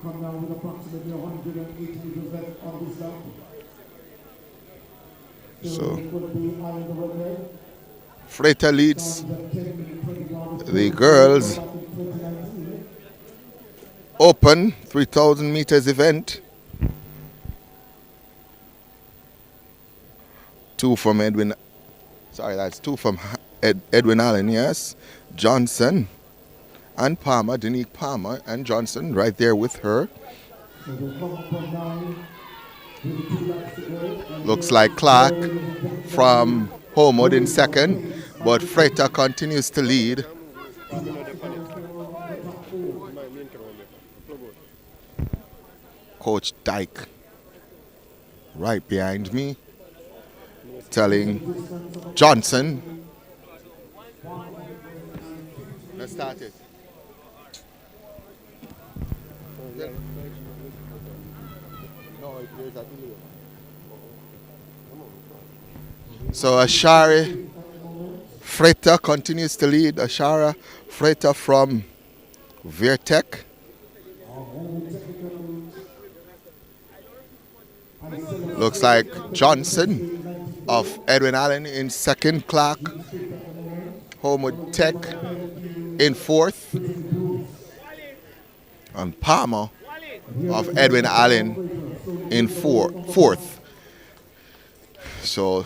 come down with approximately 180 meters left on this lap. So, Freighter leads the girls open 3,000 meters event. 2 from Edwin. Sorry, that's 2 from Edwin Allen, yes. Johnson and Palmer, Denique Palmer and Johnson right there with her. Looks like Clark from Homewood in second, but Freighter continues to lead. Coach Dyke right behind me, telling Johnson. Let's start it. So Ashari Freighter continues to lead. Ashara Freighter from Vertec. Looks like Johnson of Edwin Allen in second, Clark Homewood Tech in fourth, and Palmer of Edwin Allen in fourth. So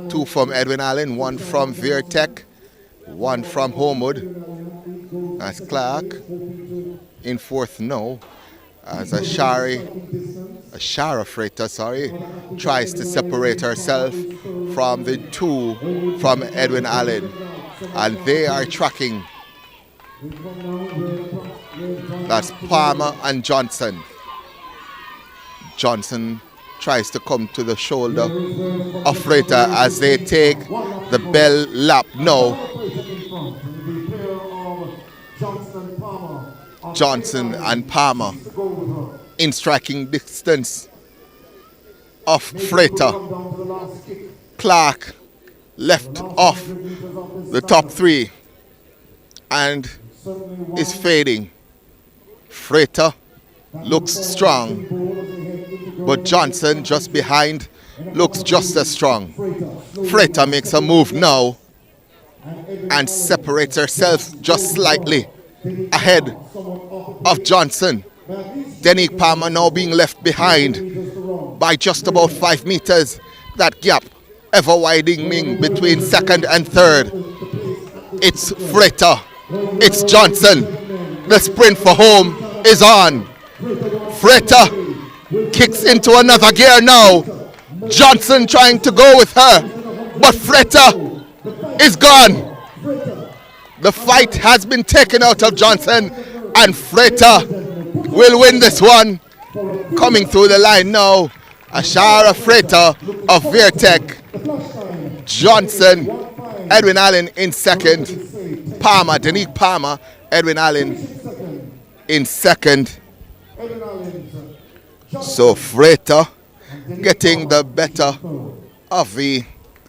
2 from Edwin Allen, 1 from Vertec, 1 from Homewood. That's Clark in fourth now, as Ashara Freighter, tries to separate herself from the 2 from Edwin Allen, and they are tracking. That's Palmer and Johnson. Johnson tries to come to the shoulder of Freighter as they take the bell lap now. Johnson and Palmer in striking distance of Freighter. Clark left off the top 3 and is fading. Freighter looks strong, but Johnson just behind looks just as strong. Freighter makes a move now and separates herself just slightly ahead of Johnson. Denique Palmer now being left behind by just about 5 meters. That gap ever widening between second and third. It's Freighter. It's Johnson. The sprint for home is on. Freighter kicks into another gear now. Johnson trying to go with her, but Freighter is gone. The fight has been taken out of Johnson, and Freighter will win this one. Coming through the line now, Ashara Freighter of Vertec. Johnson, Edwin Allen in second. Palmer, Denique Palmer, Edwin Allen in second. So Freighter getting the better of the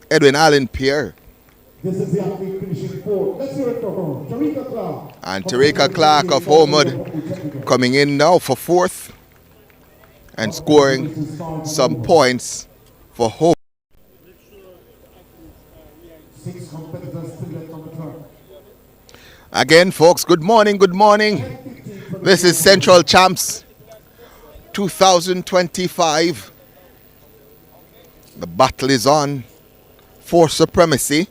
Edwin Allen pair. And Tarika Clark of Homewood coming in now for fourth and scoring some points for Homewood. Again, folks, good morning, good morning. This is Central Champs 2025. The battle is on for supremacy.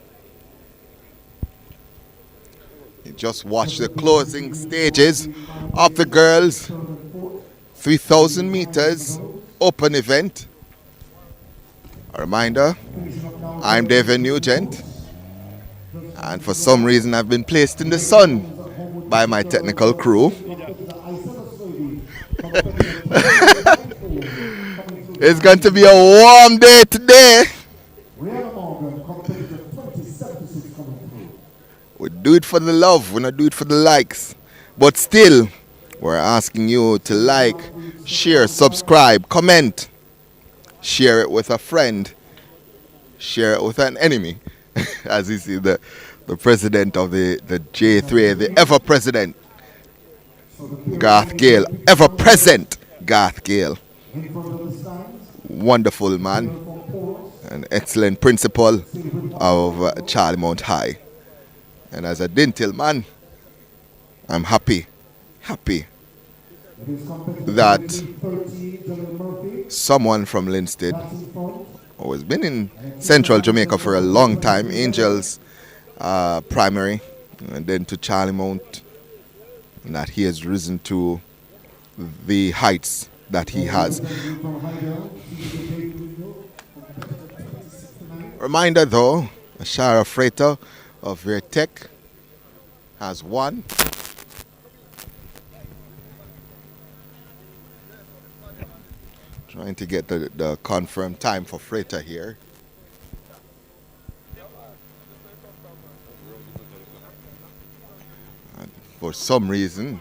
You just watch the closing stages of the girls' 3,000 meters open event. A reminder, I'm David Nugent, and for some reason I've been placed in the sun by my technical crew. It's going to be a warm day today. We do it for the love, we don't do it for the likes. But still, we're asking you to like, share, subscribe, comment, share it with a friend, share it with an enemy. As you see the president of the J3, the ever president, Garth Gale, ever present Garth Gale. In front of the stands, Wonderful man, from Porus, an excellent principal of Charlie Mount High. And as a dental man, I'm happy it is competitive that 13, General Murphy, someone from Linstead, that's in front. who has been in central Jamaica for a long time, Angels primary, and then to Charlie Mount, and that he has risen to the heights that he has. From Heidel, CDK window, competitive 2069. Reminder though, Ashara Freighter of Vertec has won. Trying to get the confirmed time for Freighter here. And for some reason,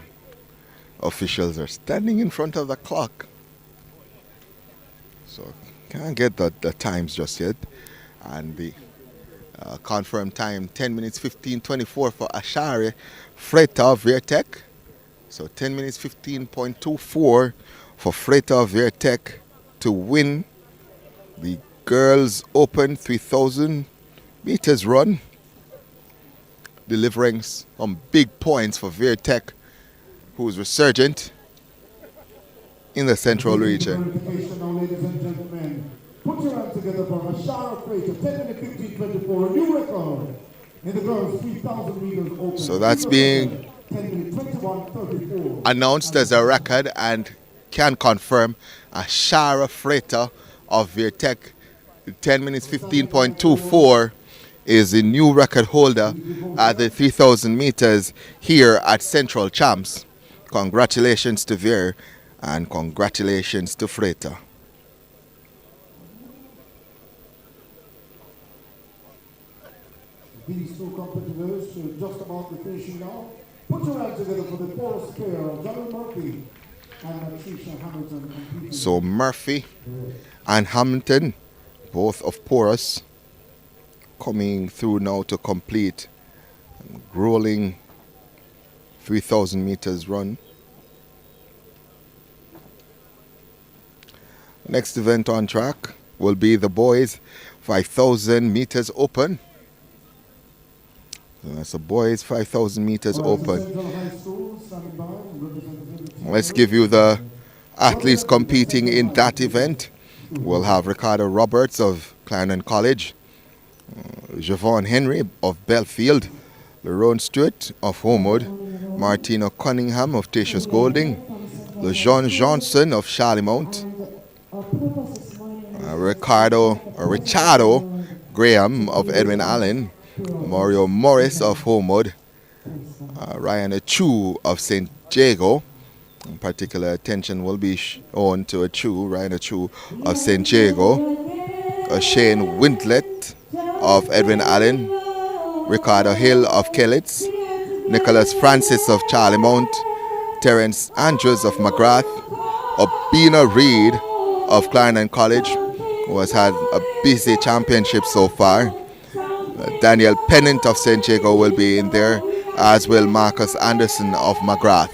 officials are standing in front of the clock. So can't get the times just yet. And the confirmed time 10 minutes 15:24 for Ashari Freighter Vertec. So 10 minutes 15.24 for Freighter Vertec to win the Girls Open 3000 meters run, delivering some big points for Vertec, who is resurgent in the central region. Verification now, ladies and gentlemen. Put your hands together for Ashara Freighter, 10 minutes 15:24, a new record in the girls 3,000 meters open. So that's being 10 minutes 21:34. announced as a record and can confirm Ashara Freighter of Vertec 10 minutes 15.24 is the new record holder at the 3,000 meters here at Central Champs. Congratulations to Ver and congratulations to Freighter. These two competitors should just about be finishing now. Put your hands together for the Porus pair, John Murphy and Patricia Hamilton. So Murphy and Hamilton, both of Porus, coming through now to complete grueling 3,000 meters run. Next event on track will be the boys 5,000 meters open. So that's the boys 5,000 meters open. Let's give you the athletes competing in that event. We'll have Ricardo Roberts of Clarendon College, Javon Henry of Belfield, Lerone Stewart of Homewood, Martino Cunningham of Tatius Golding, LeJean Johnson of Charlemont, Richardo Graham of Edwin Allen, Mario Morris of Homewood, Ryan Achu of St. Jago. In particular attention will be shown to Ryan Achu of St. Jago, Shane Wintlet of Edwin Allen, Ricardo Hill of Kellitz, Nicholas Francis of Charlemont, Terence Andrews of McGrath, Obina Reed of Clarendon College, who has had a busy championship so far. Daniel Pennant of St. Jago will be in there, as will Marcus Anderson of McGrath.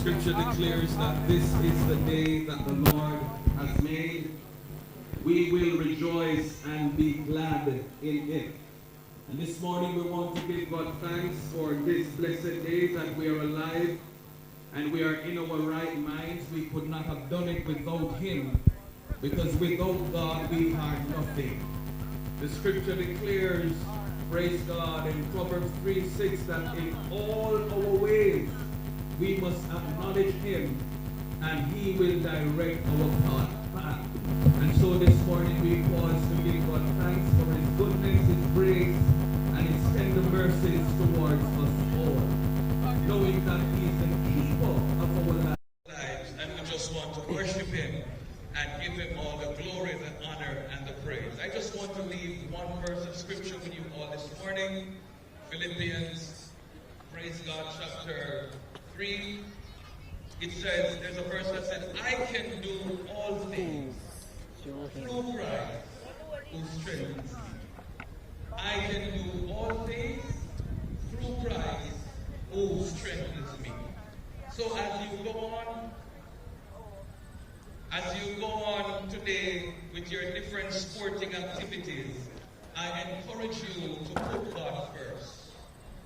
Scripture declares that this is the day that the Lord has made. We will rejoice and be glad in it. And this morning we want to give God thanks for this blessed day that we are alive and we are in our right minds. We could not have done it without Him, because without God we are nothing. The Scripture declares, praise God, in Proverbs 3:6 that in all our ways we must acknowledge Him and He will direct our path. And so this morning we pause to give God thanks for His goodness, His grace, and His tender mercies towards us all, knowing that He is the keeper of our lives, and we just want to worship Him and give Him all the glory, the honor, and the praise. I just want to leave one verse of Scripture with you all this morning. Philippians, praise God, chapter 3. It says, there's a verse that says, I can do all things through Christ who strengthens me. I can do all things through Christ who strengthens me. So as you go on today with your different sporting activities, I encourage you to put God first.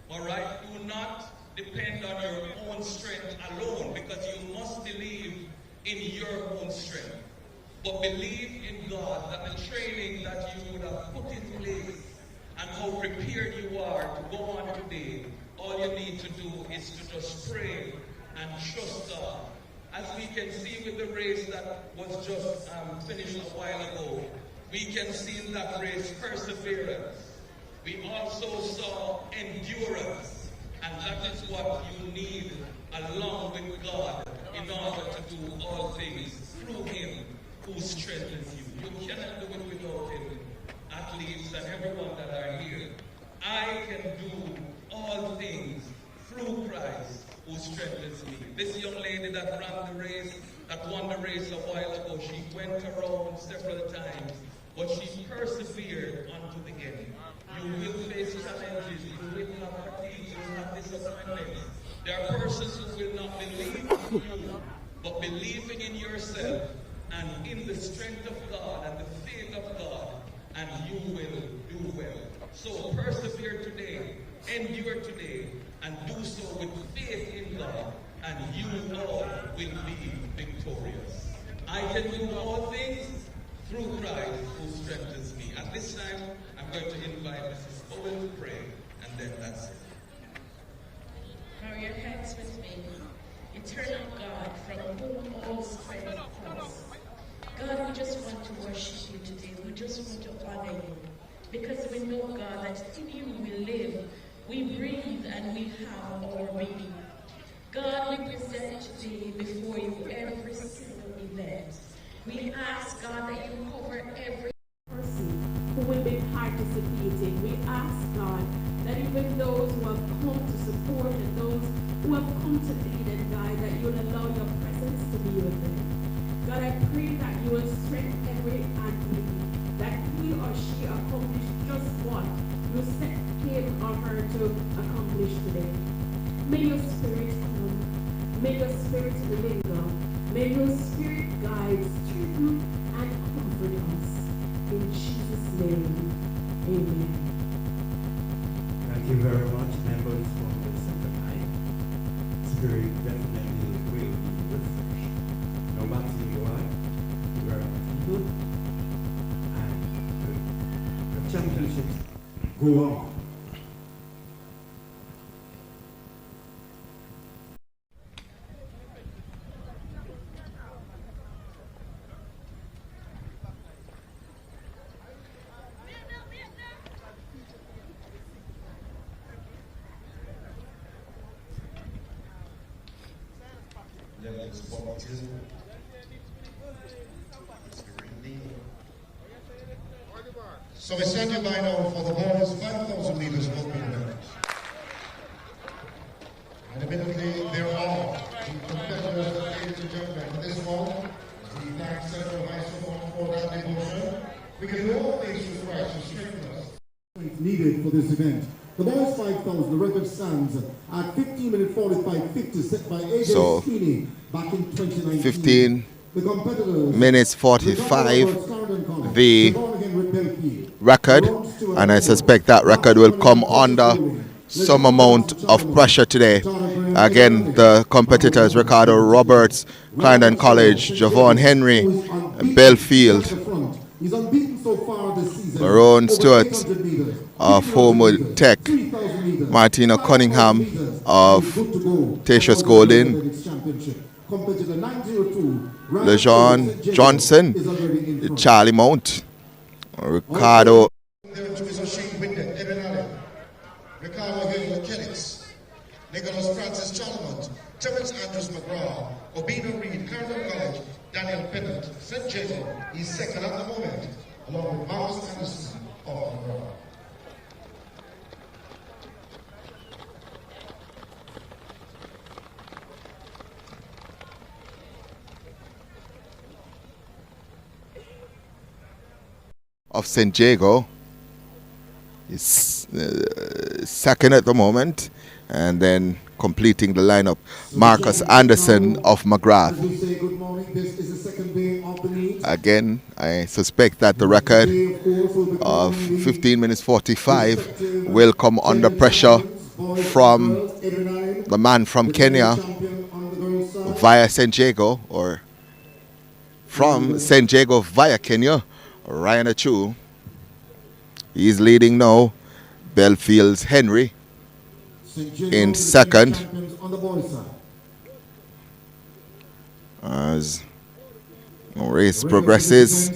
All right? Do not depend on your own strength alone, because you must believe in your own strength. But believe in God that the training that you would have put in place and how prepared you are to go on today, all you need to do is to just pray and trust God. As we can see with the race that was just finished a while ago, we can see in that race perseverance. We also saw endurance. And that is what you need along with God in order to do all things through Him who strengthens you. You cannot do it without Him. Athletes and everyone that are here, I can do all things through Christ who strengthens me. This young lady that ran the race, that won the race a while ago, she went around several times, but she persevered unto the end. You will face challenges, you will have fatigue, you will have disappointments. There are persons who will not believe in you, but believing in yourself and in the strength of God and the faith of God, and you will do well. So persevere today, endure today, and do so with faith in God, and you all will be victorious. I can do all things through Christ who strengthens me. At this time, I'm going to invite Mrs. Owen to pray, and then that's it. Bow your heads with me. Eternal God, from whom all strength comes. God, we just want to worship you today. We just want to honor you. Because we know, God, that in you we live, we breathe, and we have our being. God, we present today before you every single event. We ask, God, that you cover every person who will be participating. We ask, God, that even those who have come to support and those who have come to lead and guide, that you will allow your presence to be with them. God, I pray that you will strengthen every athlete, that he or she accomplish just what you set him or her to accomplish today. May your spirit come. May your spirit linger. May your spirit guide, strengthen, and comfort us. In Jesus' name, amen. Thank you very much, members from the Center Night. Spirit definitely will be refreshed. No matter who you are, you are people, and the championships go on. So we stand in line now for the boys 5,000 meters open event. And immediately thereafter, the competitors, ladies and gentlemen, for this one, we thank Central High School for that devotion. We can do all things through Christ who strengthens us. Needed for this event. The boys 5,000 5,000. The record stands at 15 minutes 45.50, set by AJ So, Sweeney back in 2019. 15 The competitors, minutes 45, the record, and I suspect that record will come under some amount of pressure today. Again, the competitors Ricardo Roberts, Clarendon College, Javon Henry, Belfield, Maroon Stewart of Homewood Tech, Martina Cunningham of Tatius Golden, LeJean Johnson, Charlie Mount, Ricardo Ricardo Hill Mechanics, Nicholas Francis Charlemont, Terence Andrews McGraw, Obino Reed, Clarendon College, Daniel Pennant, St. Jacob, he's second at the moment, along with Marcus Anderson of McGraw. of St. Jago is second at the moment, and then completing the lineup, Marcus Anderson of McGrath. Again, I suspect that the record of 15 minutes 45 will come under pressure from the man from Kenya via St. Jago, or from St. Jago via Kenya, Ryan Achu. He's leading now. Belfield's Henry in second, as the race progresses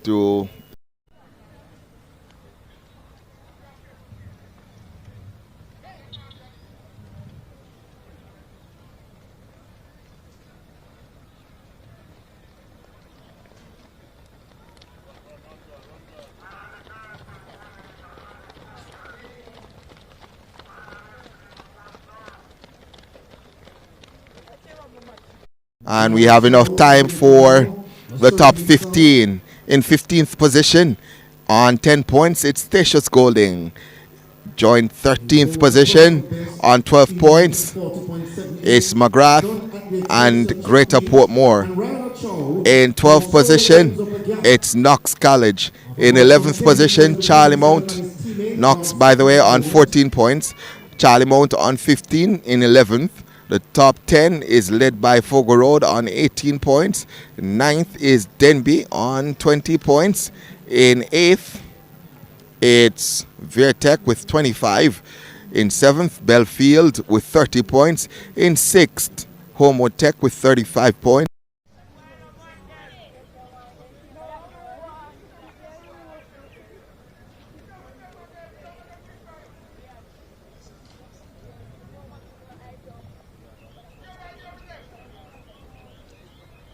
to and we have enough time for the top 15. In 15th position on 10 points, it's Tatius Golding. Joined 13th position on 12 points, it's McGrath and Greater Portmore. In 12th position, it's Knox College. In 11th position, Charlie Mount. Knox, by the way, on 14 points. Charlie Mount on 15 in 11th. The top 10 is led by Fogo Road on 18 points. 9th is Denby on 20 points. In 8th, it's Vertec with 25. In 7th, Belfield with 30 points. In 6th, Homewood Tech with 35 points.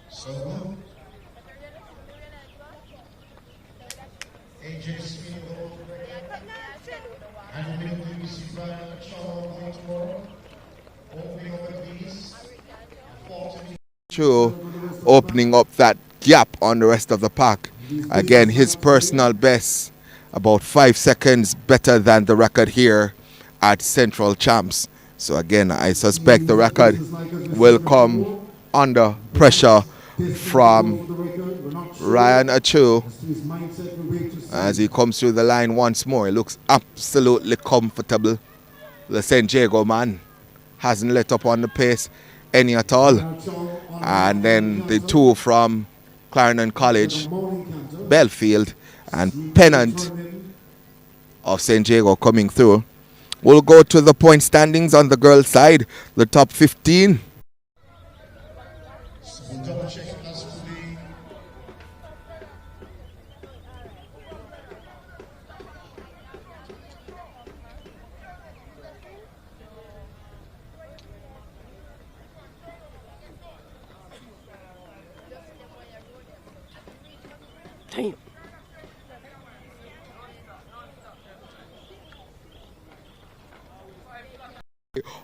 So, AJ Sweeney and Mr. Brian Shaw tomorrow. Opening over these 40. Opening up that gap on the rest of the pack. Again, his personal best, about 5 seconds better than the record here at Central Champs. So again, I suspect the record will come under pressure from Ryan Achu as he comes through the line once more. He looks absolutely comfortable. The St. Jago man hasn't let up on the pace any at all. And then the two from Clarendon College, Belfield and Pennant of St. Jago coming through. We'll go to the point standings on the girls' side, the top 15. Damn.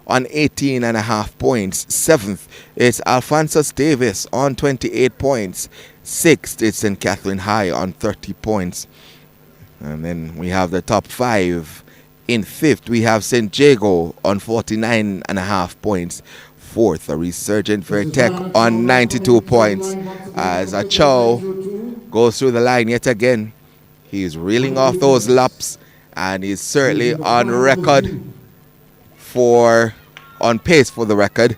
On 18.5 points. 7th, it's Alphonsus Davis on 28 points. 6th, it's St. Catherine High on 30 points. And then we have the top 5. In 5th, we have St. Jago on 49.5 points. 4th, a resurgent Vertec on 92 points. As Achow goes through the line yet again. He's reeling off those laps, and he's certainly on record on pace for the record.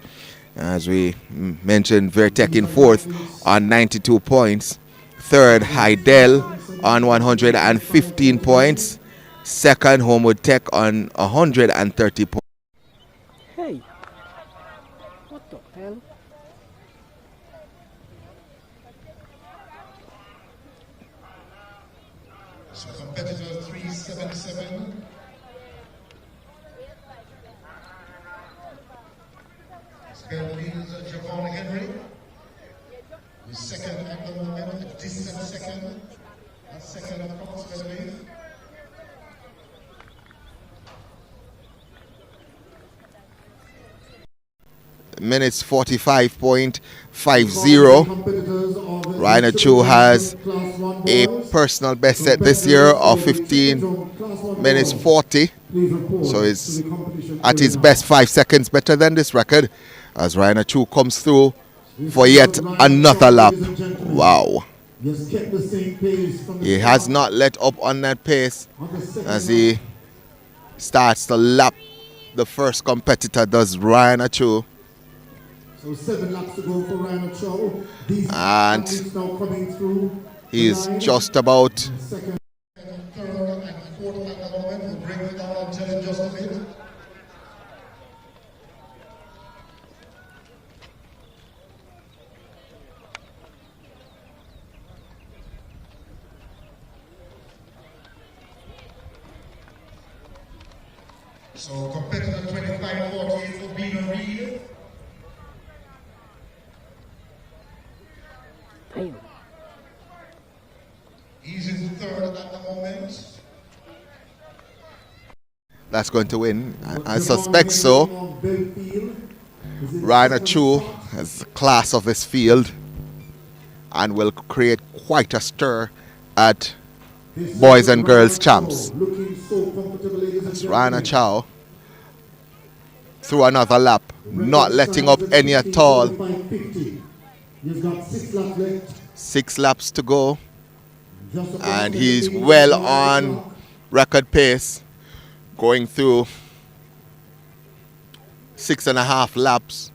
As we mentioned, Vertec in 4th on 92 points. 3rd, Heidel on 115 points. 2nd, Homewood Tech on 130 points. Hey, what the hell? So competitor 377. Spell leads Javon Henry. He's second at the moment, a distant second. A second approximately. Minutes 45.50. Ryan Chu has a personal best set this year of 15 minutes 40. So he's at his best 5 seconds better than this record as Ryan Chu comes through for yet another lap. Wow. He has not let up on that pace as he starts to lap the first competitor, does Ryan Chu. So 7 laps to go for Ryan Chow. And he's just about Second, third, and fourth at the moment. We'll bring it down until in just a bit. So competitor 25-48 will be the read. Damn. He's in 3rd at the moment. that's going to win. I suspect so. Ryan Chu has the class of this field and will create quite a stir at boys and girls champs. It's Ryan Chow through another lap, not letting up any at all. 6 laps to go, and he's well on record pace, going through 6.5 laps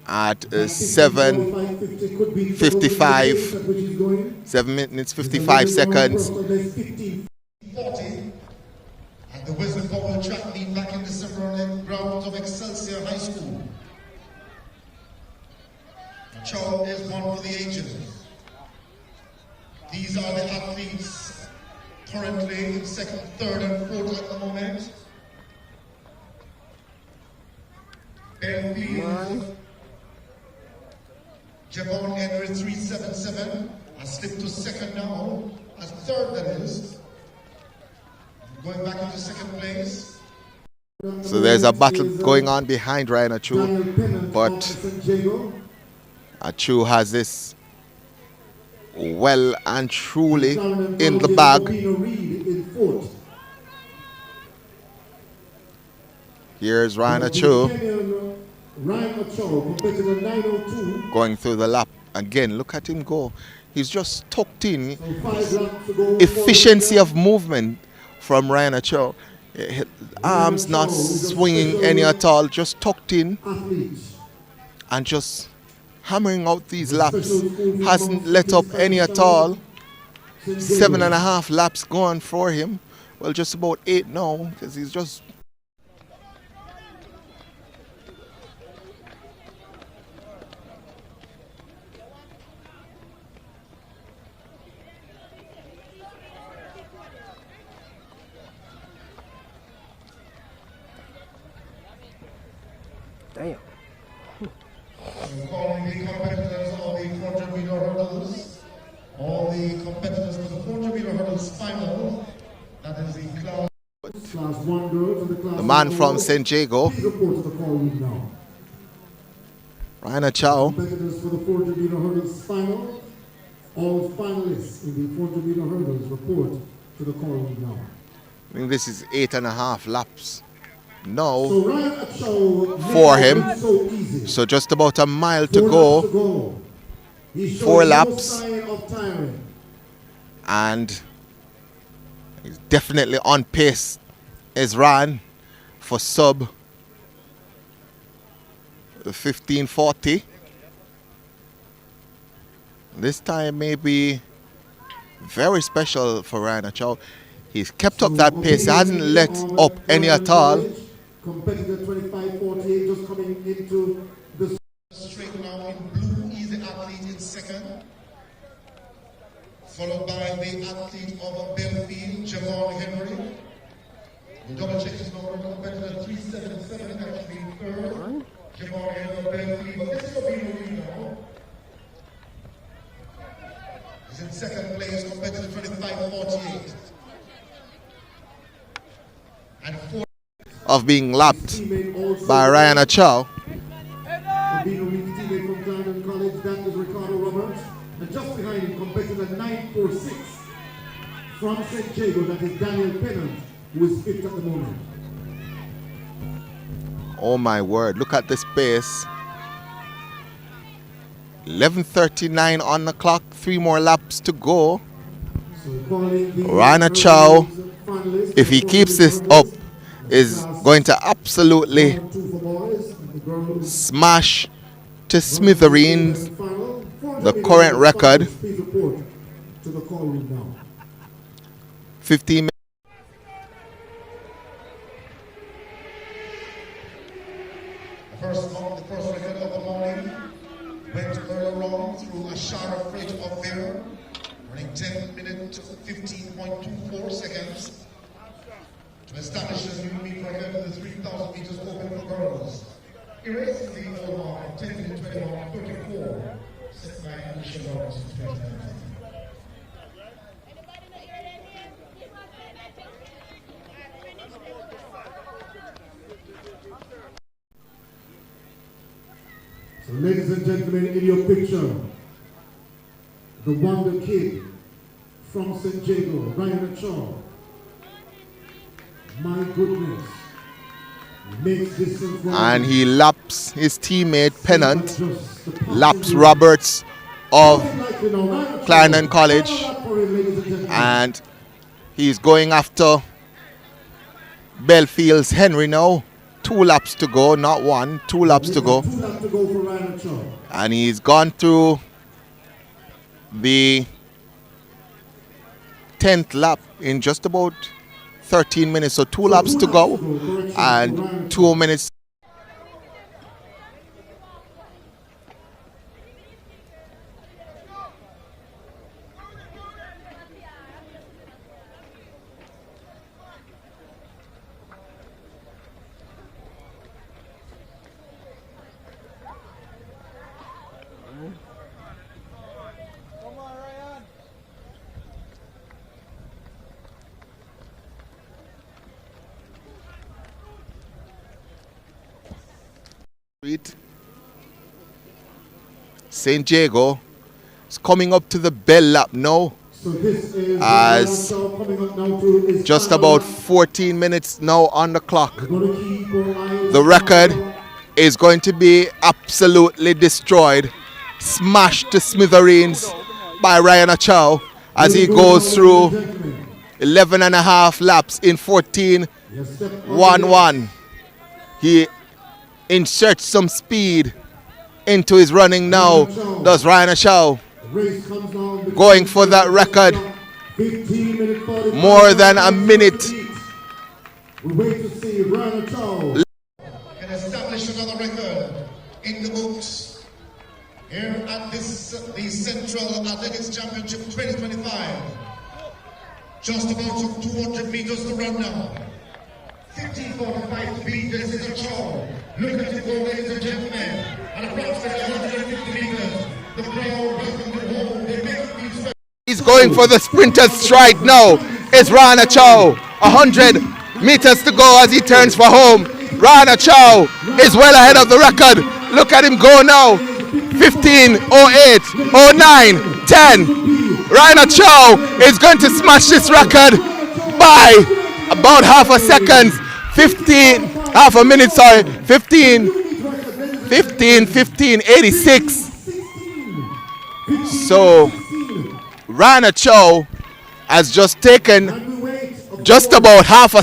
at 7:55, 7 minutes 55 seconds. 40, and the Wisdom Bubble track meet back in December on the grounds of Excelsior High School. Chow is one for the ages. These are the athletes currently in 2nd, 3rd, and 4th at the moment. Ben Fields, Javon Henry 377 has slipped to 2nd now, as 3rd that is. Going back into 2nd place. So there's a battle going on behind Ryan Achu, but Achu has this well and truly in the bag. Here's Ryan Achu going through the lap. Again, look at him go. He's just tucked in. Efficiency of movement from Ryan Achu. Arms not swinging any at all, just tucked in and just hammering out these laps. Hasn't let up any at all. 7.5 laps gone for him. Well, just about 8 now, because he's just... Damn. So calling the competitors on the 400-meter hurdles, all the competitors for the 400-meter hurdles final, that is the class. The man from St. Jago, Ryan Chow. Competitors for the 400-meter hurdles final. All finalists in the 400-meter hurdles report to to the call room now. I think this is 8.5 laps now So Ryan Achow for made it him. look so easy. So just about a mile to 4 go. laps to go. He showed 4 no laps. sign of tiring. And he's definitely on pace as ran for sub 15:40. This time may be very special for Ryan Achow. He's kept up that pace. He hasn't let up any at all. Competitor 25-48 just coming into the Straight now in blue, easy athlete in second. Followed by the athlete of Belfield, Javon Henry. We'll double check his number, competitor 377 actually in third. Javon Henry of Belfield, but this is what we know now. He's in second place, competitor 25-48. And fourth. Of being lapped by Ryan Achow. Being a weak teammate from Clarendon College, that is Ricardo Roberts. And just behind him, competitor 946 from St. Jago, that is Daniel Pennant, who is fifth at the moment. Oh my word, look at this pace. 11:39 on the clock, 3 more laps to go. Ryan Achow, if he keeps this up, is going to absolutely smash to smithereens the current record. 15 minutes. The first record of the morning went earlier on through a shower of freight up there, running 10 minutes 15.24 seconds to establish a new meet record in the 3,000 meters open for girls. Erasing the old mark of 10 minutes 21.34 set by Alicia Lawrence in 2019. So ladies and gentlemen, in your picture, the Wonder Kid from St. Jago, Ryan Achow. My goodness. Makes distance And he laps his teammate Pennant, laps Roberts of Clarendon College, and he's going after Belfield's Henry now. 2 laps to go, not 1, 2 laps to go. And he's gone through the 10th lap in just about 13 minutes. So 2 laps to go and 2 minutes. St. Jago is coming up to the bell lap now, as just about 14 minutes now on the clock. The record is going to be absolutely destroyed, smashed to smithereens by Ryan Achow as he goes through 11.5 laps in 14.11. He inserts some speed into his running now, does Ryan Achow, going for that record. More than a minute. We wait to see Ryan Achow Can establish another record in the books here at the Central Athletics Championship 2025. Just about 200 meters to run now. 15:45 to beat. This is Achow. Look at it go, ladies and gentlemen. And approximately 150 meters. The crowd welcome them home. They make these. He's going for the sprinter's stride now. It's Ryan Achow. 100 meters to go as he turns for home. Ryan Achow is well ahead of the record. Look at him go now. 15:08, 09, 10. Ryan Achow is going to smash this record. by about half a second. 15, half a minute, sorry. 15:86. So Rana Chow has just taken just about half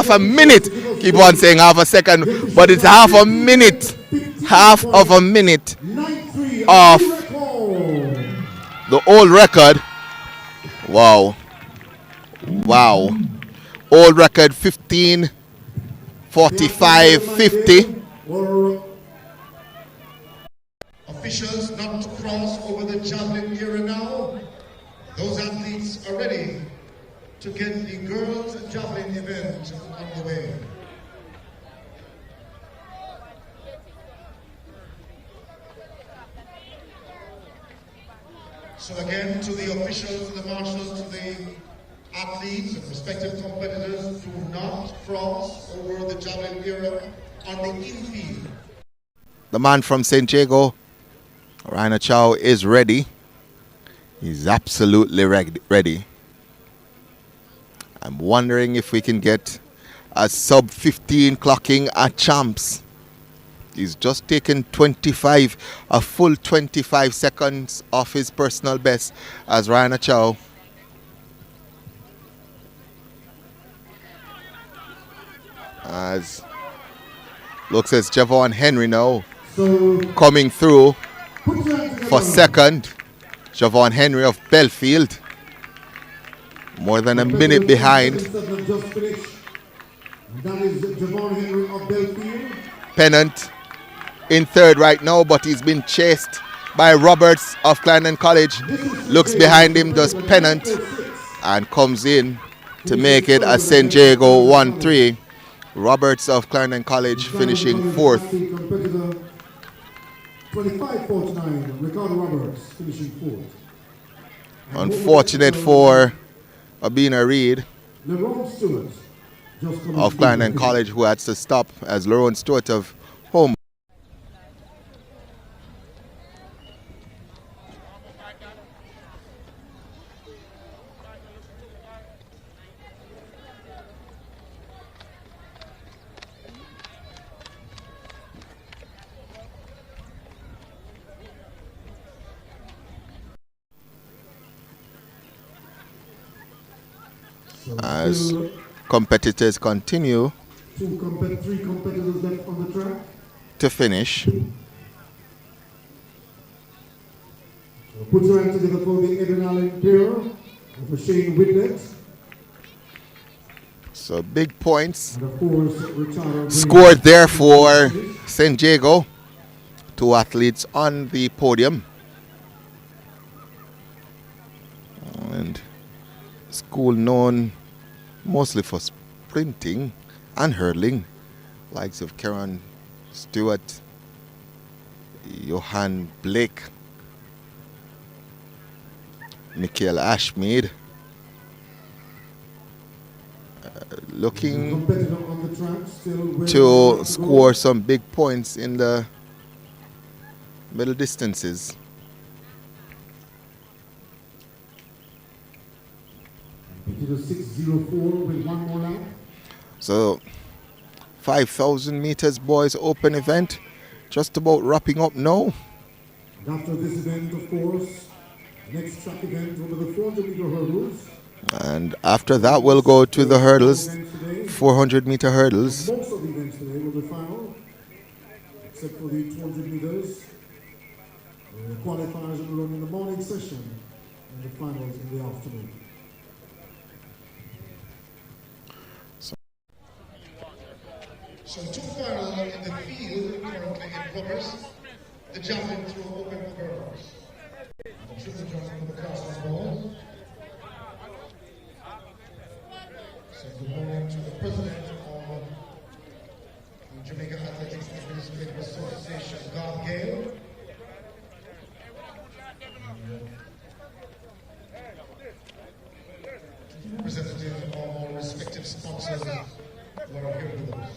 a minute. Keep on saying half a second, but it's half of a minute of the old record. Wow. Old record 15:45:50. Officials not to cross over the javelin area now. Those athletes are ready to get the girls' javelin event on the way. So again, to the officials, the marshals, to the athletes and respective competitors, do not cross over the javelin area on the infield. The man from St. Jago, Rana Chow, is ready. He's absolutely ready. I'm wondering if we can get a sub 15 clocking at champs. He's just taken a full 25 seconds off his personal best as Rana Chow. As looks as Javon Henry now coming through for second. Javon Henry of Belfield, more than a minute behind. Pennant in third right now, but he's been chased by Roberts of Clarendon College. Looks behind him, does Pennant, and comes in to make it a St. Jago 1-3. Roberts of Clarendon College finishing fourth. 25-49, Ricardo Roberts finishing fourth. Unfortunate for Abina Reed of Clarendon College, who had to stop, as Lerone Stewart of home. As competitors continue three competitors left on the track to finish. Put your hand together for the Edwin Allen pair of Shane Whitlet. So big points And of course, Richard scored there for St. Jago. Two athletes on the podium. And school known mostly for sprinting and hurdling, likes of Karen Stewart, Johan Blake, Nikhil Ashmead, looking to score some big points in the middle distances. So 5,000 meters boys open event just about wrapping up now. And after this event, of course, next track event will be the 400-meter hurdles. And after that we'll go to the hurdles, 400-meter hurdles. Most of the events today will be final, except for the 200 meters. The qualifiers will run in the morning session and the finals in the afternoon. So two final in the field currently in progress. The javelin throw open for girls. The children jumping for the cast on ball. So good morning to the president of the Jamaica Athletics Administrative Association, Garth Gale. Representative of all respective sponsors who are here with us.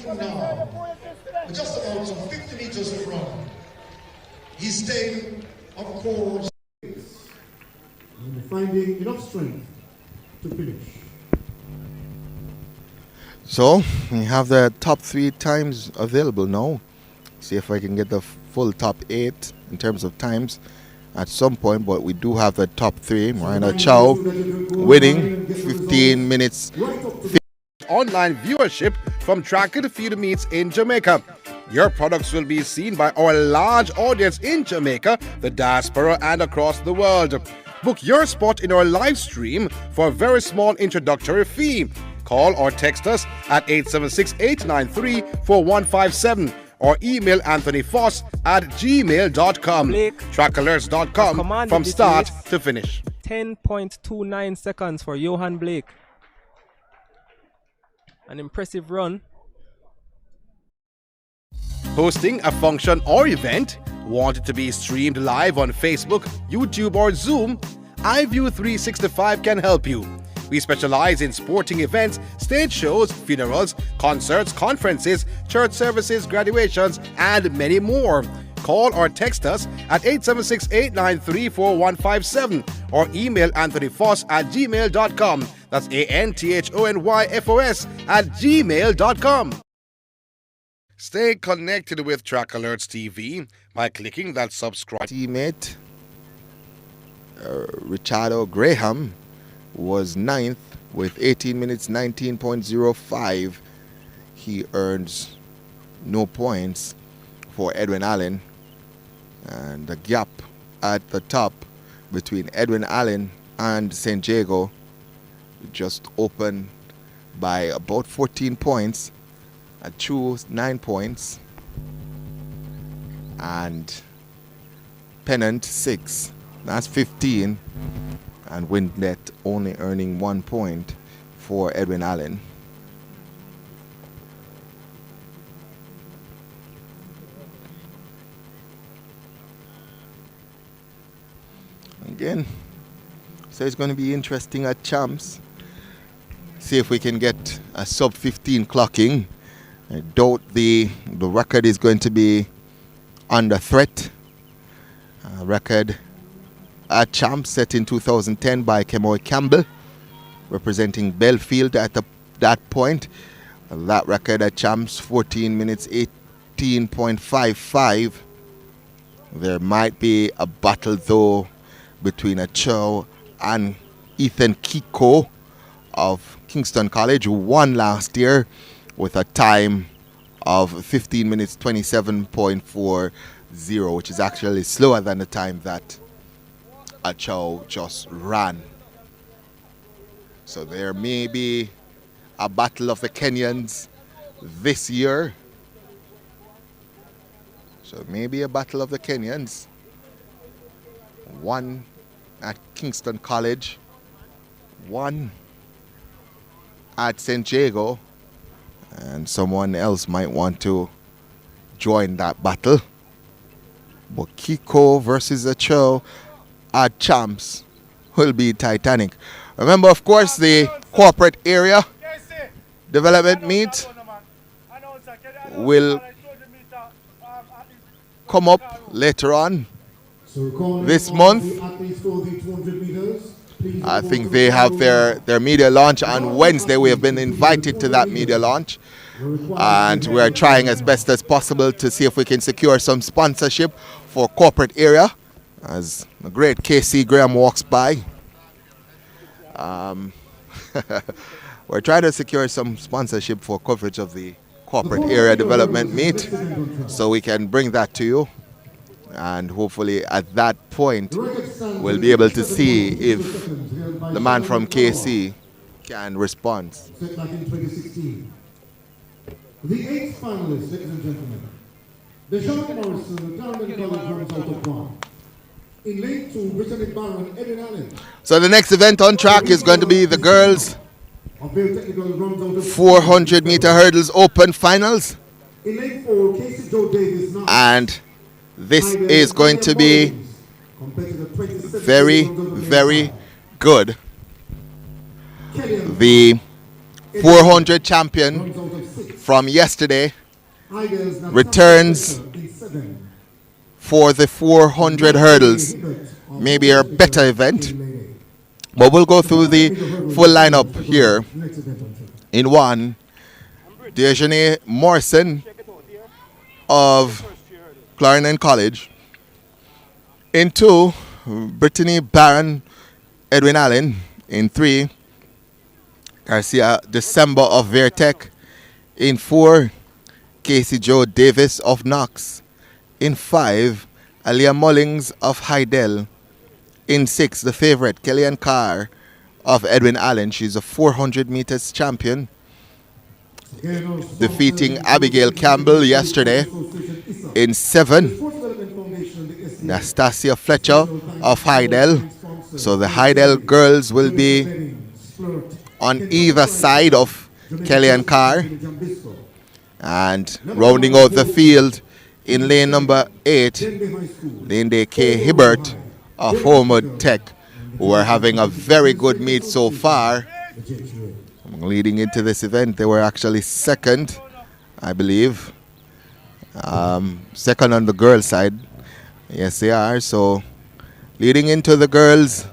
from now, with just about some 50 meters to run. He's staying, of course, and finding enough strength to finish. So we have the top 3 times available now. See if I can get the full top 8 in terms of times at some point, but we do have the top 3. Marina Chow winning 15 minutes. Online viewership from track and field meets in Jamaica. Your products will be seen by our large audience in Jamaica, the diaspora, and across the world. Book your spot in our live stream for a very small introductory fee. Call or text us at 876-893-4157 or email anthonyfoss@gmail.com. Trackalerts.com from start to finish. 10.29 seconds for Johan Blake. An impressive run. Hosting a function or event? Want it to be streamed live on Facebook, YouTube, or Zoom? iView 365 can help you. We specialize in sporting events, stage shows, funerals, concerts, conferences, church services, graduations, and many more. Call or text us at 876-893-4157 or email anthonyfoss@gmail.com. That's ANTHONYFOS@gmail.com. Stay connected with Track Alerts TV by clicking that subscribe. Teammate Richardo Graham was 9th with 18 minutes 19.05. He earns no points for Edwin Allen, and the gap at the top between Edwin Allen and St. Jago just opened by about 14 points. Chu 9 points and Pennant 6, that's 15, and Windnet only earning 1 point for Edwin Allen. Again, so it's going to be interesting at Champs. See if we can get a sub 15 clocking. I doubt the record is going to be under threat. Record at Champs set in 2010 by Kemoy Campbell, representing Belfield at that point. That record at Champs, 14 minutes 18.55. There might be a battle though between Cho and Ethan Kiko of Kingston College, who won last year with a time of 15 minutes 27.40, which is actually slower than the time that Achow just ran. So there may be a battle of the Kenyans this year. So maybe a battle of the Kenyans. One at Kingston College, one at St. Jago, and someone else might want to join that battle. But Kiko versus Acho at Champs will be titanic. Remember, of course, the corporate area development meet will come up later on this month. I think they have their media launch on Wednesday. We have been invited to that media launch, and we are trying as best as possible to see if we can secure some sponsorship for corporate area as the great KC Graham walks by. We're trying to secure some sponsorship for coverage of the corporate area development meet so we can bring that to you, and hopefully at that point we'll be able to see if the man from KC can respond. Set back in 2016. The 8th finalist, ladies and gentlemen. Deshaun Morrison, Clarendon College runs out of 1. In lane 2, Brittany Barron, Edwin Allen. So the next event on track is going to be the girls 400 meter hurdles open finals. In lane 4, Casey Joe Davis. And this is going to be very, very good. The 400 champion from yesterday Idles now returns in 7. for the 400 hurdles. Maybe a better event. But we'll go through the full lineup here. In 1, Dejeuner Morrison of Clarendon College. In 2, Brittany Barron, Edwin Allen. In 3, Garcia December of Vertec. In 4, Casey Joe Davis of Knox. In 5, Aliyah Mullings of Hydel. In 6, the favorite, Kellyanne Carr of Edwin Allen. She's a 400 meters champion, defeating Abigail Campbell yesterday. In 7, Nastasia Fletcher of Hydel. So the Hydel girls will be on either side of Kellyanne Carr. And rounding out the field in lane number 8, Lane Day K. Hibbert of Homewood Tech, who are having a very good meet so far. Leading into this event, they were actually second, I believe. Second on the girls' side. Yes, they are. So, leading into the girls'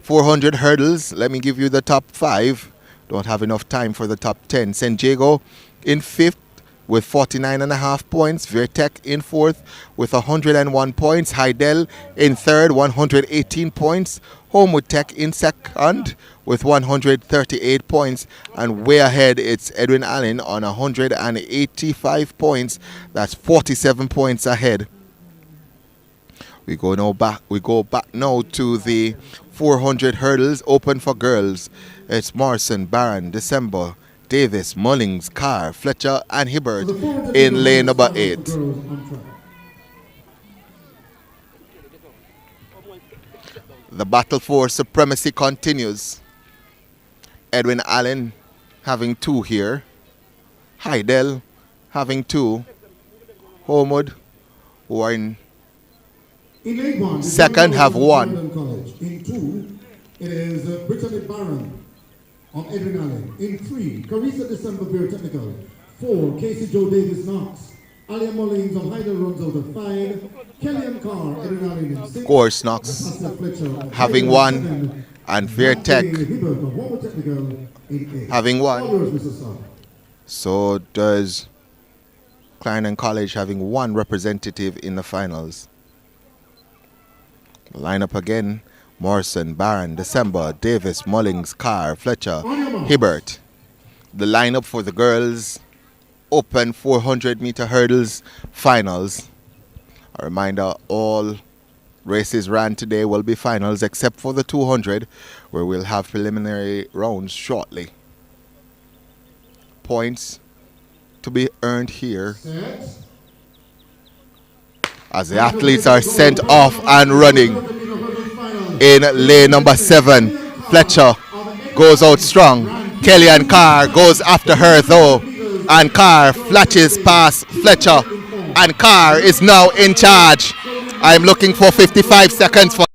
400 hurdles, let me give you the top 5. Don't have enough time for the top 10. San Diego in 5th with 49.5 points. Vertec in 4th with 101 points. Hydel in 3rd, 118 points. Homewood Tech in 2nd with 138 points. And way ahead, it's Edwin Allen on 185 points. That's 47 points ahead. We go back now to the 400 hurdles open for girls. It's Morrison, Barron, December, Davis, Mullings, Carr, Fletcher, and Hibbert in lane number 8. The battle for supremacy continues. Edwin Allen having 2 here. Hydel having 2. Homewood, who are in second, have 1. In 2, it is Brittany Barron of Edwin Allen. In 3, Carissa December Beer Technical. 4, Casey Joe Davis Knox. Aliyah Mullings of Hydel runs out of 5. Kellyanne Carr, Edwin Allen in 6. Of course, Knox having 1, and Vertec having 1. So does Clarendon College having 1 representative in the finals. Lineup again: Morrison, Barron, December, Davis, Mullings, Carr, Fletcher, Hibbert. The lineup for the girls open 400 meter hurdles finals. A reminder, all races ran today will be finals except for the 200, where we'll have preliminary rounds shortly. Points to be earned here as the athletes are sent off and running. In lane number 7, Fletcher goes out strong. Kellyanne Carr goes after her though, and Carr flashes past Fletcher, and Carr is now in charge. I'm looking for 55 seconds for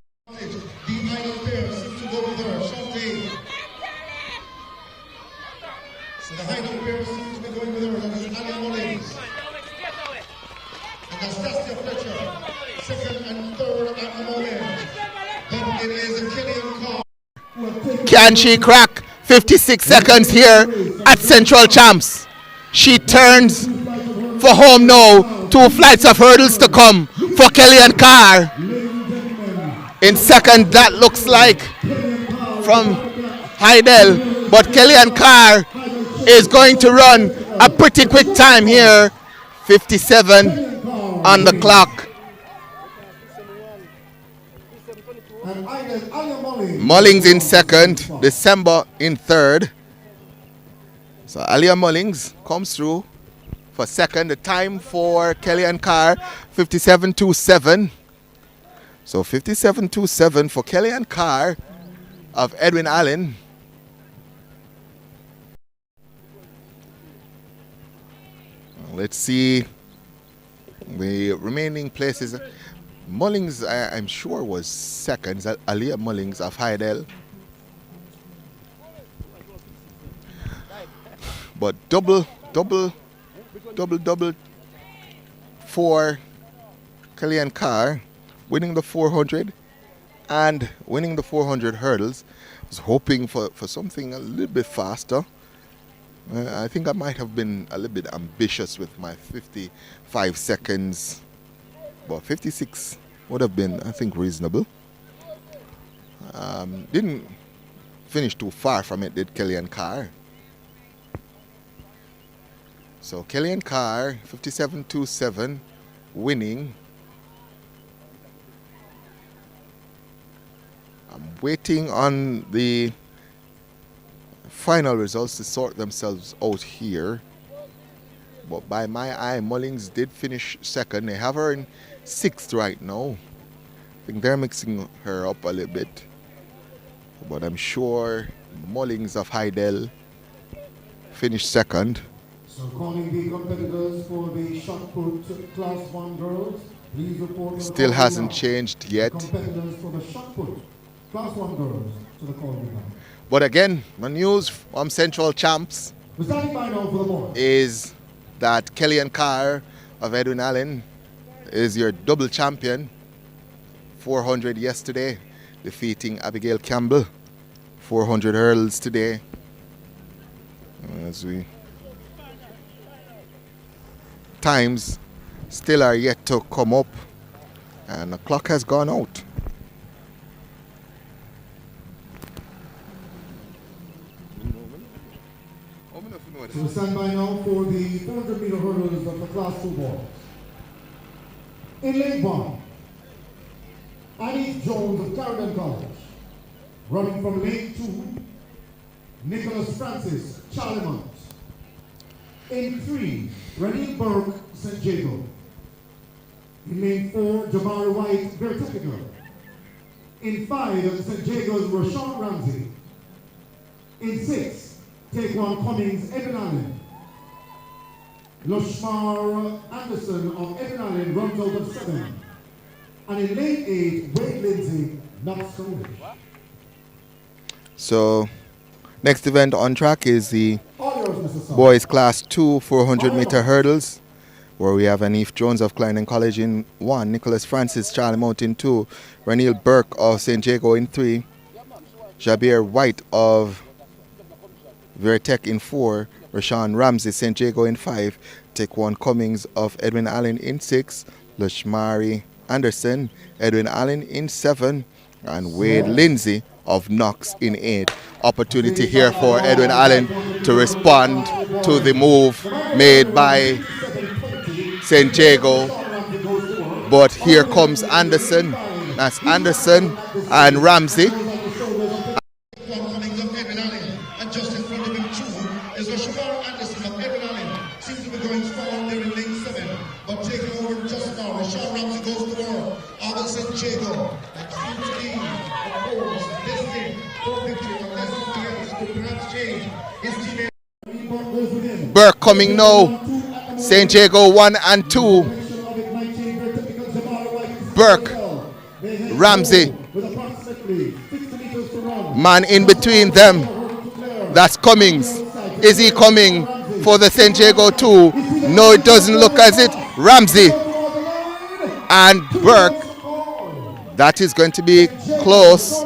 Can she crack 56 seconds here at Central Champs? She turns for home now. 2 flights of hurdles to come for Kellyanne Carr. In second, that looks like from Hydel, but Kellyanne Carr is going to run a pretty quick time here. 57 on the clock. Mullings in second, December in third. So Aliyah Mullings comes through for second. The time for Kellyanne Carr, 57.27. So 57.27 for Kellyanne Carr of Edwin Allen. Let's see the remaining places. Mullings, I'm sure, was second. Aliyah Mullings of Hydel. But double double for Kellyanne Carr, winning the 400 and winning the 400 hurdles. I was hoping for something a little bit faster. I think I might have been a little bit ambitious with my 55 seconds, but 56 would have been, I think, reasonable. Didn't finish too far from it, did Kellyanne Carr. So Kellyanne Carr, 57.27, winning. I'm waiting on the final results to sort themselves out here. But by my eye, Mullings did finish second. They have her in sixth right now. I think they're mixing her up a little bit. But I'm sure Mullings of Heidel finished second. So calling the competitors for the shot put class 1 girls, please report. Still hasn't changed yet. Competitors for the shot put class 1 girls to the call line. But again, the news from Central Champs is that Kellyanne Carr of Edwin Allen is your double champion. 400 yesterday, defeating Abigail Campbell. 400 hurdles today. As we times still are yet to come up, and the clock has gone out. So we stand by now for the 400 meter hurdles of the class 2 boys. In lane 1, Annie Jones of Clarendon College. Running from lane 2, Nicholas Francis, Charlemont. In 3, Rennie Burke, St. Jago. In lane 4, Jamari White, very technical. In 5, St. Jago's Rashawn Ramsey. In 6, Take One Cummings, Edwin Allen. Lushmar Anderson of Edwin Allen runs out of 7. And in lane 8, Wade Lindsay, not Stone. So, next event on track is the boys class 2 400 meter hurdles, where we have Anif Jones of Clarendon College in 1, Nicholas Francis, Charlemont in 2, Ranil Burke of St. Jago in 3, Jabir White of Vertec in 4, Rashawn Ramsey, St. Jago in 5, Take One Cummings of Edwin Allen in 6, Lushmari Anderson, Edwin Allen in 7, and Wade Lindsay of Knox in 8. Opportunity here for Edwin Allen to respond to the move made by St. Jago. But here comes Anderson. That's Anderson and Ramsey. And just in front of him too is Rashawn Anderson of Edwin Allen. Seems to be going strong there in lane 7. But taking over just now, Rashawn Ramsey goes to work. Out of St. Jago. That seems to be, of course, destined for victory. Unless something else could perhaps change. His teammate Burke coming now. St. Jago 1 and 2. Burke, Ramsey. Man in between them. That's Cummings. Is he coming for the St. Jago 2? No, it doesn't look as it. Ramsey and Burke. That is going to be close.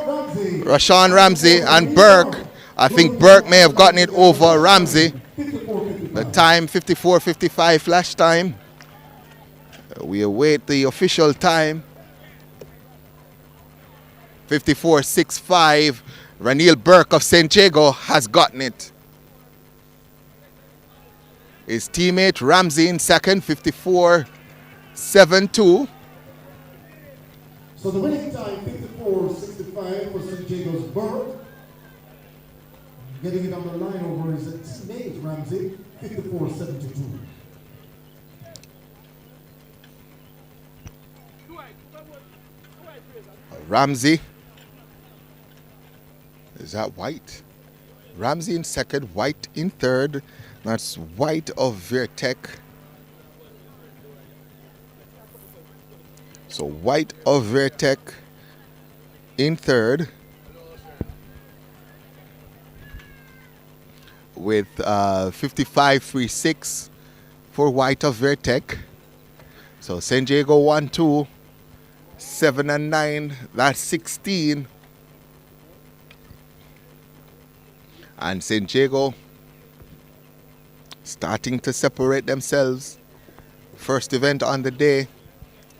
Rashawn Ramsey and Burke. I think Burke may have gotten it over Ramsey. The time 54:55 flash time. We await the official time. 54:65. Ranil Burke of St. Jago has gotten it. His teammate Ramsey in second, 54:72. So the winning time, 54:65 for St. Jago's Burke. Getting it on the line over his teammate Ramsey, 54:72. Ramsey. Is that White? Ramsey in second, White in third. That's White of Vertec. So White of Vertec in third. with 55.36 for White of Vertec. So San Diego 1-2, 7 and 9, that's 16. And San Diego starting to separate themselves. First event on the day,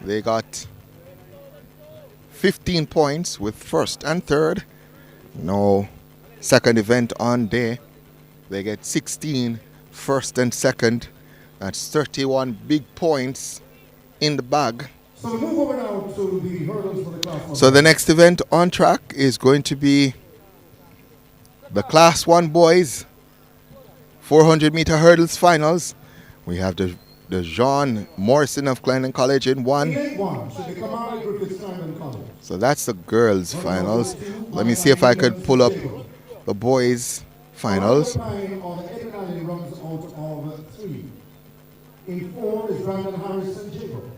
they got 15 points with first and third. No, second event on day, they get 16, first and second. That's 31 big points in the bag. So we move over now to the hurdles for the Class 1. So the next event on track is going to be the Class 1 boys 400 meter hurdles finals. We have the John Morrison of Clarendon College in one. So that's the girls finals. Let me see if I could pull up the boys finals. In 4 is Brandon Harris and Jacob.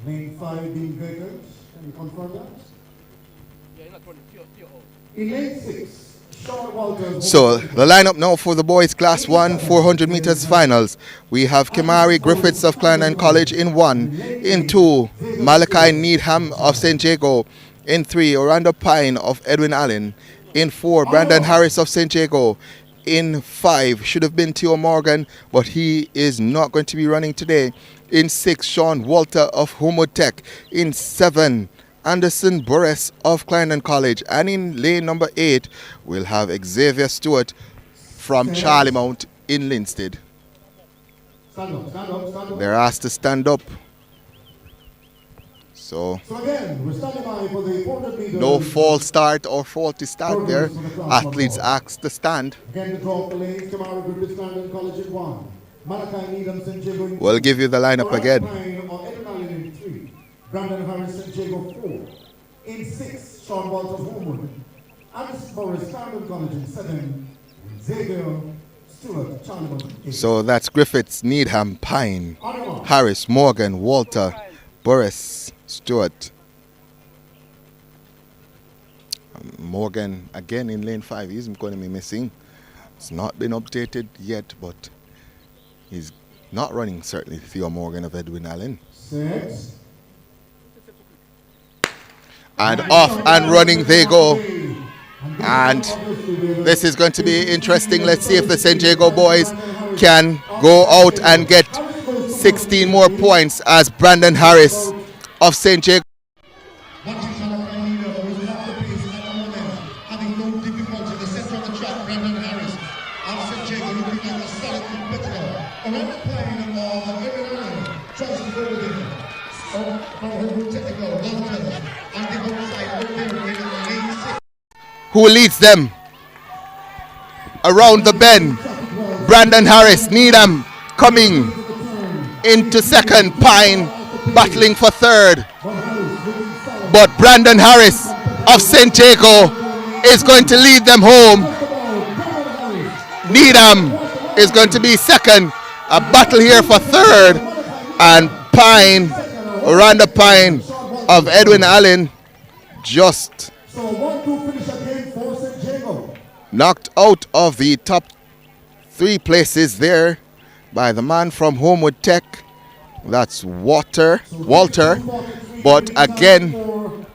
Lane 5 being vacant. Can you confirm that? In lane 6, Sean Walters. So the lineup now for the boys Class 1 400 meters finals. We have Kimari Griffiths of Clarendon College in 1. In 2, Malachi Needham of St. Jago. In 3, Orlando Pine of Edwin Allen. In 4, Brandon Harris of St. Jago. In 5, should have been Theo Morgan, but he is not going to be running today. In 6, Sean Walter of Homewood Tech. In 7, Anderson Burress of Clarendon College. And in lane number 8, we'll have Xavier Stewart from Charlie Mount in Linstead. They're asked to stand up. So again, we're standing by for the 400 meters. No false start or faulty start there. Athletes asked to stand. Again, the draw for lanes, Kamara Griffiths, Clarendon College in 1. Malachi Needham, St. Jago in 2. We'll give you the lineup again. In 3. Brandon Harris, St. Jago 4. In 6, Sean Walters, Homewood. Anderson Burress, Clarendon College in 7. Xavier Stewart, Charlie Mount. So that's Griffiths, Needham, Pine, Harris, Morgan, Walter, Burress, Stewart. Morgan again in lane 5. He's going to be missing. It's not been updated yet, but he's not running certainly. Theo Morgan of Edwin Allen. 6. And off and running they go. And this is going to be interesting. Let's see if the St. Jago boys can go out and get 16 more points as Brandon Harris of St. Jago. Having no difficulty in the center of the track, Brandon Harris of St. Jago looking like a solid competitor. Around the plane of Edwin Allen, tries to go with him. From Homewood Technical, Walters on the outside over there in lane 6. Who leads them around the bend? Brandon Harris, Needham coming into second, Pine battling for third. But Brandon Harris of St. Jago is going to lead them home. Needham is going to be second. A battle here for third. And Pine, Orlando Pine of Edwin Allen, just knocked out of the top 3 places there by the man from Homewood Tech. That's Walter. But again,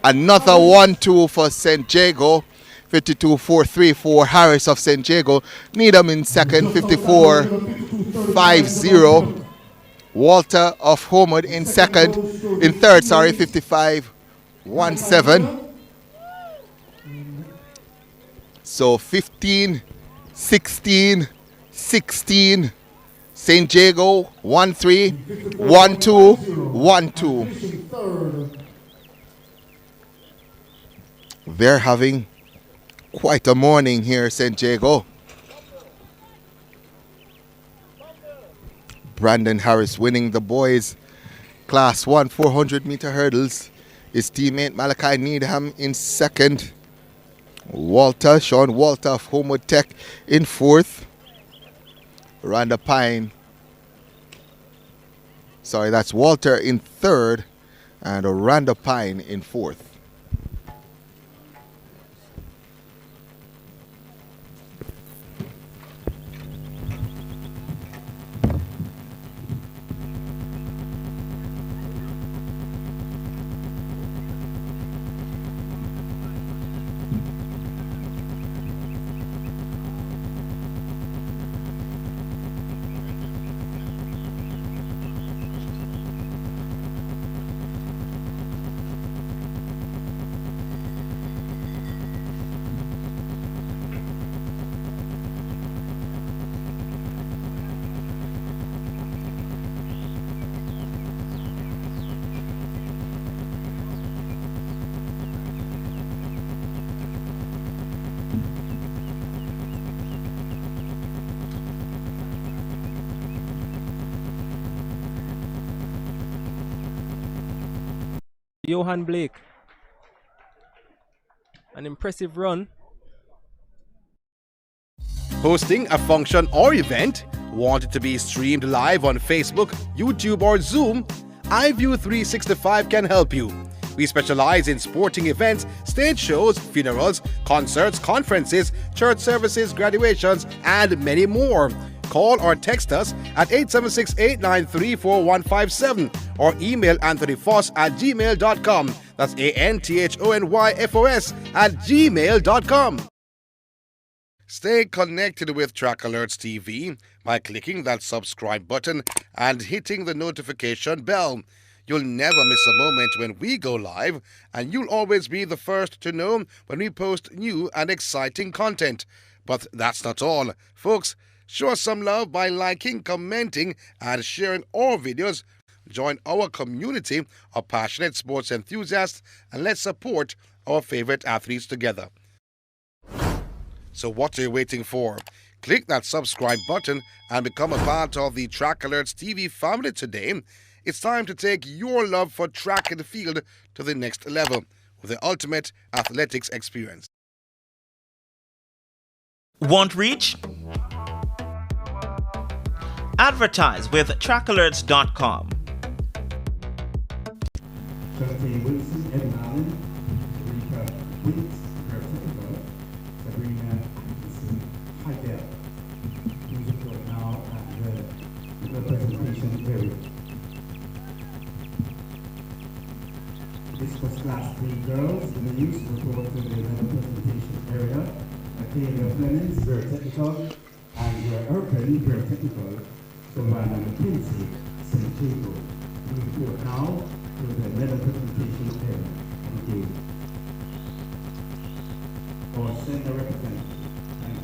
another 1-2 for St. Jago. 52-4-3 for Harris of St. Jago. Needham in second, 54-5-0. Walter of Homewood in third, 55-17. So 15, 16, 16. St. Jago 1-3, 1-2, 1-2. They're having quite a morning here, St. Jago. Brandon Harris winning the boys Class 1 400 meter hurdles. His teammate Malachi Needham in second. Sean Walter of Homewood Tech in fourth. Randa Pine. Sorry, that's Walter in third and Randa Pine in fourth. Johan Blake. An impressive run. Hosting a function or event? Want it to be streamed live on Facebook, YouTube, or Zoom? iView 365 can help you. We specialize in sporting events, stage shows, funerals, concerts, conferences, church services, graduations, and many more. Call or text us at 876-893-4157 or email anthonyfoss@gmail.com. That's ANTHONYFOS@gmail.com. Stay connected with Track Alerts TV by clicking that subscribe button and hitting the notification bell. You'll never miss a moment when we go live, and you'll always be the first to know when we post new and exciting content. But that's not all. Folks, show us some love by liking, commenting, and sharing our videos. Join our community of passionate sports enthusiasts, and let's support our favorite athletes together. So what are you waiting for? Click that subscribe button and become a part of the Track Alerts TV family today. It's time to take your love for track and field to the next level with the ultimate athletics experience. Want reach? Advertise with trackalerts.com. Jonathan Wilson, Evan Allen, Rika Wicks, Gertrude, Sabrina Heidel. Please report now at the presentation area. This was class 3 girls. The news report to the presentation area. Acadia Flemings, very technical, and your Urban, very technical. Savannah McKinsey, St. Jacob. We report now to the medal presentation area. Thank you. Or send a representative. Thank you.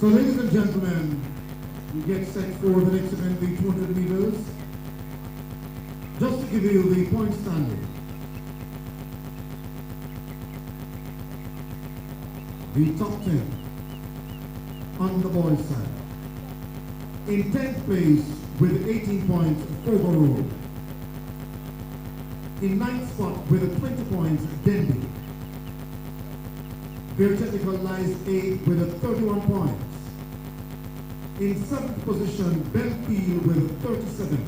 So ladies and gentlemen, we get set for the next event, the 200 meters. Just to give you the point standing. The top 10 on the boys' side. In 10th place with 18 points, Overall. In 9th spot with 20 points, Denby. Their technical lies 8th with 31 points. In 7th position, Benfield with 37.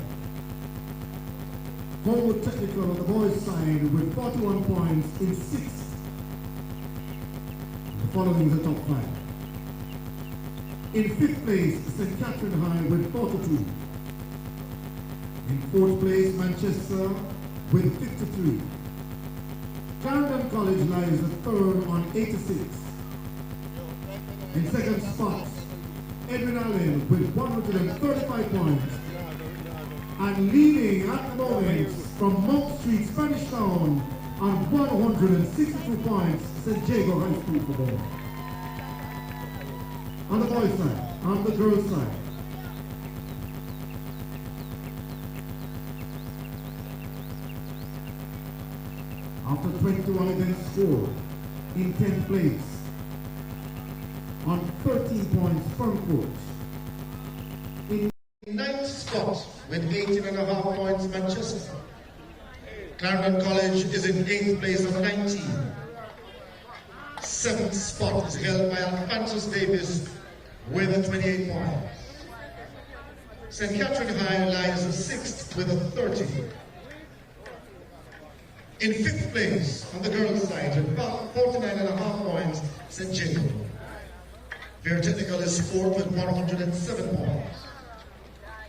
Homewood Technical on the boys' side with 41 points in 6th. The following is the top 5. In 5th place, St. Catherine High with 42. In 4th place, Manchester with 53. Clarendon College lies the 3rd on 86. In 2nd spot, Edwin Allen with 135 points. And leading at the moment from Mount Street, Spanish Town, on 162 points, St. Jago High School football. On the boys' side, on the girls' side. After 21 events scored, in 10th place, on 13 points front court. In 9th spot with 18.5 points, Manchester. Clarendon College is in 8th place on 19. 7th spot is held by Alphonsus Davis with 28 points. St. Catherine High lies 6th with 30. In 5th place on the girls' side with 49.5 points, St. Jacob. Vera Technical is 4th with 107 points.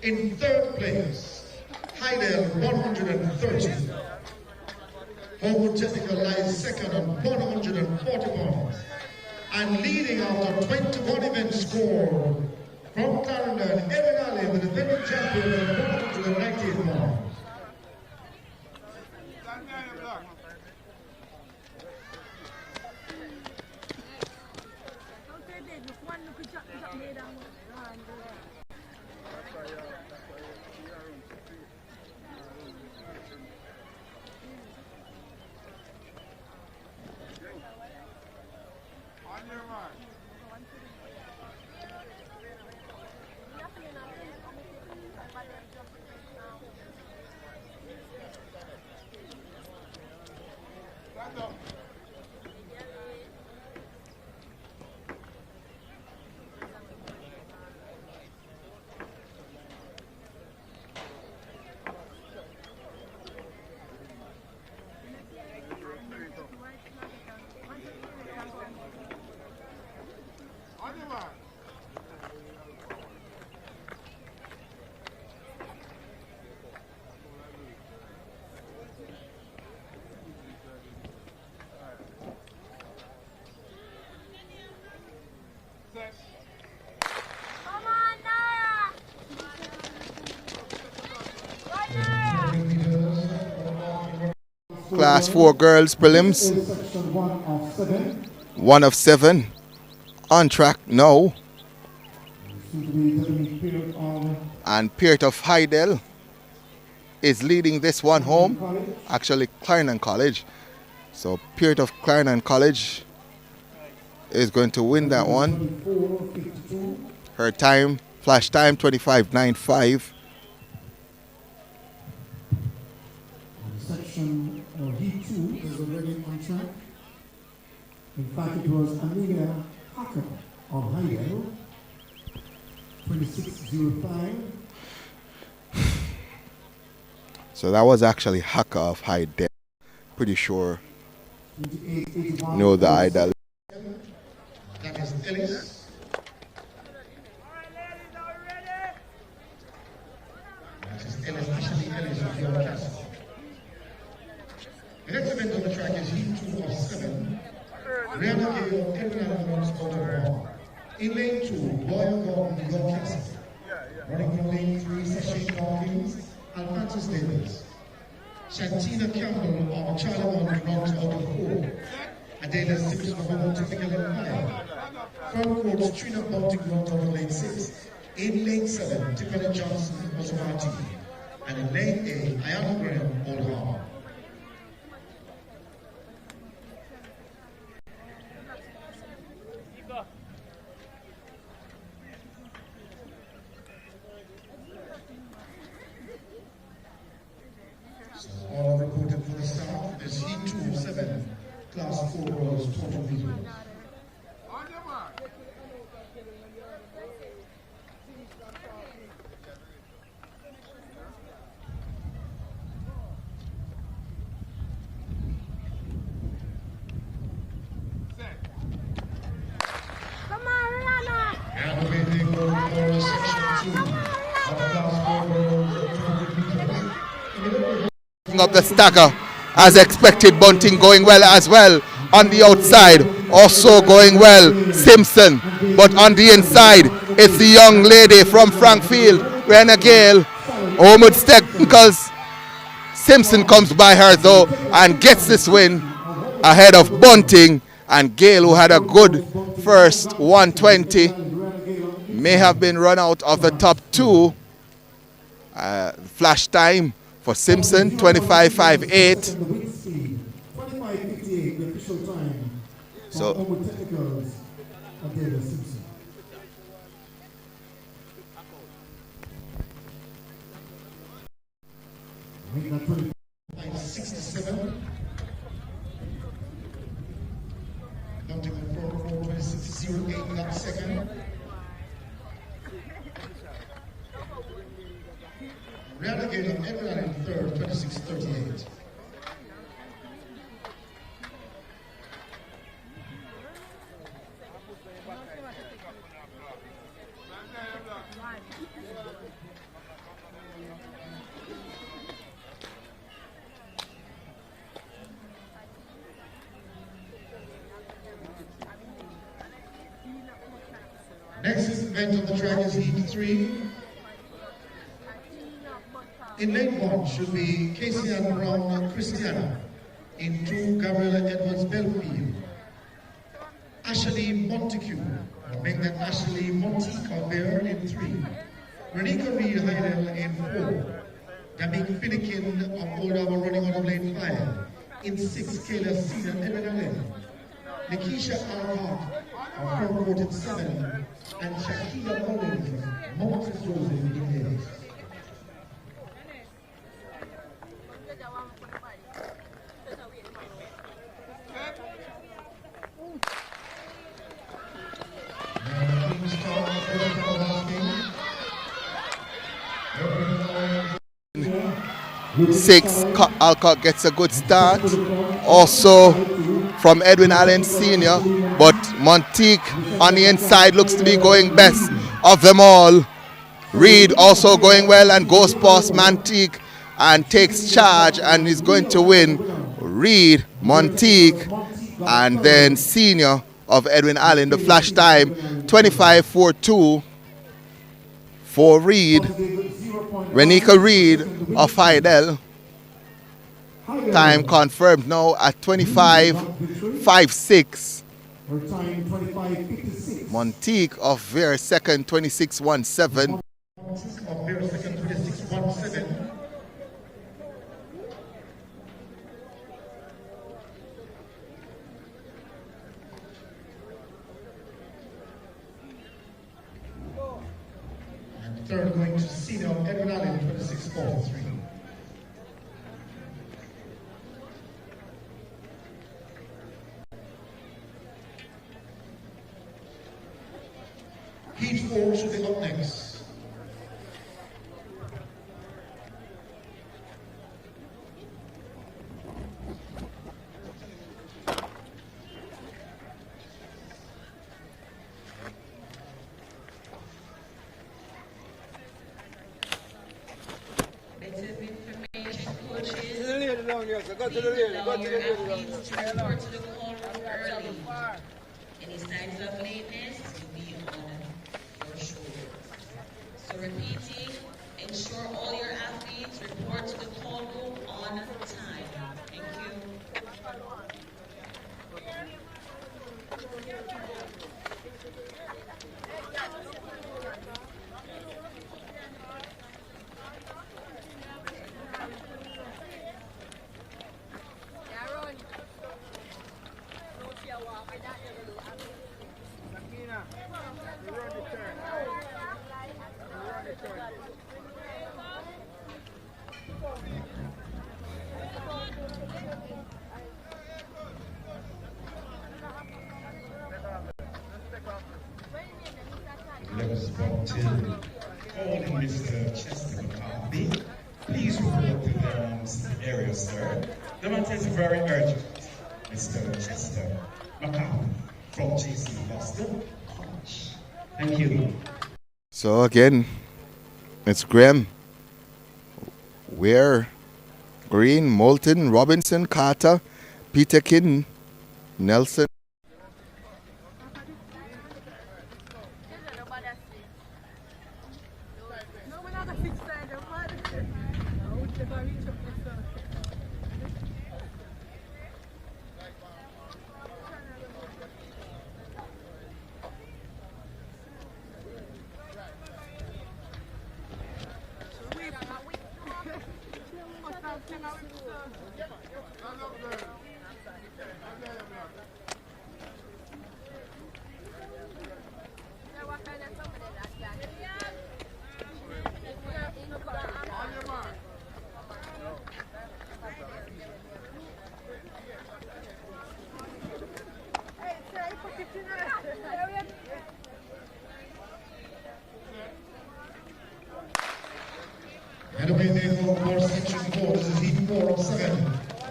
In 3rd place, Hydel 130. Homewood Technical lies 2nd on 140 points. And leading after 21 events scored from Clarendon, Evan Alley, the defending champion with 198 points. Class 4 girls prelims. 1 of 7. On track now. And Peart of Hydel is leading this one home. Actually, Clarendon College. So Peart of Clarendon College is going to win that one. Her time, flash time, 25.95. Section Heat 2 is already on track. In fact, it was Amelia Hacker of Hydel, 26.05. So that was actually Hacker of Hydel. Pretty sure. 28.81. No, the Hydel. That is Ellis. That is Ellis, Ashley Ellis of York Castle. The next event on the track is Heat 2 of 7. Rihanna Gale of Edwin runs out of ball. In lane 2, Boyle Gordon of York Castle. Running from lane 3, Sashay Dawkins and Francis Davis. Shantina Campbell of Charlemont runs out of 4. Adela Simpson of Homewood Technical in 5. Front court, Trina Bunting runs out of lane 6. In lane 7, Tiffany Johnson was Martin. And in lane 8, Ayana Graham Oldham. All reported for the start is Heat 2 of 7, Class 4 girls, total videos. And waiting for section 2 of Class 4 girls, total videos. Up the stagger as expected. Bunting going well as well on the outside, also going well Simpson, but on the inside it's the young lady from Frankfield, Rena Gale. Homewood Technicals Simpson comes by her though and gets this win ahead of Bunting and Gale, who had a good first 120. May have been run out of the top two. Flash time for Simpson, 25.58. 25.58, the official time. So technicals of David Simpson. Make that 25.67. Now to confirm 26.08 that second. Renegade of Edward in third, 26.38. Next event on the track is Heat 3. In lane 1 should be Casey Ann Brown Christiana. In 2, Gabriella Edwards Belfield. Ashley Montague, make that Ashley Montique there in 3. Renika Reed Heidel in 4. Damik Finnekin of Old Arbor running out of lane 5. In 6, Kayla Cedar Edwin 11. Nikisha Alhart of Fairport in 7. And Shakira Mullins, Moses Joseph in 8. Six, Alcott gets a good start. Also from Edwin Allen Sr., but Montique on the inside looks to be going best of them all. Reed also going well and goes past Montique and takes charge and is going to win. Reed, Montique, and then Senior of Edwin Allen. The flash time 25.42 for Reed. Renika Reed of Heidel. Time confirmed now at 25.56. Montique of Vera second, 26.17. Of Vera second, 26.17. And third going to Senior of Edwin Allen, 26.43. Heat 4 should be up next. Bit of information, coaches. Allow your athletes to report to the call room early. Any signs of lateness will be on your shoulders. So repeating, ensure all your athletes report to the call room on time. Thank you. Levels Bunting, calling Mr. Chester McCarthy. Please report to the area, sir. The matter is very urgent. Mr. Chester McCarthy from JC Boston College. Thank you. So again, it's Graham, Ware, Green, Moulton, Robinson, Carter, Peterkin, Nelson. the way they go for section 4, this is heat 4 of 7.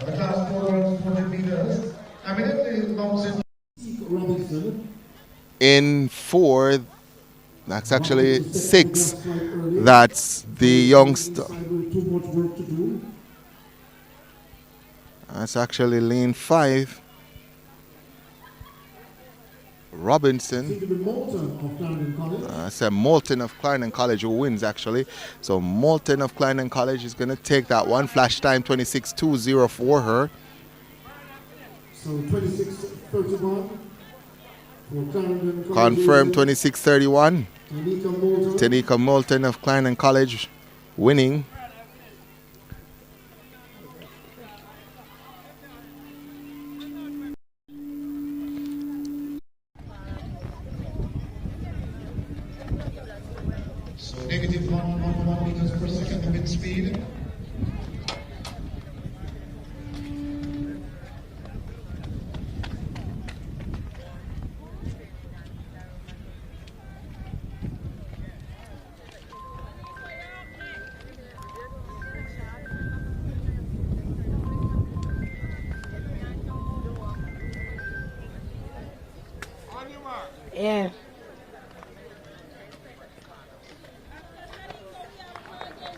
The class 400 meters. Evidently, long Robinson. In 4, that's actually 6. That's the youngster. Too much work to do. That's actually lane 5. Robinson. I said Moulton of Clarendon College who wins actually. So Moulton of Clarendon College is going to take that one. Flash time 26.20 for her. So 26.31 for Clarendon College. Confirmed 26.31. Tanika Tanika Moulton of Clarendon College winning. So negative 1.1 meters per second the wind speed. Yeah.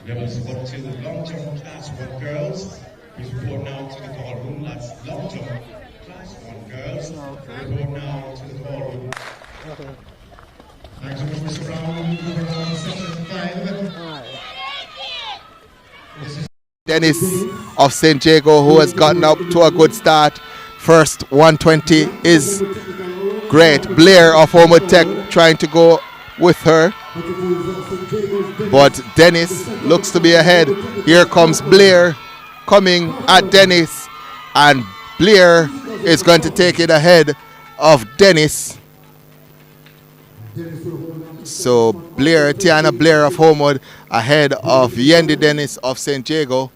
Levels up to the long-term class 1 girls. Please report now to the call room. That's long-term class 1 girls. Report now to the call room. Thanks so much, Mr. Brown. Moving on to section 5. Dennis of St. Jago, who has gotten up to a good start. First 120 is great. Blair of Homewood Tech trying to go with her. But Dennis looks to be ahead. Here comes Blair coming at Dennis. And Blair is going to take it ahead of Dennis. So Blair, Tiana Blair of Homewood ahead of Yendi Dennis of St. Jago.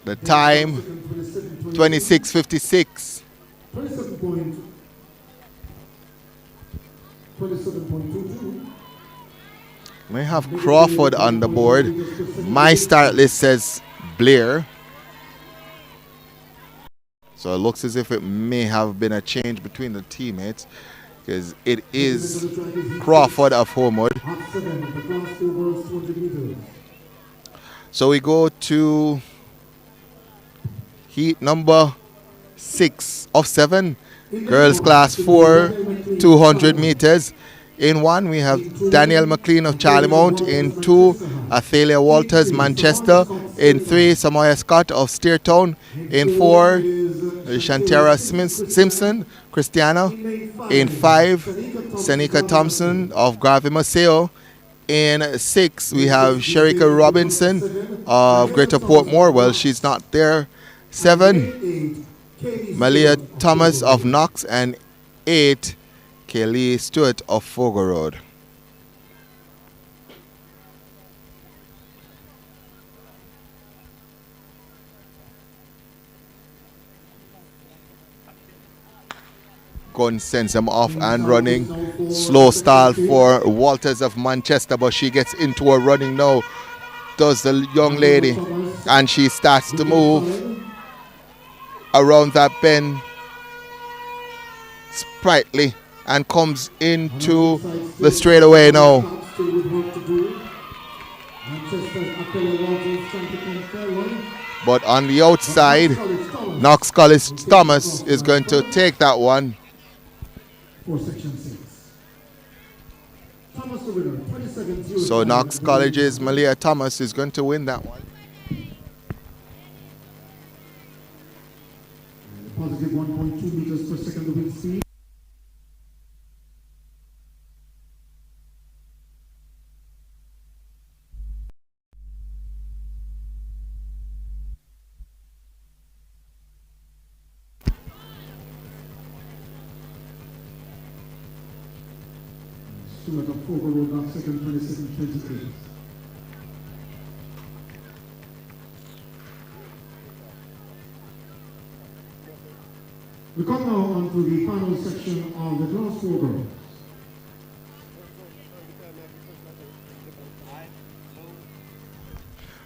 The time 26:56. 27.22. We have Crawford on the board. My start list says Blair. So it looks as if it may have been a change between the teammates because it is Crawford of Homewood. So we go to heat number 6 of 7. Girls class 4, 200 meters. In 1, we have Danielle McLean of Charlemont. In 2, Athalia Walters, Manchester. In 3, Samoya Scott of Steertown. In 4, Shantara Simpson, Christiana. In 5, Senika Thompson of Garvey Maceo. In 6, we have Sherika Robinson of Greater Portmore. Well, she's not there. 7, Malia Thomas of Knox. And 8, Kelly Stewart of Fogo Road. Gun sends him off and running. Slow style for Walters of Manchester, but she gets into a running now. Does the young lady, and she starts to move around that bend sprightly and comes into the straightaway now. But on the outside, Knox College Thomas is going to take that one. So Knox College's Malia Thomas is going to win that one. Positive 1.2 meters per second the wind speed. Stewart of Fogo Road, not second, 27.28. We come now on to the final section of the Class 4 girls.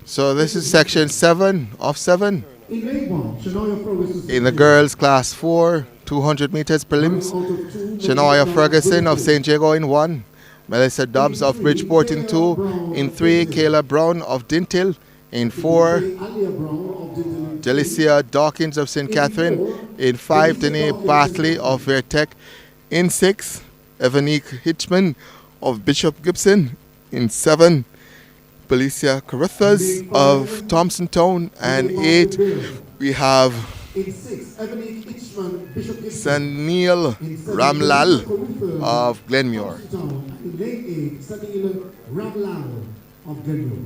So this is section 7 of 7 In lane 1, Shania Ferguson. in the girls class 4, 200 meters prelims. Shania Ferguson of St. Jago in 1. Melissa Dobbs of Bridgeport in 2. In 3, Kayla Brown of Dintil. In 4, Jalicia Dawkins of St. Catherine. In 5, Danae Bartley of Vertec. In 6, Evanique Hitchman of Bishop Gibson. In 7, Felicia Carruthers of Thompson Town. And 8, we have In 6, Ebony Hitchman, Bishop Gibson. Sanil Ramlal of Glenmuir. In lane 8, Sanil Ramlal of Glenmuir.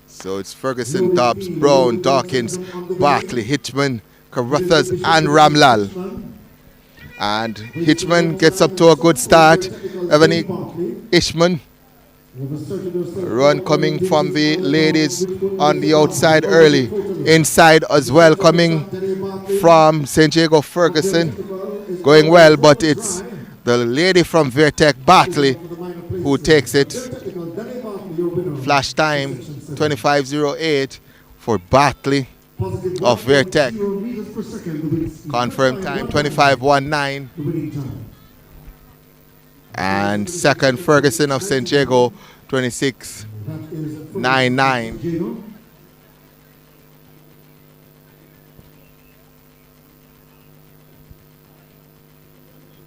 So it's Ferguson, Dobbs, Brown, Dawkins, Bartley, Hitchman, Carruthers, and Ramlal. And Hitchman gets up to a good start. Ebony Ishman run coming from the ladies on the outside early. Inside as well, coming from St. Jago Ferguson. Going well, but it's the lady from Vertec, Bartley, who takes it. Flash time 25:08 for Bartley of Vertec. Confirmed time 25:19. And second, Ferguson of St. Jago 26:99.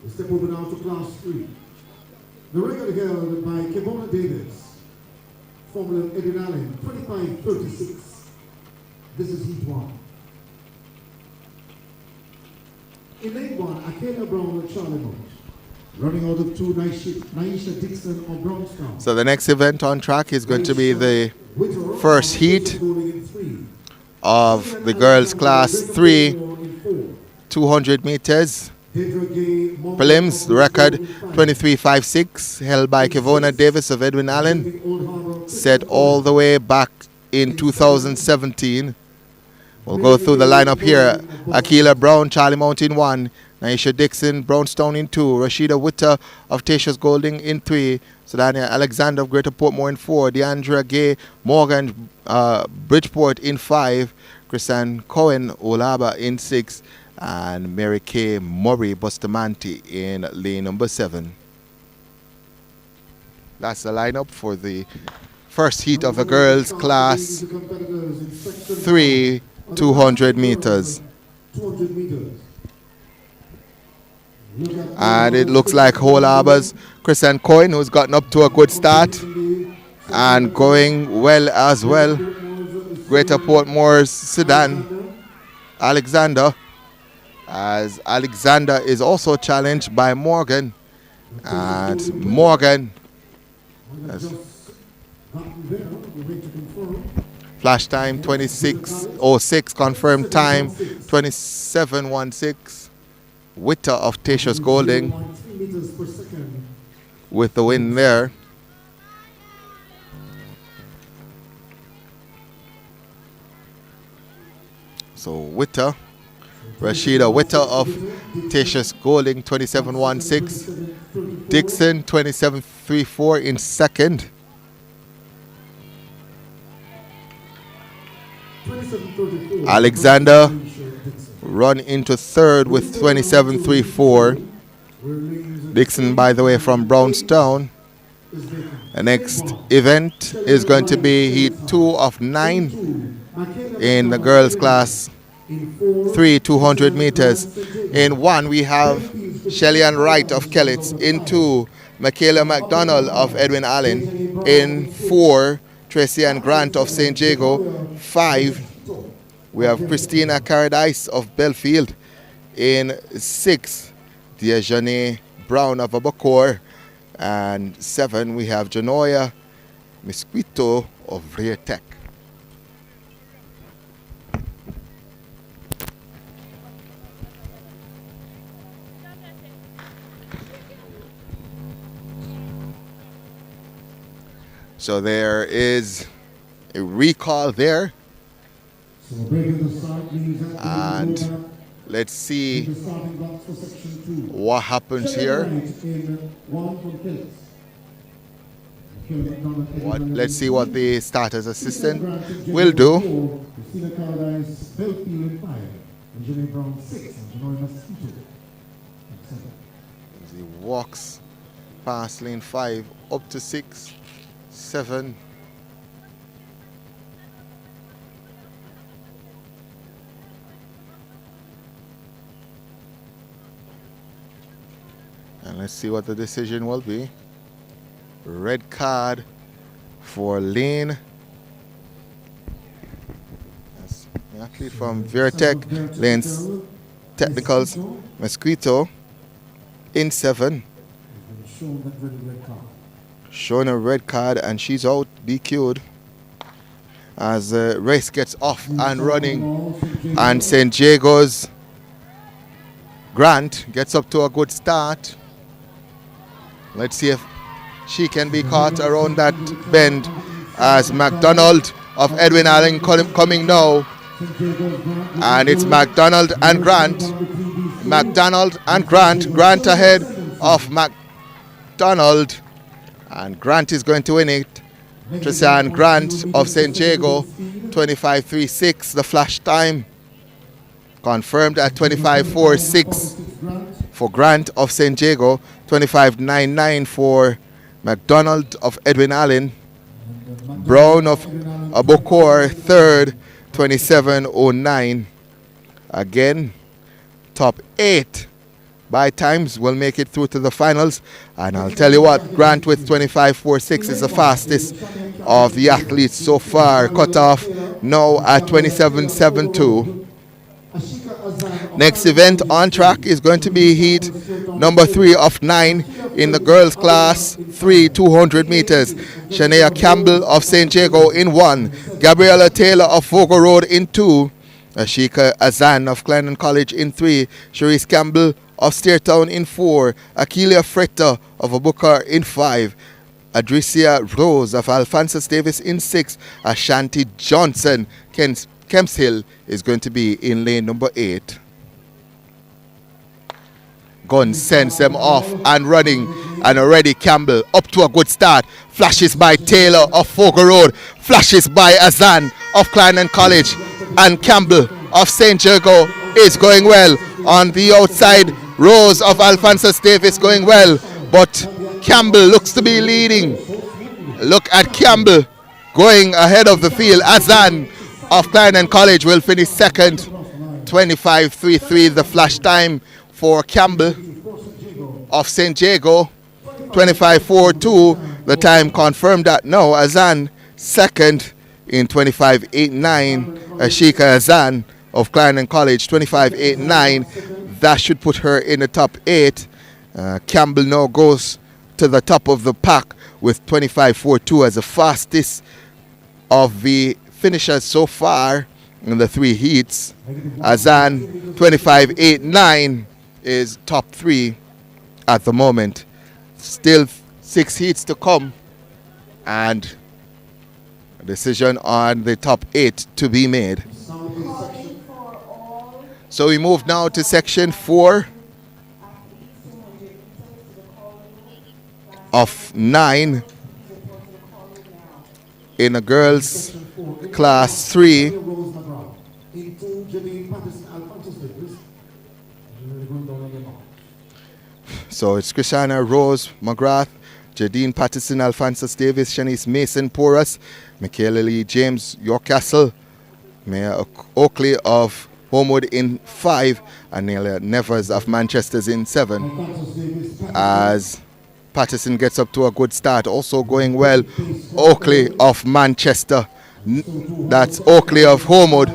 Step over now to class 3. The record held by Kevona Davis, Formula Edwin Allen, 25:36. This is heat 1. In lane 1, Akela Brown and Charlie Mott. Running out of 2, Naisha Dixon of Brownstown. So the next event on track is going to be the first heat of the girls class 3, 200 meters. Prelims, the record 23:56, held by Kevona Davis of Edwin Allen, set all the way back in 2017. We'll go through the lineup here. Akila Brown, Charlie Mount in 1. Naisha Dixon, Brownstone in 2. Rashida Witter of Tatius Golding in 3. Sedania Alexander of Greater Portmore in 4. Deandra Gay Morgan, Bridgeport in 5. Chrisanne Cohen Olaba in 6. And Mary Kay Murray Bustamante in lane number 7. That's the lineup for the first heat of the girls class 3, 200 meters. And it looks like Whole Harbour's Chrisanne Cohen, who's gotten up to a good start and going well as well. Greater Portmore's Sedan Alexander, as Alexander is also challenged by Morgan. And Morgan has flash time 26:06, confirmed time 27:16. Witter of Tatius Golding with the win there. So Witter, Rashida Witter of Tatius Golding 27:16. Dixon 27:34 in second. Alexander run into third with 27:34. Dixon, by the way, from Brownstown. The next event is going to be heat 2 of 9 in the girls class 3, 200 meters. In 1, we have Shelly-Ann Wright of Kellitts. In 2, Michaela McDonald of Edwin Allen. In 4, Tracy Ann Grant of St. Jago. 5, we have Christina Caradice of Belfield. In 6, Diajane Brown of Abacor. And 7, we have Janoya Misquito of Reartec. So there is a recall there. And Let's see The starting blocks for section 2. what happens here. Let's see what the starters assistant will do. Christina Paradise, Belfield in 5. Engineer Brown 6. Engineer Mosquito. As he walks past lane 5 up to 6, 7. And let's see what the decision will be. Red card for lane. That's the athlete from Veritech, lanes technicals, Mosquito in 7. Shown a red card and she's out, DQ'd. As the race gets off and running, and St. Diego's Grant gets up to a good start. Let's see if she can be caught around that bend, as McDonald of Edwin Allen coming now. And it's McDonald and Grant. McDonald and Grant. Grant ahead of McDonald. And Grant is going to win it. Tristan Grant of St. Diego, 25.36, the flash time. Confirmed at 25.46 for Grant of St. Diego, 25.99 for McDonald of Edwin Allen. Brown of Abokor, third, 27.09. Again, top 8 by times will make it through to the finals. And I'll tell you what, Grant with 25.46 is the fastest of the athletes so far. Cut off now at 27.72. Next event on track is going to be heat number 3 of 9 in the girls class 3 200 meters. Shania Campbell of St. Diego in 1. Gabriella Taylor of Vogel Road in 2. Ashika Azan of Clarendon College in 3. Cherise Campbell of Steertown in 4. Akelia Fretta of Abukar in 5. Adricia Rose of Alphonsus Davis in 6. Ashanti Johnson, Kemps Hill, is going to be in lane number 8. Gun sends them off and running, and already Campbell up to a good start. Flashes by Taylor of Fogel Road, flashes by Azan of Clarendon College, and Campbell of St. Diego is going well. On the outside, Rose of Alphonsus Davis going well, but Campbell looks to be leading. Look at Campbell going ahead of the field. Azan of Clarendon College will finish second, 25.33 the flash time for Campbell of St. Diego, 25.42 the time confirmed that now. Azan second in 25.89. Ashika Azan of Clarendon College, 25.89. That should put her in the top 8. Campbell now goes to the top of the pack with 25.42 as the fastest of the finishers so far in the 3 heats. Azan, 25.89, is top 3 at the moment. Still 6 heats to come, and a decision on the top 8 to be made. So we move now to section 4 of 9 in the girls class 3. So it's Christiana Rose McGrath, Jadine Patterson, Alphonsus Davis, Shanice Mason Porus, Michaela Lee James Yorkcastle, Mayor Oakley of Homewood in 5, and Nelia Nevers of Manchester's in 7. As Patterson gets up to a good start, also going well, Oakley of Manchester, that's Oakley of Homewood,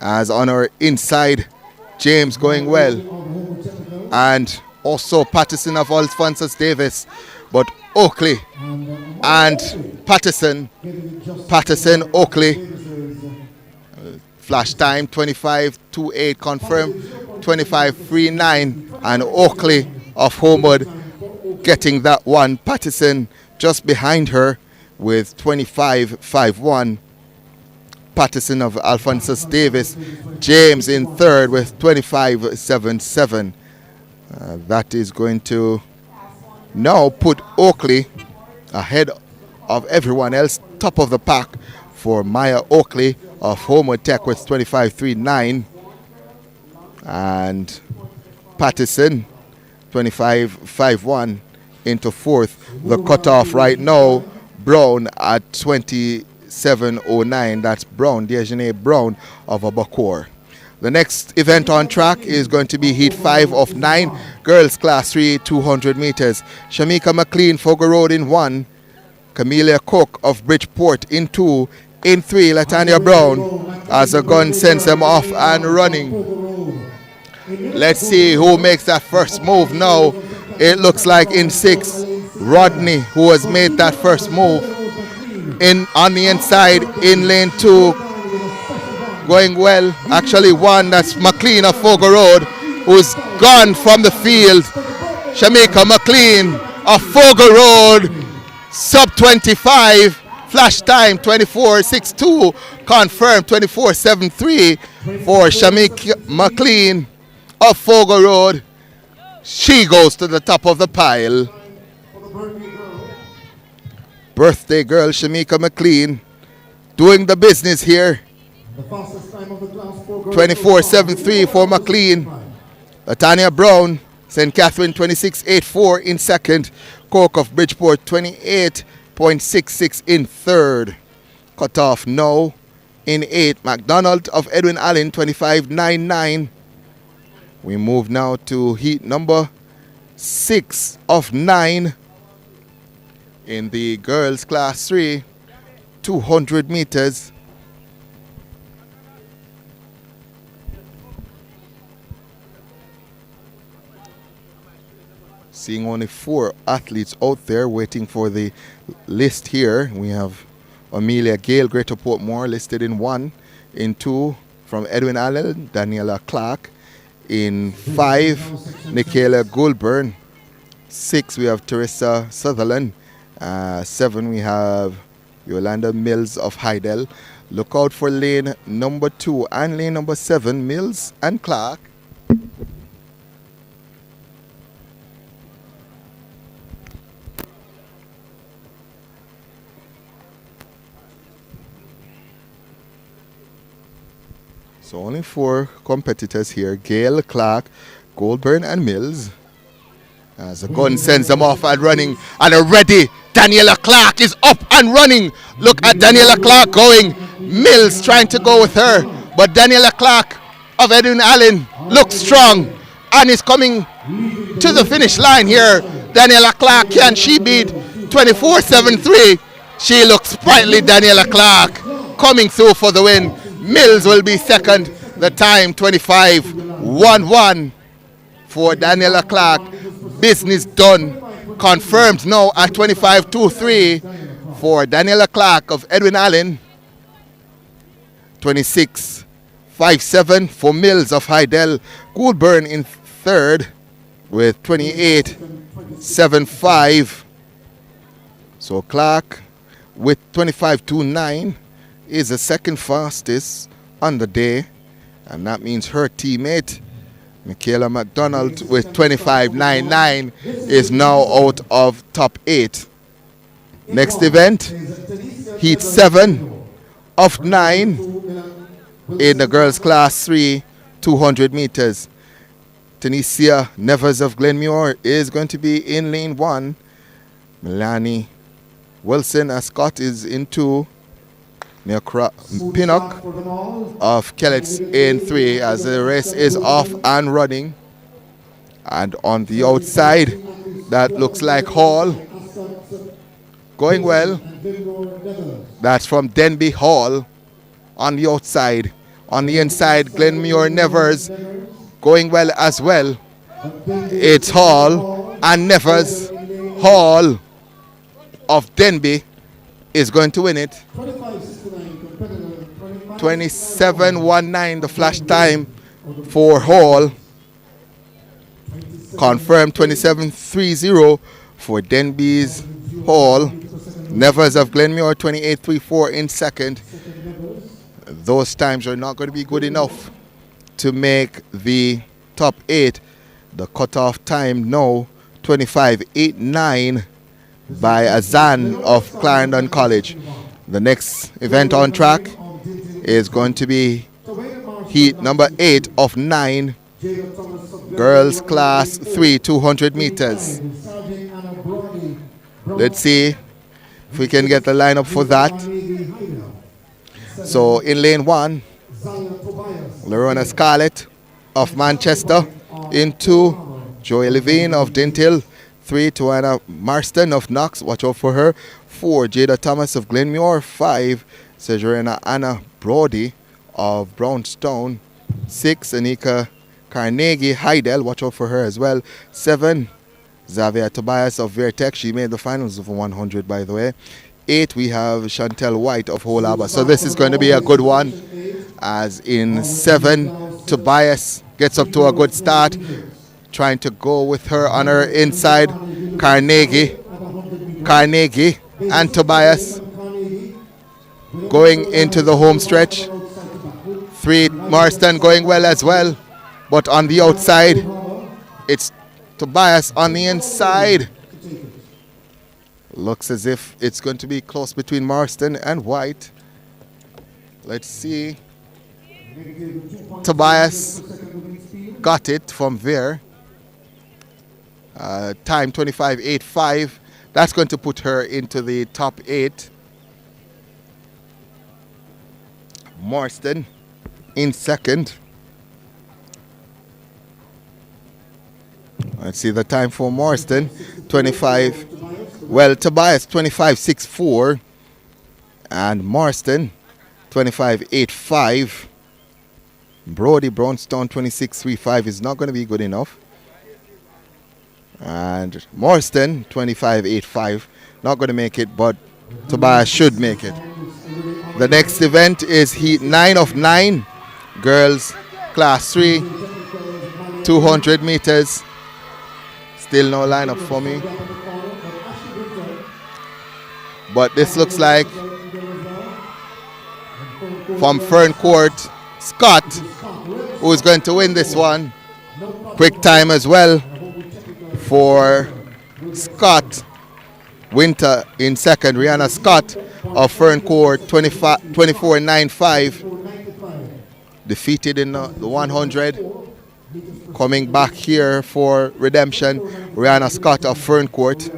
as on our inside, James going well, and also Patterson of Alphonsus Davis, but Oakley and Patterson, Oakley, flash time 25.28 confirmed, 25.39, and Oakley of Homewood getting that one. Patterson just behind her with 25.51. Patterson of Alphonsus Davis. James in third with 25.77. That is going to now put Oakley ahead of everyone else. Top of the pack for Maya Oakley of Homewood Tech with 25.39. And Patterson 25.51 into fourth. The cutoff right now, Brown at 27.09. That's Brown, Dejeuner Brown of Abacor. The next event on track is going to be Heat 5 of 9, Girls Class 3, 200 meters. Shamika McLean, Fogo Road in 1. Camelia Cook of Bridgeport in 2. In 3, Latanya Brown as a gun sends them off and running. Let's see who makes that first move now. It looks like in 6, Rodney, who has made that first move. In on the inside in lane 2, going well. Actually one, that's McLean of Fogo Road, who's gone from the field. Shamika McLean of Fogo Road, sub 25, flash time 24.62, confirmed 24.73 for Shamika McLean of Fogo Road. She goes to the top of the pile. Birthday girl Shamika McLean doing the business here. 24.73 for McLean. Latanya Brown, St. Catherine 26.84 in second. Coke of Bridgeport 28.66 in third. Cut off now in 8. McDonald of Edwin Allen 25.99. We move now to heat number 6 of 9 in the girls class 3, 200 meters. Seeing only 4 athletes out there waiting for the list here. We have Amelia Gale, Greater Portmore, listed in 1. In 2, from Edwin Allen, Daniela Clark. In 5, Nicaela Goulburn. 6, we have Teresa Sutherland. 7, we have Yolanda Mills of Heidel. Look out for lane number 2 and lane number 7, Mills and Clark. So only 4 competitors here, Gale, Clark, Goldburn and Mills. As the gun sends them off and running and are ready. Daniela Clark is up and running. Look at Daniela Clark going. Mills trying to go with her. But Daniela Clark of Edwin Allen looks strong and is coming to the finish line here. Daniela Clark, can she beat 24.73? She looks sprightly, Daniela Clark, coming through for the win. Mills will be second. The time 25.11 for Daniela Clark. Business done. Confirmed now at 25.23 for Daniela Clark of Edwin Allen. 26.57 for Mills of Heidel. Goulburn in third with 28.75. So Clark with 25.29 is the second fastest on the day, and that means her teammate Michaela McDonald with 25.99 is now out of top 8. Next event, heat 7 of 9 in the girls class 3, 200 meters. Tanisha Nevers of Glenmuir is going to be in lane 1. Melanie Wilson Ascot is in 2. Pinnock of Kellets in 3 as the race is off and running. And on the outside, that looks like Hall. Going well. That's from Denby Hall on the outside. On the inside, Glenmuir Nevers going well as well. It's Hall and Nevers. Hall of Denby is going to win it. 27.19 the flash time for Hall. Confirmed 27.30 for Denby's Hall. Nevers of Glenmuir 28.34 in second. those times are not going to be good enough to make the top 8. The cutoff time now 25.89 by Azan of Clarendon College. The next event on track is going to be heat number 8 of 9, girls class 3, 200 meters. Let's see if we can get the lineup for that. So in lane 1, Lorena Scarlett of Manchester. In 2, Joey Levine of Dintill. 3, Joanna Marston of Knox, watch out for her. 4, Jada Thomas of Glenmuir. 5, Sejorena Anna Brody of Brownstone. 6, Anika Carnegie Heidel, watch out for her as well. 7, Xavier Tobias of Vertec, she made the finals of 100 by the way. 8, we have Chantel White of Holaba. So this is going to be a good one, as in 7, Tobias gets up to a good start, trying to go with her on her inside. Carnegie and Tobias going into the home stretch. 3, Marston going well as well, but on the outside it's Tobias on the inside. Looks as if it's going to be close between Marston and White. Let's see. Tobias got it from there. Time 25.85. That's going to put her into the top 8. Marston in second. Let's see the time for Marston. 25. Well, Tobias 25.64 and Marston 25.85. Brody Brownstone 26.35 is not going to be good enough. And Marston 25.85, not going to make it, but Tobias should make it. The next event is heat 9 of 9, girls class 3, 200 meters. Still no lineup for me. But this looks like from Fern Court, Scott, who is going to win this one. Quick time as well for Scott. Winter in second. Rihanna Scott of Fern Court, 24.95. Defeated in the 100. Coming back here for redemption, Rihanna Scott of Fern Court.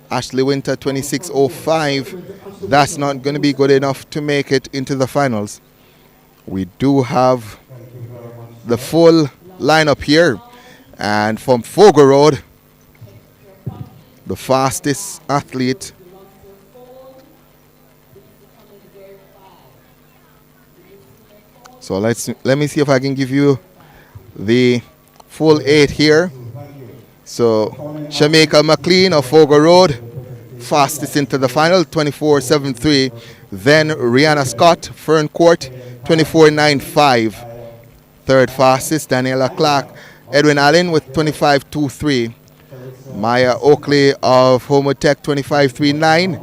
Ashley Winter 26.05. That's not going to be good enough to make it into the finals. We do have the full lineup here. And from Fogo Road, the fastest athlete so let me see if I can give you the full 8 here. So Shamika McLean of Fogo Road, fastest into the final, 24.73. Then Rihanna Scott, Fern Court, 24.95. Third fastest, Daniela Clark, Edwin Allen with 25.23. Maya Oakley of Homotech 25.39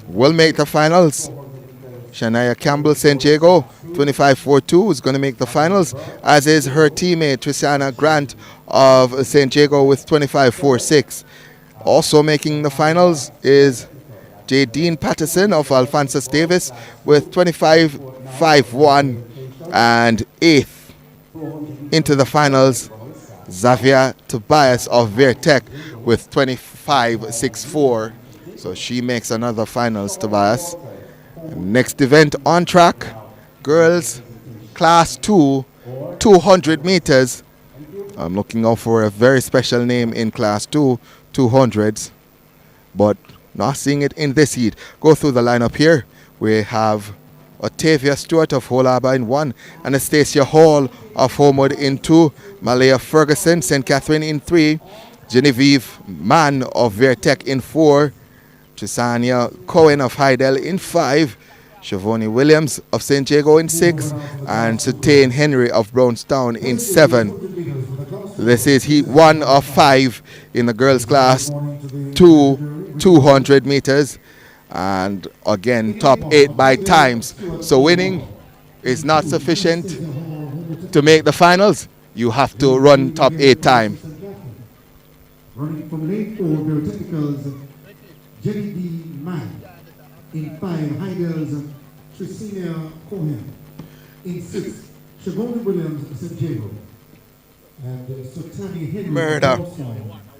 will make the finals. Shania Campbell St. Diego 25.42 is going to make the finals, as is her teammate Trisana Grant of St. Diego with 25.46. Also making the finals is J. Dean Patterson of Alphonsus Davis with 25.51, and 8th into the finals, Xavier Tobias of Vertec with 25.64. So she makes another finals, Tobias. Next event on track, girls class 2, 200 meters. I'm looking out for a very special name in class 2, 200s, but not seeing it in this heat. Go through the lineup here. We have Otavia Stewart of Holaba in 1, Anastasia Hall of Homewood in 2, Malaya Ferguson, St. Catherine in 3, Genevieve Mann of Vertec in 4, Trisania Cohen of Heidel in 5, Shavoni Williams of St. Diego in 6, and Sutain Henry of Brownstown in 7. This is heat 1 of 5 in the girls class 2, 200 meters. And again, top 8 by times. So winning is not sufficient to make the finals. You have to run top 8 time. Running from lane 4, their technicals, Jenny D. Mann. In 5, Heidel's Trisina Cohen. In 6, Siobhan Williams, St. Jago. And Sotani Henry. Murder.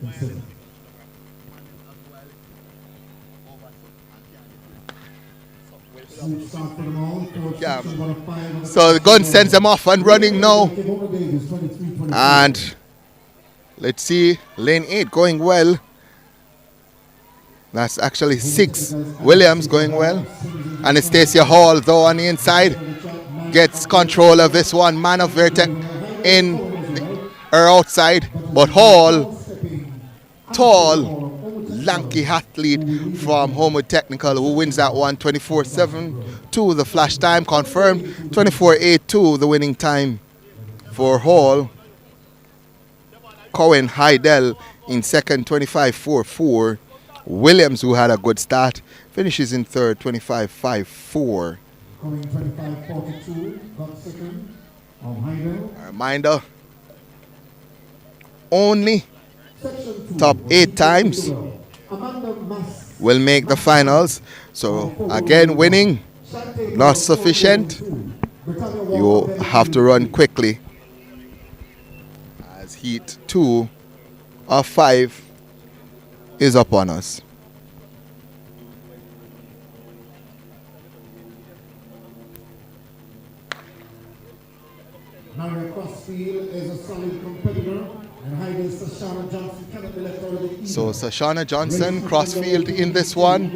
In 7. Yeah. So the gun sends them off and running now. And let's see, lane 8 going well. That's actually 6. Williams going well. Anastasia Hall, though, on the inside, gets control of this one. Man of Vertec in her outside. But Hall, tall, lanky athlete from Homewood Technical, who wins that one 24-7-2. The flash time confirmed. 24-8-2, the winning time for Hall. Cohen Heidel in second, 25-4-4. Williams, who had a good start, finishes in third, 25-5-4. Coming 25-42, got second. Heidel. A reminder, only top 8 times will make the finals. So again, winning not sufficient. You have to run quickly, as heat 2 of 5 is upon us. Maria Crossfield is a solid competitor, and Heidel Sashana Johnson cannot be left out of the So Sashana Johnson, Crossfield in this one.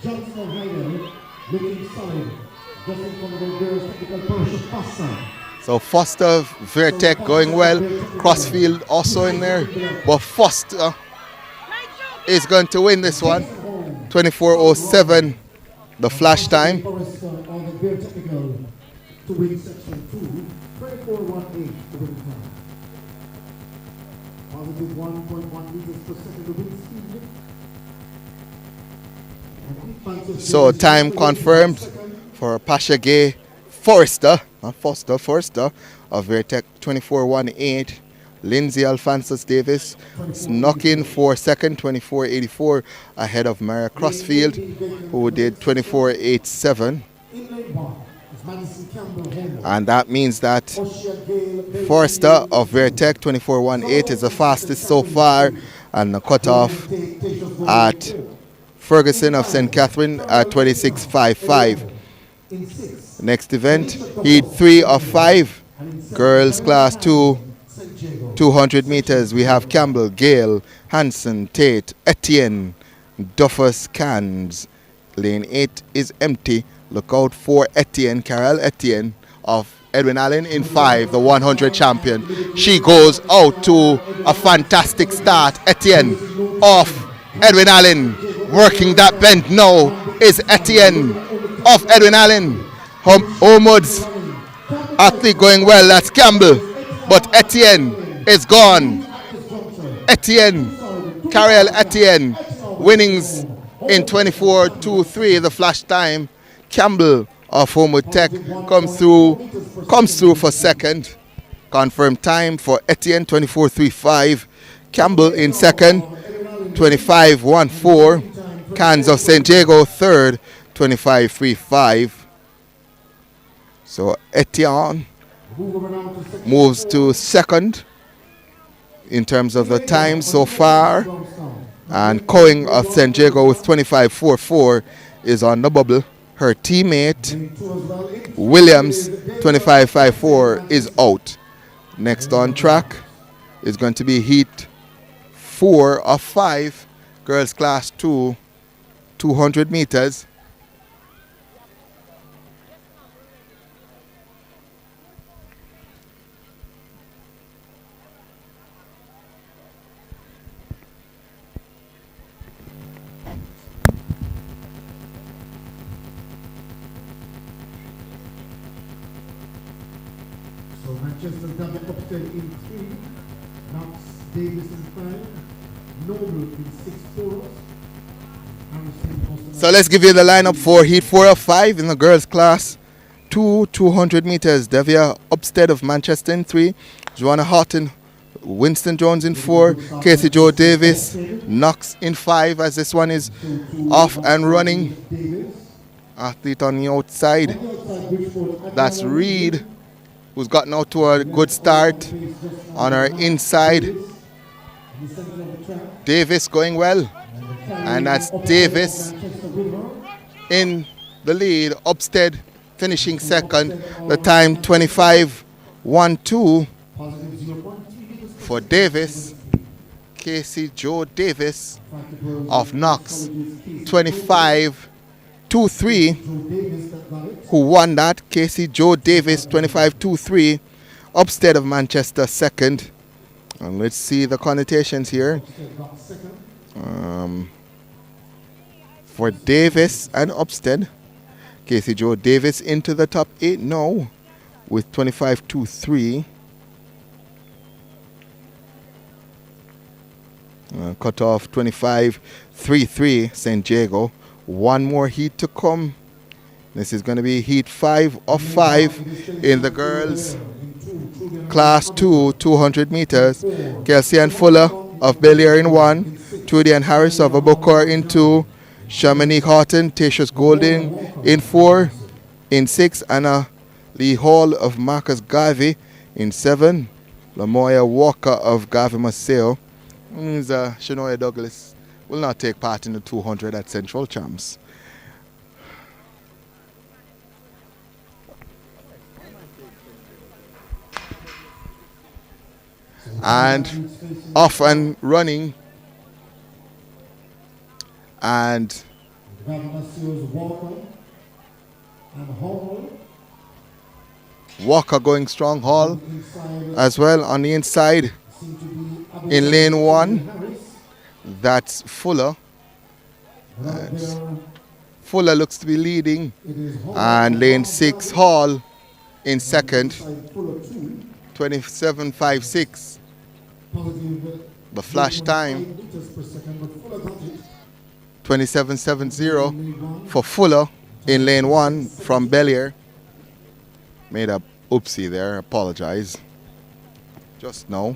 Johnson and Heidel looking solid. Just in front of the girls' technical Persia Foster. So Foster, Vertec going well. Crossfield also in there. But Foster is going to win this one. 24-07, the flash time. Forrester on the Bear Technical to win section 2. 24-18 to win the time. Positive 1.1 meters per second to win speed. So time confirmed for Pasha Gay Forrester, not Foster, Forrester of Vertec 24-18. Lindsay Alphonsus Davis snuck in for second, 24-84, ahead of Maria Crossfield, who did 24-87. And that means that Forrester of Vertec 24-18 is the fastest so far, and the cutoff at Ferguson of St. Catherine at 26.55. Next event, heat 3 of 5, girls class 2, 200 meters. We have Campbell, Gale, Hanson, Tate, Etienne, Duffus, Cans. Lane 8 is empty. Look out for Etienne, Carol Etienne of Edwin Allen in 5, the 100 champion. She goes out to a fantastic start. Etienne off Edwin Allen, working that bend now is Etienne of Edwin Allen. Homewood's athlete going well, that's Campbell, but Etienne is gone. Etienne, Carol Etienne, winnings in 24-2-3, the flash time. Campbell of Homewood Tech comes through for second. Confirmed time for Etienne, 24-3-5. Campbell in second, 25-1-4. Cans of St. Jago third, 25-3-5. So Etienne moves to second in terms of the time so far. And Coing of St. Jago with 25-4-4 is on the bubble. Her teammate, Williams, 25-5-4, is out. Next on track is going to be heat 4 of 5, girls class 2, 200 meters. So Manchester Derby Upstead in 3, Knox Davis in 5, Noble in 6 Taurus, So let's give you the lineup for Heat 4 of 5 in the girls class. 200 meters. Devia Upstead of Manchester in 3. Joanna Houghton, Winston Jones in 4. Casey Joe Davis, Knox in 5 as this one is off and running. Athlete on the outside. That's Reed, who's gotten out to a good start on our inside. Davis going well. And that's Davis in the lead. Upstead finishing second. The time 25:12 for Davis. Casey Joe Davis of Knox. 25:23. Who won that? Casey Joe Davis, 25:23. Upstead of Manchester second. And let's see the connotations here. For Davis and Upstead, Casey Joe Davis into the top 8 now with 25:23. Cut off 25:33 St. Diego. One more heat to come. This is going to be Heat 5 of 5 in the girls class 2, 200 meters. Kelsey and Fuller of Bel-Air in 1. Trudy and Harris of Abokor in 2. Shamanique Houghton, Tatius Golding in 4. In 6, Anna Lee Hall of Marcus Garvey in 7. Lamoya Walker of Garvey Maceo. Shanoya Douglas will not take part in the 200 at Central Champs. And off and running. And Walker going strong, Hall as well on the inside. In lane 1, that's Fuller. And Fuller looks to be leading. And lane 6, Hall in second. 27:56. The flash time. 27:70 for Fuller in lane 1 from Bel-Air. Made a oopsie there, apologize. Just now.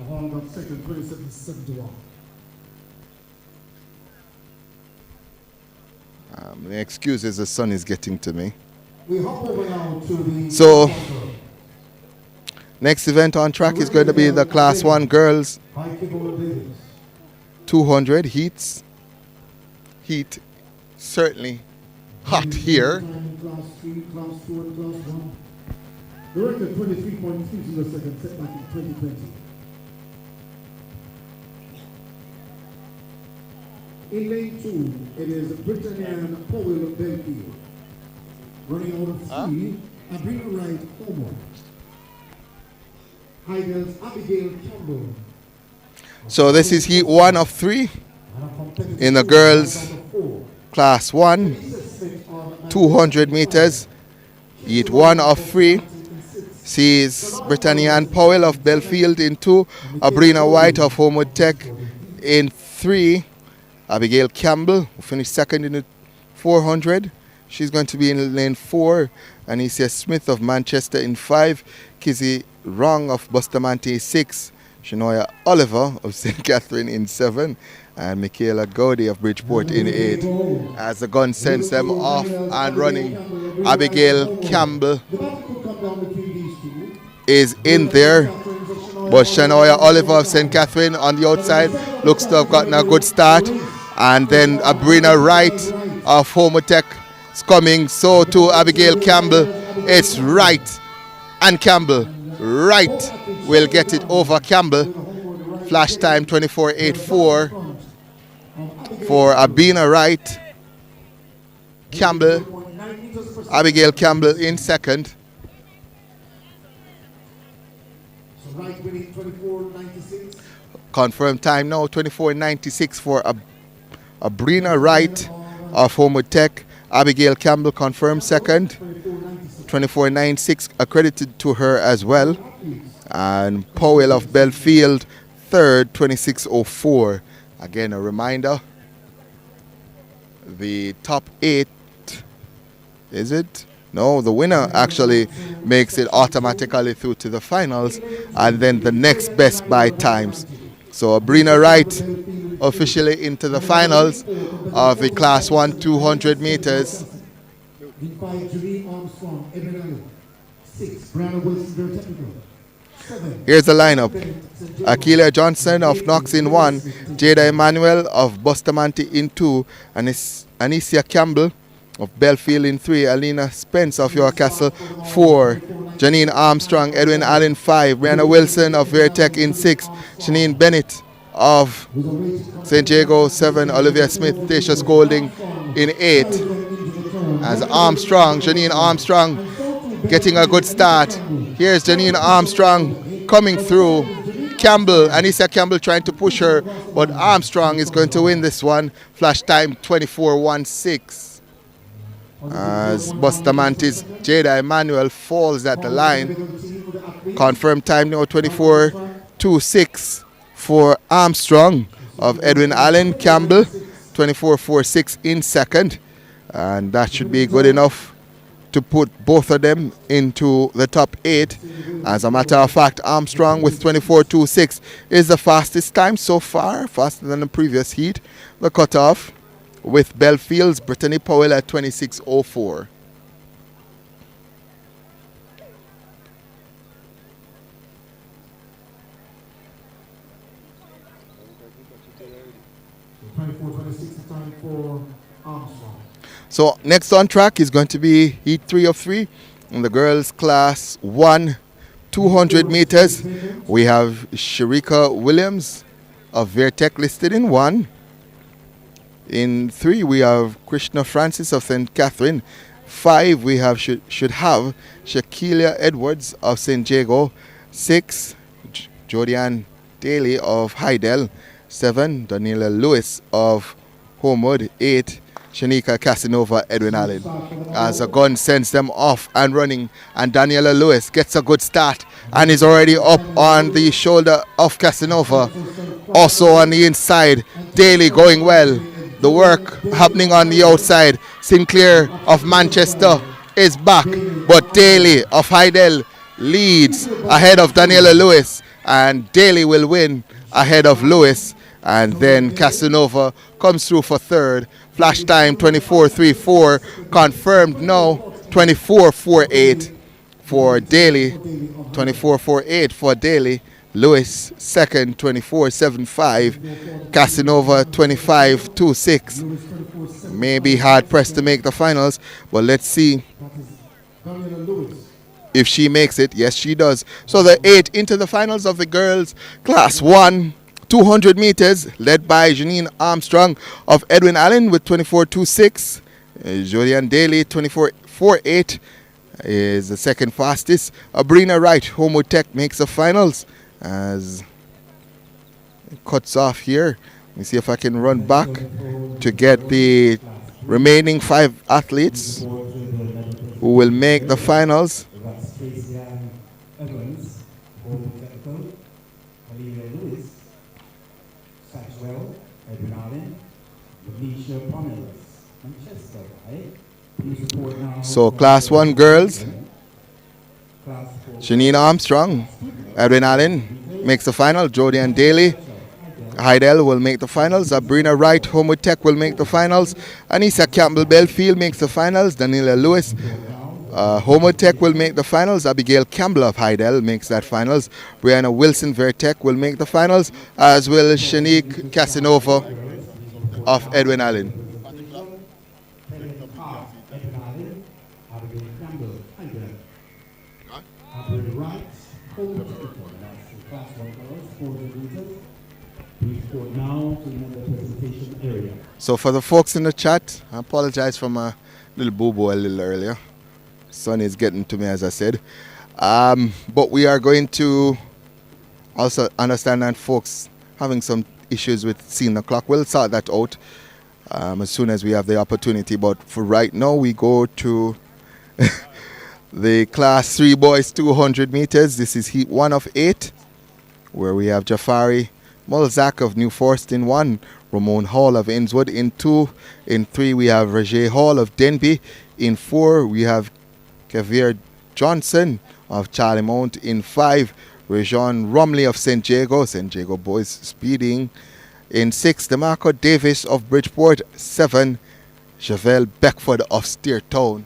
The excuse is the sun is getting to me. So, next event on track is going to be the Class 1 Girls 200 heats. Heat certainly hot here. The record 23.2 seconds set back in 2020. In lane 2, it is Britannian Powell Belfield. Running out of 3, Abrina Wright Homer. Heidel's Abigail Campbell. So this is heat 1 of 3 in the girls class 1, 200 meters. Heat 1 of 3 sees Britannian Powell of Belfield in 2, Abrina White of Homewood Tech in 3, Abigail Campbell, who finished second in the 400. She's going to be in lane 4. Anicia Smith of Manchester in 5. Kizzy Wrong of Bustamante 6. Shanoya Oliver of St. Catherine in 7. And Michaela Gowdy of Bridgeport in 8. As the gun sends them off and running, Abigail Campbell is in there. But Shanoya Oliver of St. Catherine on the outside looks to have gotten a good start. And then Abrina Wright of Homotech is coming. So to Abigail Campbell. It's Wright and Campbell. Wright will get it over Campbell. Flash time 24:84 for Abrina Wright. Campbell. Abigail Campbell in second. Wright winning 24.96. Confirmed time now 24:96 for Abrina Wright of Homewood Tech. Abigail Campbell confirmed second. 24.96 accredited to her as well. And Powell of Belfield third, 26:04. Again, a reminder, the top 8, is it? No, the winner actually makes it automatically through to the finals, and then the next best by times. So Brina Wright officially into the finals of the Class 1 200 meters. In 5, Janine Armstrong, Edwin Allen. 6, Brianna Wilson, very technical. 7. Here's the lineup. Akeelia Johnson of Knox in 1, Jada Emmanuel of Bustamante in 2, and Anicia Campbell of Belfield in 3, Alina Spence of York Castle 4, Janine Armstrong, Edwin Allen 5, Brianna Wilson of Vertec in 6, Shanine Bennett of St. Jago 7, Olivia Smith, Tasha Golding in 8. As Armstrong, Janine Armstrong getting a good start. Here's Janine Armstrong coming through. Campbell, Anissa Campbell trying to push her, but Armstrong is going to win this one. Flash time 24:16. As Bustamante's Jada Emmanuel falls at the line. Confirmed time now 24:26 for Armstrong of Edwin Allen. Campbell 24:46 in second. And that should be good enough to put both of them into the top 8. As a matter of fact, Armstrong with 24:26 is the fastest time so far, faster than the previous heat. The cutoff with Belfield's Brittany Powell at 26:04. So 24:26 is time for Armstrong. So next on track is going to be heat 3 of 3 in the girls class 1 200 meters. We have Sharika Williams of Vertec listed in 1. In 3 we have Krishna Francis of St. Catherine. 5 we have should have Shaquilia Edwards of St. Jago. 6 Jodianne Daly of Hydel. 7 Daniela Lewis of Homewood. 8 Shanika Casanova, Edwin Allen. As a gun sends them off and running, and Daniela Lewis gets a good start and is already up on the shoulder of Casanova. Also on the inside, Daly going well. The work happening on the outside. Sinclair of Manchester is back, but Daly of Hydel leads ahead of Daniela Lewis, and Daly will win ahead of Lewis, and then Casanova comes through for third. Flash time 24:34, confirmed now 24:48 for Daly, 24:48 for Daly. Lewis second, 24:75. Casanova 25:26. Maybe hard pressed to make the finals, but let's see if she makes it. Yes, she does. So the 8 into the finals of the girls class 1 200 meters, led by Janine Armstrong of Edwin Allen with 24:26. Jodianne Daly 24:48 is the second fastest. Abrina Wright, Homewood Tech, makes the finals as it cuts off here. Let me see if I can run back to get the remaining 5 athletes who will make the finals. So class 1 girls, Janine Armstrong, Edwin Allen makes the final. Jodianne Daly, Hydel will make the finals. Abrina Wright, Homewood Tech will make the finals. Anissa Campbell Belfield makes the finals. Daniela Lewis, Homewood Tech will make the finals. Abigail Campbell of Hydel makes that finals. Brianna Wilson Vertec will make the finals, as well as Shanique Casanova of Edwin Allen. So for the folks in the chat, I apologize for my little boo-boo a little earlier. Sun is getting to me, as I said. But we are going to also understand that folks having some issues with seeing the clock. We'll sort that out as soon as we have the opportunity. But for right now, we go to the Class 3 boys 200 meters. This is heat 1 of 8, where we have Jafari Mulzak of New Forest in 1, Ramon Hall of Innswood. In 2, in 3 we have Roger Hall of Denby. In 4 we have Kavir Johnson of Charlie Mount. In 5, Rajon Rumley of St. Jago boys speeding. In 6, DeMarco Davis of Bridgeport. 7, Javel Beckford of Steertown.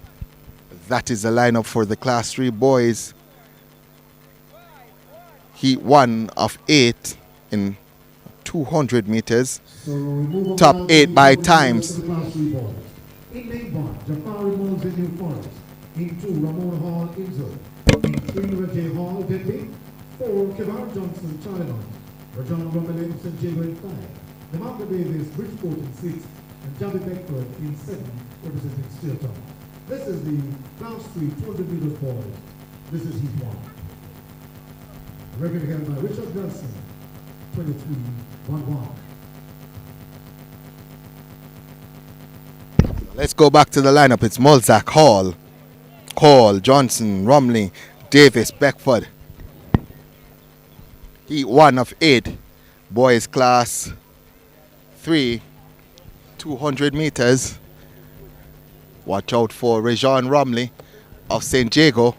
That is the lineup for the Class 3 boys. Heat 1 of 8 in 200 meters. So Top 8 by times. In lane 1, Jafari Moons in New Forest. In 2, Ramon Hall, Innsbruck. In 3, Raja Hall, Denby. 4, Kevar Johnson, Charlemont. Rajon Rumley, St. Jago in 5. DeMarco Davis, Bridgeport in 6. And Javi Beckford in 7, representing Steeltown. This is the Class 3 200 meters boys. This is Heat 1. Record held by Richard Nelson, 23-1-1. Let's go back to the lineup. It's Mulzac, Hall, Johnson, Rumley, Davis, Beckford. Heat 1 of 8. Boys Class 3, 200 meters. Watch out for Rajon Rumley of St. Jago.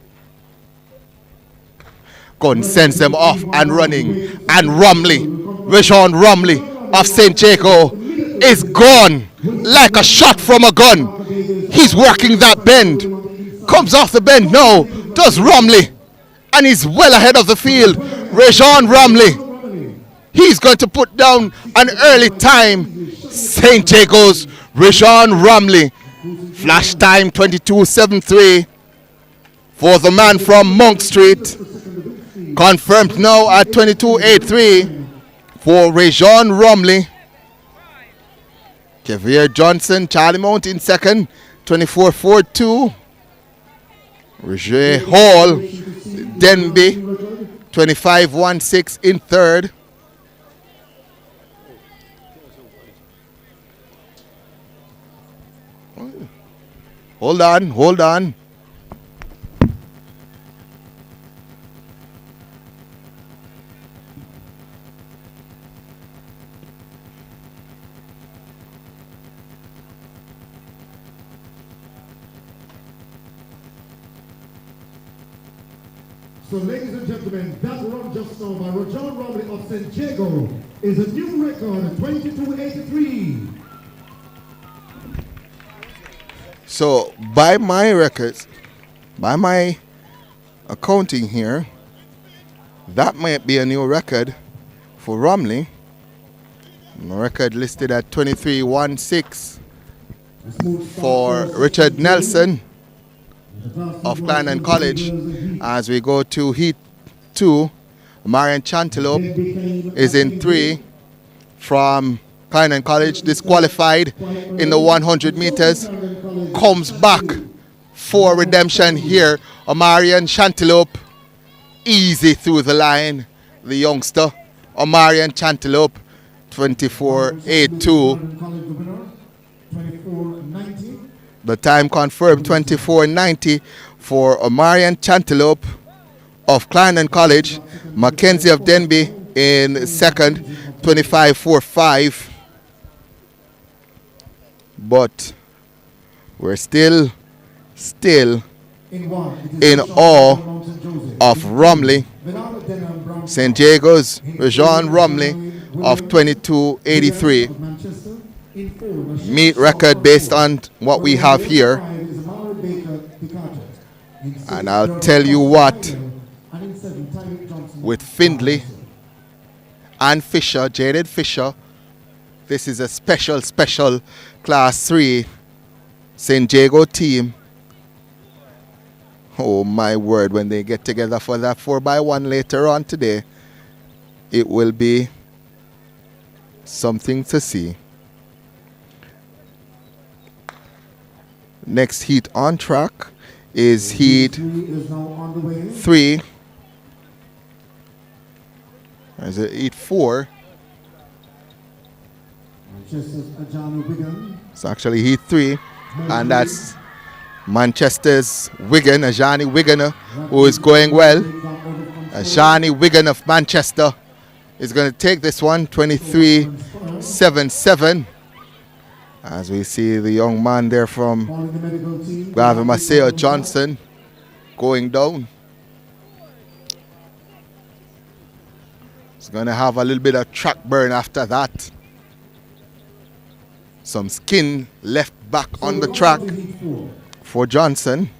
Gun sends them off and running. And Rajon Rumley of St. Jago is gone like a shot from a gun. He's working that bend. Comes off the bend now. Does Rumley. And he's well ahead of the field. Rajon Rumley. He's going to put down an early time. St. Jago's Rajon Rumley. Flash time 22:73 for the man from Monk Street. Confirmed now at 22:83 for Rajon Rumley. Kavir Johnson, Charlie Mount in second, 24:42. Roger Hall, Denby, 25:16 in third. Hold on. So ladies and gentlemen, that run just now by Rajon Rumley of St. Jago is a new record, 22:83. So by my records, by my accounting here, that might be a new record for Rumley. The record listed at 23:16 for Richard Nelson of Clarendon College. As we go to Heat 2, Marion Chantelope is in 3 from Clarendon College, disqualified in the 100 meters. Comes back for redemption here. Marion Chantelope easy through the line. The youngster, Marion Chantelope, 24:82. The time confirmed 24:90 for Marion Chantelope of Clarendon College. Mackenzie of Denby in second, 25:45. But we're still in awe of Rumley. St. Jago's Rajon Rumley of 22:83. Meet record based on what we have here. And I'll tell you what, with Findlay and Fisher, Jaden Fisher, this is a special Class 3 St. Jago team. Oh my word, when they get together for that 4x1 later on today, it will be something to see. Next heat on track is Heat 3. Is it Heat 4? It's actually Heat 3, and that's Manchester's Wigan, Ajani Wigan, who is going well. Ajani Wigan of Manchester is going to take this one, 23-7-7. As we see the young man there from Gavin Maceo Johnson going down. He's going to have a little bit of track burn after that. Some skin left back on the track for Johnson.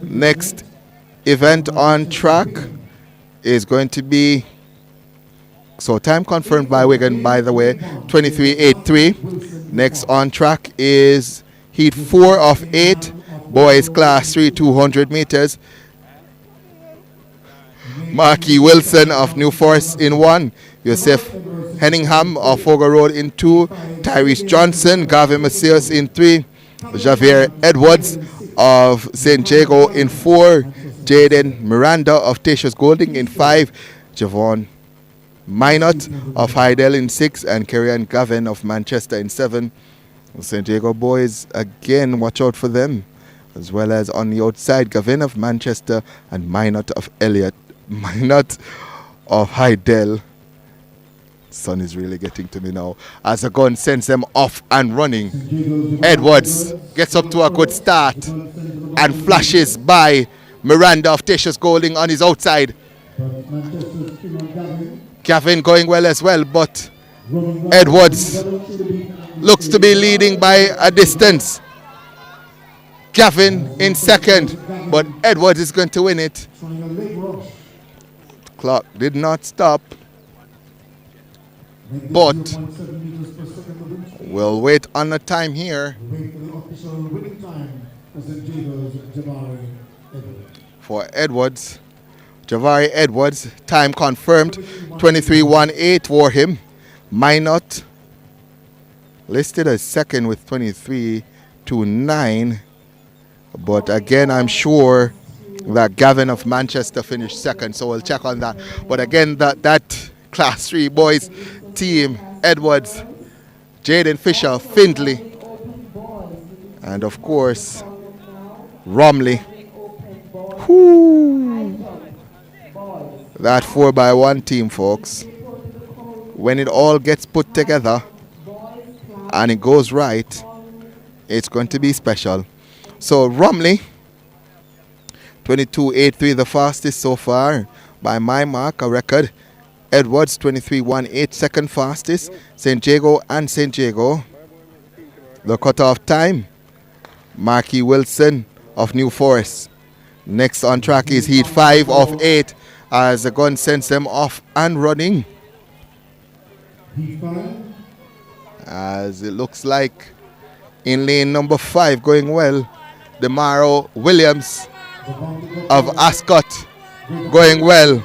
Next event on track is going to be, so time confirmed by Wigan, by the way, 23-8-3. Next on track is heat 4 of 8, boys class 3 200 meters. Marky Wilson of New Forest in 1, Yosef Henningham of Fogo Road in 2, Tyrese Johnson, Gavin Macias in 3, Javier Edwards of St. Jago in 4, Jaden Miranda of Tatius Golding in 5, Javon Minot of Hydel in 6, and Kerrian Gavin of Manchester in 7. St. Jago boys, again, watch out for them. As well as on the outside, Gavin of Manchester and Minot of Elliott. Minot of Hydel. Sun is really getting to me now. As a gun sends them off and running. Edwards gets up to a good start and flashes by Miranda of Tatius Golding on his outside. Gavin going well as well, but Edwards looks to be leading by a distance. Gavin in second, but Edwards is going to win it. Clock did not stop, but we'll wait on the time here for Edwards. Javari Edwards, time confirmed, 23-1-8 for him. Minot listed as second with 23-9. But again, I'm sure that Gavin of Manchester finished second, so we'll check on that. But again, that Class 3 boys team, Edwards, Jaden Fisher, Findlay, and of course, Romley. Whoo. That 4x1 team, folks. When it all gets put together and it goes right, it's going to be special. So Romley, 22-8-3, the fastest so far by my mark, a record. Edwards, 23-1-8, second fastest. St. Jago and St. Jago. The cutoff time, Marky Wilson of New Forest. Next on track is heat 5 of 8 as the gun sends them off and running. As it looks like in lane number 5 going well, Demaro Williams of Ascot going well.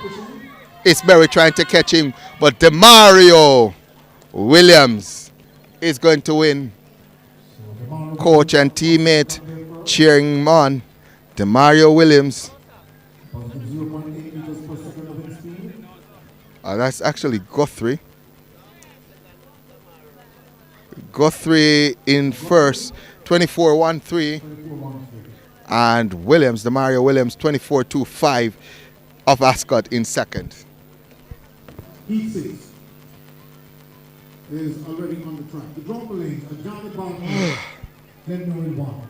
Isberry trying to catch him, but Demario Williams is going to win. Coach and teammate cheering him on. Demario Williams. That's actually Guthrie. Guthrie in first, 24-1-3. And Williams, Demario Williams, 24-2-5 of Ascot in second. Heat 6 is already on the track. The drop lanes are Johnny Barton, Glenmore in 1.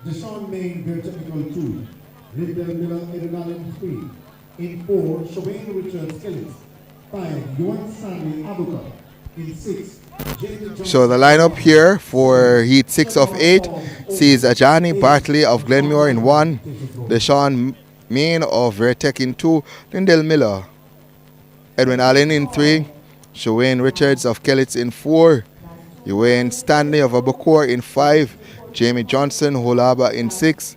Deshaun Main, their technical 2. Riddle Miller, Edinal in 3. In 4, Shawayne Richards, Ellis. 5, Yuan Stanley, Abuka. In 6, so the lineup here for heat 6 of 8 sees Ajani Bartley of Glenmore in 1. Deshaun Main of Vertec in 2. Lindell Miller. Edwin Allen in 3. Shawayne Richards of Kellitz in 4. Ewan Stanley of Abukor in 5. Jamie Johnson, Holaba in 6.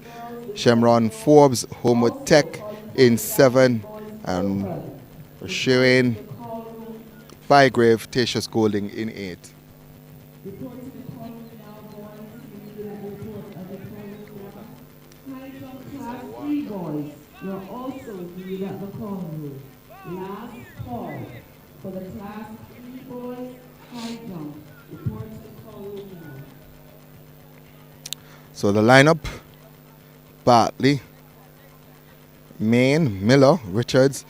Shemron Forbes, Homewood Tech in 7. And Shawayne Bygrave, Tatius Golding in 8. You're also needed at the corner room. Last call for the class 3 boys high jump. Report to the call room now. So the lineup: Bartley, Main, Miller, Richards,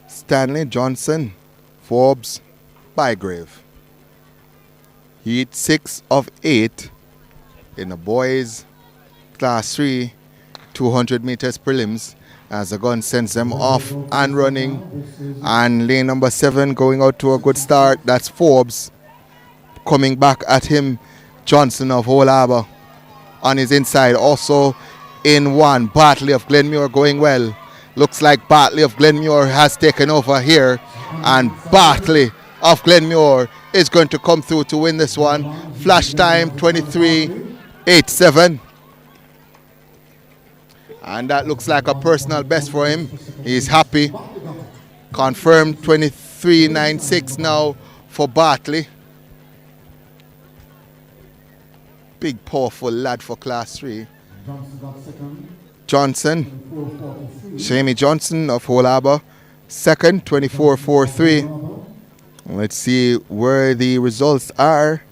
Stanley, Johnson, Forbes, Bygrave. Heat 6 of 8 in the boys class 3 200 meters prelims as the gun sends them off and running. And lane number 7 going out to a good start. That's Forbes. Coming back at him, Johnson of Whole Harbour on his inside. Also in 1, Bartley of Glenmuir going well. Looks like Bartley of Glenmuir has taken over here. And Bartley of Glenmuir is going to come through to win this one. Flash time 23.87. And that looks like a personal best for him. He's happy. Confirmed 23.96 now for Bartley. Big powerful lad for class 3. Johnson, Shamey Johnson of Whole Harbour, second, 24.43. Let's see where the results are.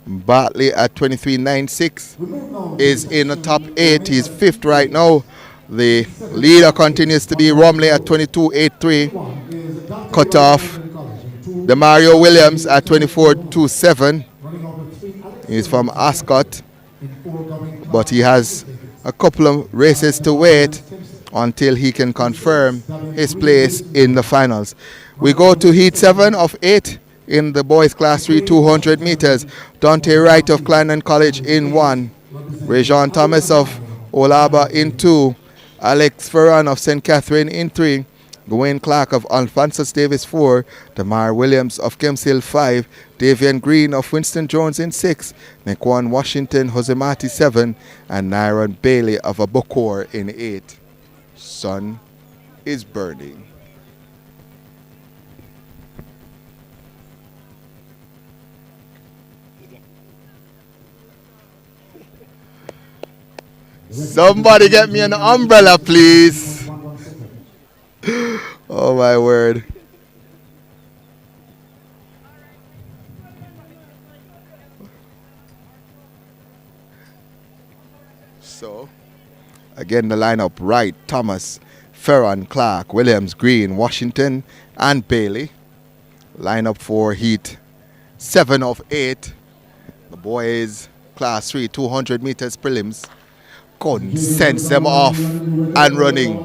Bartley at 23.96 is in the top 8. He's 5th right now. The leader continues to be Romley at 22.83. Cut off Demario Williams at 24.27. He's from Ascot, but he has a couple of races to wait until he can confirm his place in the finals. We go to Heat 7 of 8 in the boys class 3 200 meters. Dante Wright of Clarendon College in 1. Rajon Thomas of Whole Harbour in 2. Alex Ferran of St. Catherine in 3. Gawain Clark of Alphonsus Davis 4. Damar Williams of Kemps Hill 5. Davian Green of Winston Jones in 6. Nequan Washington Josemati 7. And Nyron Bailey of Abokor in 8. Sun is burning. Somebody get me an umbrella, please. Oh my word. So, again the lineup: Wright, Thomas, Ferran, Clark, Williams, Green, Washington, and Bailey. Lineup for Heat 7 of 8. The boys class 3 200 meters prelims. Cont sends them off and running.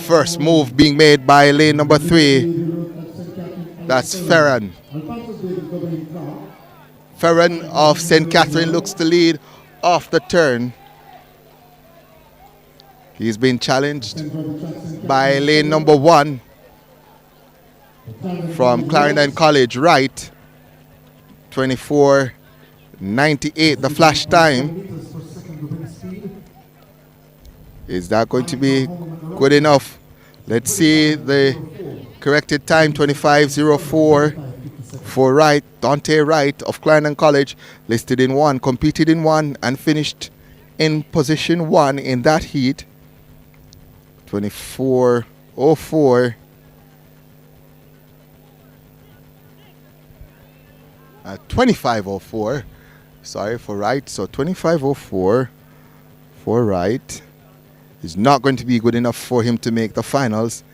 First move being made by lane number 3. That's Ferran. Ferran of St. Catherine looks to lead off the turn. He's been challenged by lane number 1 from Clarendon College, Wright. 24.98 the flash time. Is that going to be good enough? Let's see the corrected time: 25.04 for Wright. Dante Wright of Clarendon College, listed in 1, competed in 1 and finished in position 1 in that heat. 24.04 25.04, sorry, for Wright. So 25.04 for Wright is not going to be good enough for him to make the finals.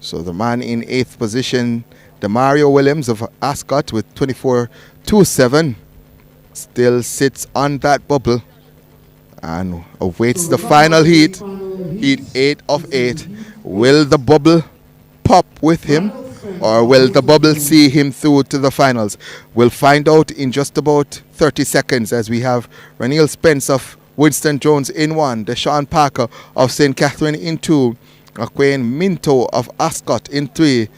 So the man in 8th position, Demario Williams of Ascot, with 24.27, still sits on that bubble and awaits the final heat. Heat 8 of 8. Will the bubble pop with him, or will the bubble see him through to the finals? We'll find out in just about 30 seconds as we have Raniel Spence of Winston Jones in 1, Deshaun Parker of St. Catherine in 2, Aquane Minto of Ascot in 3,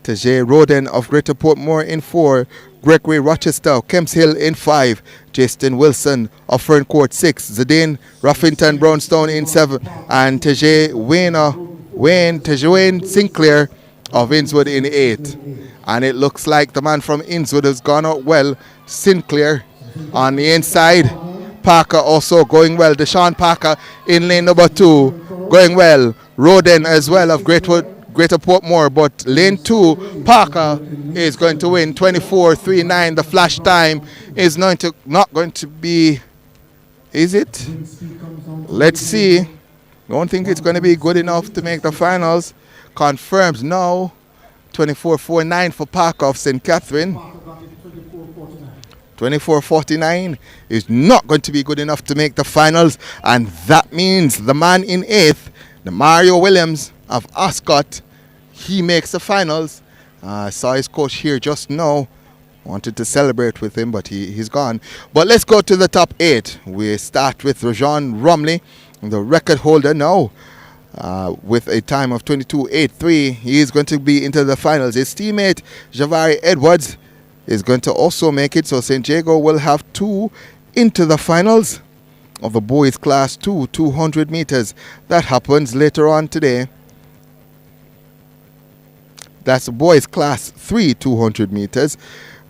Tajay Roden of Greater Portmore in 4, Gregory Rochester of Kemps Hill in 5, Justin Wilson of Ferncourt 6, Zidane Ruffington Brownstone in 7, and Tajay Sinclair of Innswood in 8. And it looks like the man from Innswood has gone out well. Sinclair on the inside. Parker also going well. Deshaun Parker in lane number 2 going well. Roden as well of Greater Portmore, but lane 2 Parker is going to win 24.39. The flash time is not going to be, is it? Let's see. Don't think it's going to be good enough to make the finals. Confirmed now. 24-49 for Parker of St. Catherine. 24-49 is not going to be good enough to make the finals, and that means the man in 8th, the Mario Williams of Ascot, he makes the finals. I saw his coach here just now. Wanted to celebrate with him, but he's gone. But let's go to the top 8. We start with Rajon Romley, the record holder now, with a time of 22.83. He is going to be into the finals. His teammate, Javari Edwards, is going to also make it. So St. Jago will have 2 into the finals of the boys class 2, 200 meters. That happens later on today. That's the boys class 3, 200 meters,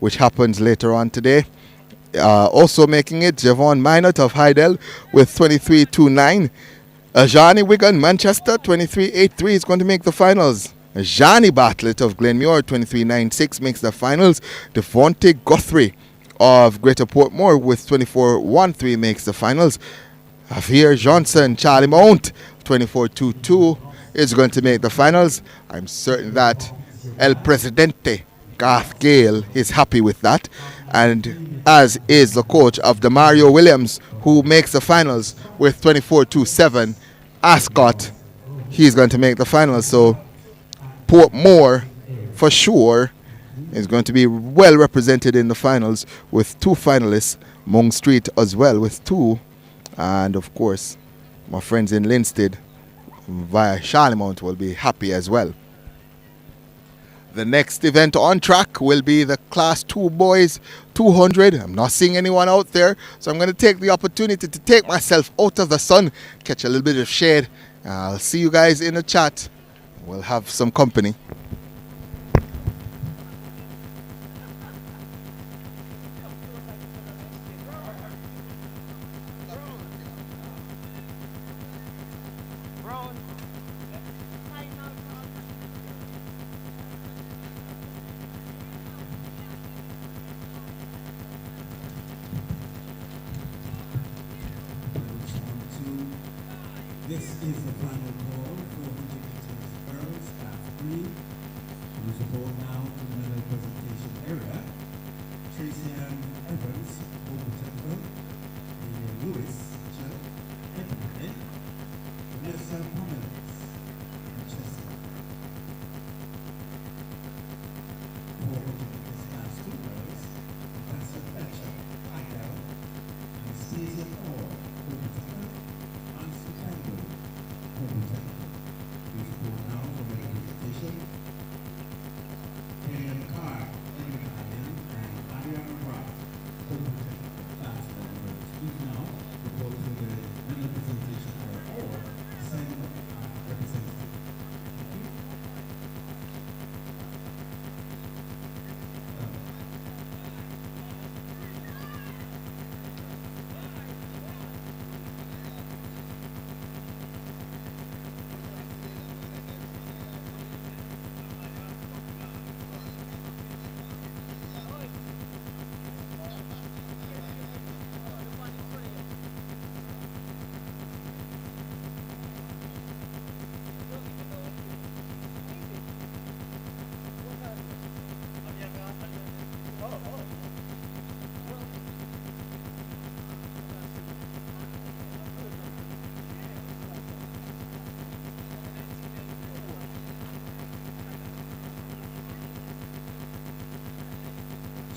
which happens later on today. Also making it, Javon Minot of Heidel with 23.29. Johnny Wigan, Manchester, 23.83 is going to make the finals. Johnny Bartlett of Glenmuir, 23.96 makes the finals. Devontae Guthrie of Greater Portmore with 24.13 makes the finals. Javier Johnson, Charlie Mount, 24.22 is going to make the finals. I'm certain that El Presidente, Garth Gale, is happy with that. And as is the coach of the Mario Williams, who makes the finals with 24.27. Ascot, he's going to make the finals. So Portmore, for sure, is going to be well represented in the finals with 2 finalists. Mung Street as well with 2. And of course, my friends in Linstead via Charlemont will be happy as well. The next event on track will be the Class 2 Boys 200. I'm not seeing anyone out there, so I'm going to take the opportunity to take myself out of the sun, catch a little bit of shade. I'll see you guys in the chat. We'll have some company. This is the final call, 400 meters girls, class 3. We support now in the medal presentation area. Tracy Ann Evans, Hope Temple, Lewis, Chuck, Edwin, Vanessa Pomeranz, Manchester. 400 meters class 2 girls, Natasha Fletcher, Idel, Anastasia Orr, Hope Temple, Nancy Campbell, Hope Temple. We support now for medal presentation. Karen Carr, Edwin Allen, and Ariana Rock, Hope Temple, class 1 girls. Please now report to the medal presentation area or send a representative. Thank you.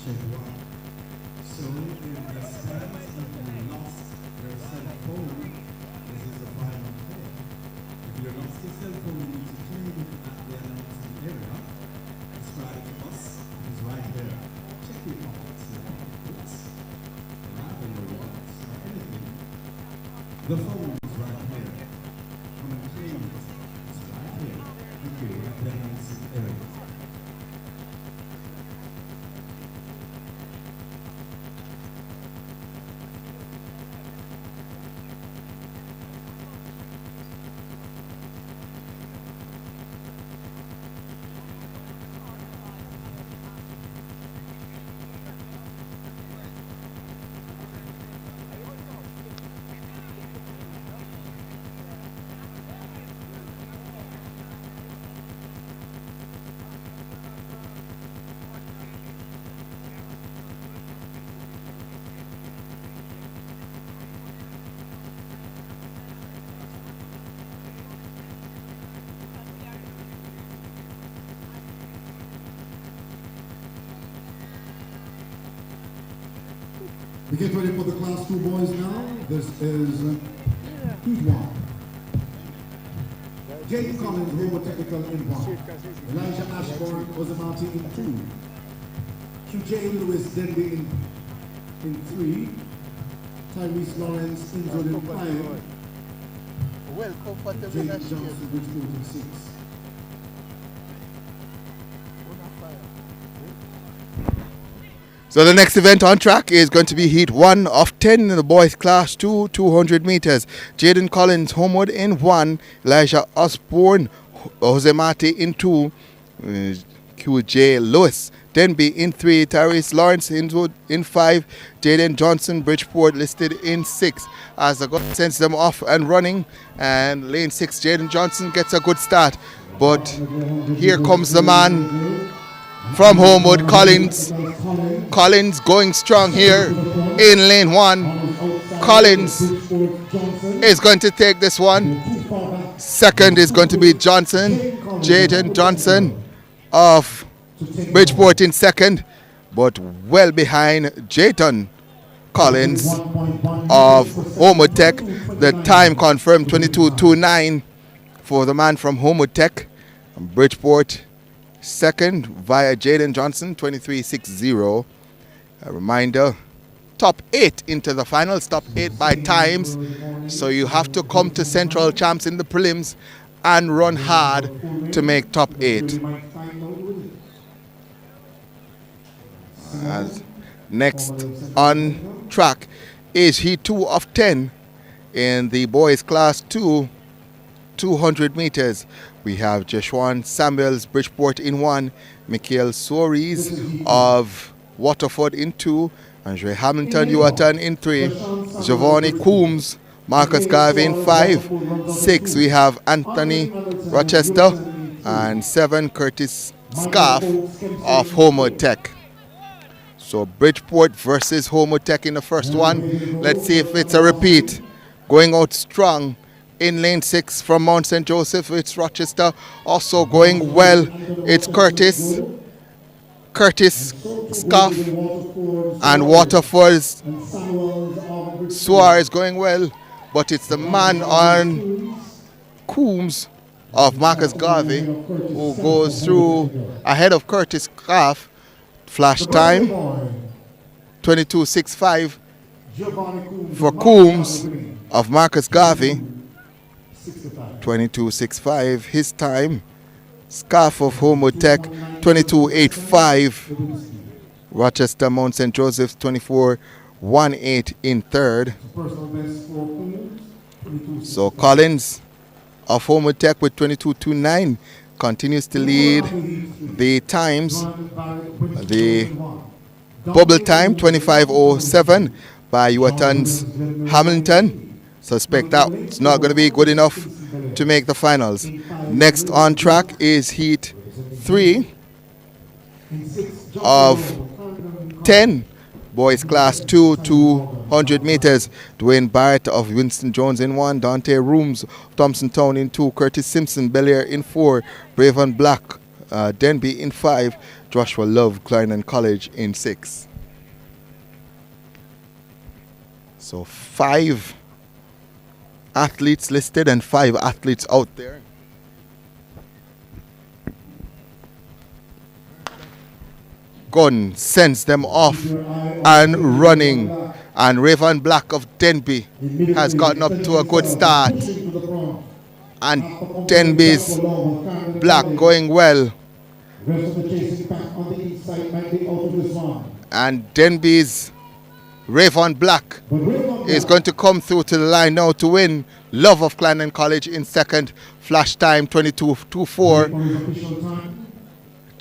So in the stands, if you lost your cell phone, this is the final thing. If you lost your cell phone, you need to turn it at the announcement area. Describe to us. It's right there. Check your pockets, the rabbit or wallets, or anything. The phone is right here. Come and claim it. It's right here. Thank you. At the announcement area. We get ready for the Class 2 boys now. This is Heat 1. Jake Collins, Homo Technical in 1. Elijah Ashburn, Ozamati in 2. QJ Lewis Denby in 3. Tyrese Lawrence injured in 5. Jake Johnson, Bridgeport in 6. So the next event on track is going to be Heat 1 of 10 in the boys Class 2, 200 meters. Jaden Collins, Homewood in 1. Elijah Osborne, Jose Mate in 2. QJ Lewis Denby in 3. Tyrese Lawrence in 5. Jaden Johnson, Bridgeport listed in 6. As the gun sends them off and running. And lane 6, Jaden Johnson gets a good start. But here comes the man from Homewood, Collins. Collins going strong here in lane 1. Collins is going to take this one. Second is going to be Johnson, Jaden Johnson of Bridgeport in second, but well behind Jayton Collins of Homewood Tech. The time confirmed 22:29 for the man from Homewood Tech. Bridgeport second via Jaden Johnson, 23:60. A reminder, top 8 into the finals, top 8 by times. So you have to come to Central Champs in the prelims and run hard to make top 8. As next on track is Heat 2 of 10 in the boys Class 2, 200 meters. We have Jeshawn Samuels, Bridgeport in 1, Mikhail Soares of Waterford in 2, Andre Hamilton, Uatan in 3, Giovanni Coombs, Marcus Garvey in 5, 6 we have Anthony Rochester, and 7 Curtis Scarf of Homewood Tech. So Bridgeport versus Homewood Tech in the first one. Let's see if it's a repeat. Going out strong in lane 6 from Mount St. Joseph, it's Rochester. Also going well, it's Curtis Scarf, and Waterford's Suarez going well, but it's the man on Coombs of Marcus Garvey who goes through ahead of Curtis Scarf. Flash time 22:65 for Coombs of Marcus Garvey. 22:65 his time. Scarf of Homewood Tech 22:85. Rochester Mount St. Joseph's 24:18 in third. So Collins of Homewood Tech with 22:29 continues to lead the times. The bubble time 25:07 by Uatan's Hamilton. Suspect that's not going to be good enough to make the finals. Next on track is Heat 3 of 10. Boys Class 2, 200 meters. Dwayne Barrett of Winston Jones in 1. Dante Rooms, Thompson Town in 2. Curtis Simpson, Belair in 4. Braven Black, Denby in 5. Joshua Love, Clarendon College in 6. So 5 athletes listed and 5 athletes out there. Gun sends them off and running, and Raven Black of Denby has gotten up to a good start, and Denby's Black going well, and Denby's Raven Black is going to come through to the line now to win. Love of Clarendon College in second. Flash time 22:24.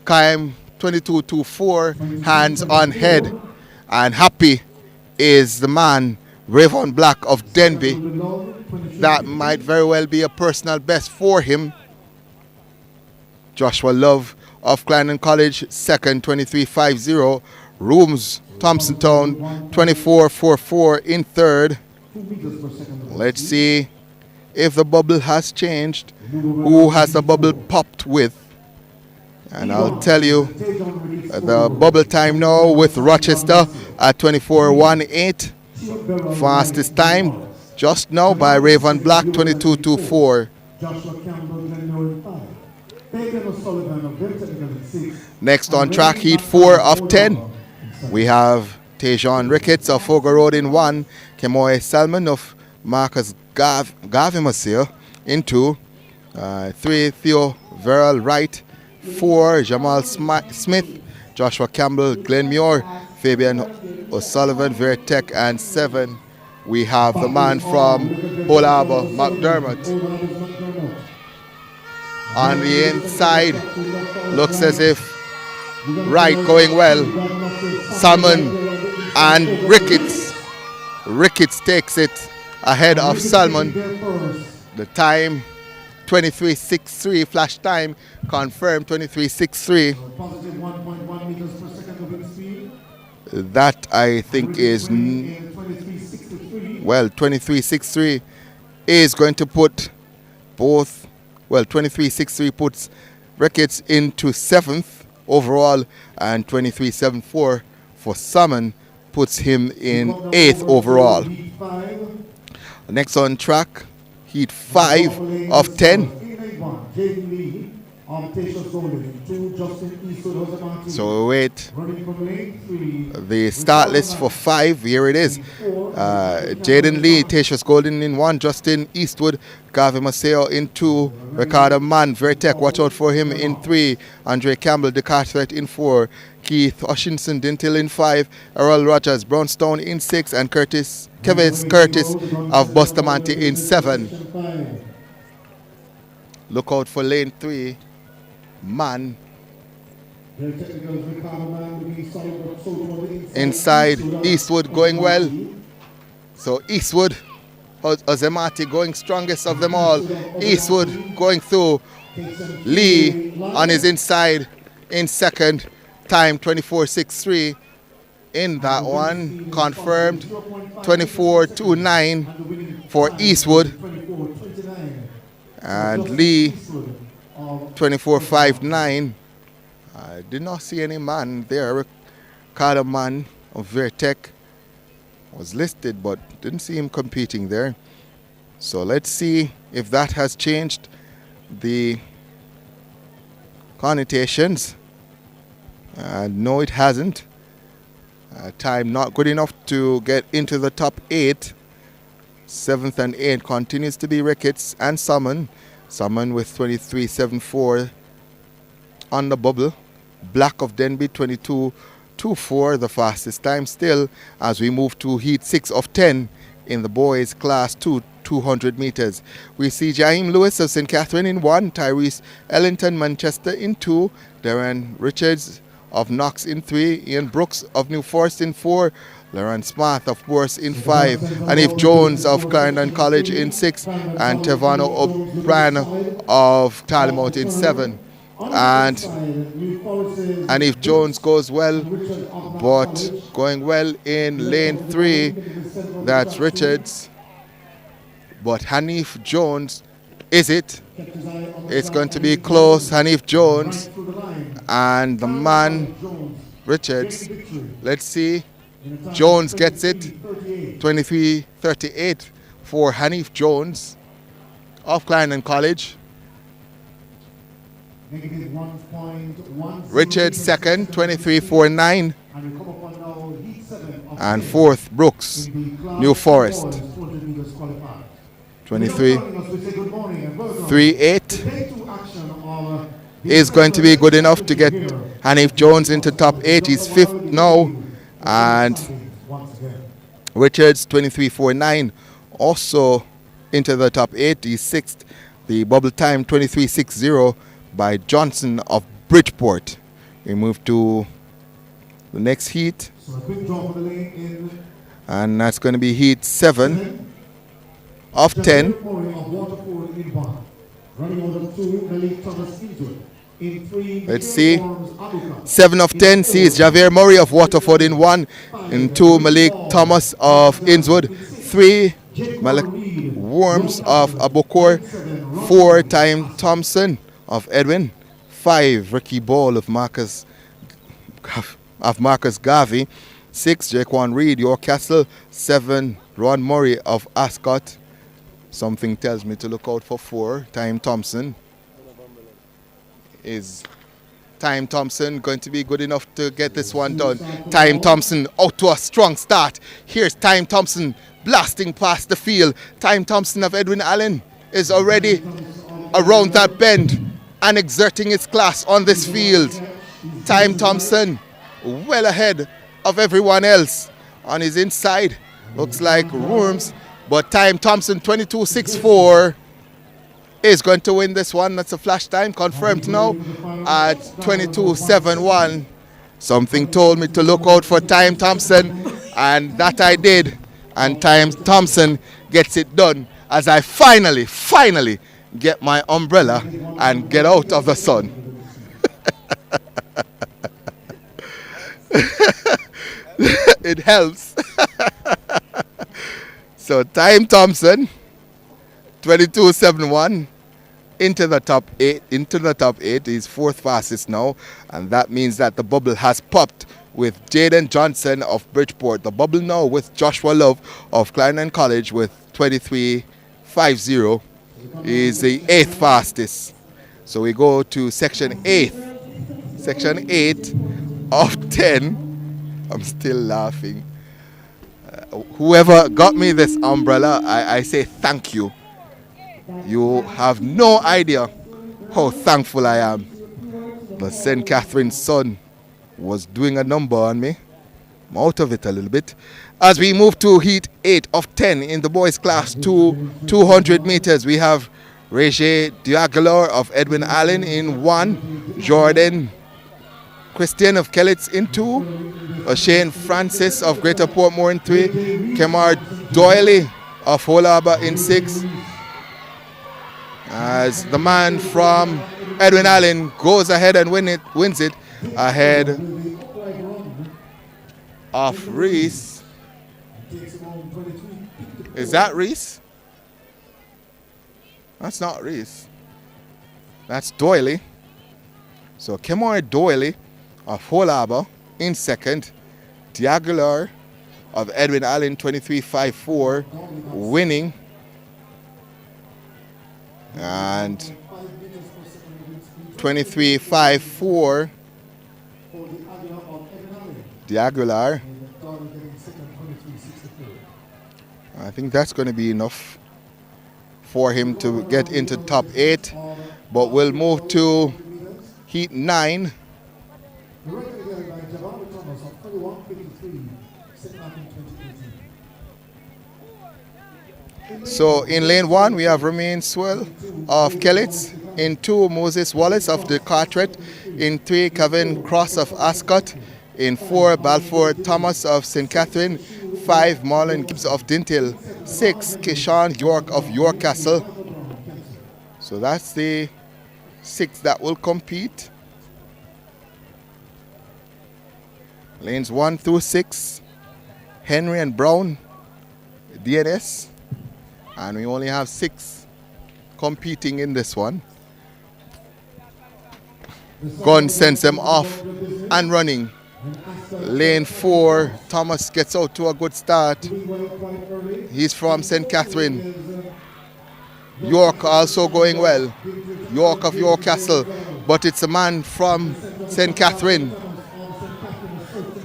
Kaim 22:24, hands on head, and happy is the man Raven Black of Denby. That might very well be a personal best for him. Joshua Love of Clarendon College second, 23:50. Rooms Thompson Town 24:44 in third. Let's see if the bubble has changed. Who has the bubble popped with? And I'll tell you the bubble time now with Rochester at 24:18. Fastest time just now by Raven Black, 22:24. Next on track, heat 4 of 10. We have Tejon Ricketts of Fogo Road in 1. Kemoy Salmon of Marcus Gavimasir in 2. 3, Theo Verrill Wright. 4, Jamal Smith, Joshua Campbell, Glenn Muir, Fabian O'Sullivan, Vertec, and 7. We have the man from Hull Harbour, McDermott. On the inside, looks as if Wright going well. Salmon and Ricketts. Ricketts takes it ahead of Salmon. The time 23:63 flash time confirmed 23:63. That I think is 23:63 is going to put both. 23:63 puts Ricketts into 7th overall, and 23:74 for Salmon puts him in 8th overall. Next on track, heat 5 of 10. So we wait the start list for 5. Here it is. Jaden Lee, Tatius Golden in 1, Justin Eastwood, Gavi Maceo in 2, Ricardo Mann, Vertec, watch out for him in 3, Andre Campbell, the Cartwright in 4, Keith Hutchinson, Dintil in 5, Errol Rogers, Brownstone in 6, and Curtis of Bustamante in 7. Look out for lane 3, Mann. Inside, Eastwood going well. So Eastwood, Ozemati going strongest of them all. Eastwood going through. Lee on his inside in 2nd. Time 24:63 in that one. Confirmed 24:29 for Eastwood. And Lee 24:59. I did not see any man there. Ricardo Mann of Vertec was listed, but didn't see him competing there. So let's see if that has changed the connotations. No, it hasn't. Time not good enough to get into the top 8. 7th and 8th continues to be Ricketts and Salmon. Salmon with 23:74 on the bubble. Black of Denby 22:24, the fastest time still, as we move to heat 6 of 10 in the boys class 200 meters. We see Jaheim Lewis of St. Catherine in 1, Tyrese Ellington Manchester in 2, Darren Richards of Knox in 3, Ian Brooks of New Forest in 4, Lauren Smart of Bourse in 5, Anif Jones of Clarendon College in 6, and Tevano O'Brien of Talmouth in 7. And if Jones goes well, but going well in lane 3, that's Richards. But Hanif Jones, is it? It's going to be close. Hanif Jones and the man Richards. Let's see. Jones gets it. 23:38 for Hanif Jones of Clarendon College. Richards second, 23:49. And 4th, Brooks, New Forest. 23:38 is going to be good enough to get Hanif Jones into top 8. He's 5th now. And Richards 23:49 also into the top 8. He's 6th. The bubble time 23:60 by Johnson of Bridgeport. We move to the next heat, and that's going to be heat 7 of 10. Let's see. 7 of 10 sees Javier Murray of Waterford in 1. In 2, Malik Thomas of Innswood. 3, Malik Worms of Abokor. 4, Time Thompson of Edwin. 5, Ricky Ball of Marcus Garvey. 6, Jaquan Reed, York Castle. 7, Ron Murray of Ascot. Something tells me to look out for 4, Time Thompson. Is Time Thompson going to be good enough to get this one done? Time Thompson out to a strong start. Here's Time Thompson blasting past the field. Time Thompson of Edwin Allen is already around that bend and exerting his class on this field. Time Thompson well ahead of everyone else on his inside. Looks like Worms, but Time Thompson 22.64 is going to win this one. That's a flash time confirmed now at 22.71. Something told me to look out for Time Thompson, and that I did. And Time Thompson gets it done as I finally get my umbrella and get out of the sun. It helps. So Time Thompson 22.71 into the top 8. He's 4th fastest now, and that means that the bubble has popped with Jaden Johnson of Bridgeport. The bubble now with Joshua Love of Clarendon College with 23.50 is the 8th fastest. So we go to section 8. Section 8 of 10. I'm still laughing. Whoever got me this umbrella, I say thank you. You have no idea how thankful I am. But St. Catherine's son was doing a number on me. I'm out of it a little bit. As we move to heat 8 of 10 in the boys class to 200 meters, we have Regé Diagolor of Edwin Allen in 1, Jordan Christian of Kellitz in 2, Shane Francis of Greater Portmore in 3, Kemar Doyley of Hull Harbour in 6. As the man from Edwin Allen goes ahead and wins it ahead of Reese. Is that Reese? That's not Reese. That's Doyley. So Kemar Doyley of Hull Harbour in 2nd. Diagolor of Edwin Allen 23.54 winning. And 23.54 Diagolor. I think that's going to be enough for him to get into top 8. But we'll move to heat 9. So in lane 1 we have Romain Swell of Kellitz. In 2, Moses Wallace of the Carteret. In 3, Kevin Cross of Ascot. In 4, Balfour Thomas of St. Catherine. 5, Marlon Gibbs of Dintill. 6, Kishan York of York Castle. So that's the 6 that will compete. Lanes 1 through 6, Henry and Brown, DNS. And we only have 6 competing in this one. Gun sends them off and running. Lane 4, Thomas gets out to a good start. He's from St. Catherine. York also going well. York of York Castle. But it's a man from St. Catherine,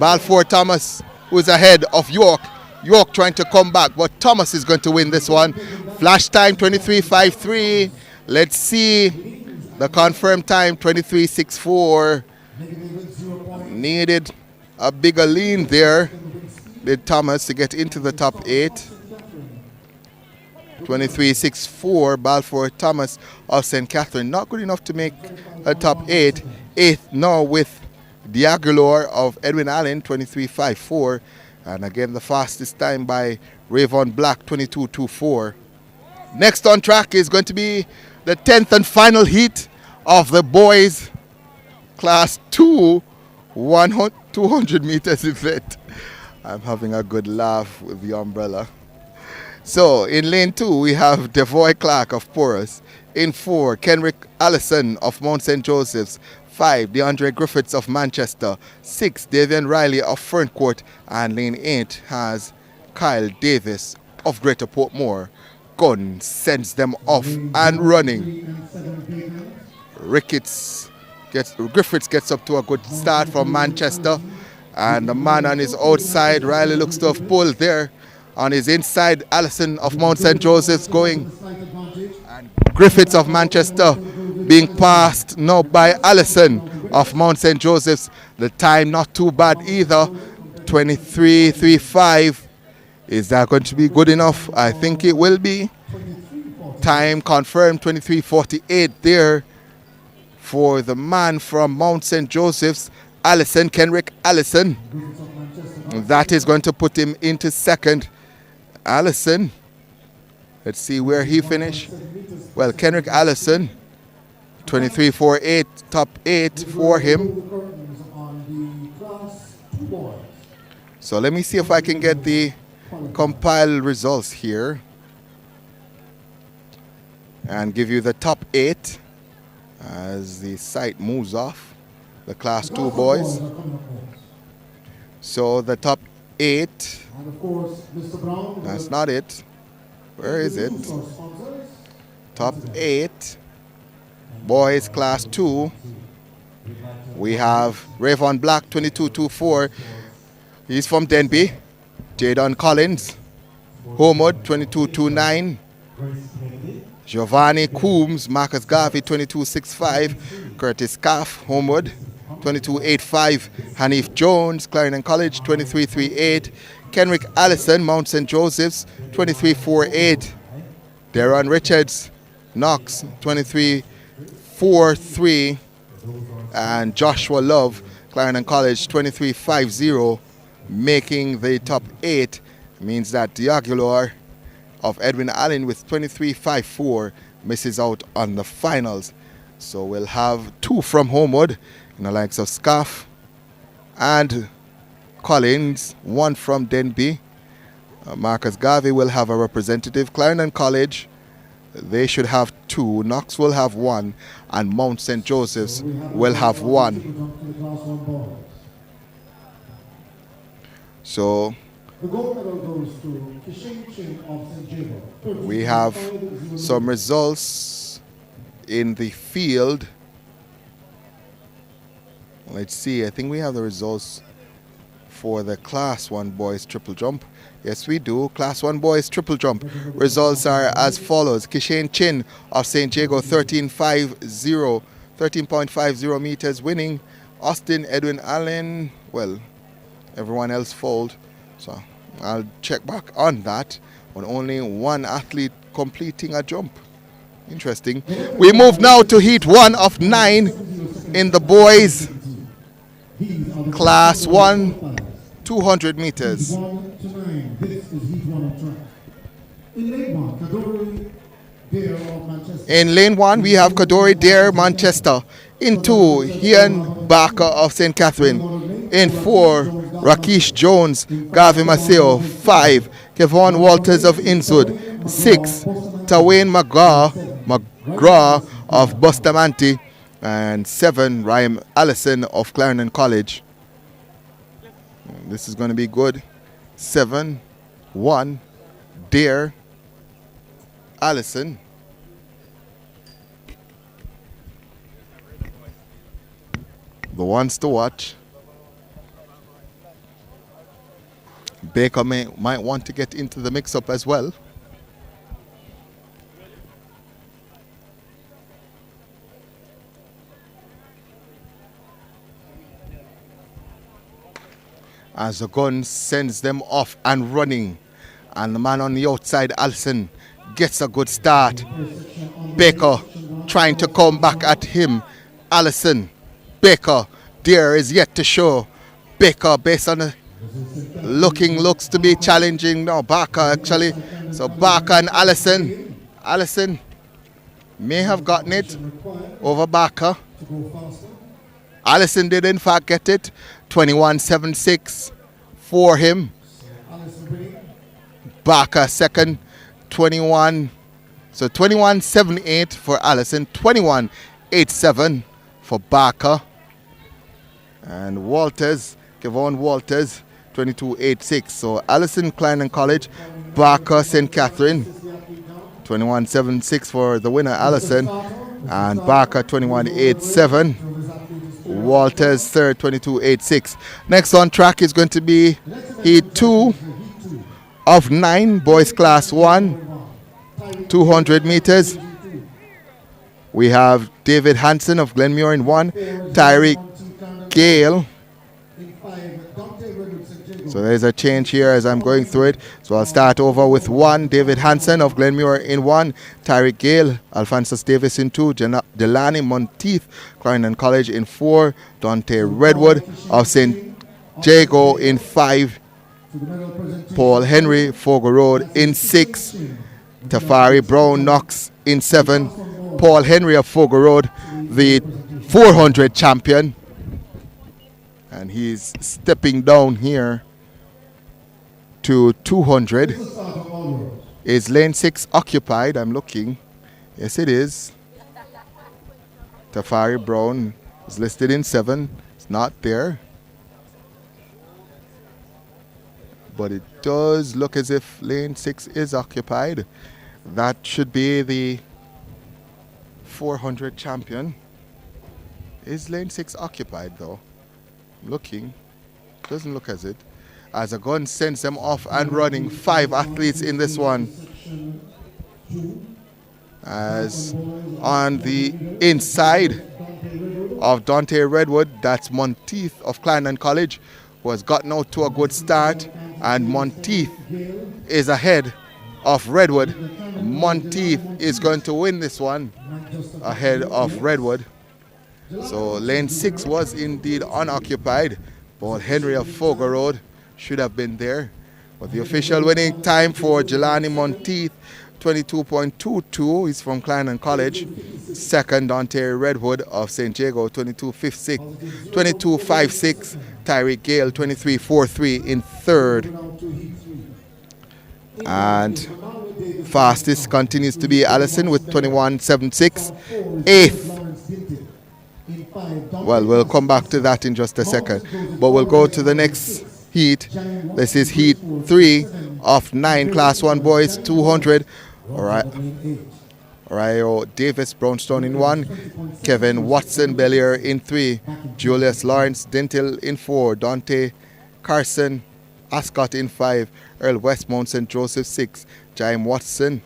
Balfour Thomas, who's ahead of York. York trying to come back, but Thomas is going to win this one. Flash time 23.53. Let's see the confirmed time 23.64. Needed a bigger lean there, did Thomas, to get into the top 8. 23.64 Balfour Thomas of St. Catherine. Not good enough to make a top 8. 8th now with Diagolor of Edwin Allen 23.54. And again, the fastest time by Rayvon Black, 22.24. Next on track is going to be the 10th and final heat of the boys class 2 200 meters event. I'm having a good laugh with the umbrella. So in lane 2 we have Devoy Clark of Porus. In 4, Kenrick Allison of Mount St. Joseph's. 5, DeAndre Griffiths of Manchester. 6, Davian Riley of Ferncourt. And lane 8 has Kyle Davis of Greater Portmore. Gun sends them off and running. Griffiths gets up to a good start from Manchester. And the man on his outside, Riley looks to have pulled there. On his inside, Allison of Mount St. Joseph's going. And Griffiths of Manchester being passed now by Allison of Mount St. Joseph's. The time not too bad either. 23:35. Is that going to be good enough? I think it will be. Time confirmed 23:48 there for the man from Mount St. Joseph's, Allison, Kenrick Allison. That is going to put him into second. Allison, let's see where he finished. Well, Kenrick Allison, 23:48, top 8 for him. So let me see if I can get the compile results here and give you the top 8 as the site moves off the class 2 boys. So the top 8, that's not it. Where is it? Top 8 boys class 2. We have Rayvon Black 22.24. He's from Denby. Jadon Collins, Homewood 22.29. Giovanni Coombs, Marcus Garvey 22.65. Curtis Scaff, Homewood 22.85. Hanif Jones, Clarendon College 23.38. Kenrick Allison, Mount St. Joseph's 23.48. Deron Richards, Knox 23.43. And Joshua Love, Clarendon College 23.50. Making the top 8 means that Diagulor of Edwin Allen with 23.54 misses out on the finals. So we'll have 2 from Homewood in the likes of Scaff and Collins, 1 from Denby. Marcus Garvey will have a representative. Clarendon College, they should have 2. Knox will have 1. And Mount St. Joseph's will have 1. So we have some results in the field. Let's see, I think we have the results for the Class 1 boys triple jump. Yes, we do. Class 1 boys triple jump. Results are as follows. Kishane Chin of St. Jago 13.50 meters winning. Austin Edwin Allen, well, everyone else fold, so I'll check back on that. But only one athlete completing a jump. Interesting. We move now to heat 1 of 9 in the boys class 1 200 meters. In lane 1 we have Kadori Dare Manchester. In 2, Ian Barker of St. Catherine. In 4, Rakesh Jones, Garvey Maceo. 5, Kevon Walters of Innswood. 6, Tawane McGraw of Bustamante. And 7, Ryan Allison of Clarendon College. This is going to be good. 7, 1, Dare, Allison. The ones to watch. Baker might want to get into the mix-up as well. As the gun sends them off and running. And the man on the outside, Allison, gets a good start. Baker trying to come back at him. Allison, Baker, Dare is yet to show. Baker, based on the looks to be challenging. No, Barker actually. So Barker and Allison. Allison may have gotten it over Barker. Allison did in fact get it. 21.76 for him. Barker second. 21 So 21.78 for Allison, 21.87 for Barker. And Walters, Kevon Walters, 22.86. So Allison, Klein and College, Barker, St. Catherine, 21.76 for the winner, Allison. And Barker, 21.87. Walters third, 22.86. Next on track is going to be Heat 2 of 9, boys class 1, 200 meters. We have David Hansen of Glenmuir in 1, Tyreek Gale. So there's a change here as I'm going through it. So I'll start over with 1, David Hansen of Glenmuir in 1, Tyreek Gale, Alphonsus Davis in 2, Delani Monteith, Clarendon College in 4, Dante Redwood of St. Jago in 5, Paul Henry, Fogo Road in 6, Tafari Brown Knox in 7, Paul Henry of Fogo Road, the 400 champion. And he's stepping down here to 200. Is lane 6 occupied? I'm looking. Yes, it is. Tafari Brown is listed in 7. It's not there. But it does look as if lane 6 is occupied. That should be the 400 champion. Is lane 6 occupied though? Looking. Doesn't look as it. As a gun sends them off and running. 5 athletes in this one. As on the inside of Dante Redwood, that's Monteith of Clarendon College, who has gotten out to a good start. And Monteith is ahead of Redwood. Monteith is going to win this one ahead of Redwood. So lane 6 was indeed unoccupied. Paul Henry of Fogo Road should have been there. But the official winning time for Jelani Monteith, 22.22. He's from Clarendon College. Second, Dante Redwood of St. Jago, 22.56. Tyreek Gale, 23.43 in third. And fastest continues to be Allison with 21.76. Eighth. Well, we'll come back to that in just a second. But we'll go to the next heat. This is heat 3 of 9 class 1 boys, 200. All right. Rio Davis Brownstone in 1, Kevin Watson Bellier in 3, Julius Lawrence Dentil in 4, Dante Carson Ascot in 5, Earl Westmount St. Joseph 6, Jaime Watson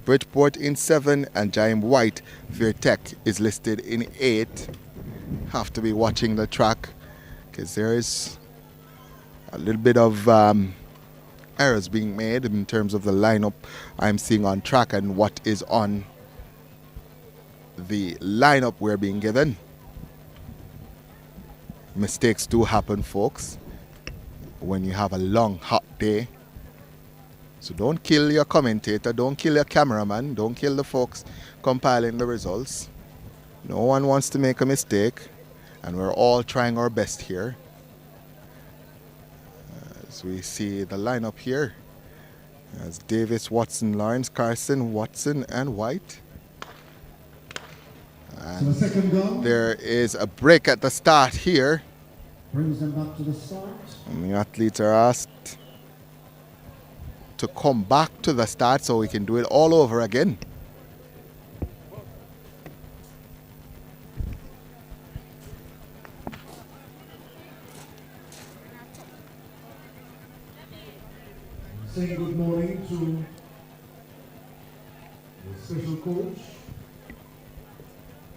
Bridgeport in 7, and Jaime White Virtech is listed in 8. Have to be watching the track because there is a little bit of errors being made in terms of the lineup I'm seeing on track and what is on the lineup we're being given. Mistakes do happen, folks, when you have a long hot day. So don't kill your commentator, don't kill your cameraman, don't kill the folks compiling the results. No one wants to make a mistake, and we're all trying our best here. As we see the lineup here, as Davis, Watson, Lawrence, Carson, Watson, and White. And there is a break at the start here. Brings them back to the start. And the athletes are asked to come back to the start so we can do it all over again. Saying good morning to the special coach,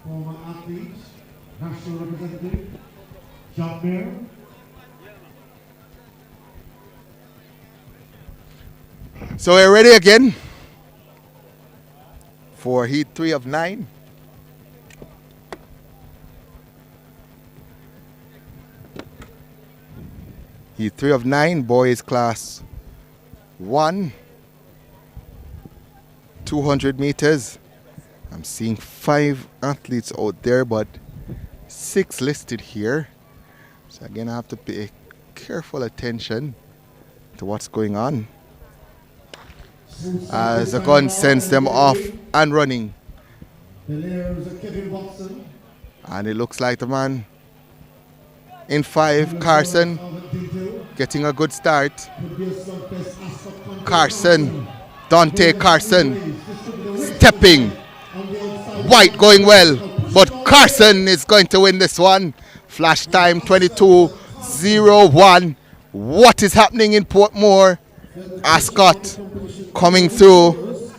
former athlete, national representative, John Mayer. So we're ready again for heat 3 of 9. Heat 3 of 9, boys class 1, 200 meters. I'm seeing 5 athletes out there, but 6 listed here. So again, I have to pay careful attention to what's going on. as the gun sends them off and running. And it looks like the man in 5, Carson, getting a good start. Carson, Dante Carson, stepping. White going well, but Carson is going to win this one. Flash time 22:01. What is happening in Portmore? Ascot coming through.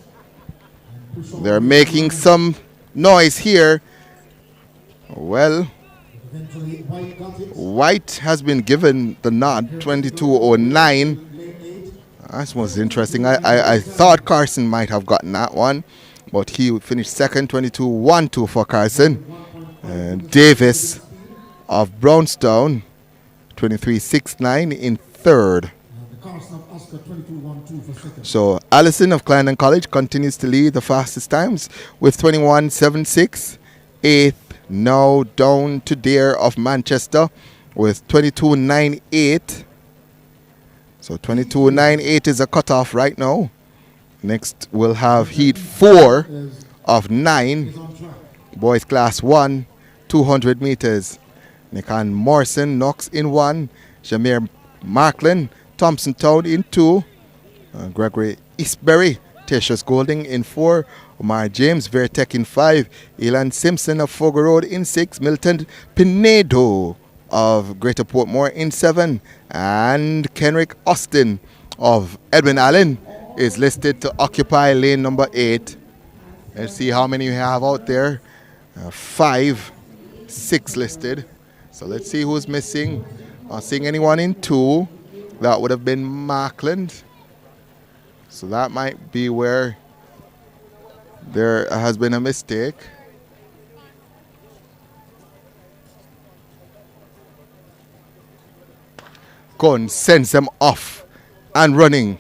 They're making some noise here. Well, White has been given the nod, 22:09. That was interesting. I thought Carson might have gotten that one, but he finished second, 22:12 for Carson. Davis of Brownstown, 23:69 in third. So Allison of Clarendon College continues to lead the fastest times with 21:76. Eighth, now down to Dare of Manchester with 22:98. So 22:98 is a cutoff right now. Next we'll have heat 4 of 9. Boys class 1, 200 meters. Nikan Morrison knocks in 1. Jameer Markland, Thompson Town in 2. Gregory Eastbury, Tertius Golding in 4. Omar James Vertec in 5. Elan Simpson of Fogo Road in 6. Milton Pinedo of Greater Portmore in 7. And Kenrick Austin of Edwin Allen is listed to occupy lane number 8. Let's see how many we have out there. 5, 6 listed. So let's see who's missing. Not seeing anyone in 2. That would have been Markland. So that might be where there has been a mistake. Gun sends them off and running.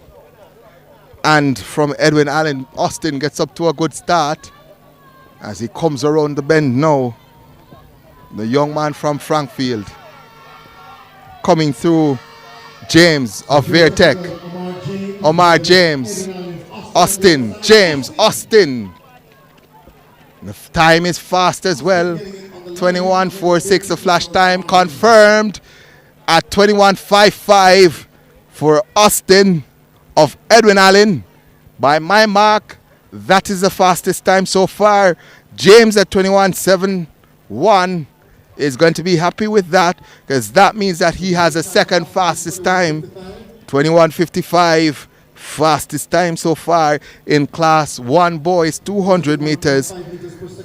And from Edwin Allen, Austin gets up to a good start as he comes around the bend now. The young man from Frankfield coming through. James of Vertec. Omar James. Austin. James. Austin. The time is fast as well. 21:46 the flash time confirmed at 21:55 for Austin of Edwin Allen. By my mark, that is the fastest time so far. James at 21:71 is going to be happy with that, because that means that he has a second fastest time. 21:55 fastest time so far in class 1 boys 200 meters.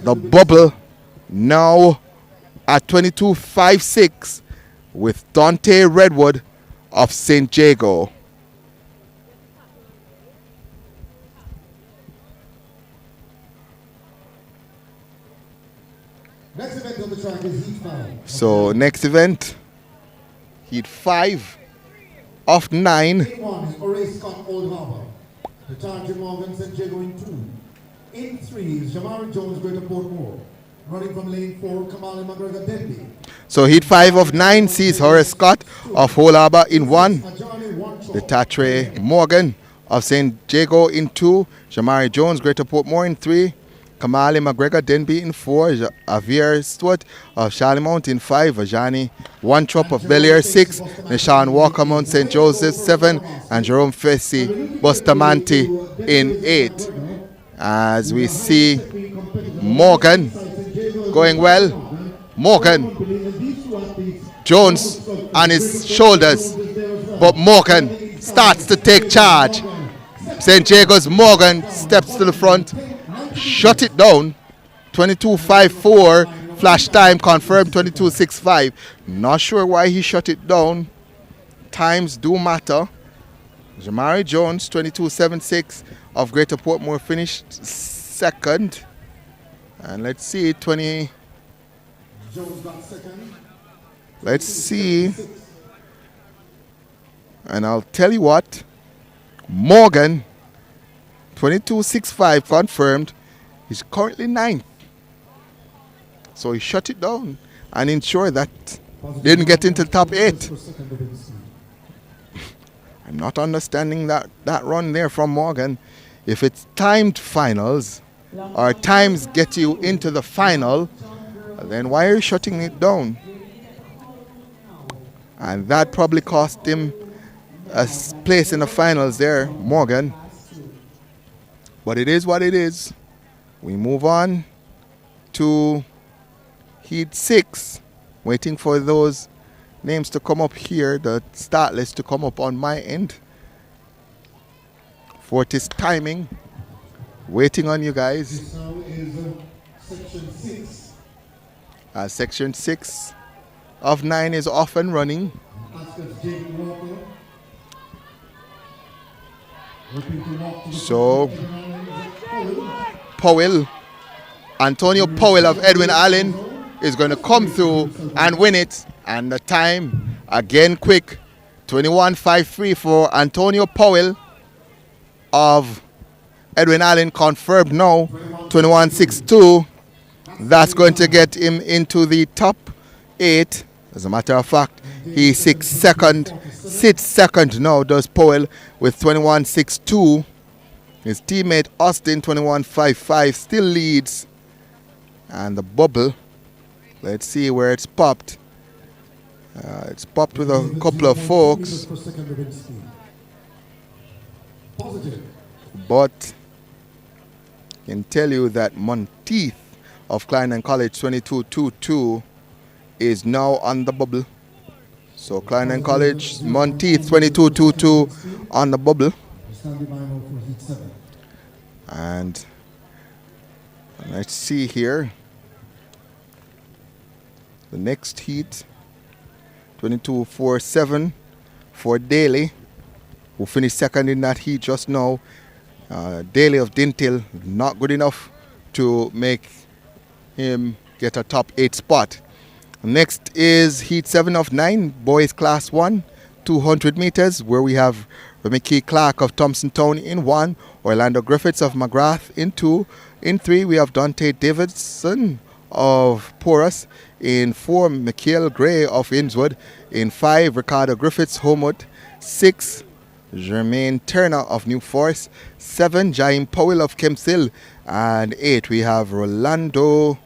The bubble now at 22:56 with Dante Redwood of St. Jago. Next event on the track is Heat 5. So next event, Heat 5 of 9. In 1 is Horace Scott Old Harbour. The Charger Morgan St. Jago in 2. In 3 is Jamari Jones Greater Portmore. Running from lane 4, Kamali McGregor Denby. So Heat 5 of 9 sees Horace Scott of Old Harbour in 1. The Tatre Morgan of St. Jago in 2. Jamari Jones Greater Portmore in 3. Kamali McGregor Denby in 4. Javier Stewart of Charlemont in 5. Ajani One-Trop of Bel-Air 6. Nishan Walker Mount St. Joseph 7. And Jerome Fessy Bustamante in 8. As we see Morgan going well. Morgan. Jones on his shoulders. But Morgan starts to take charge. St. Jago's Morgan steps to the front. Shut it down. 22:54 flash time confirmed. 22:65. Not sure why he shut it down. Times do matter. Jamari Jones 22:76 of Greater Portmore finished second. And let's see 20. Jones got second. Let's see. And I'll tell you what. Morgan 22:65 confirmed. He's currently 9th. So he shut it down and ensured that didn't get into the top 8. I'm not understanding that run there from Morgan. If it's timed finals or times get you into the final, then why are you shutting it down? And that probably cost him a place in the finals there, Morgan. But it is what it is. We move on to Heat 6. Waiting for those names to come up here, the start list to come up on my end. Fortis timing. Waiting on you guys. This now is section 6. Section 6 of 9 is off and running. So, Powell, Antonio Powell of Edwin Allen is going to come through and win it. And the time, again quick, 21.53 for Antonio Powell of Edwin Allen, confirmed now, 21.62. That's going to get him into the top 8. As a matter of fact, he sits second now, does Powell, with 21.62. His teammate Austin, 21.55, still leads. And the bubble, let's see where it's popped. It's popped with a couple of folks. But I can tell you that Monteith of Clarendon College, 22.22, is now on the bubble. So Clarendon College, Monteith, 22.22 on the bubble. And let's see here. The next heat, 22.47 for Daly, who finished second in that heat just now. Daly of Dintil, not good enough to make him get a top 8 spot. Next is heat 7 of 9, boys class 1, 200 meters, where we have Remeke Clark of Thompson Town in 1, Orlando Griffiths of McGrath in 2. In 3, we have Dante Davidson of Porus. In 4, Mikhail Gray of Innswood. In 5, Ricardo Griffiths, Homewood. 6, Jermaine Turner of New Forest. 7, Jaime Powell of Kempshill. And 8, we have Rolando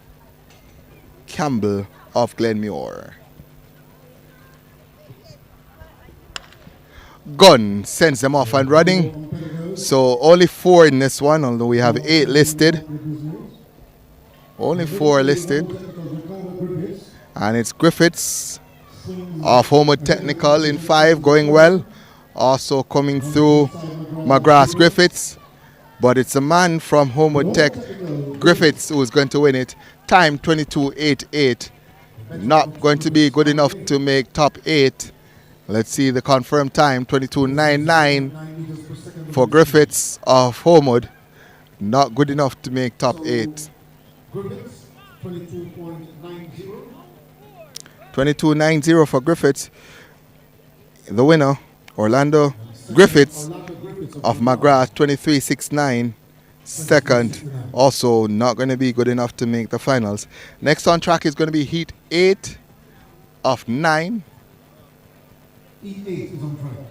Campbell of Glenmuir. Gun sends them off and running. So only 4 in this one, although we have 8 listed. Only 4 listed. And it's Griffiths of Homewood Technical in 5, going well. Also coming through McGrath Griffiths. But it's a man from Homewood Tech, Griffiths, who is going to win it. Time 22.88. Not going to be good enough to make top 8. Let's see the confirmed time, 22.99 for Griffiths of Homewood. Not good enough to make top 8. Griffiths, 22.90. 22.90 for Griffiths. The winner, Orlando Griffiths of McGrath, 23.69. Second, also not going to be good enough to make the finals. Next on track is going to be heat 8 of 9. Heat 8 is on track.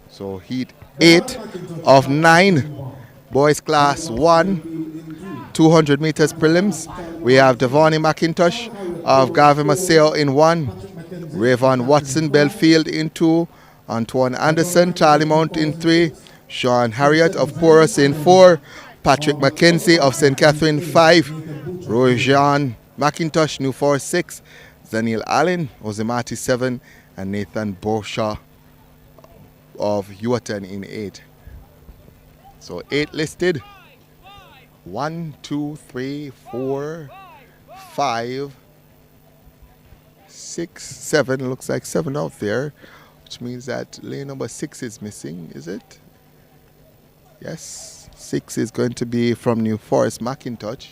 So heat 8 of 9, boys class 1, 200 meters prelims. We have Devonnie McIntosh of Gavin Maceo in 1, Rayvon Watson Belfield in 2, Antoine Anderson, Charlie Mount in 3, Sean Harriott of Porus in 4, Patrick McKenzie of St. Catherine 5, Rojan McIntosh, New Forest 6, Daniel Allen, Ozemati 7, and Nathan Bosha of Yuatan in 8. So 8 listed. 1, 2, 3, 4, 5, 6, 7. Looks like 7 out there, which means that lane number 6 is missing, is it? Yes. 6 is going to be from New Forest, McIntosh.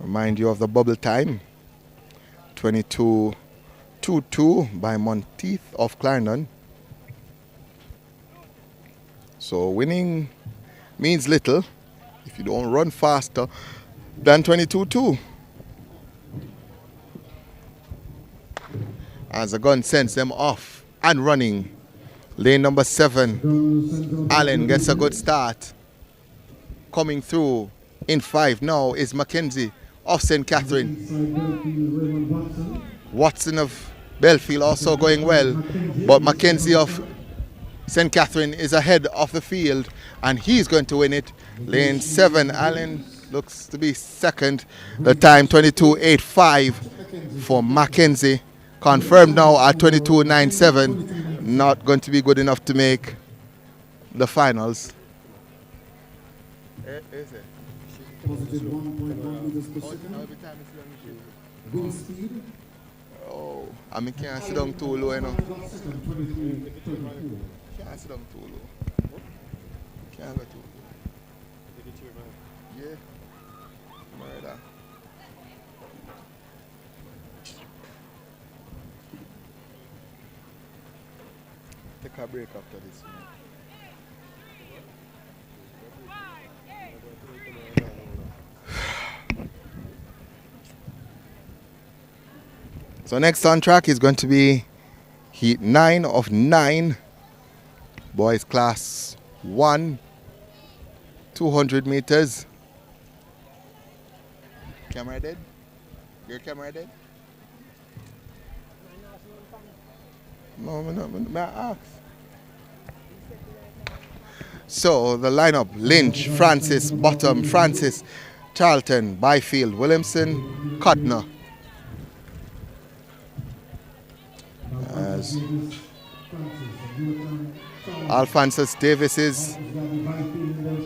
Remind you of the bubble time. 22.22 by Monteith of Clarendon. So winning means little if you don't run faster than 22.2. as the gun sends them off and running. Lane number 7, Allen gets a good start. Coming through in 5 now is Mackenzie of St. Catherine. Watson of Belfield also going well, but Mackenzie of St. Catherine is ahead of the field and he's going to win it. Lane 7, Allen looks to be second. The time 22.85 for Mackenzie. Confirmed now at 22.97. Not going to be good enough to make the finals. Is it? Positive 1.1 meters per second. Wind speed. Oh, I mean, can't sit down too low, you know. Second, 23.34. Can't sit down too low. Can't go too low. Yeah. Murder. Take a break after this. So next on track is going to be heat 9 of 9. Boys class 1. 200 meters. Camera dead? Your camera dead? No, may I ask? So the lineup: Lynch, Francis, Bottom, Francis, Charlton, Byfield, Williamson, Cotner. As Alphonsus Davis is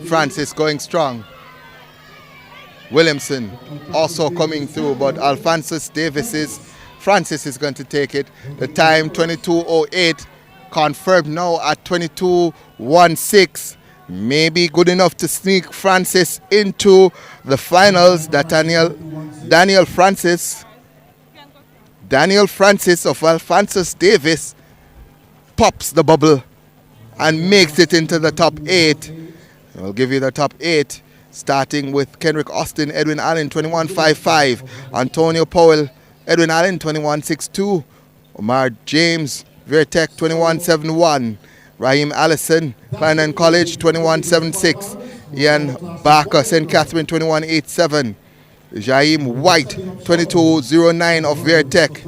Francis going strong. Williamson also coming through, but Alphonsus Davis is Francis is going to take it. The time 22.08, confirmed now at 22.16. Maybe good enough to sneak Francis into the finals. That Daniel Francis of Alphonsus Davis pops the bubble and makes it into the top 8. We'll give you the top 8, starting with Kenrick Austin, Edwin Allen, 21.55. Antonio Powell, Edwin Allen, 21.62. Omar James, Vertec, 21.71. Raheem Allison, Clarendon College, 21.76. Ian Barker, St. Catherine, 21.87. Jaim White, 22.09 of Vertec.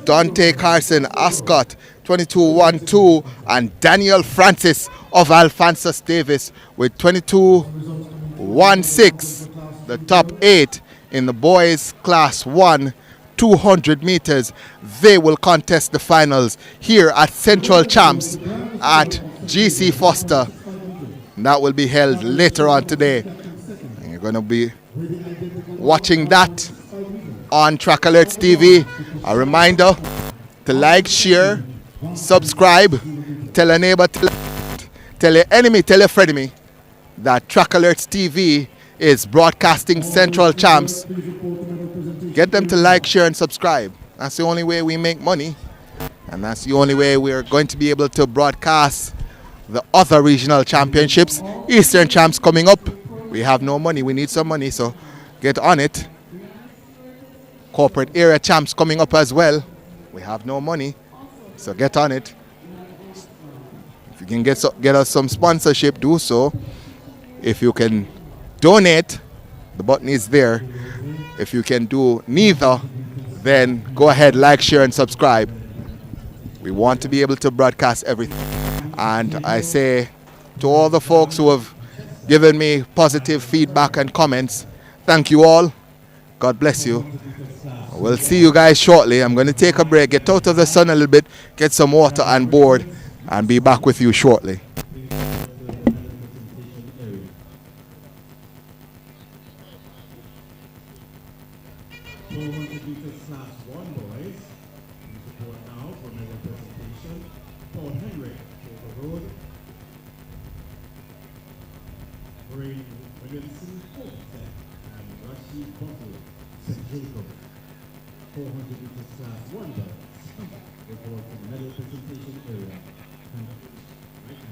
Dante Carson, Ascot, 22.12. And Daniel Francis of Alphonsus Davis with 22.16. The top 8 in the boys class 1, 200 meters. They will contest the finals here at Central Champs at GC Foster. And that will be held later on today. And you're going to be watching that on Track Alerts TV. A reminder to like, share, subscribe, tell a neighbor, tell your enemy, tell your frenemy that Track Alerts TV is broadcasting Central Champs. Get them to like, share, and subscribe. That's the only way we make money. And that's the only way we're going to be able to broadcast the other regional championships. Eastern Champs coming up. We have no money. We need some money, so get on it. Corporate area champs coming up as well. We have no money, so get on it. If you can get us some sponsorship, do so. If you can donate, the button is there. If you can do neither, then go ahead, like, share, and subscribe. We want to be able to broadcast everything. And I say to all the folks who have given me positive feedback and comments, thank you all. God bless you. We'll see you guys shortly. I'm going to take a break, get out of the sun a little bit, get some water on board, and be back with you shortly. 400 meters class 1 boys. In support now for medal presentation. Paul Henry, Silver Road. Brain Williamson, Colton, and Rashid Bottle, St. Jacob. 400 meters class 1 boys. Report to the medal presentation area. Thank you. Right now.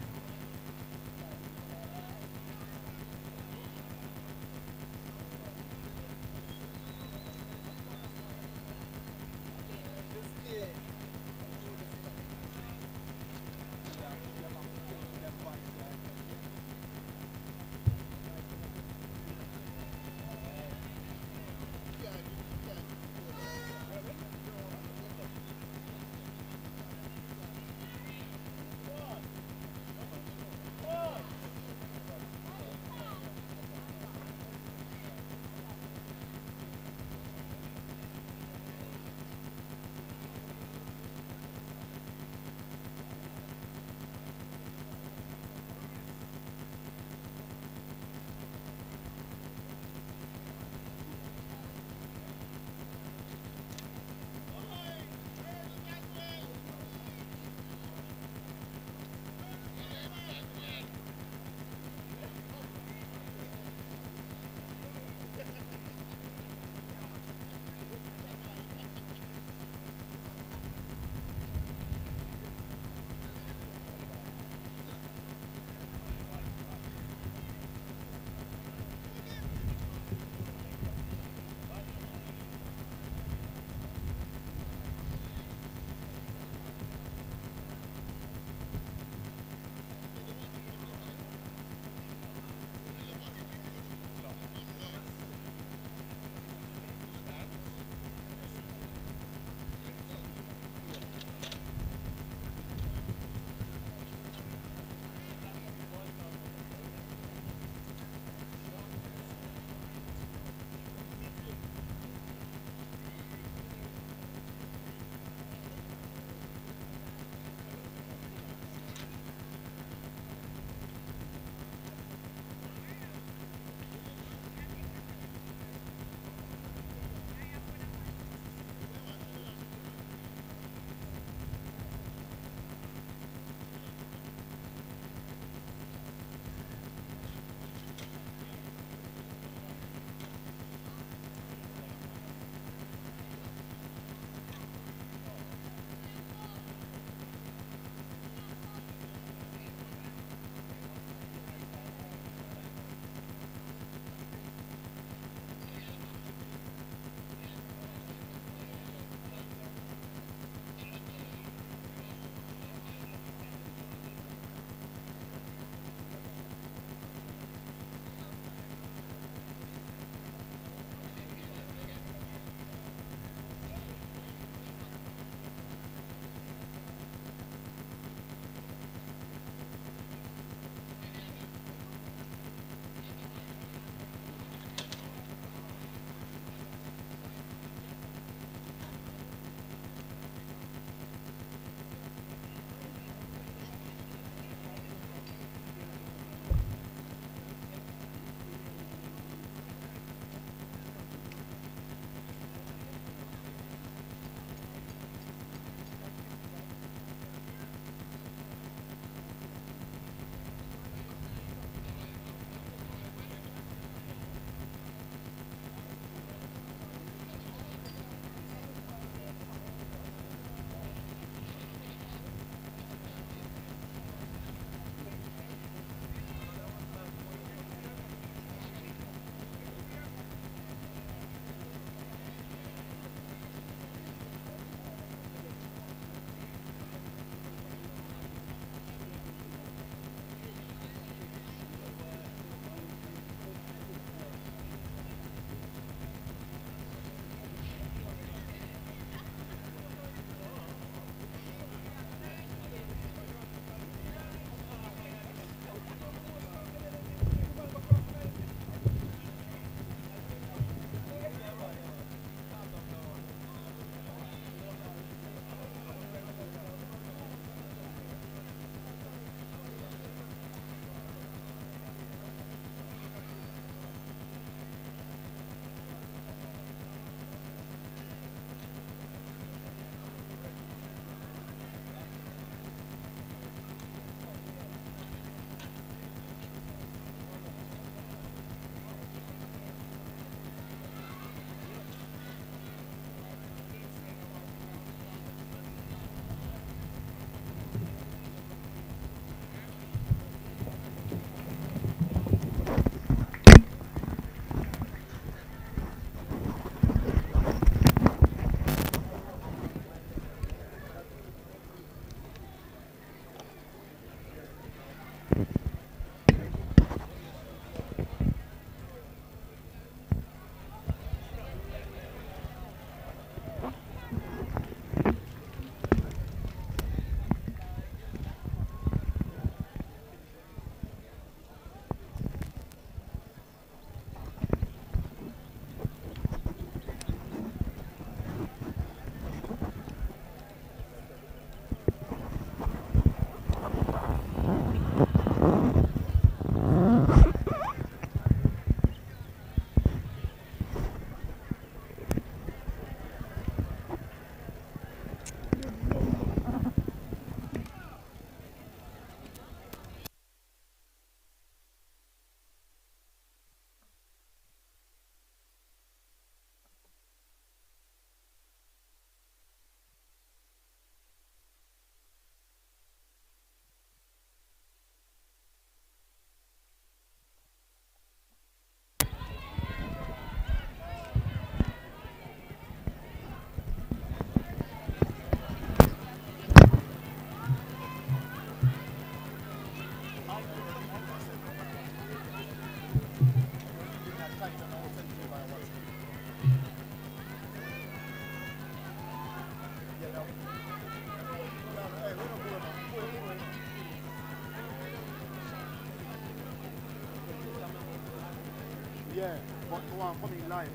Yeah, but the one coming live.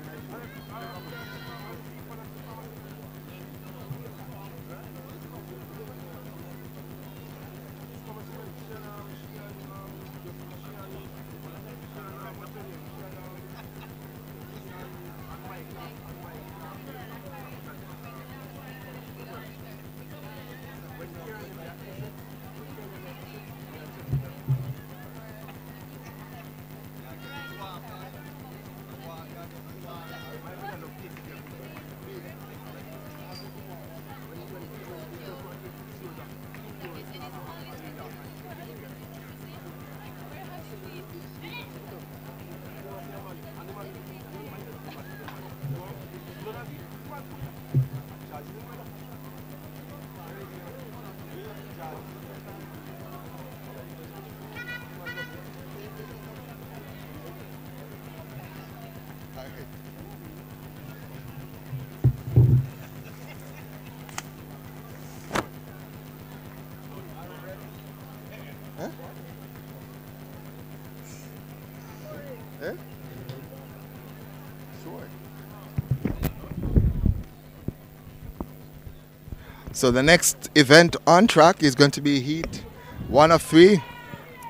So the next event on track is going to be heat 1 of 3,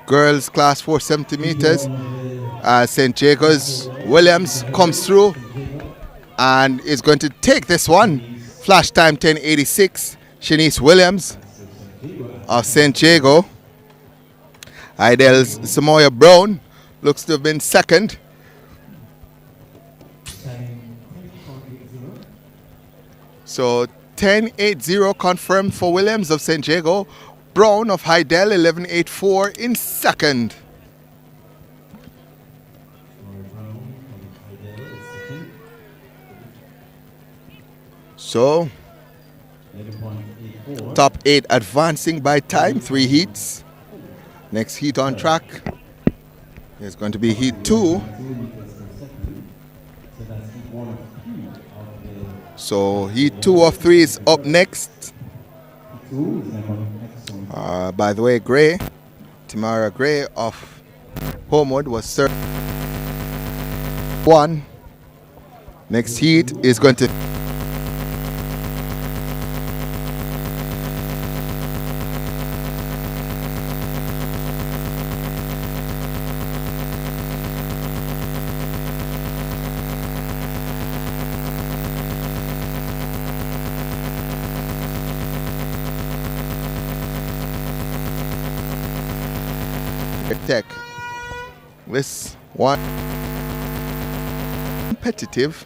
girls class 470 meters. St. Jacobs Williams comes through and is going to take this one. Flash time 10:86. Shanice Williams of St. Jago. Idel Samoya Brown looks to have been second. So 10.80 confirmed for Williams of St. Jago. Brown of Hydel 11.84 in second. So top 8 advancing by time, 3 heats. Next heat on track is going to be heat 2. So heat 2 of 3 is up next. By the way, Gray, Tamara Gray of Homewood was third. 1. Next heat is going to Tech. This one competitive.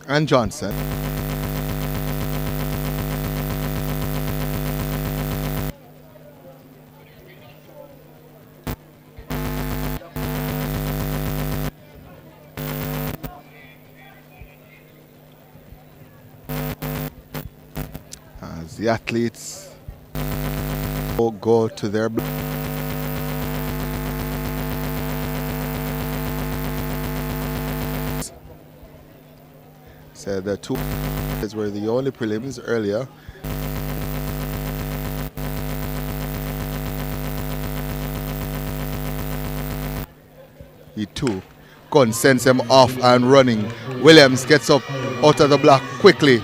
And Johnson. The athletes all go to their so the 2 were the only prelims earlier. E2 Cont sends him off and running. Williams gets up out of the block quickly.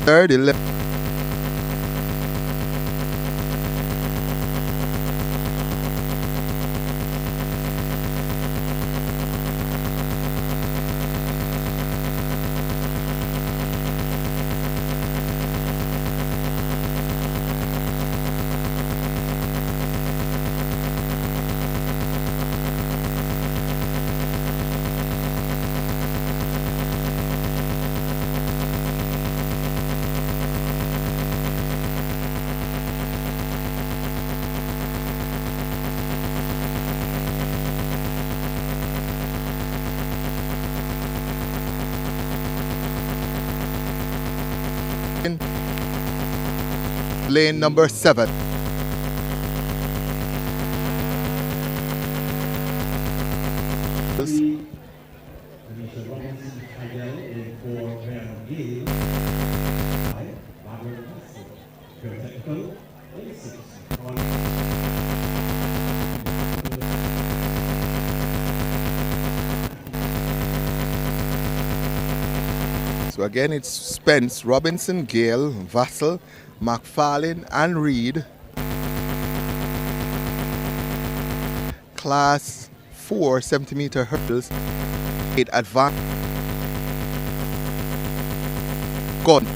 Third, 11. in lane number 7. So again, it's Spence, Robinson, Gale, Vassell, McFarlane, and Reed. Class 4 70-meter hurdles. 8 advanced. Cont.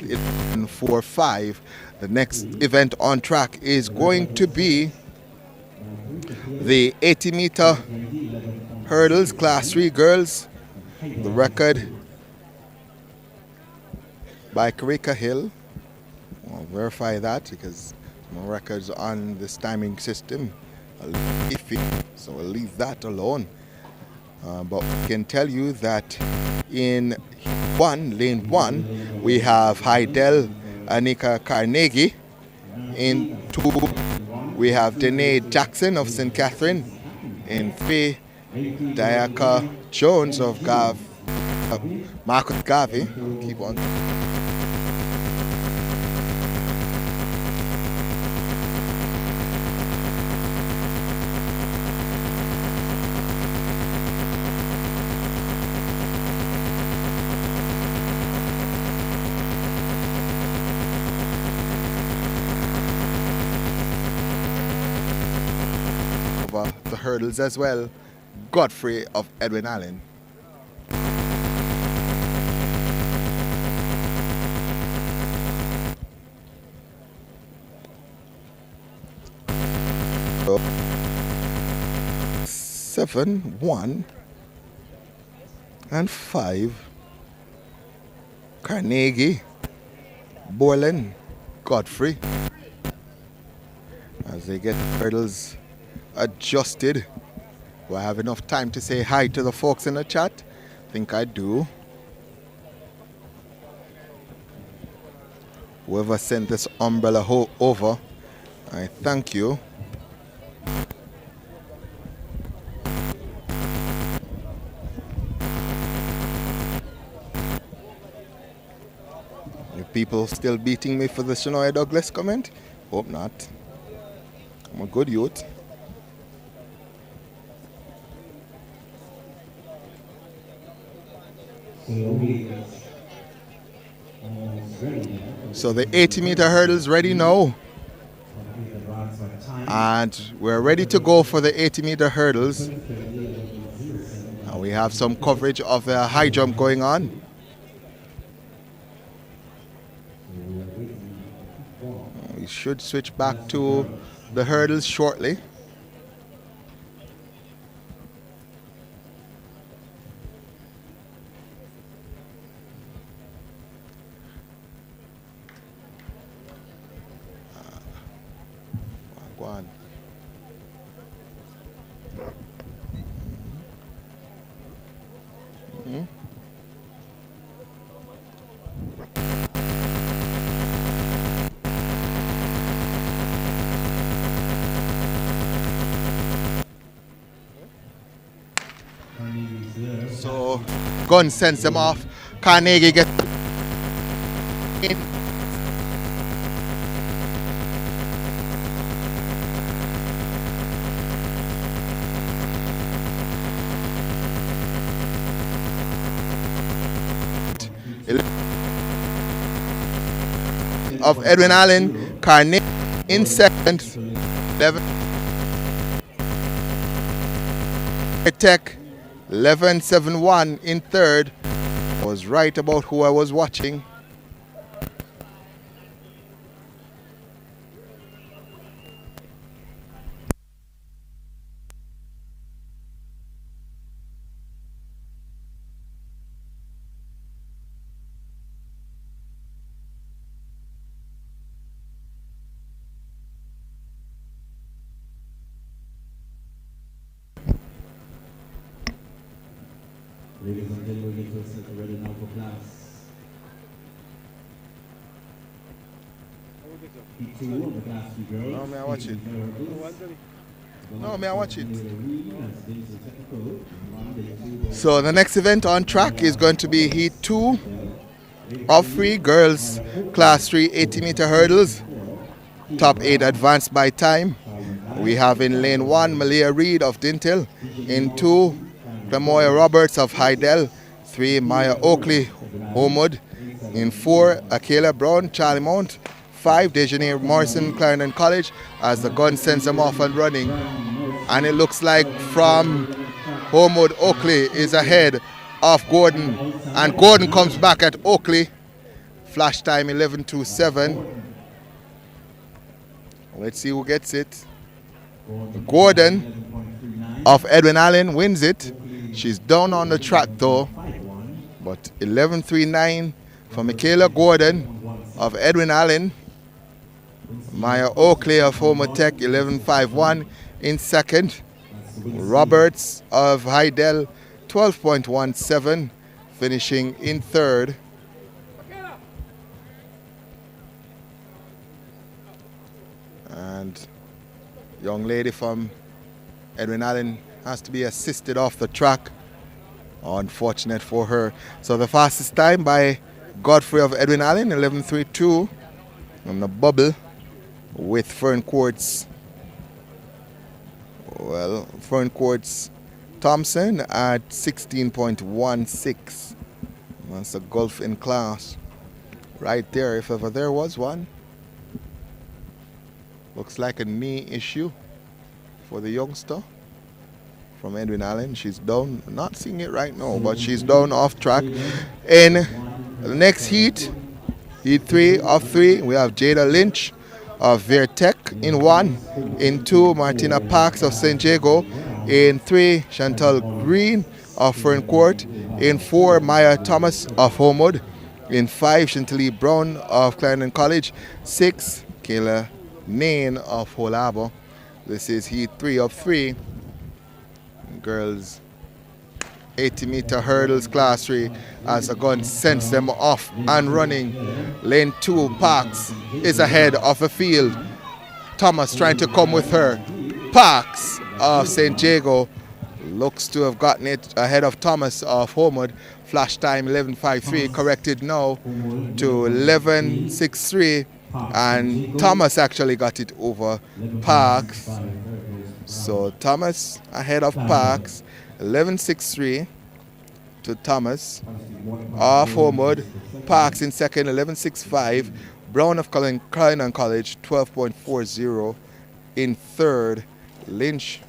In 4-5, the next event on track is going to be the 80-meter hurdles, class 3 girls. The record by Karika Hill. I'll verify that because my records on this timing system are iffy, so we'll leave that alone. But I can tell you that in lane 1, we have Heidel Anika Carnegie. In 2, we have Danae Jackson of St. Catherine. In 3, Diaka Jones of Marcus Garvey. Keep on. The hurdles as well, Godfrey of Edwin Allen. So, 7, 1, and 5. Carnegie, Borland, Godfrey. As they get the hurdles adjusted. Do I have enough time to say hi to the folks in the chat? I think I do. Whoever sent this umbrella over, I thank you. Are people still beating me for the Shania Douglas comment? Hope not. I'm a good youth. So the 80-meter hurdles ready now. And we're ready to go for the 80-meter hurdles. And we have some coverage of the high jump going on. We should switch back to the hurdles shortly. So Gun sends them off. Carnegie gets in. Of Edwin Allen, Carnegie in second, 11. Tech 11.71 in third. Was right about who I was watching. Ladies and gentlemen, we get yourself ready now for class. P2 of the class B girls. No, may I watch it? No, may I watch it? So the next event on track is going to be Heat 2 of 3 girls, Class 3 80-meter hurdles. Top 8 advanced by time. We have in lane 1 Malia Reed of Dintel. In 2 Clemoya Roberts of Hydel. 3 Maya Oakley Homewood. In 4 Akela Brown Charlie Mount. 5 Dejanay Morrison Clarendon College, as the gun sends them off and running. And it looks like from Homewood, Oakley is ahead of Gordon. And Gordon comes back at Oakley. Flash time 11:27. Let's see who gets it. Gordon of Edwin Allen wins it. She's down on the track though. But 11:39 for Michaela Gordon of Edwin Allen. Maya Oakley of Homer Tech 11.51 in second. Roberts of Hydel 12.17 finishing in third. And young lady from Edwin Allen has to be assisted off the track. Unfortunate for her. So the fastest time by Godfrey of Edwin Allen 11.32 on the bubble. With Fern Courts Thompson at 16.16. That's a gulf in class right there, if ever there was one. Looks like a knee issue for the youngster from Edwin Allen. She's down, not seeing it right now, but she's down off track. In the next heat, heat 3 of 3, we have Jada Lynch of Vertec in 1, in 2 Martina Parks of St. Jago, in 3 Chantal Green of Fern Court, in 4 Maya Thomas of Homewood, in 5 Chantilly Brown of Clarendon College, 6 Kayla Nain of Holabo. This is heat 3 of 3. Girls 80-meter hurdles class 3 as a gun sends them off and running. Lane 2 Parks is ahead of the field. Thomas trying to come with her. Parks of St. Jago looks to have gotten it ahead of Thomas of Homewood. Flash time 11.53, corrected now to 11.63, and Thomas actually got it over Parks. So Thomas ahead of Parks, 11.63 to Thomas of Homewood. Parks in second, 11.65. Brown of Clarendon College, 12.40 in third. Lynch.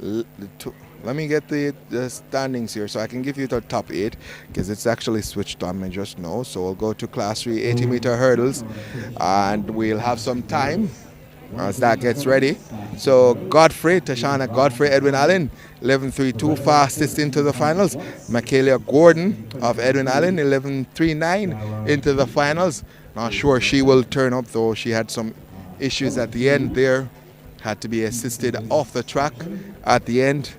Let me get the standings here so I can give you the top 8, because it's actually switched on me just now. So we'll go to class 3 80-meter hurdles and we'll have some time as that gets ready. So Tashana Godfrey Edwin Allen 11.32 fastest into the finals. Michaela Gordon of Edwin Allen 11.39 into the finals. Not sure she will turn up though. She had some issues at the end there had to be assisted off the track at the end.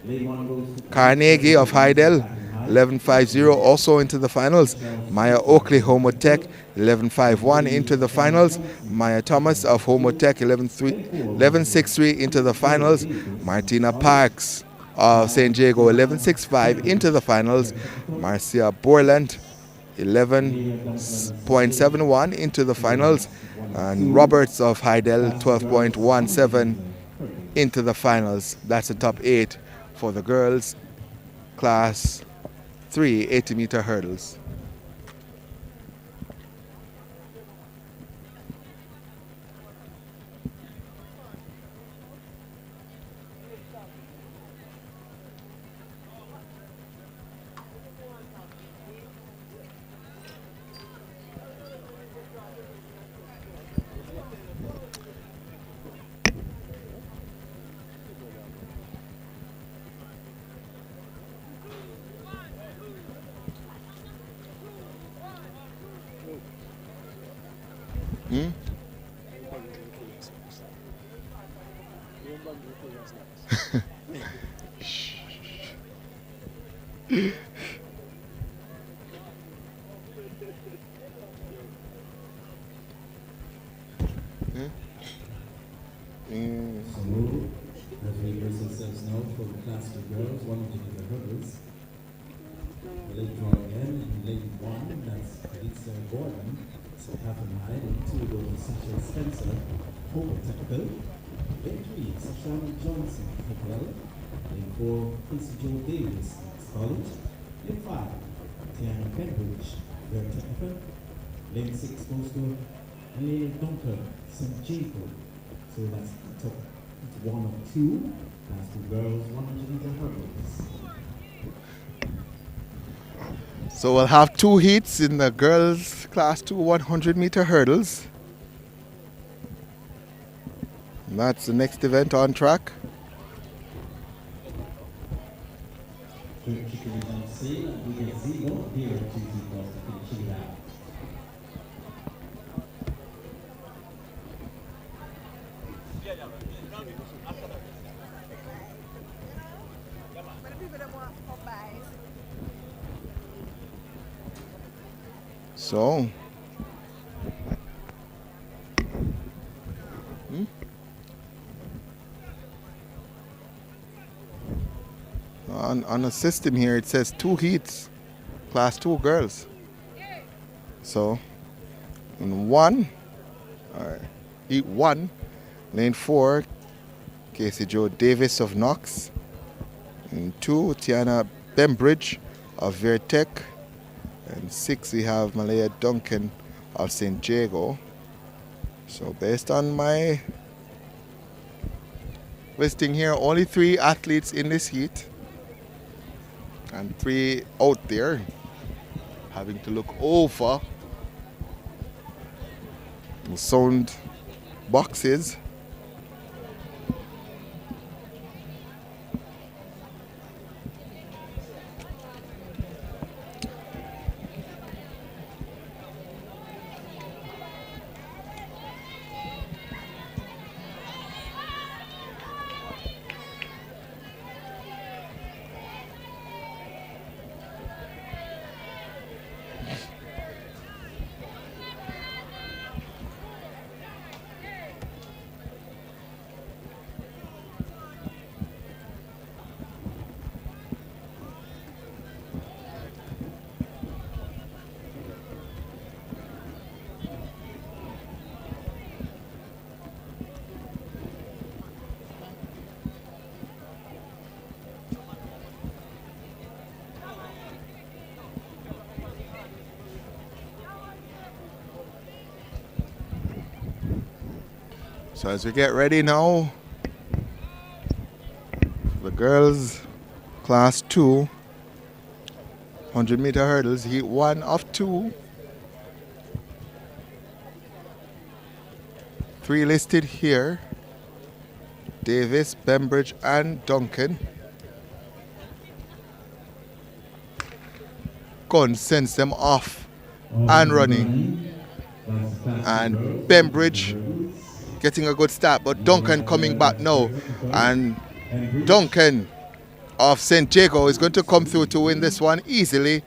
Carnegie of Heidel, 11.50 also into the finals. Maya Oakley, Homo Tech, 11.51 into the finals. Maya Thomas of Homo Tech, 11.63 into the finals. Martina Parks of St. Jago, 11.65 into the finals. Marcia Borland, 11.71 into the finals. And Roberts of Heidel, 12.17 into the finals. That's the top 8 for the girls class 3 80-meter hurdles. Hmm? So, as we brace ourselves now for the class 2 girls, 100 hurdles. The late draw again, in lane 1, that's Lisa Gordon, so half a mile, and 2 go to Sasha Spencer, Hope Technical. Lane 3, Sasha Johnson, Technical. Lane 4, Quincy Joe Davis, College. Lane 5, Tiana Penbridge, very technical. Lane 6 goes to Lane Dunker, St. Jacob. So that's the top 1 of 2. That's the girls 100-meter hurdles. So we'll have 2 heats in the girls class 2 100-meter hurdles. And that's the next event on track. So, on the system here it says 2 heats, class 2 girls. So, in heat 1, lane 4, Casey Joe Davis of Knox. In 2, Tiana Bembridge of Vertec. And 6 we have Malaya Duncan of St. Jago. So based on my listing here, only 3 athletes in this heat. And 3 out there having to look over the sound boxes. So as we get ready now, the girls class 2 100-meter hurdles, heat 1 of 2. 3 listed here: Davis, Bembridge, and Duncan. Cont sends them off and running. And Bembridge getting a good start, but Duncan coming back now, and Duncan of St. Jago is going to come through to win this one easily.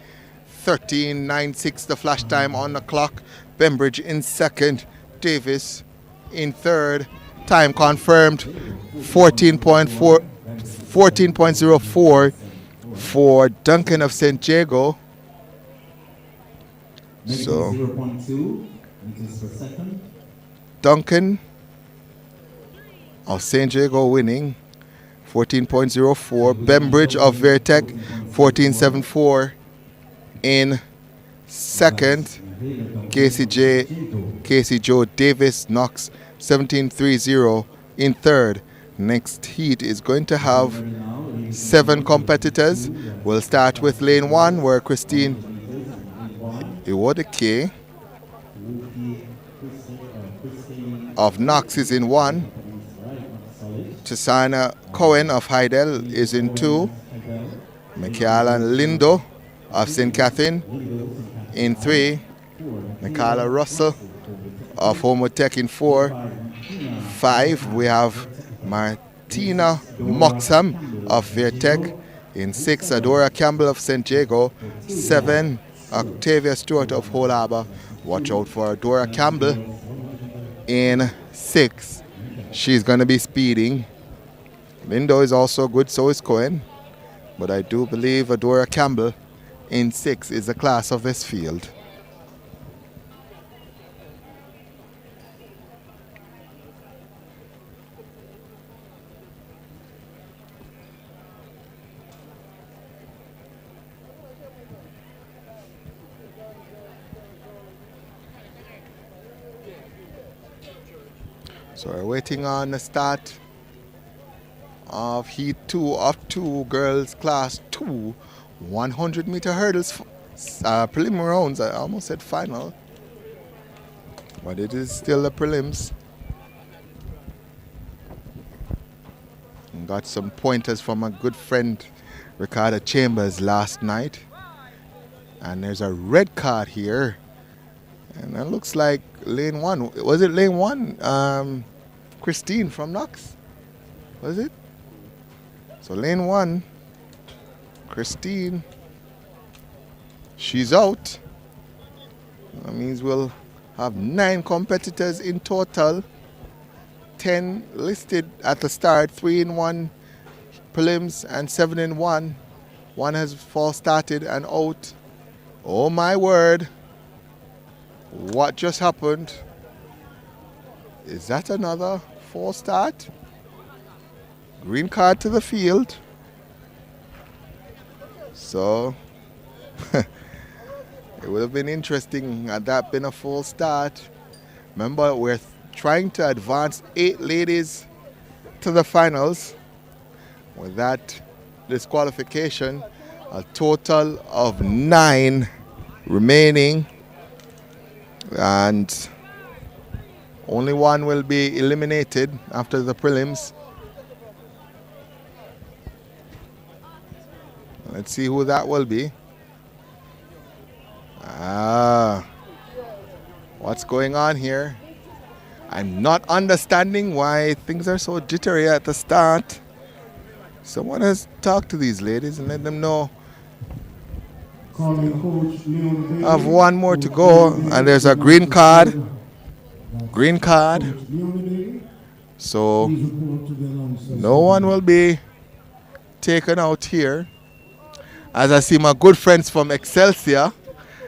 13.96 the flash time on the clock. Bembridge in second, Davis in third. Time confirmed 14.04 for Duncan of St. Jago. So 0.2 meters per second. Duncan of St. Jago winning 14.04. Bembridge of Vertec 14.74 in second. Casey Joe Davis Knox 17.30 in third. Next heat is going to have 7 competitors. We'll start with lane 1 where Christine Iwodeke of Knox is in 1. Chisana Cohen of Heidel is in 2. Michaela Lindo of St. Catherine in 3. Nicola Russell of Homotech in 4. 5, we have Martina Moxham of Vertec in 6. Adora Campbell of St. Jago. 7, Octavia Stewart of Whole Harbour. Watch out for Adora Campbell in 6. She's going to be speeding. Lindo is also good, so is Cohen. But I do believe Adora Campbell in 6 is the class of this field. So we're waiting on the start of Heat 2 of 2 girls class 2 100-meter hurdles preliminary rounds. I almost said final, but it is still the prelims. And got some pointers from a good friend Ricardo Chambers last night. And there's a red card here. And it looks like lane 1. Was it lane 1? Christine from Knox? Was it? So lane 1, Christine, she's out. That means we'll have 9 competitors in total. 10 listed at the start, 3 in 1 prelims and 7 in 1. 1 has false started and out. Oh my word. What just happened? Is that another false start? Green card to the field. So it would have been interesting had that been a full start. Remember, we're trying to advance 8 ladies to the finals. With that disqualification, a total of 9 remaining. And only 1 will be eliminated after the prelims. Let's see who that will be. What's going on here? I'm not understanding why things are so jittery at the start. Someone has talked to these ladies and let them know. I have 1 more to go, and there's a green card. Green card. So no one will be taken out here. As I see my good friends from Excelsior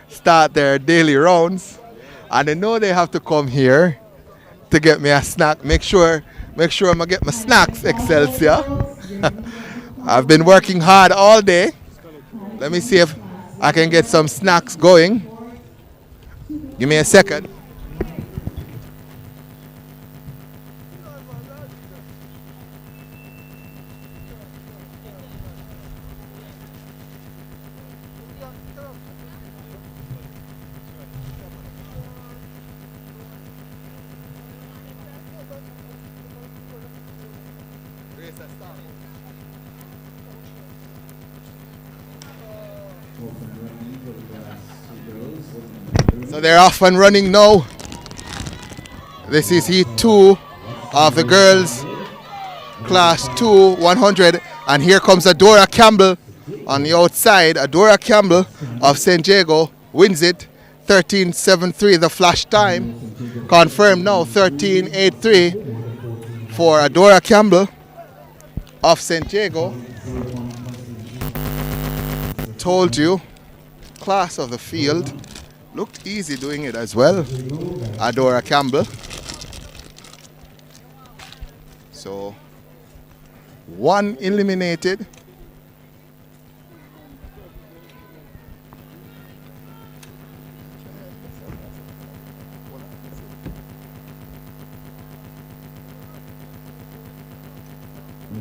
start their daily rounds, and they know they have to come here to get me a snack. Make sure I'm gonna get my snacks, Excelsior. I've been working hard all day. Let me see if I can get some snacks going. Give me a second. So they're off and running now. This is Heat 2 of the girls class 2 100, and here comes Adora Campbell on the outside. Adora Campbell of St. Jago wins it 13.73 the flash time, confirmed now 13.83 for Adora Campbell of St. Jago. Told you, class of the field, looked easy doing it as well, Adora Campbell. So, one eliminated.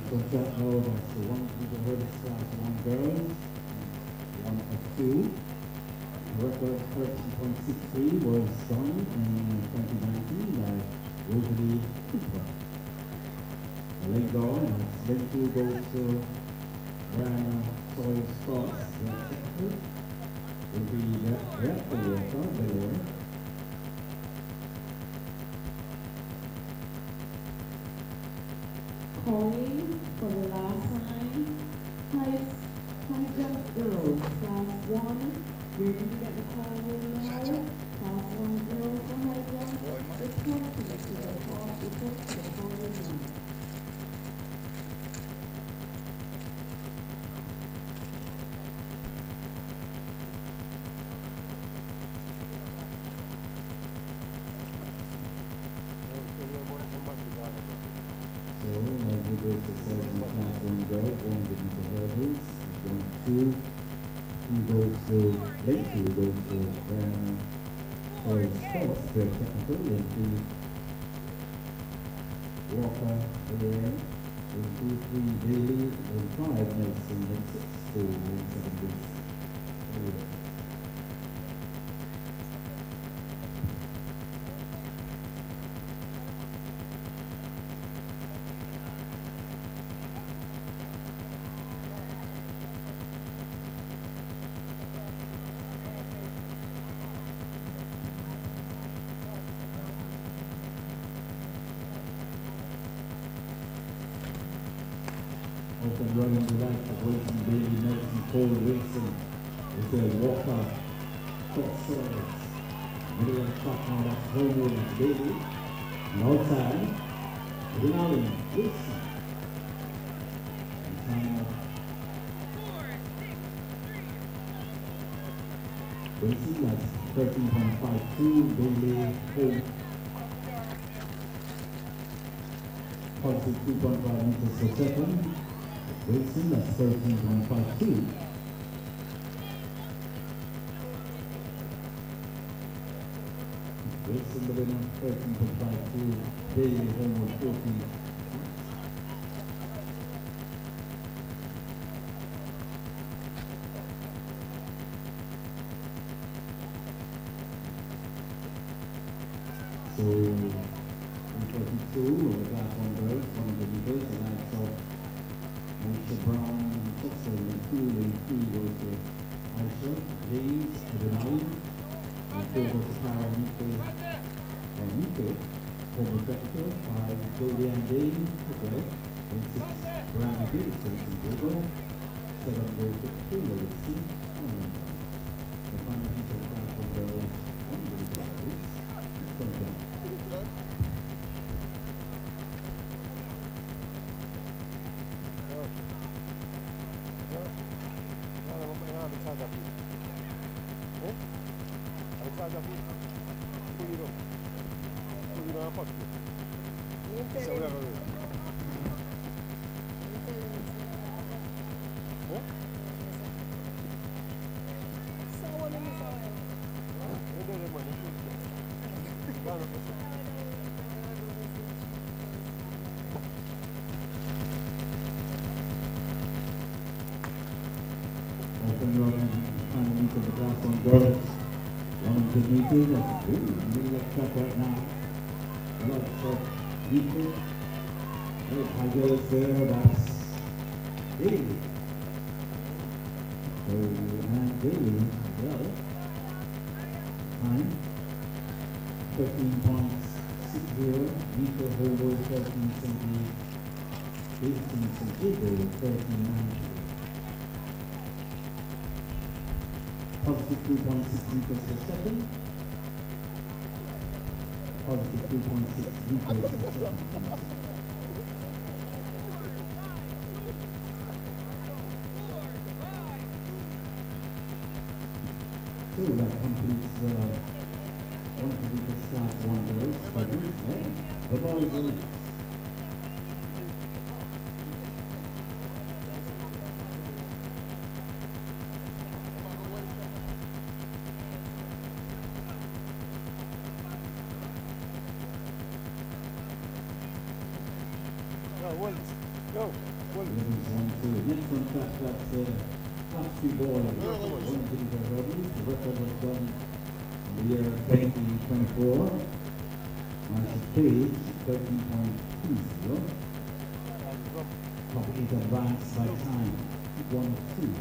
Contract now, that's the one for the hurdles class 1 girls, 1 of 2. The record 13.63 was done in 2019 by Rosalie Cooper. The leg down, and then 2 goes to Brianna Soy Scott. The second will be the Walker, Delaware. Calling for the last time, high jump girls, class 1. You're going to get the call now. Class 1 girls for high jump. Report to the call, report to the call now. So, as we go to certain class 1 girl, 1 with the hurdles, 1, 2. 2 goes to late 2 goes to Soy Scott, very technical, then 2 Walker, Delaware, then 2, 3 Bailey, then 5 Nelson, then 6 4, then 7 Bruce. Open running the right of Wilson, Bailey, Nelson, Cole, Wilson. Is there Walker, Scott Soros. Middle of the track now, that's Homewood and Bailey. And outside, Rinaldi, Wilson. And time of Wilson, that's 13.52, Bailey, Cole. Positive 2.5 meters per second. Wilson, that's 13.52. Wilson, the winner, 13.52. Bailey, Homewood, 14. So, 42 of the class 1 girls, 100 meters, the likes of Aisha Brown, Texas, and 2 goes to Aisha, James, Adenali, and 4 goes to Kara Mike, Homer Vector, 5 Julian James, and 6 Brianna Davidson from Google, 7 goes to Taylor with C, the final piece of class 1 girls, 100 meters, Open running, final meet of the class 1 girls. 100 meters, that's middle of track right now. Lots of people. High girls there, that's Bailey. So, and Bailey as well. Time, 13.6 6-0, Nico Hobo 13-78, 18-78, 13-90. Positive 2.6 meters per second. Positive 2.6 meters per second. So that completes the 1 meter start 1 race for this day. The ball is released. Go. Next one, that's Class 3 ball. 1 meter hurdles. The record was done in the year 2024. Marshall Page, 13.20. Top 8 advanced by time, 1 of 2.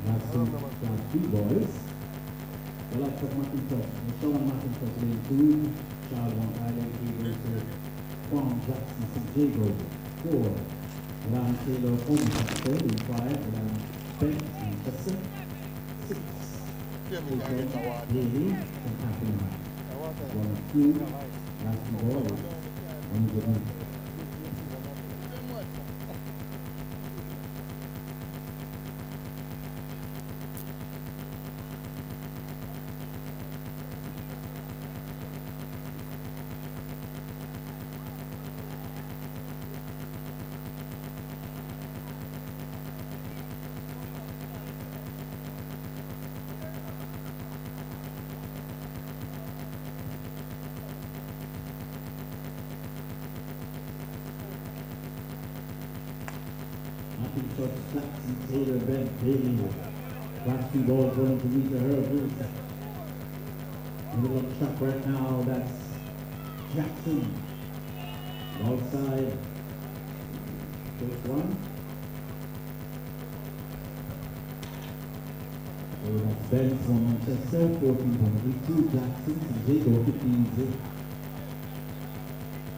That's Class 3 boys. The likes of McIntosh, Sean McIntosh, lane 2, Charles Van Island, to Juan Jackson, St. Jago, 4. Alan Taylor, Omichester, in 5. Alan Beck, and Chester, 6. Haley, and Catherine Hart. 1 of 2. Last 2 boys, 1 good night. McIntosh, Jackson, Taylor, Ben, Haley. Last 2 balls going to meet the hurdles. Middle of the track right now, that's Jackson. Outside. First one. So that's Ben from Manchester, 14.82. Jackson, and Jago, 15.0.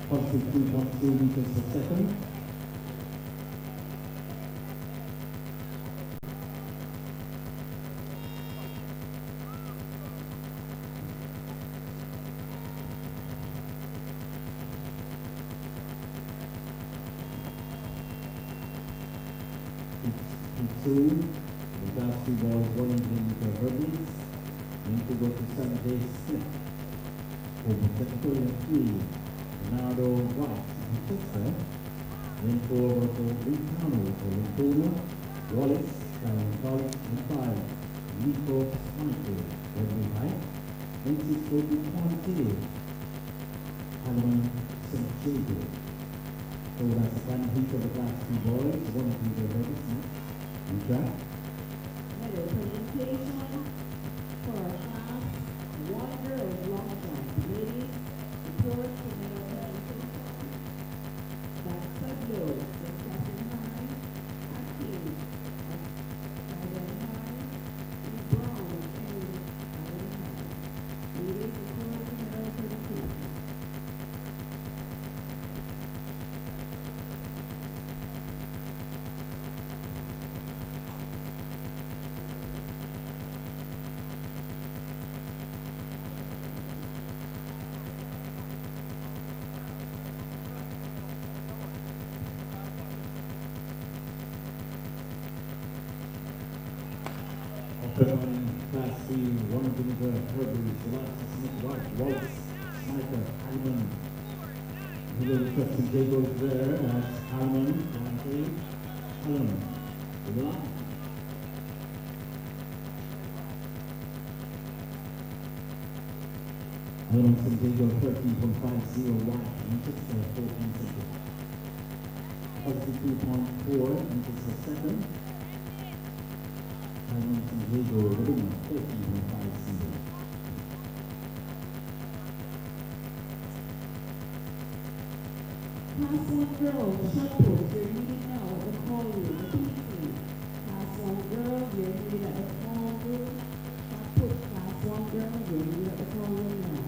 Positive 2.2 meters per second. The last 2 balls, 1 meter hurdles. Then to go to Sunday Smith. Over technical and 3. Bernardo White, Manchester. Then 4 over to Rincano for Lincoln. Wallace, College, and 5. Nico Michael, Redwood High. Then 6 go to Conte. Alan St. Jago. So that's the final heat of the Class 2 boys, 1 meter hurdles. Okay. Medal presentation for Class 1 girls long jump. Ladies, report to medal presentation. That's Pablo, that's Catherine Hine, Atkins, Diane Hine, and Brown, and Diane Hine. Ladies, report to medal presentation. Class 3, 1 meter hurdles, Smith, White, Wallace, Sniper, Alman. Middle question Jago is there, that's Alman, Dante, Alman. To the line. Alman from Jago, 13.50, White, Manchester, 14 seconds. Positive 2.4 meters per second. Alman from Jago, the winner, 13.50. Class 1 girls, shut put, you're needed now at the call room, repeatedly. Class 1 girls, you're needed at the call room. Shut put, Class 1 girls, you're needed at the call room now.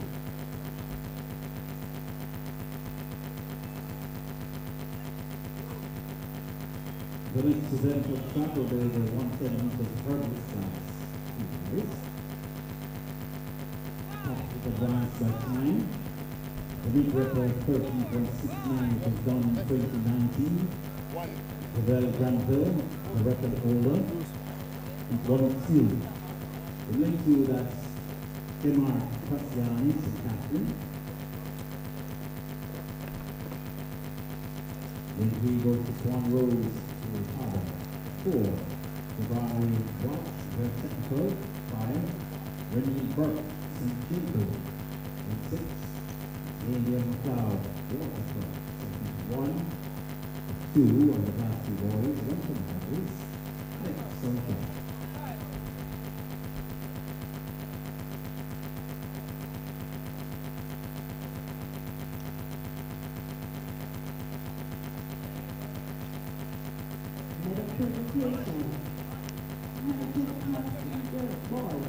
The next event of track will be the 110 meters hurdle class. Topic advanced by time. The meet record 13.69 was done in 2019. Pavel Granville, the record holder, is 1-2. The next two, that's Demar Katsianis and Catherine. Then 3 goes to Swan Rose to Ricardo. 4, Jabari Watts, very technical. 5, Renee Burke, St. Jacob. And 6, Adrian McLeod, Waterford. 1, 2 on the last two boys, 1 for the others. Next, Sunshine. Presentation. Boy.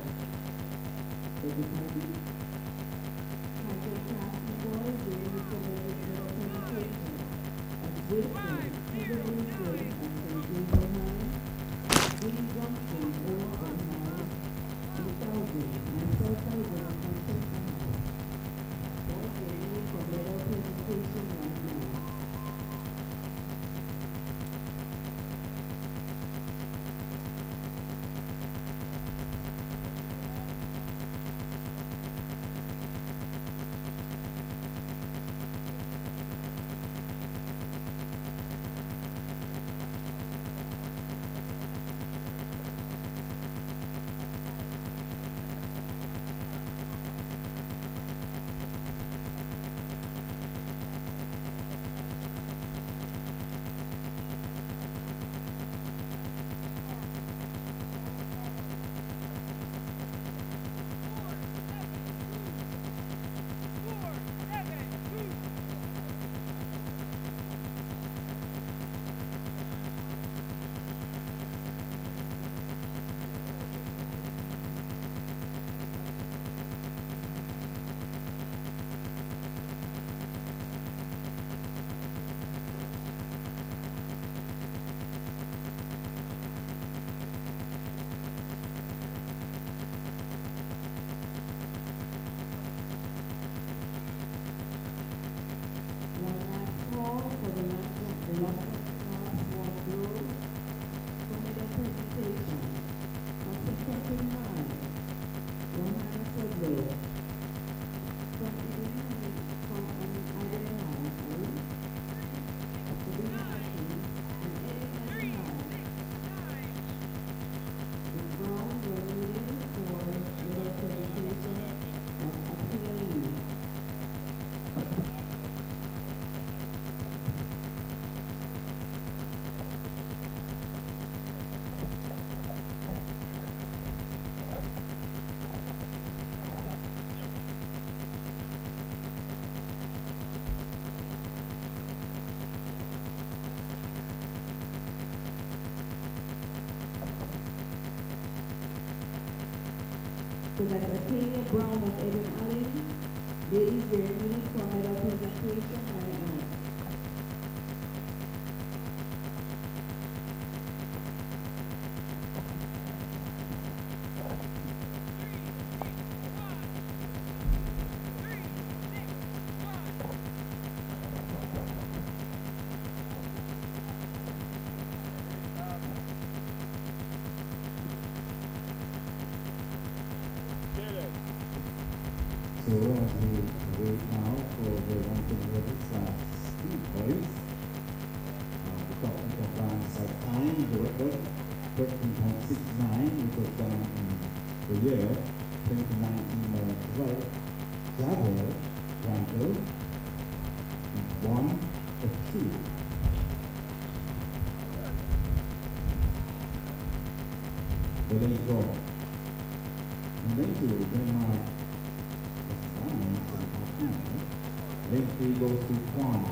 So that's Arcadia Brown of Eden Allen. Ladies, your need for medal presentation right now. So as we wait now for the 100 speed boys, the top advanced by time, the record 13.69, which was done in the year 2019 as well. Travel, Ranko, 1 of 2. The late draw. And then to Denmark. Link 3 goes to Cont.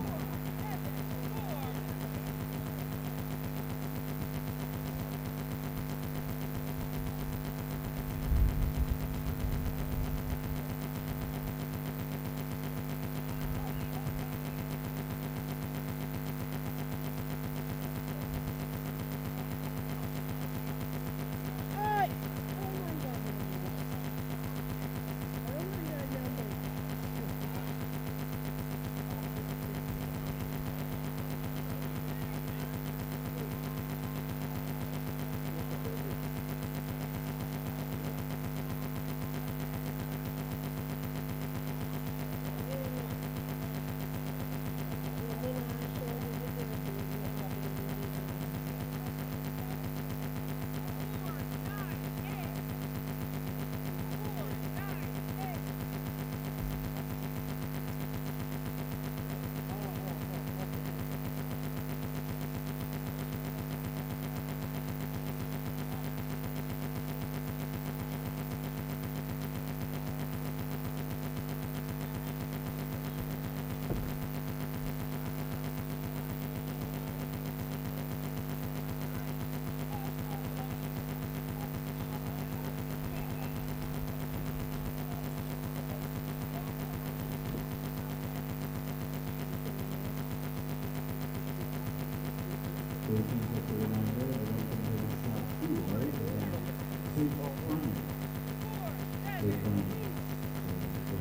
The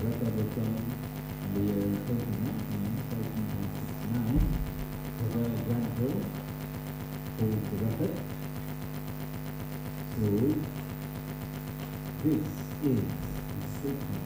record was done in the year 2019, 13.69. Pavel Granville holds the record. So, this is the statement.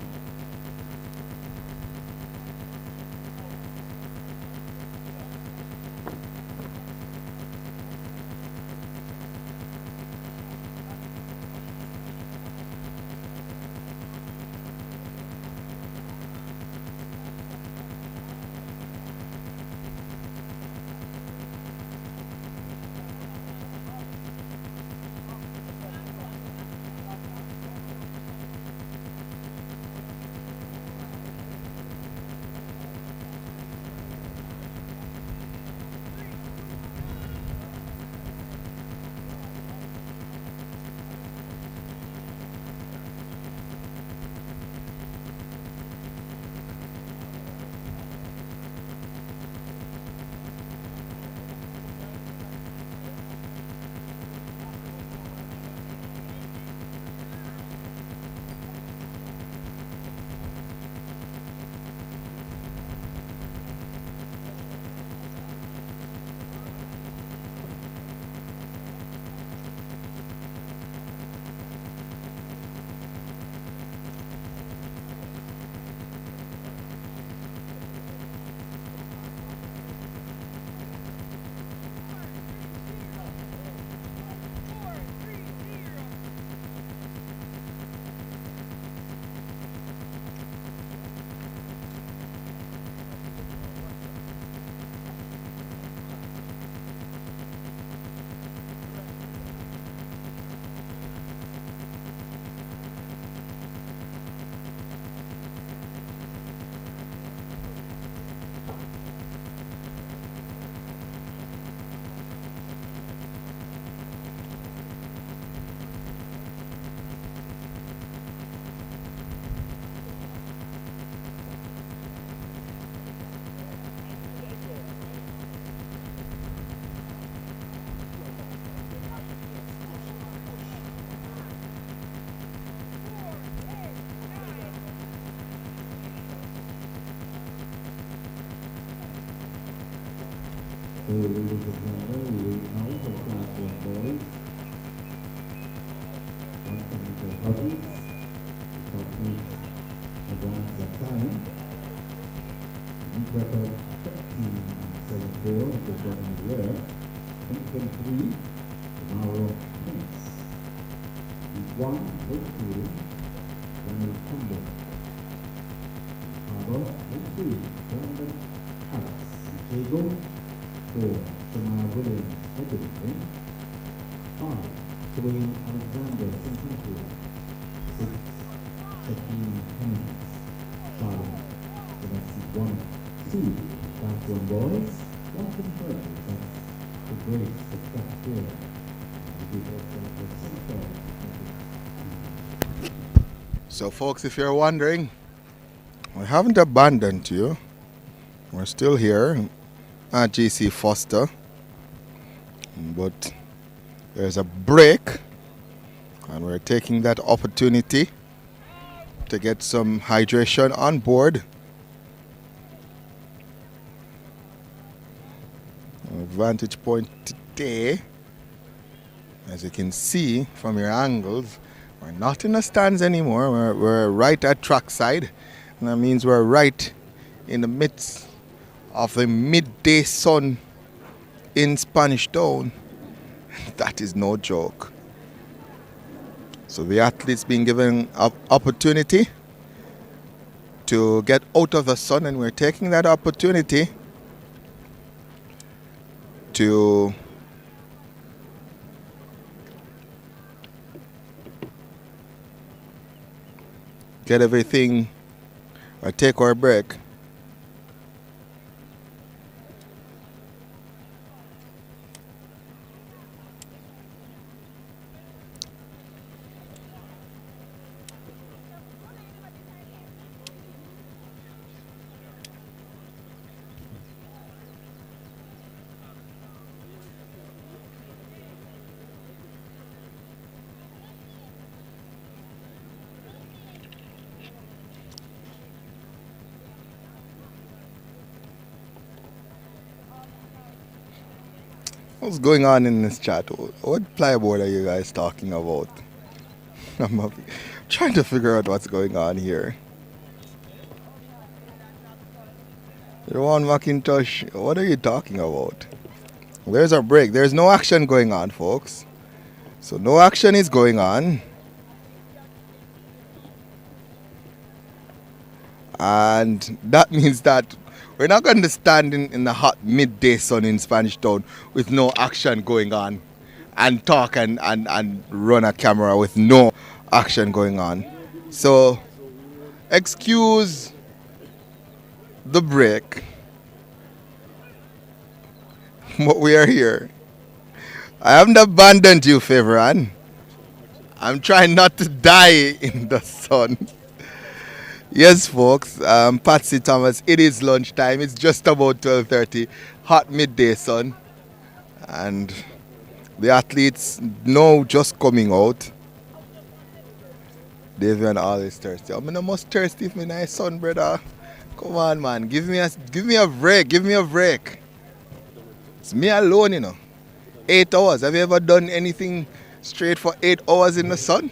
So, ladies and gentlemen, we will now for class 1 boys. 174 hobbies. The top 8 advance their time. Deep record 13.74 at the bottom of the year. 2023, tomorrow, Prince. Deep 1, Oakfield, Daniel Campbell. Harbour, Oakfield, Brandon Alex. Diego, 4, Jamal Williams, Edgerton. 5, Dwayne Alexander, St. 6, Shaquille Hemmings, Charlie. So that's 1, 2, class 1 boys. 1 for the first, that's the great spectacular. So folks, if you're wondering, we haven't abandoned you. We're still here at GC Foster, but there's a break and we're taking that opportunity to get some hydration on board. Our vantage point today, as you can see from your angles, we're not in the stands anymore. We're right at trackside, and that means we're right in the midst of the midday sun in Spanish Town. That is no joke. So the athletes being given an opportunity to get out of the sun, and we're taking that opportunity to get everything or take our break. What's going on in this chat? What plyboard are you guys talking about? I'm trying to figure out what's going on here. Ron Macintosh, what are you talking about? There's our break. There's no action going on, folks. So no action is going on. And that means that we're not going to stand in the hot midday sun in Spanish Town with no action going on and talk and run a camera with no action going on. So excuse the break, but we are here. I haven't abandoned you, Favoran. I'm trying not to die in the sun. Yes, folks, Patsy Thomas, it is lunchtime. It's just about 12:30, hot midday sun. And the athletes now just coming out. Davian always thirsty. I'm almost thirsty if my nice son, brother. Come on, man. Give me a break. Give me a break. It's me alone, you know. 8 hours. Have you ever done anything straight for 8 hours in the sun?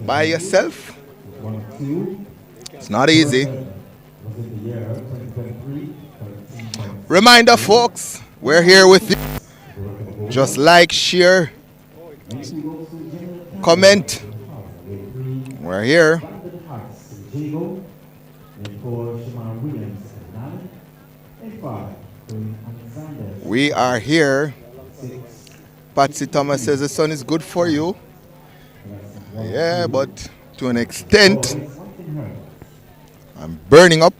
By yourself? It's not easy. Reminder, folks, we're here with you. Just like, share, comment. We're here. We are here. Patsy Thomas says the sun is good for you. Yeah, but to an extent, I'm burning up.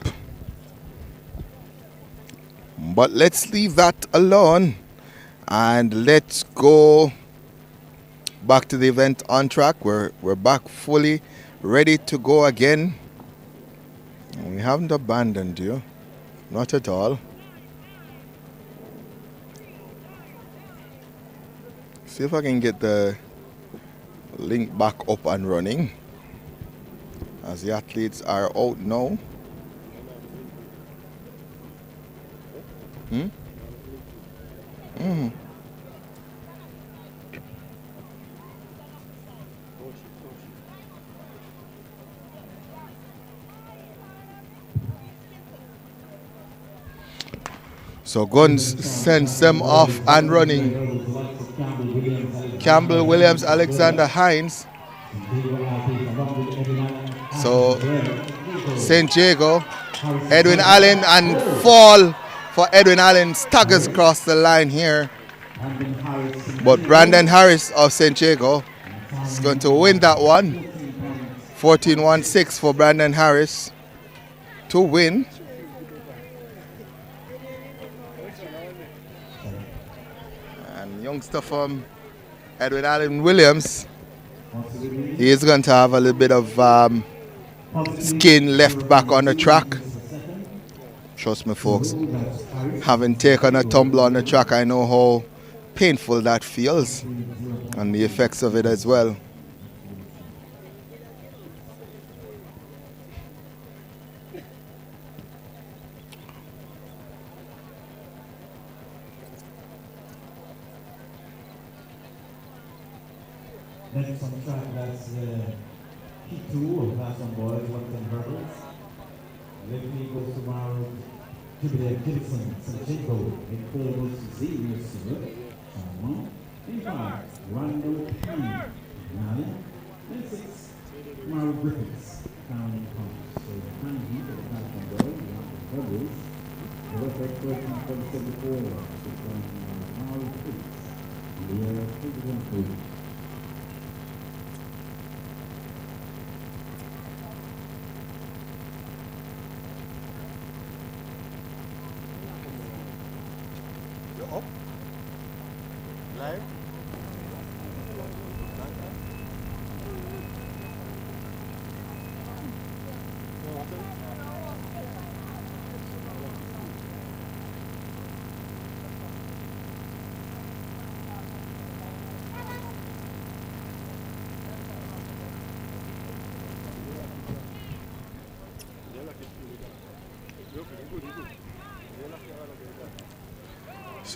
But let's leave that alone and let's go back to the event on track. We're back fully ready to go again. We haven't abandoned you, not at all. See if I can get the link back up and running as the athletes are out now. So Guns sends them off and running. Campbell, Williams, Alexander, Hines. So St. Diego, Edwin Allen, and fall for Edwin Allen, staggers across the line here. But Brandon Harris of St. Diego is going to win that one. 14-1-6 for Brandon Harris to win. And youngster from Edwin Allen Williams, he is going to have a little bit of skin left back on the track. Trust me, folks, having taken a tumble on the track, I know how painful that feels and the effects of it as well. Next on track, that's P2 of Class 1 Boys, 110 hurdles. Left knee goes to Mara Jubilee Gibson, Sanchico, in 4 goes to Z, in 5, Randall Payne, 9, and 6, Mara Griffiths, County Cont. So the County Heat of Class 1 Boys, 110 hurdles. The record question from 74 is from Mara Griffiths. The 3-1-3. Live?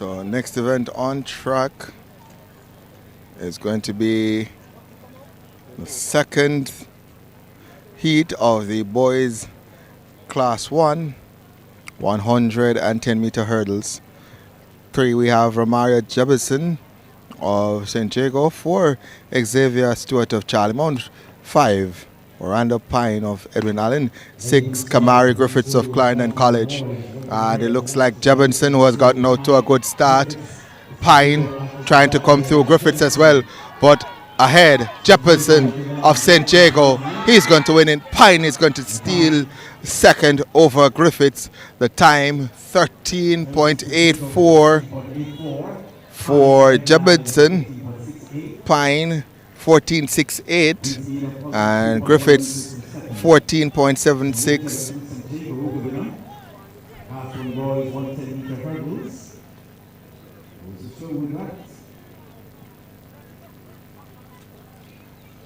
So next event on track is going to be the second heat of the boys class 1 110 meter hurdles. 3 we have Romario Jebison of St. Jago. 4 Xavier Stewart of Charlie Mount. 5 Orlando Pine of Edwin Allen. 6 Kamari Griffiths of Clarendon College. And it looks like Jebison, who has gotten out to a good start. Pine trying to come through. Griffiths as well, but ahead Jefferson of St. Jago. He's going to win it. Pine is going to steal second over Griffiths. The time 13.84 for Jefferson. Pine 14.68 and Griffiths 14.76.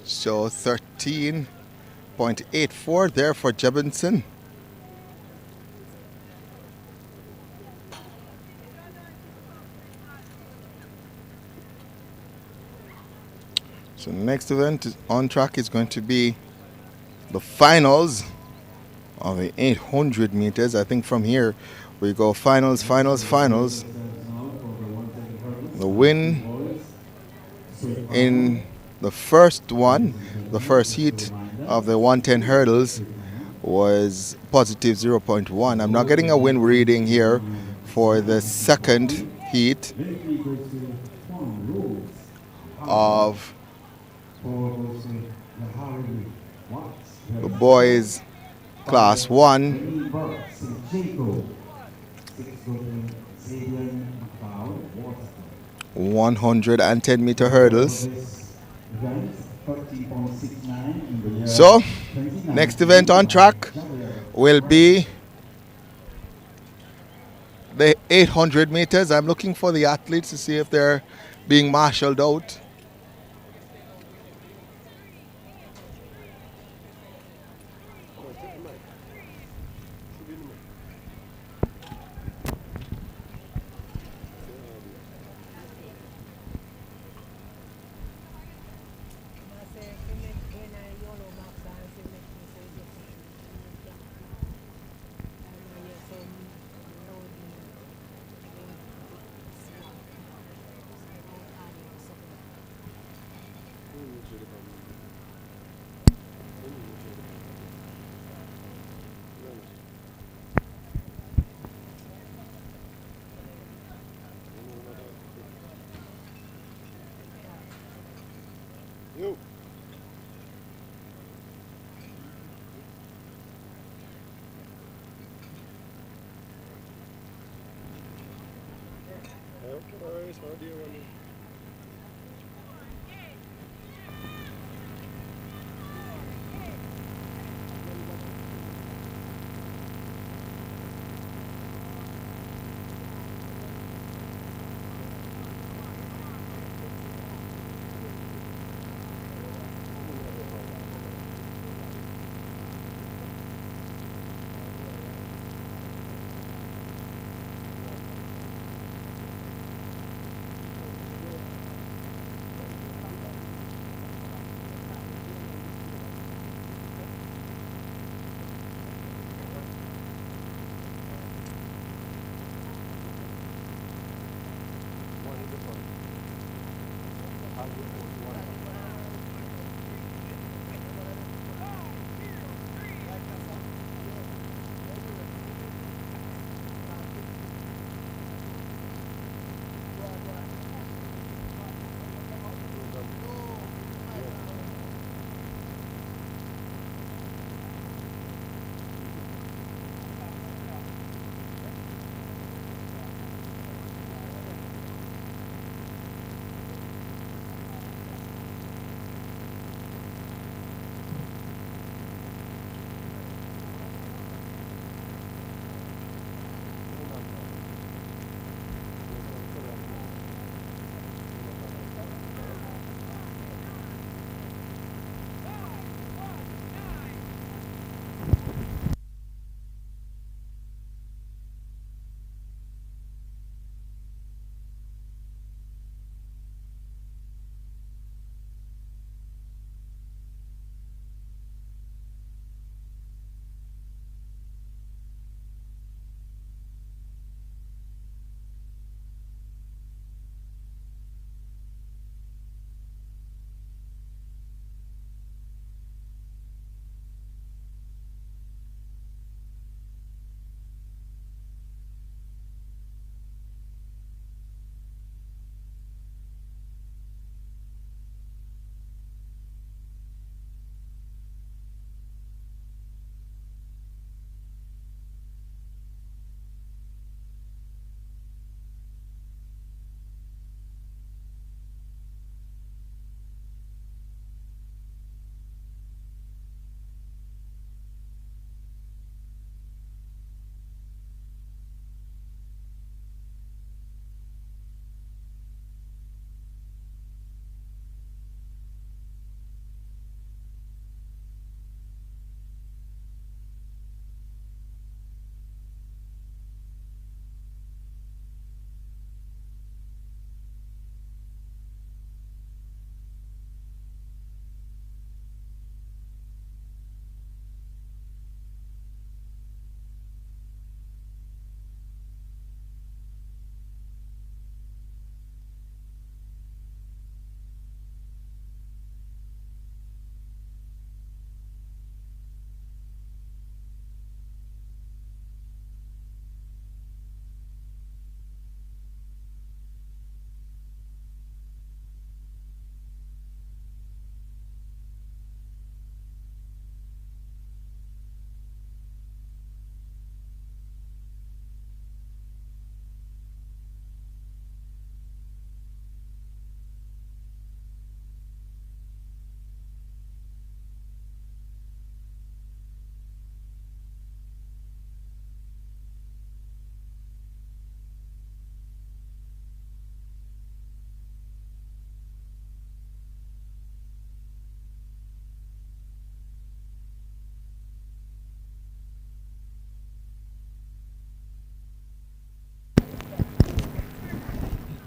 So 13.84 there for Jebinson. So the next event on track is going to be the finals of the 800 meters. I think from here we go finals. The win in the first one, the first heat of the 110 hurdles was positive 0.1. I'm not getting a win reading here for the second heat of the boys class 1. 110 meter hurdles. So, next event on track will be the 800 meters. I'm looking for the athletes to see if they're being marshaled out.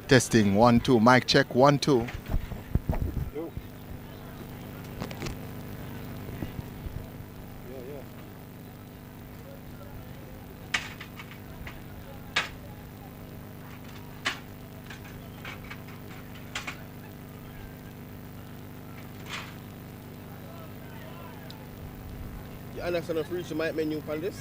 Testing 1 2. Mic check 1 2. You understand if reach the mic menu on this?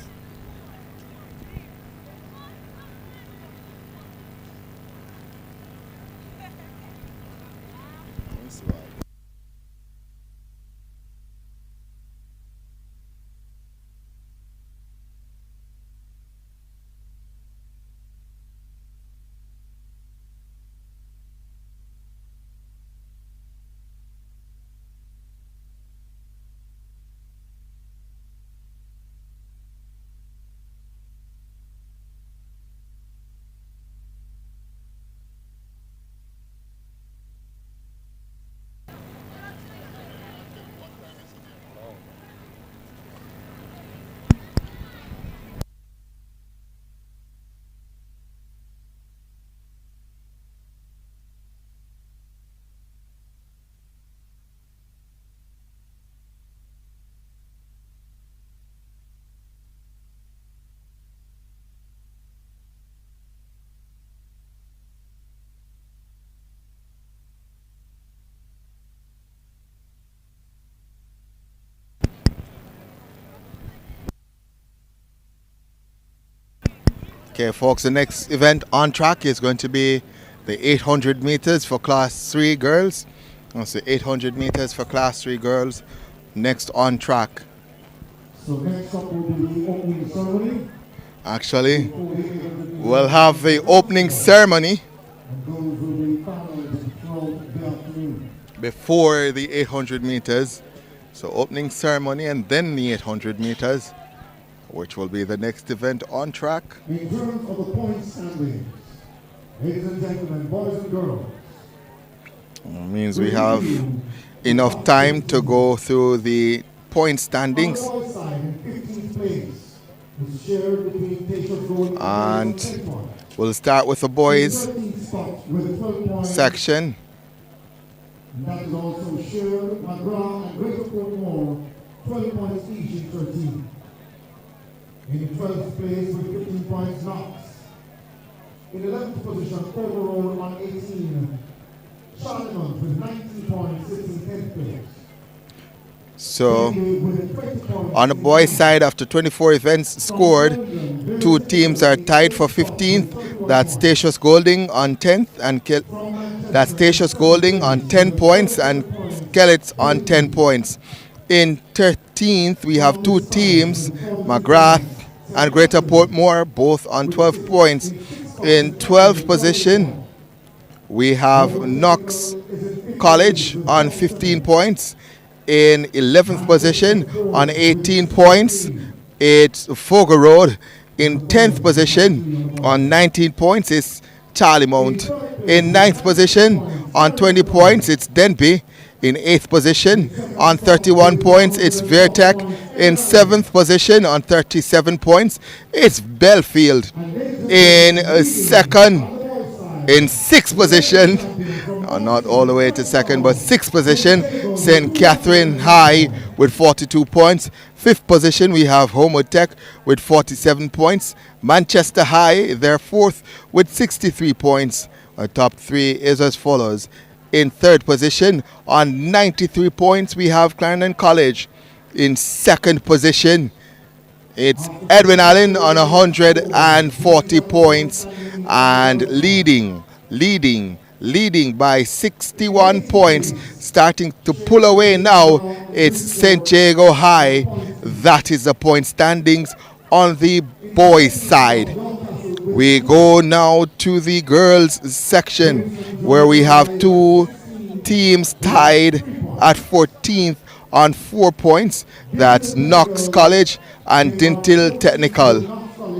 Okay, folks, the next event on track is going to be the 800 meters for Class 3 girls. That's the 800 meters for Class 3 girls. Next on track. So next up will be the opening ceremony. Actually, we'll have the opening ceremony And those will be followed throughout the afternoon. before the 800 meters. So opening ceremony and then the 800 meters, which will be the next event on track. In terms of the point standings, ladies and gentlemen, boys and girls, Means we have enough time to go through the point standings. on the boys' side, in 15th place, is shared between Tayshia's Gold And 10 points. we'll start with the boys In 13th spot with 12 points. section. And that is also shared McGraw and Greater Portmore, 12 points each in 13. In 12th place with 15 points, Knox. In 11th position, overall on 18, Charlemont with 19 points, sits in 10th place. So on the boys' side, after 24 events scored, two teams are tied for 15th. That's Tayshia's Golding on 10th and that's Tayshia's Golding on 10 points and Kellett's on 10 points. In 13th, we have two teams, McGrath and Greater Portmore, both on 12 points. In 12th position, we have Knox College on 15 points. In 11th position on 18 points, it's Fogo Road. In 10th position on 19 points, it's Charlemont. In 9th position on 20 points, it's Denby. In 8th position on 31 points, it's Vertec. In 7th position on 37 points, it's Belfield. In 6th position, not all the way to 2nd, but 6th position, St. Catherine High with 42 points. 5th position, we have Homewood Tech with 47 points. Manchester High, they're 4th with 63 points. Our top three is as follows. In 3rd position, on 93 points, we have Clarendon College. In 2nd position, it's Edwin Allen on 140 points. And leading by 61 points, starting to pull away now, it's St. Jago High. That is the point standings on the boys' side. We go now to the girls' section, where we have two teams tied at 14th on 4 points. That's Knox College and Dintil Technical.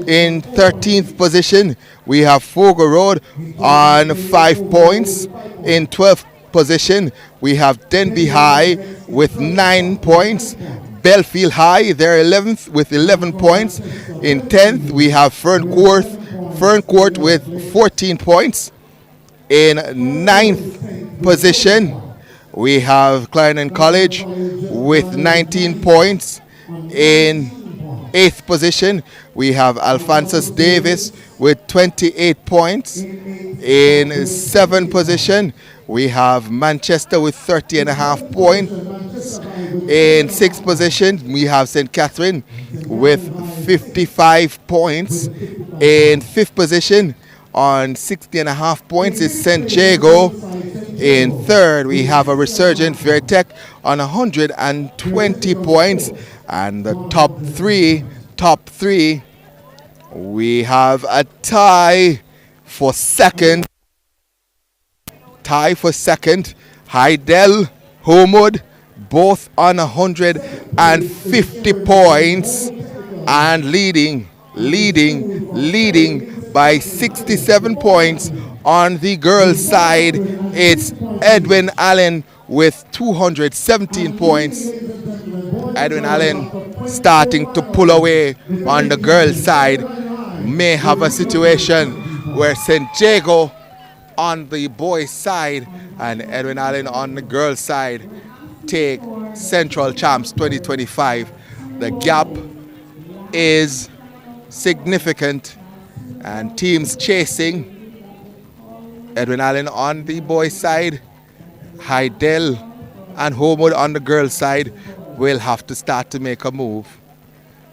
In 13th position, we have Fogo Road on 5 points. In 12th position, we have Denby High with 9 points. Belfield High, they're 11th with 11 points. In 10th, we have Ferncourt with 14 points. In ninth position, we have Clarendon College with 19 points. In eighth position, we have Alphonsus Davis with 28 points. In seventh position, we have Manchester with 30 and a half points. In sixth position, we have St. Catherine with 55 points. In fifth position, on 60 and a half points, is St. Jago. In third, we have a resurgent Fairtech on 120 points. And the top three, we have a tie for second. Heidel, Homewood, both on 150 points and leading by 67 points. On the girls' side, it's Edwin Allen with 217 points. Edwin Allen starting to pull away on the girls' side. May have a situation where St. Jago on the boys' side and Edwin Allen on the girls' side take Central Champs 2025. The gap is significant and teams chasing. Edwin Allen on the boys' side, Heidel and Homewood on the girls' side will have to start to make a move,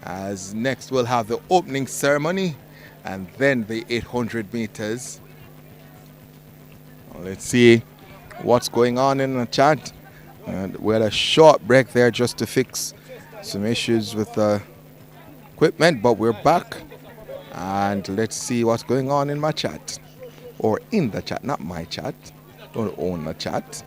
as next we'll have the opening ceremony and then the 800 meters. Let's see what's going on in the chat. And we had a short break there just to fix some issues with the equipment, but we're back. And let's see what's going on in my chat. Or in the chat, not my chat. Don't own the chat.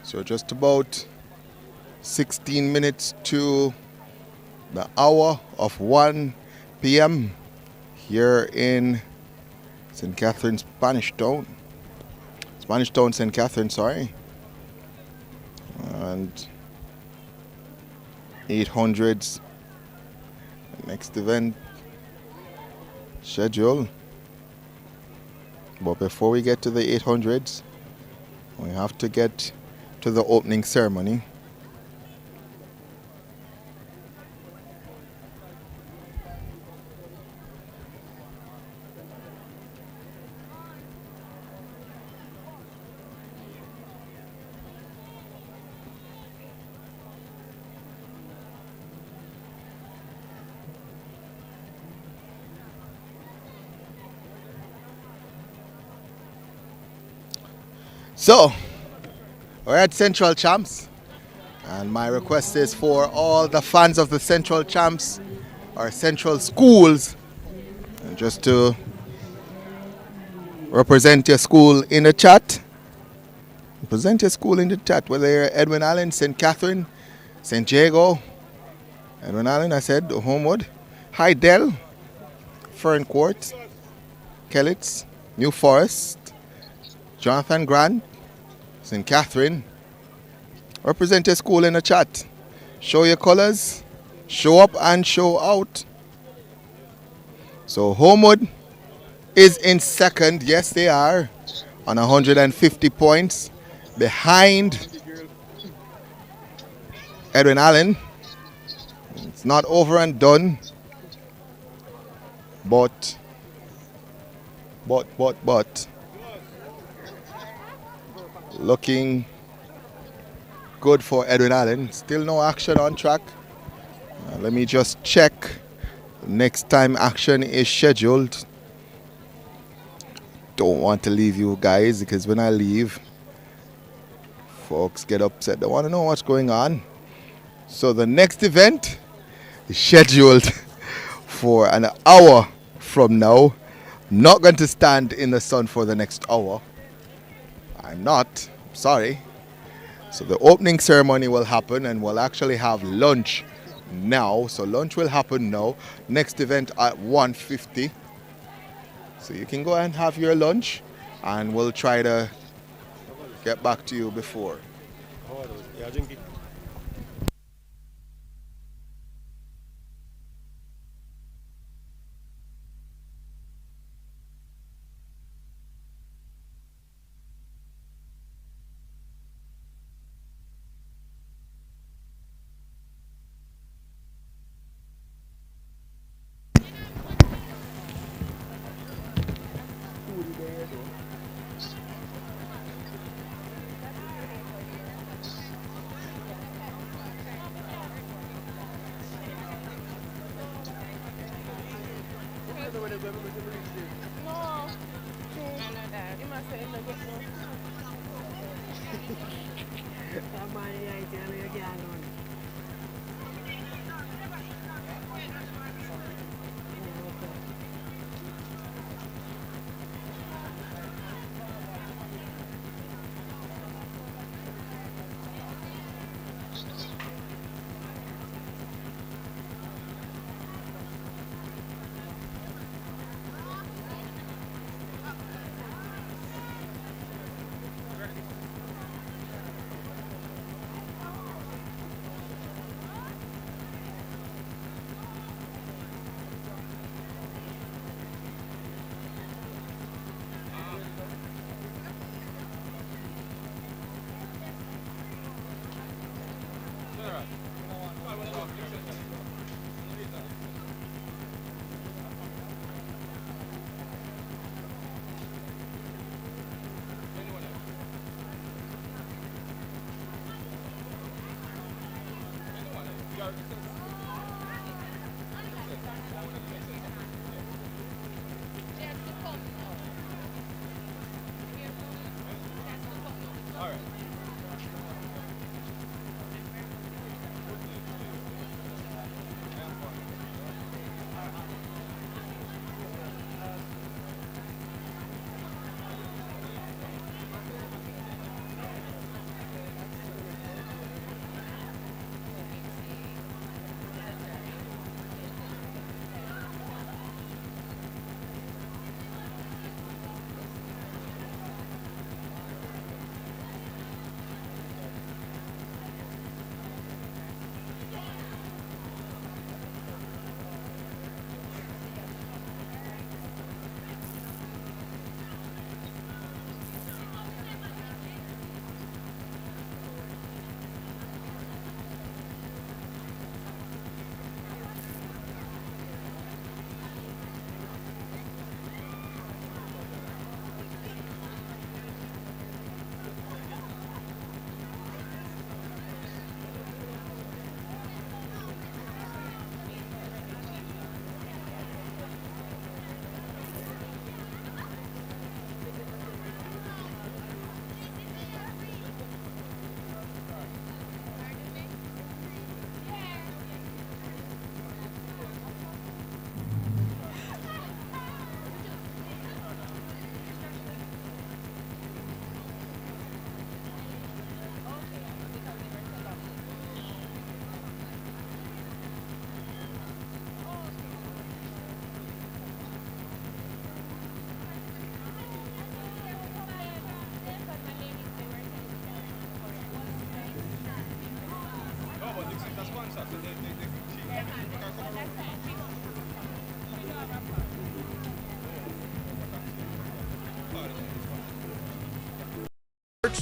So just about 16 minutes to the hour of 1 p.m. here in St. Catherine, Spanish Town, St. Catherine, sorry. And 800s, next event schedule. But before we get to the 800s, we have to get to the opening ceremony. So, we're at Central Champs, and my request is for all the fans of the Central Champs or Central Schools just to represent your school in the chat. Represent your school in the chat, whether you're Edwin Allen, St. Catherine, St. Jago, Edwin Allen, I said, Homewood, Heidel, Fern Court, Kellitz, New Forest, Jonathan Grant, St. Catherine. Represent your school in the chat. Show your colors, show up and show out. So Homewood is in second. Yes, they are on 150 points behind Edwin Allen. It's not over and done, but looking good for Edwin Allen. Still no action on track. Let me just check. Next time action is scheduled. Don't want to leave you guys, because when I leave, folks get upset. They want to know what's going on. So the next event is scheduled for an hour from now. Not going to stand in the sun for the next hour. I'm not. Sorry. So the opening ceremony will happen and we'll actually have lunch now. So lunch will happen now. Next event at 1:50. So you can go and have your lunch and we'll try to get back to you before.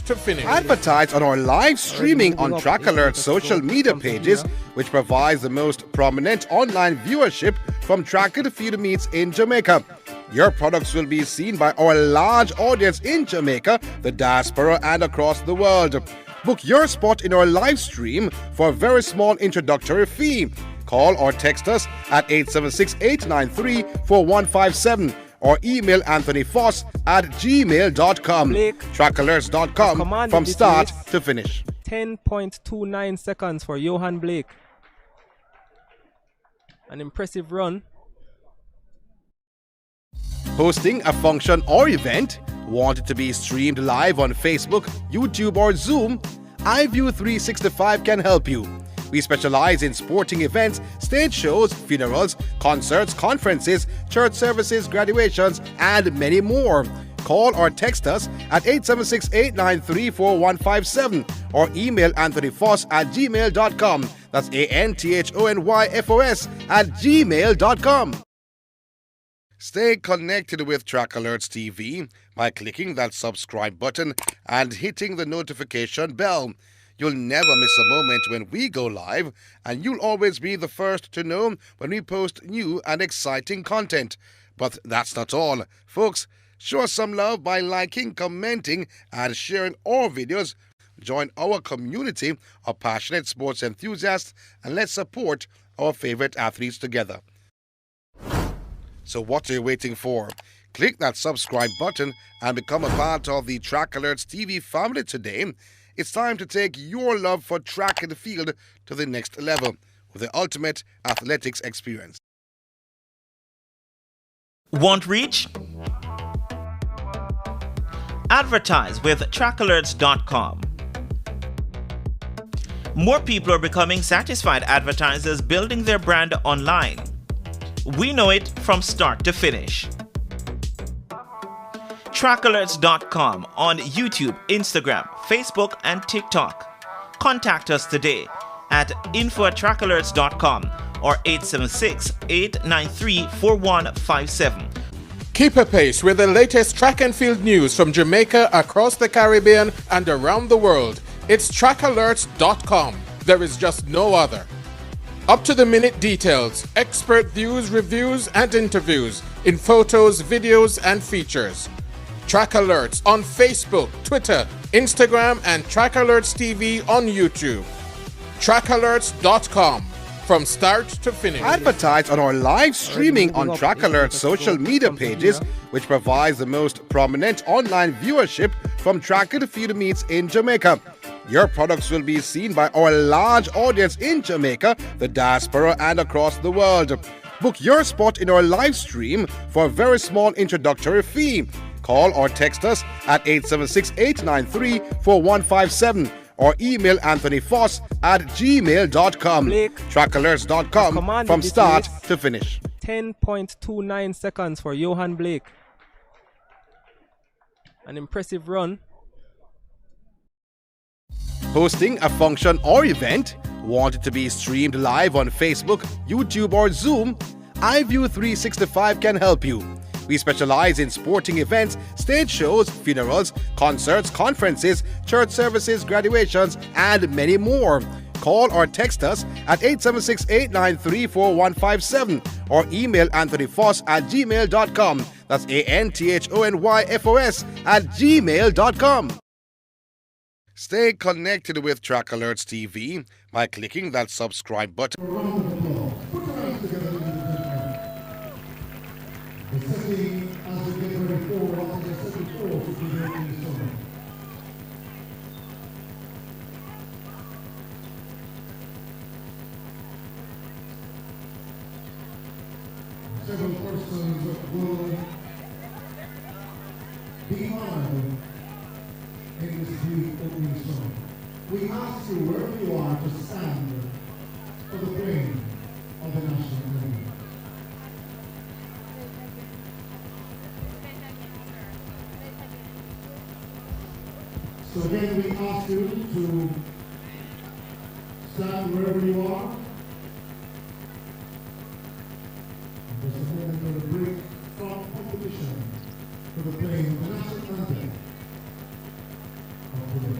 To finish. Advertise on our live streaming on Track Alert's social media pages, which provides the most prominent online viewership from tracker to feeder meets in Jamaica. Your products will be seen by our large audience in Jamaica, the diaspora, and across the world. Book your spot in our live stream for a very small introductory fee. Call or text us at 876-893-4157. or email anthonyfoss@gmail.com. Trackalerts.com from start to finish. 10.29 seconds for Johan Blake. An impressive run. Hosting a function or event? Want it to be streamed live on Facebook, YouTube, or Zoom? iView 365 can help you. We specialize in sporting events, stage shows, funerals, concerts, conferences, church services, graduations, and many more. Call or text us at 876-893-4157 or email anthonyfoss@gmail.com. That's ANTHONYFOS@gmail.com. Stay connected with Track Alerts TV by clicking that subscribe button and hitting the notification bell. You'll never miss a moment when we go live, and you'll always be the first to know when we post new and exciting content. But that's not all. Folks, show us some love by liking, commenting, and sharing our videos. Join our community of passionate sports enthusiasts, and let's support our favorite athletes together. So what are you waiting for? Click that subscribe button and become a part of the Track Alerts TV family today. It's time to take your love for track and field to the next level with the ultimate athletics experience. Want reach? Advertise with trackalerts.com. More people are becoming satisfied advertisers building their brand online. We know it from start to finish. Trackalerts.com on YouTube, Instagram, Facebook, and TikTok. Contact us today at info@trackalerts.com or 876-893-4157. Keep apace with the latest track and field news from Jamaica, across the Caribbean, and around the world. It's trackalerts.com. There is just no other. Up-to-the-minute details, expert views, reviews, and interviews in photos, videos, and features. Track Alerts on Facebook, Twitter, Instagram, and Track Alerts TV on YouTube. Trackalerts.com. From start to finish. Advertise on our live streaming on Track Alerts social media pages, which provides the most prominent online viewership from track and field meets in Jamaica. Your products will be seen by our large audience in Jamaica, the diaspora, and across the world. Book your spot in our live stream for a very small introductory fee. Call or text us at 876-893-4157 or email anthonyfoss@gmail.com. Trackalerts.com from start to finish. 10.29 seconds for Johan Blake. An impressive run. Hosting a function or event? Want it to be streamed live on Facebook, YouTube, or Zoom? iView 365 can help you. We specialize in sporting events, stage shows, funerals, concerts, conferences, church services, graduations, and many more. Call or text us at 876-893-4157 or email anthonyfoss@gmail.com. That's ANTHONYFOS@gmail.com. Stay connected with Track Alerts TV by clicking that subscribe button. The setting as we get ready for what I said before to be there in the summer. Several persons will be honored in this beautiful opening song. We ask you, wherever you are, to stand for the playing of the national anthem. So again, we ask you to stand wherever you are. There's a moment of a break from competition for the playing of the national anthem of the day.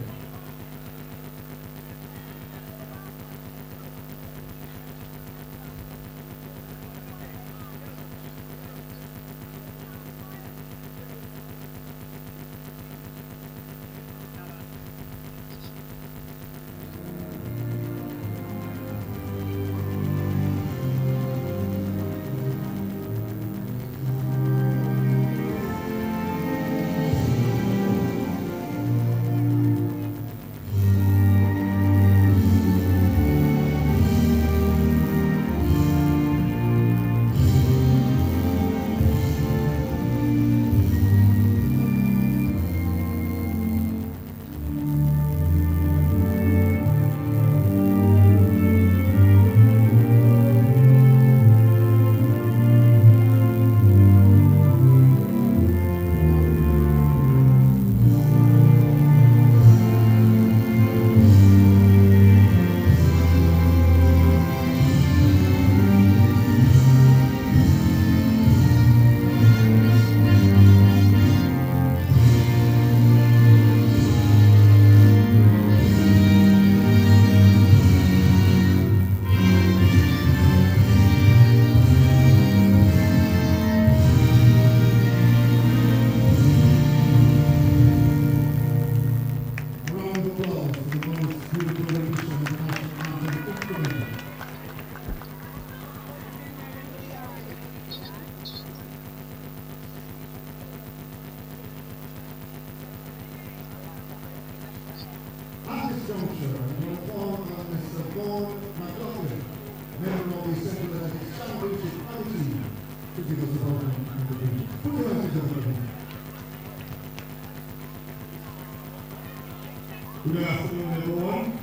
Good afternoon, everyone.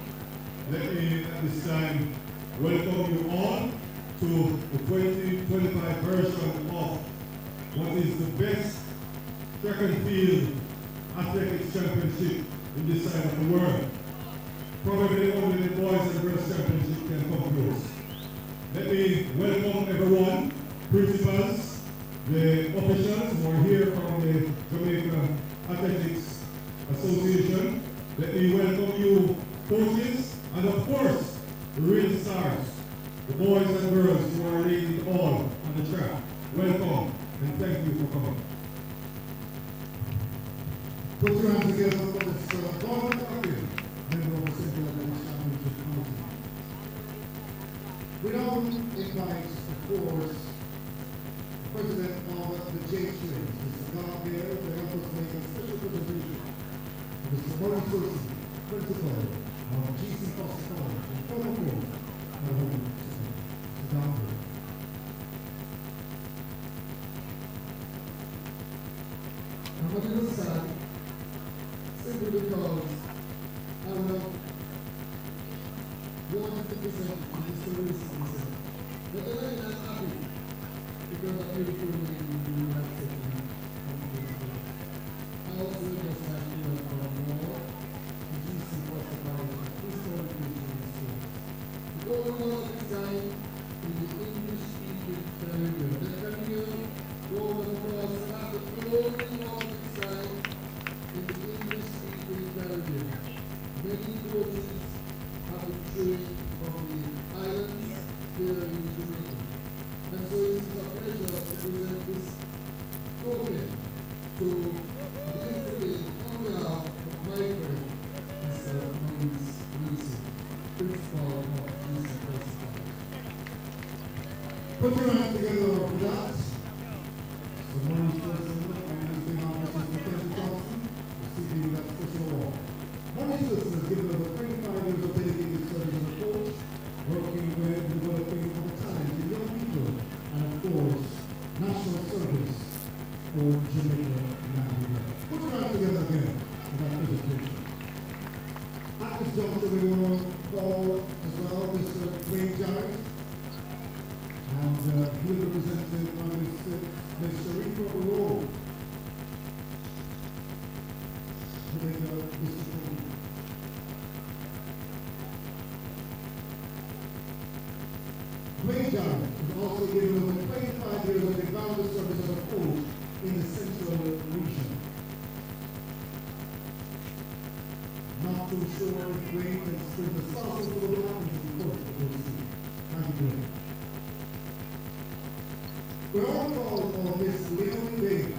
Let me at this time welcome you all to the 2025 version of what is the best track and field athletics championship in this side of the world. Probably only the boys and girls championship can come close. Let me welcome everyone, principals, the officials who are here from the Jamaica Athletics Association. Let me welcome you, coaches, and of course, the real stars, the boys and girls who are laying it all on the track. Welcome, and thank you for coming. Put your hands together for this Gordon Akin, member of the Central Athletics Championship Committee. We now invite, of course, President of the J Strings, Mr. Garth here, to help us make a special presentation. Mr. Maurice Wilson, Principal of GC Foster College, and former coach of Mr. Garth. I'm going to decide, simply because I will 100% of Mr. Wilson said, but the lady that's happy because I really feel like you have taken I also just like to welcome more and GC Foster College historic region. The golden one of this time in the English-speaking Caribbean. The Caribbean golden cross at the golden one of this time in the English-speaking Caribbean. Many coaches have been trained from the islands here in Jamaica. And so it is a pleasure to present this token to the on behalf of my friend, Mr. Maurice Wilson, Principal of GC Foster College. Put your hands together for that. So Maurice Wilson, and Mr. Mackenzie Johnson, receiving that special award. Maurice Wilson has given over 25 years of dedicated service as a coach, working with developing the talent in young people, and of course, national service for Jamaica and put your hands together again for that presentation. At this juncture, we want to call as well Mr. Wayne Jarrett, and he will be presented by Ms. Sharifa Rowe, Jamaica District Court. Wayne Jarrett is also given over 25 years of invaluable service as a coach in the Central region. Not too sure if Wayne can spring the sauce into the happens in the court of OC. Thank you, Wayne. We're all called on Miss Leonie Bailey.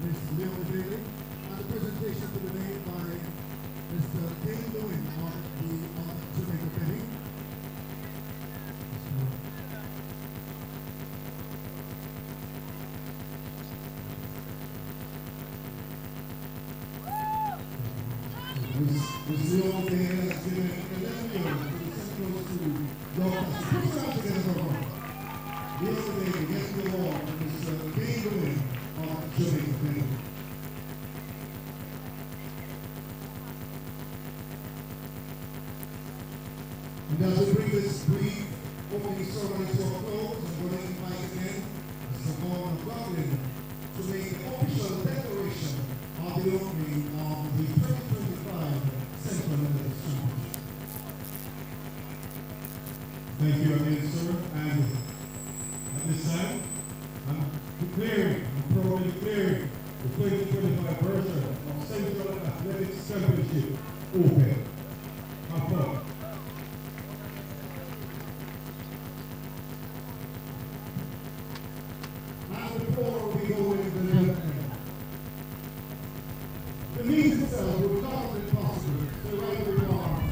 Ms. Leonie Bailey, and the presentation to be made by Mr. Dane Lewin of the Jamaica Penny. Ms. Leonie Bailey has given 11 years to the Central School broadcast. Put your hands together for her. Yesterday, we get the award to Mr. Dane Lewin of Jamaica Penny. And as we bring this brief opening ceremony to a close, I'm going to invite again Mr. Gordon Akin to make the official declaration of the opening of the 2025 Central Athletics Championship. Thank you again, sir. And at this time, I'm proudly declaring the 2025 version of Central Athletics Championship open. Have fun. And before we go into the development, the meet itself would not have been possible so right we are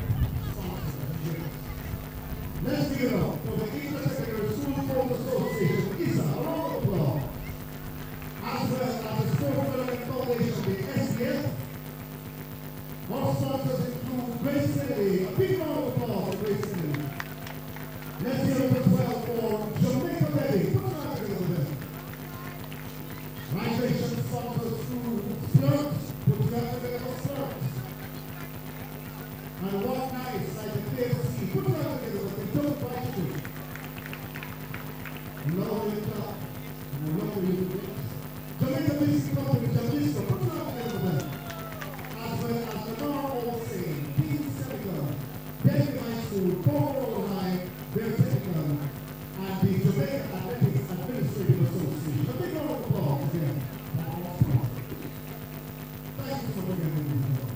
Jamaica Music Company, Jamaica, put it up there for them. As well as the North Saying, King Seneca, Delhi High School, Port High, their technical, and the Jamaica Athletics Administrative Association. A big round of applause again. Thank you for bringing me this.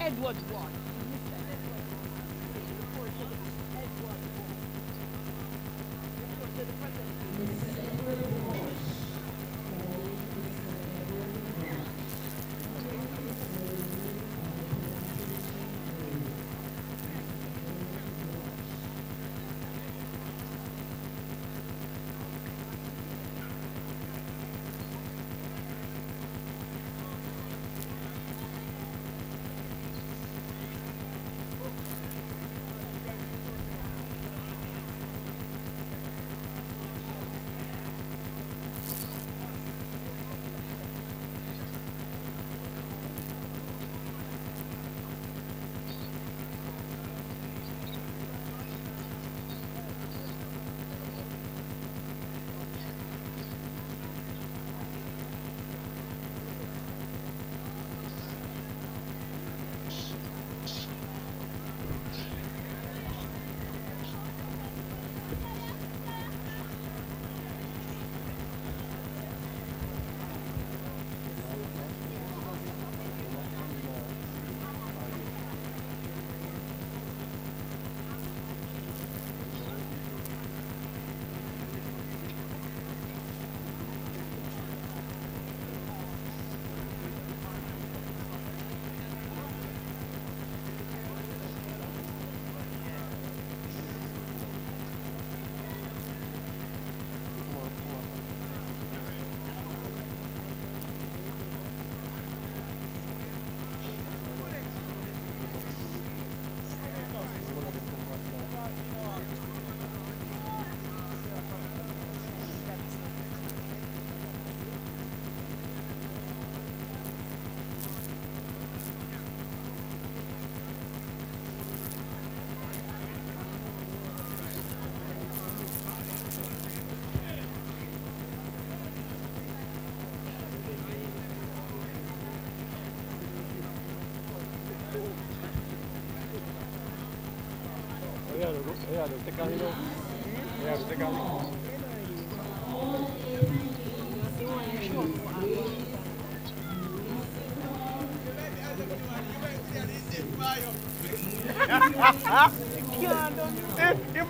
Edward one.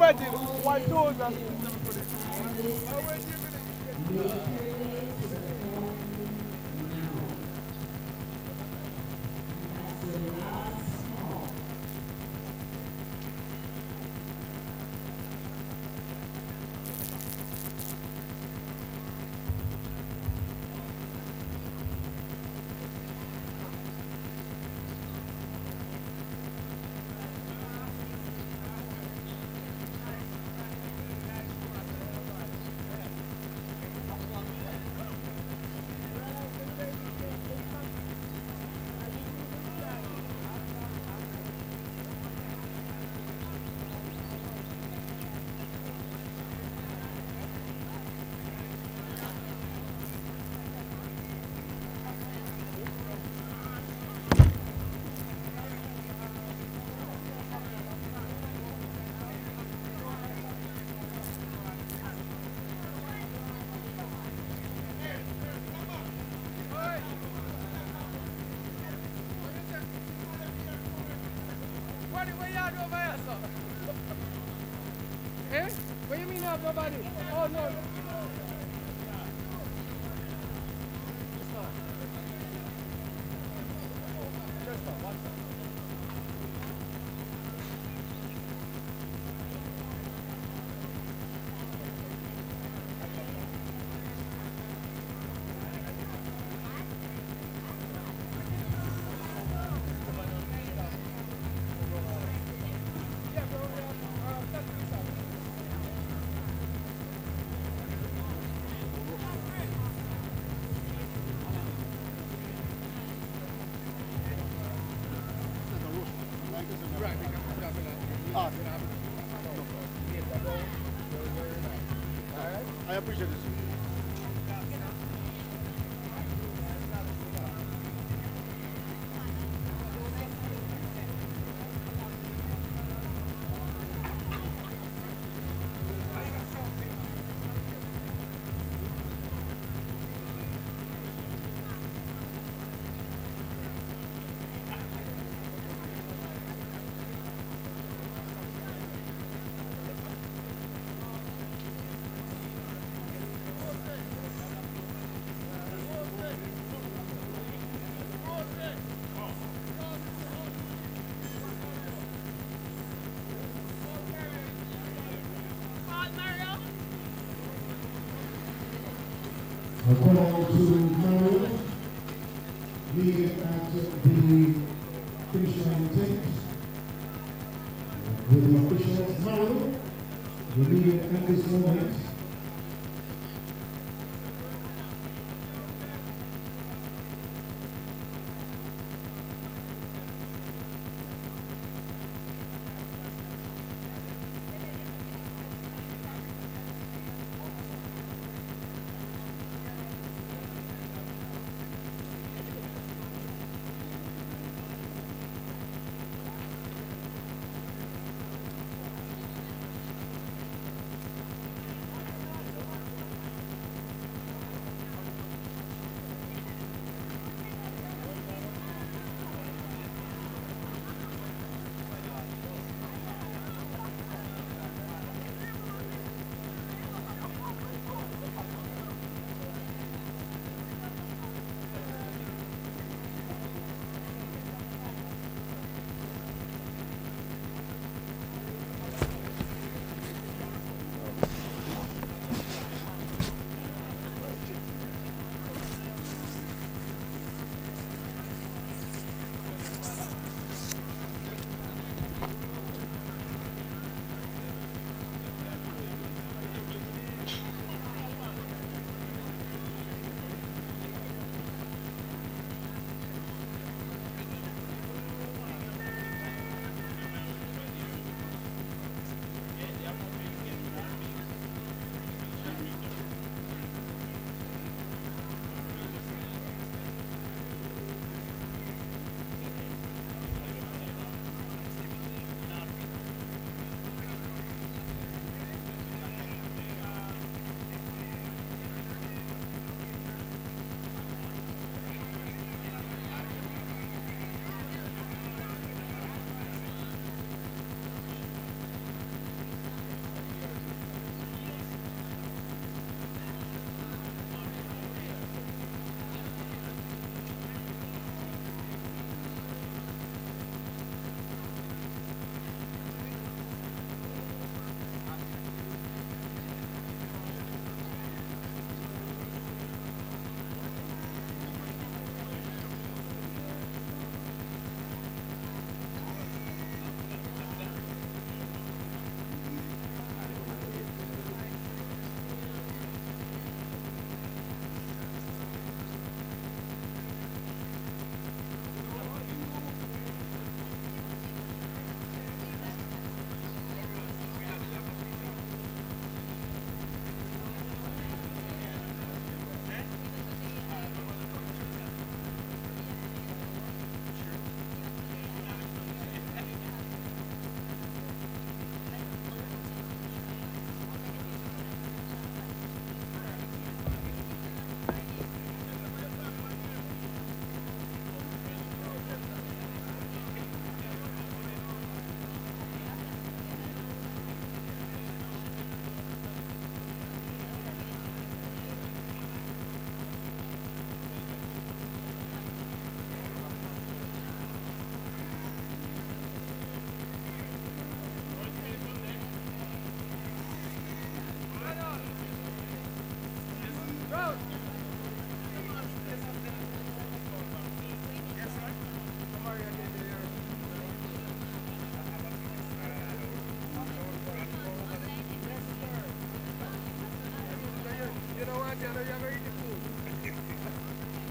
Imagine 1,000. Eh? What do you mean have nobody? Oh no. I appreciate this. A call to Mario, leading at the finish line tent. With the officials, Mario, the leader at this moment.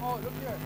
Oh, look here.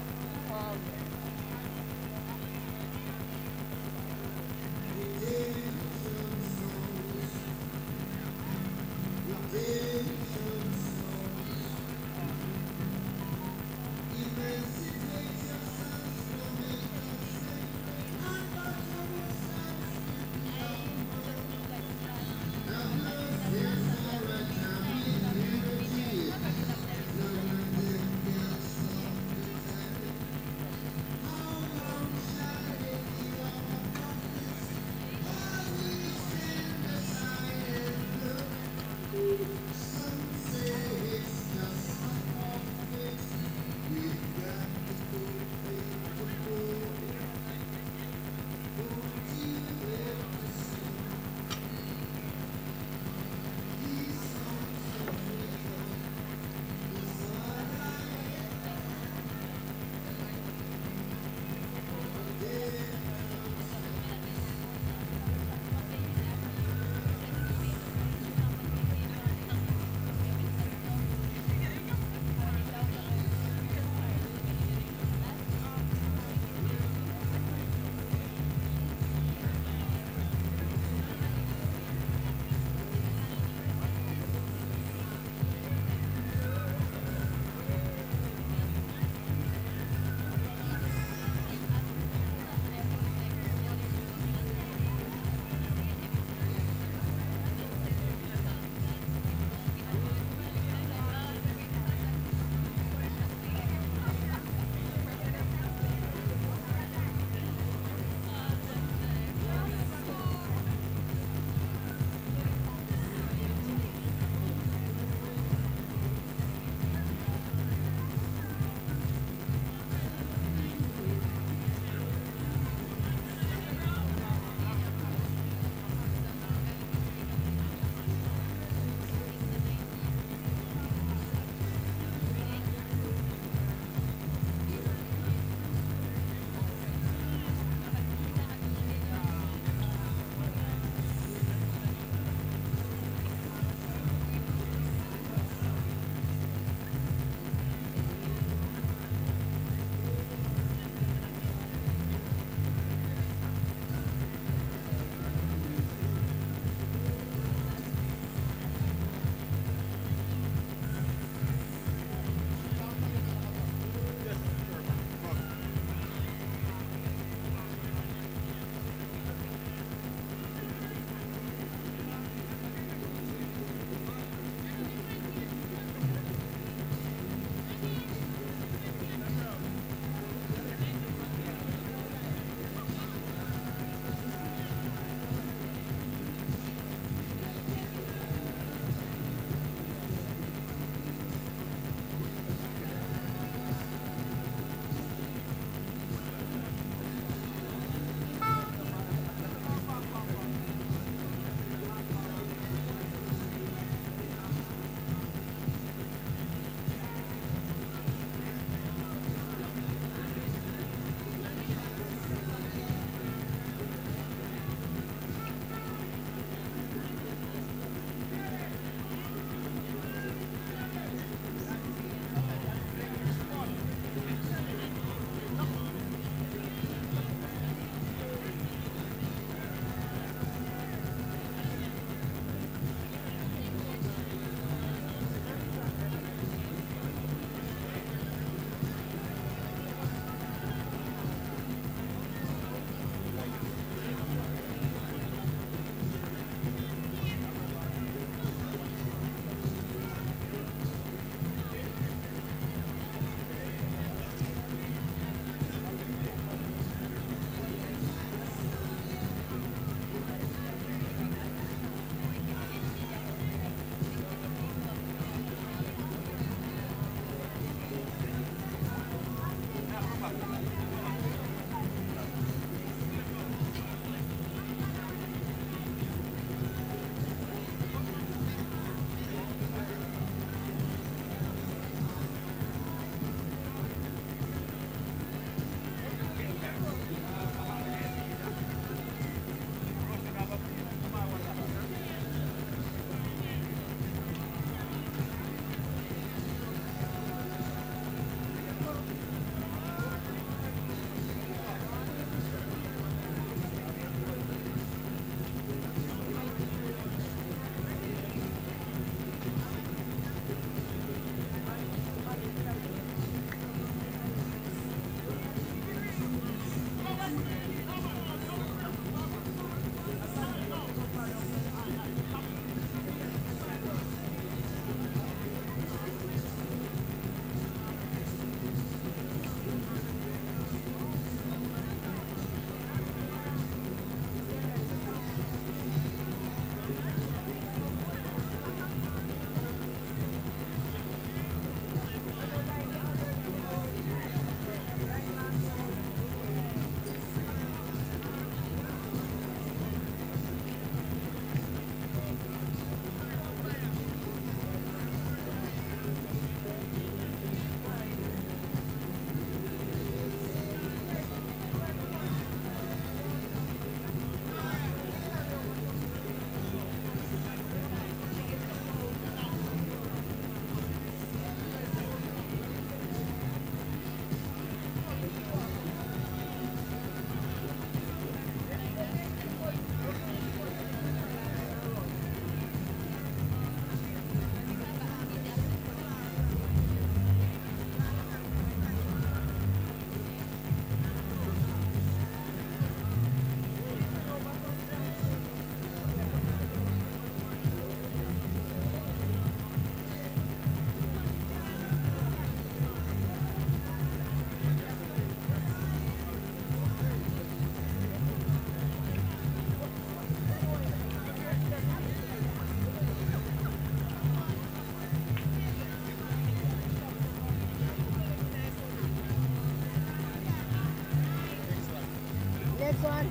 Next one.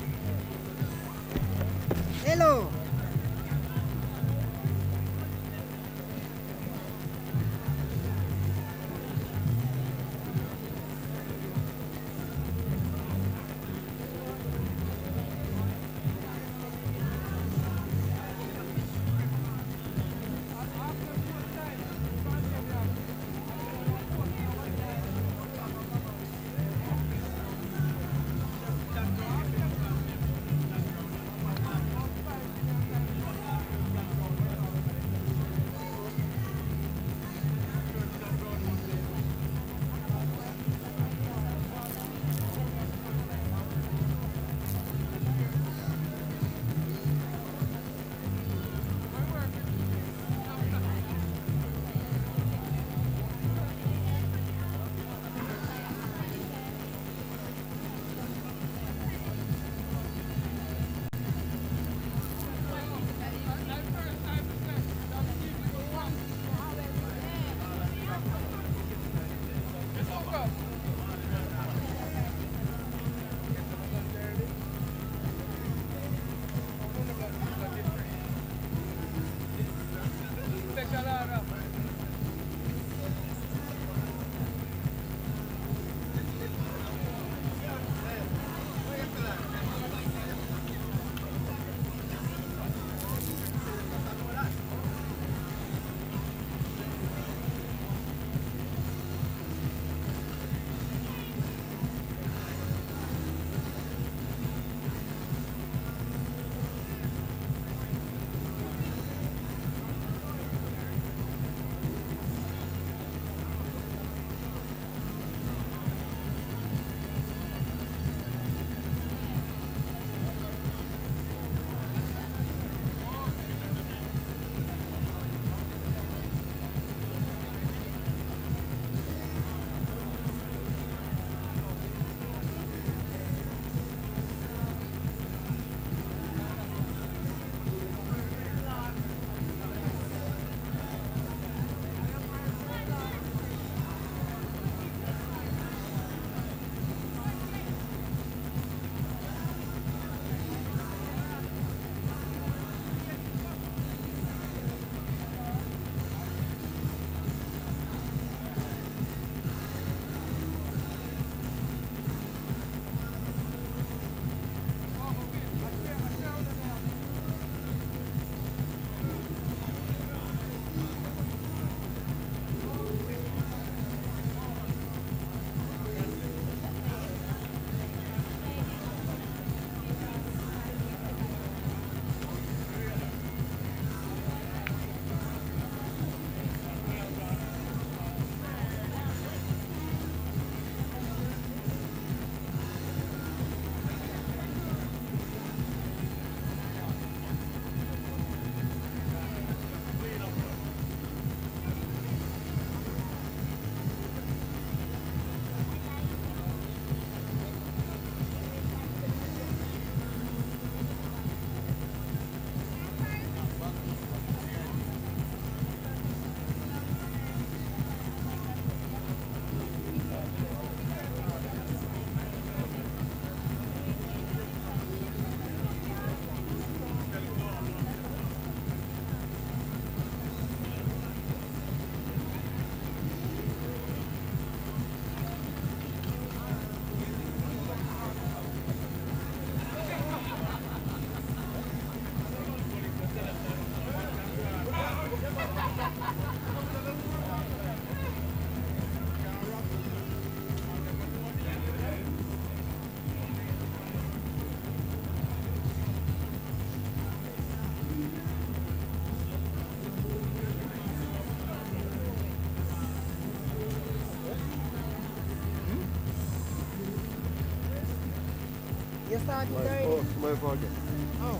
Hello. You started already? Oh, my fault. Oh.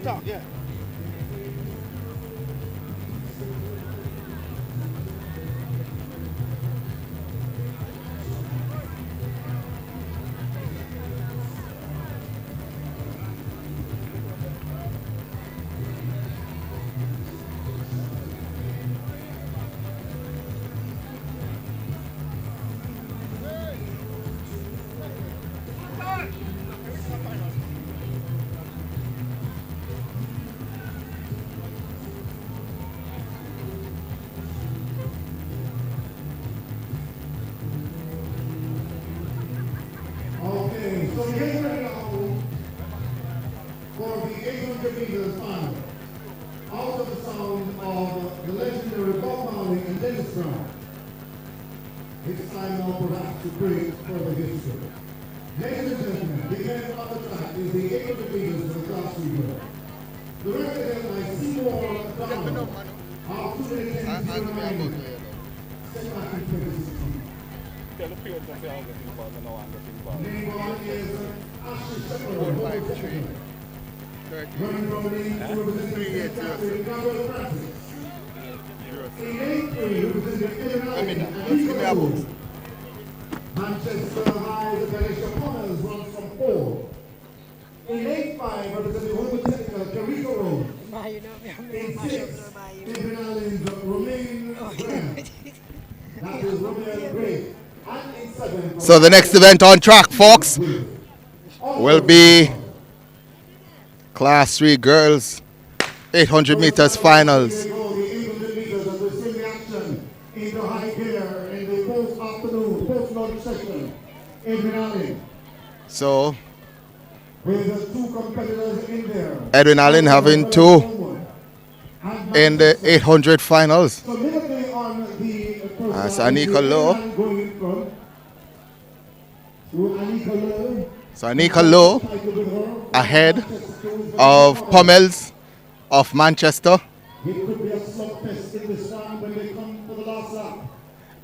talk, yeah. Okay, so we get ready now for the 800 meters final. Out of the sound of the legendary Bob Marley and Dennis Brown. It's time now perhaps to create further history. Ladies and gentlemen, the end of the track is the 800 meters for the class 3 girl. Directed by Seymour Donald. Our 2 minutes and 09. Set back in 2016. Tell the parents that they have the thing about now and the thing about. Name on is Ashley Shepherd. Running from the representing the Gabriel Francis. In 8-3, representing Illinois. Manchester High, the Galicia Plumbers runs from 4. In 8-5, representing Homer Technical, Carrico Road. In 6, David Allen's Romain Graham. That is Romain Gray. So the next event on track, folks, will be Class 3 girls 800 meters finals. So Edwin Allen having 2 in the 800 finals. That's Anika Lowe. So Anika Lowe ahead of Pummels of Manchester.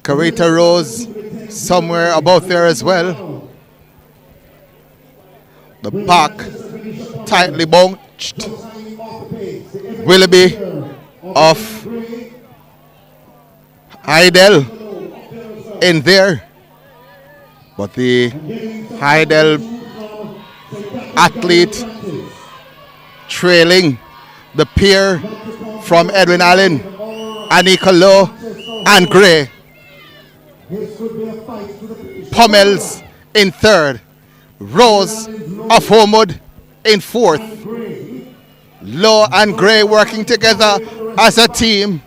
Carita Rose somewhere about there as well. The back tightly bunched. Willoughby of Heidel in there. But the Heidel athlete trailing the pair from Edwin Allen, Anika Lowe and Gray. Pummels in 3rd. Rose of Homewood in 4th. Lowe and Gray working together as a team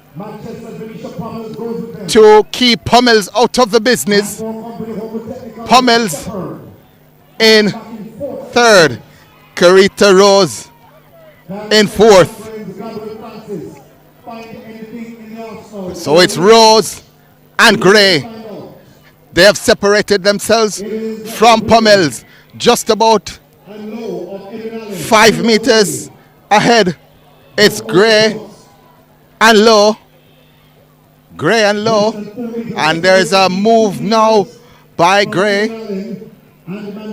to keep Pummels out of the business. Pummels in 3rd. Carita Rose in 4th. So it's Rose and Gray. They have separated themselves from Pummels just about 5 meters ahead. It's Gray and Lowe. Gray and Lowe. And there's a move now by Gray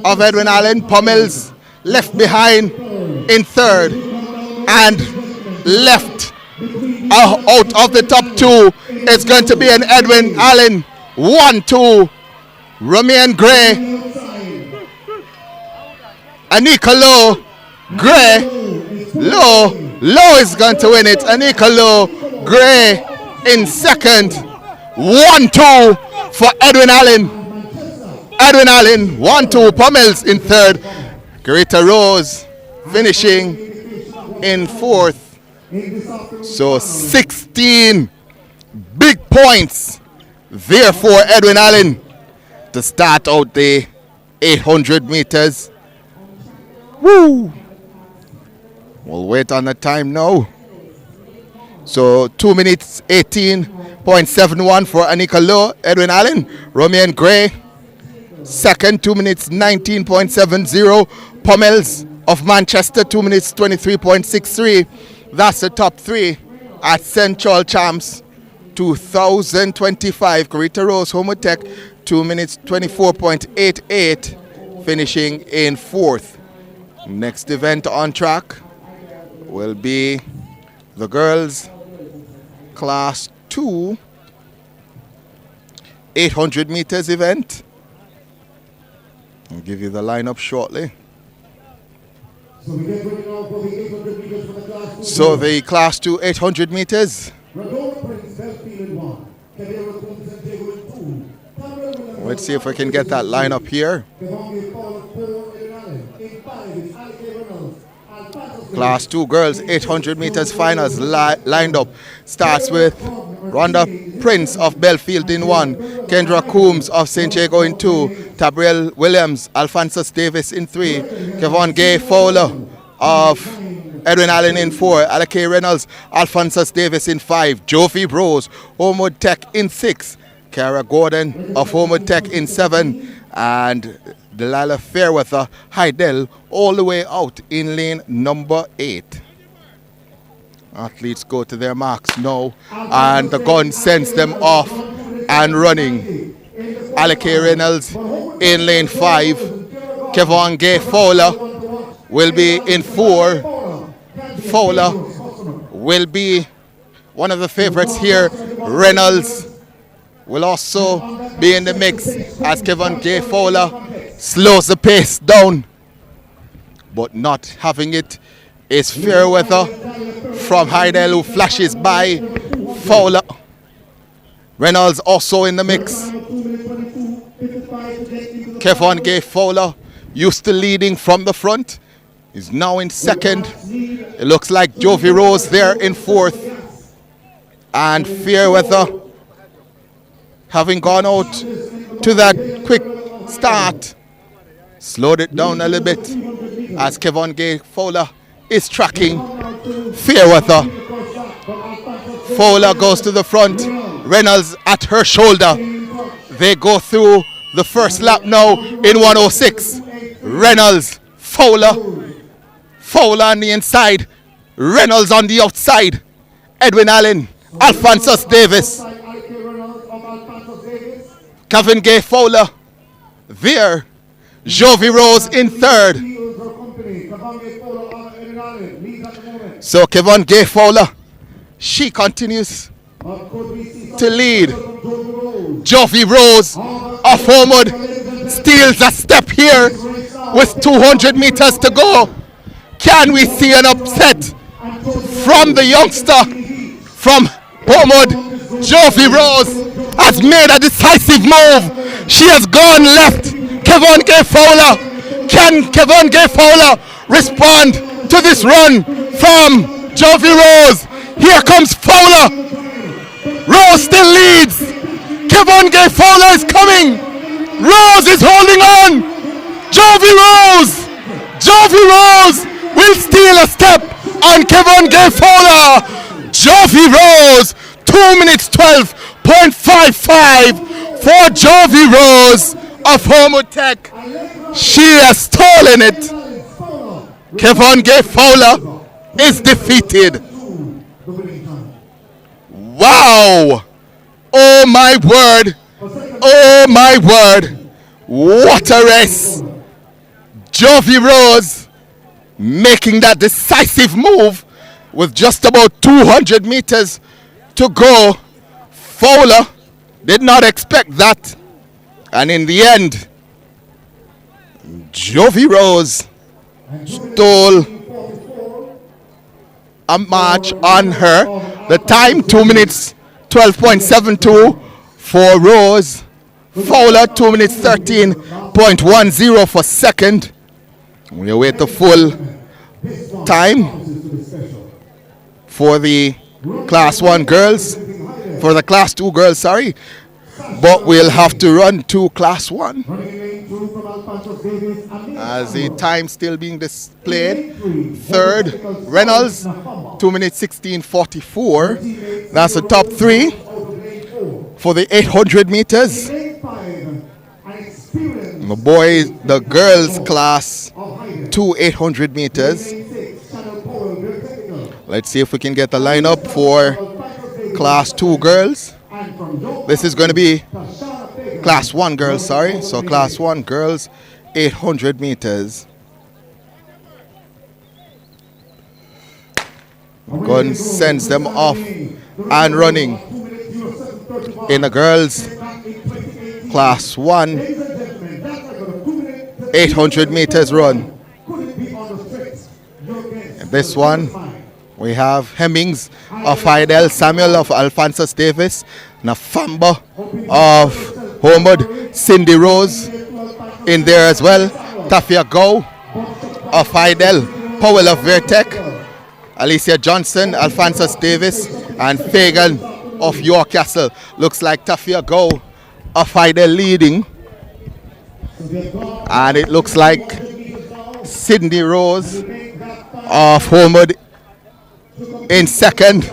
of Edwin Allen. Pummels left behind in 3rd and left out of the top 2. It's going to be an Edwin Allen 1-2. Romain Gray, Anika Lowe, Gray, Lowe is going to win it. Anika Lowe, Gray in 2nd. 1-2 for Edwin Allen. Edwin Allen 1-2. Pummels in 3rd. Carita Rose finishing in 4th. So 16 big points there for Edwin Allen to start out the 800 meters. Woo! We'll wait on the time now. So 2 minutes 18.71 for Anika Lowe, Edwin Allen. Romain Gray, 2nd, 2 minutes 19.70. Pummels of Manchester, 2 minutes 23.63. That's the top 3 at Central Champs 2025. Carita Rose, Homotech, 2 minutes 24.88, finishing in 4th. Next event on track will be the girls class 2 800 meters event. I'll give you the lineup shortly. So the class 2 800 meters. Let's see if we can get that lineup here. Class 2 girls 800 meters finals lined up. Starts with Rhonda Prince of Belfield in 1, Kendra Coombs of St. Jago in 2, Tabriel Williams, Alphonsus Davis in 3, Kevon Gay Fowler of Edwin Allen in 4, Alake Reynolds, Alphonsus Davis in 5, Jovi Rose, Homewood Tech in 6, Kara Gordon of Homewood Tech in 7, and Delilah Fairweather Heidel all the way out in lane number 8. Athletes go to their marks now, and the gun sends them off and running. Alake Reynolds in lane 5. Kevon Gay Fowler will be in 4. Fowler will be one of the favorites here. Reynolds will also be in the mix as Kevon Gay Fowler slows the pace down. But not having it is Fairweather from Heidel, who flashes by Fowler. Reynolds also in the mix. Kevon Gay Fowler, used to leading from the front, is now in second. It looks like Jovi Rose there in 4th. And Fairweather, having gone out to that quick start, slowed it down a little bit as Kevon Gay Fowler is tracking Fairweather. Fowler goes to the front, Reynolds at her shoulder. They go through the first lap now in 106. Reynolds, Fowler on the inside, Reynolds on the outside. Edwin Allen, Alphonsus Davis, Kevin Gay Fowler there. Jovi Rose in 3rd. So Kevon Gay Fowler, she continues to lead. Jovi Rose of Homewood steals a step here with 200 meters to go. Can we see an upset from the youngster from Homewood? Jovi Rose has made a decisive move. She has gone left. Kevon Gay Fowler. Can Kevon Gay Fowler respond to this run from Jovi Rose? Here comes Fowler. Rose still leads. Kevon Gay Fowler is coming. Rose is holding on. Jovi Rose will steal a step on Kevon Gay Fowler. Jovi Rose, 2 minutes 12.55 for Jovi Rose of Homewood Tech. She has stolen it. Kevon Gay Fowler is defeated. Wow! Oh my word! Oh my word! What a race! Jovi Rose making that decisive move with just about 200 meters to go. Fowler did not expect that, and in the end, Jovi Rose stole a march on her. The time 2 minutes 12.72 for Rose. Fowler 2 minutes 13.10 for second. We await the full time for the class 1 girls, for the class 2 girls, sorry. But we'll have to run to class 1 as the time still being displayed. Third, Reynolds, 2 minutes 16.44. That's the top 3 for the 800 meters. The girls class 2 800 meters. Let's see if we can get the lineup for class 2 girls. This is going to be class 1 girls, sorry. So class 1 girls, 800 meters. Gun sends them off and running. In the girls, class 1, 800 meters run. In this one, we have Hemmings of Fidel, Samuel of Alphonsus Davis, Nafamba of Homewood, Cindy Rose in there as well, Tafia Go of Fidel, Powell of Vertec, Alicia Johnson, Alphonsus Davis, and Fagan of York Castle. Looks like Tafia Go of Fidel leading. And it looks like Cindy Rose of Homewood in second.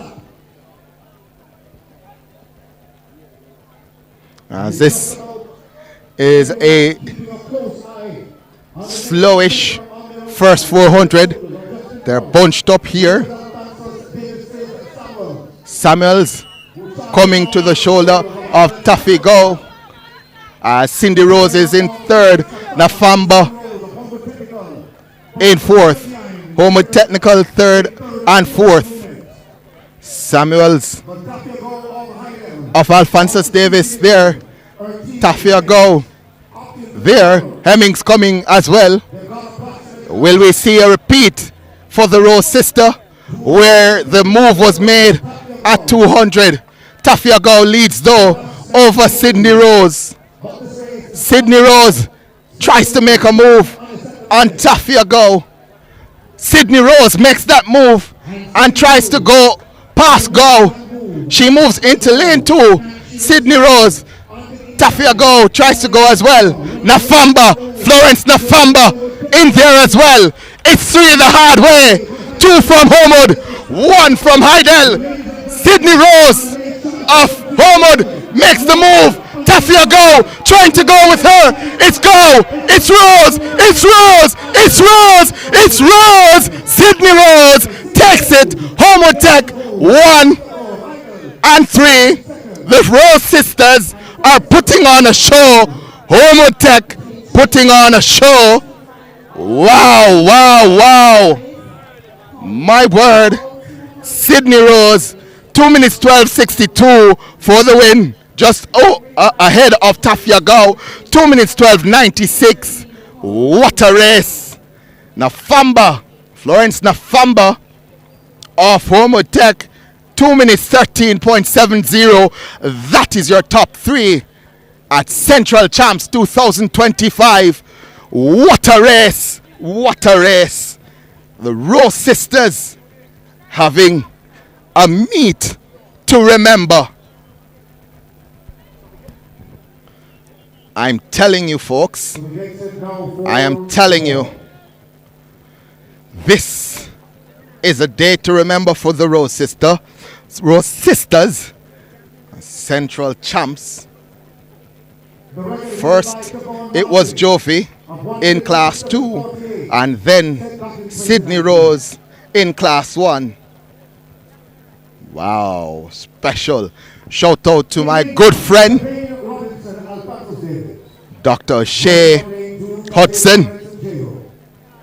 As this is a slowish first 400. They're bunched up here. Samuels coming to the shoulder of Taffy Go. Cindy Rose is in third. Nafamba in fourth. Homewood Technical third and fourth. Samuels of Alphonsus Davis there. Tafia Go there. Hemmings coming as well. Will we see a repeat for the Rose sister where the move was made at 200? Tafia Go leads though over Sydney Rose. Sydney Rose tries to make a move on Tafia Go. Sydney Rose makes that move and tries to go past Go. She moves into lane 2. Sydney Rose. Tafia Go tries to go as well. Nafamba, Florence Nafamba in there as well. It's 3 the hard way. 2 from Homewood, 1 from Heidel. Sydney Rose of Homewood makes the move. Tafia Go trying to go with her. It's Go. It's Rose. It's Rose. It's Rose. It's Rose. Sydney Rose takes it. Homewood Tech 1 and 3. The Rose sisters are putting on a show. Homewood Tech putting on a show. Wow, wow, wow. My word. Sydney Rose, 2 minutes 12:62 for the win. Just ahead of Tafia Go, 2 minutes 12:96. What a race. Nafamba, Florence Nafamba of Homewood Tech, 2 minutes 13.70. That is your top 3 at Central Champs 2025. What a race. What a race. The Rose sisters having a meet to remember. I'm telling you, folks, I am telling you, this is a day to remember for the Rose sisters, Central Champs. First, it was Jofi in class 2, and then Sydney Rose in class 1. Wow, special. Shout out to my good friend, Dr. Shea Hudson,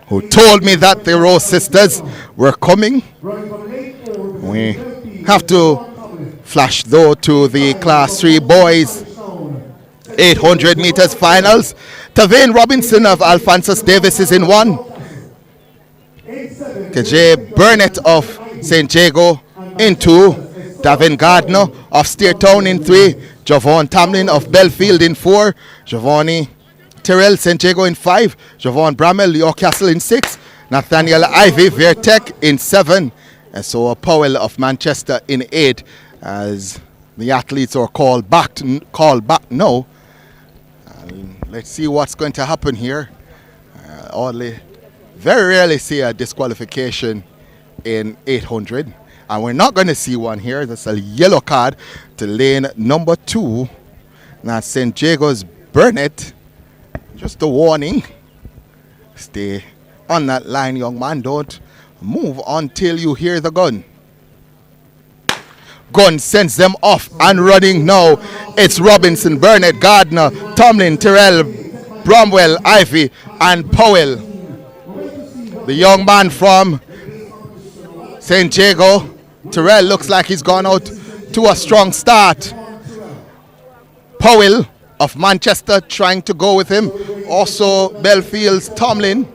who told me that the Rose sisters were coming. We have to flash though to the class 3 boys 800 meters finals. Tavane Robinson of Alphonsus Davis is in 1. KJ Burnett of St. Jago in 2. Davin Gardner of Steertown in 3. Javon Tamlin of Belfield in 4. Giovanni Terrell, St. Jago in 5. Javon Bramell, York Castle in 6. Nathaniel Ivy, Vertec in 7. And so Powell of Manchester in 8, as the athletes are called back now. Let's see what's going to happen here. Very rarely see a disqualification in 800. And we're not going to see one here. That's a yellow card to lane number 2. Now St. Jago's Burnett. Just a warning. Stay on that line, young man. Don't move until you hear the gun. Gun sends them off and running now. It's Robinson, Burnett, Gardner, Tomlin, Terrell, Bromwell, Ivy, and Powell. The young man from St. Jago. Terrell looks like he's gone out to a strong start. Powell of Manchester trying to go with him. Also Belfield's Tomlin.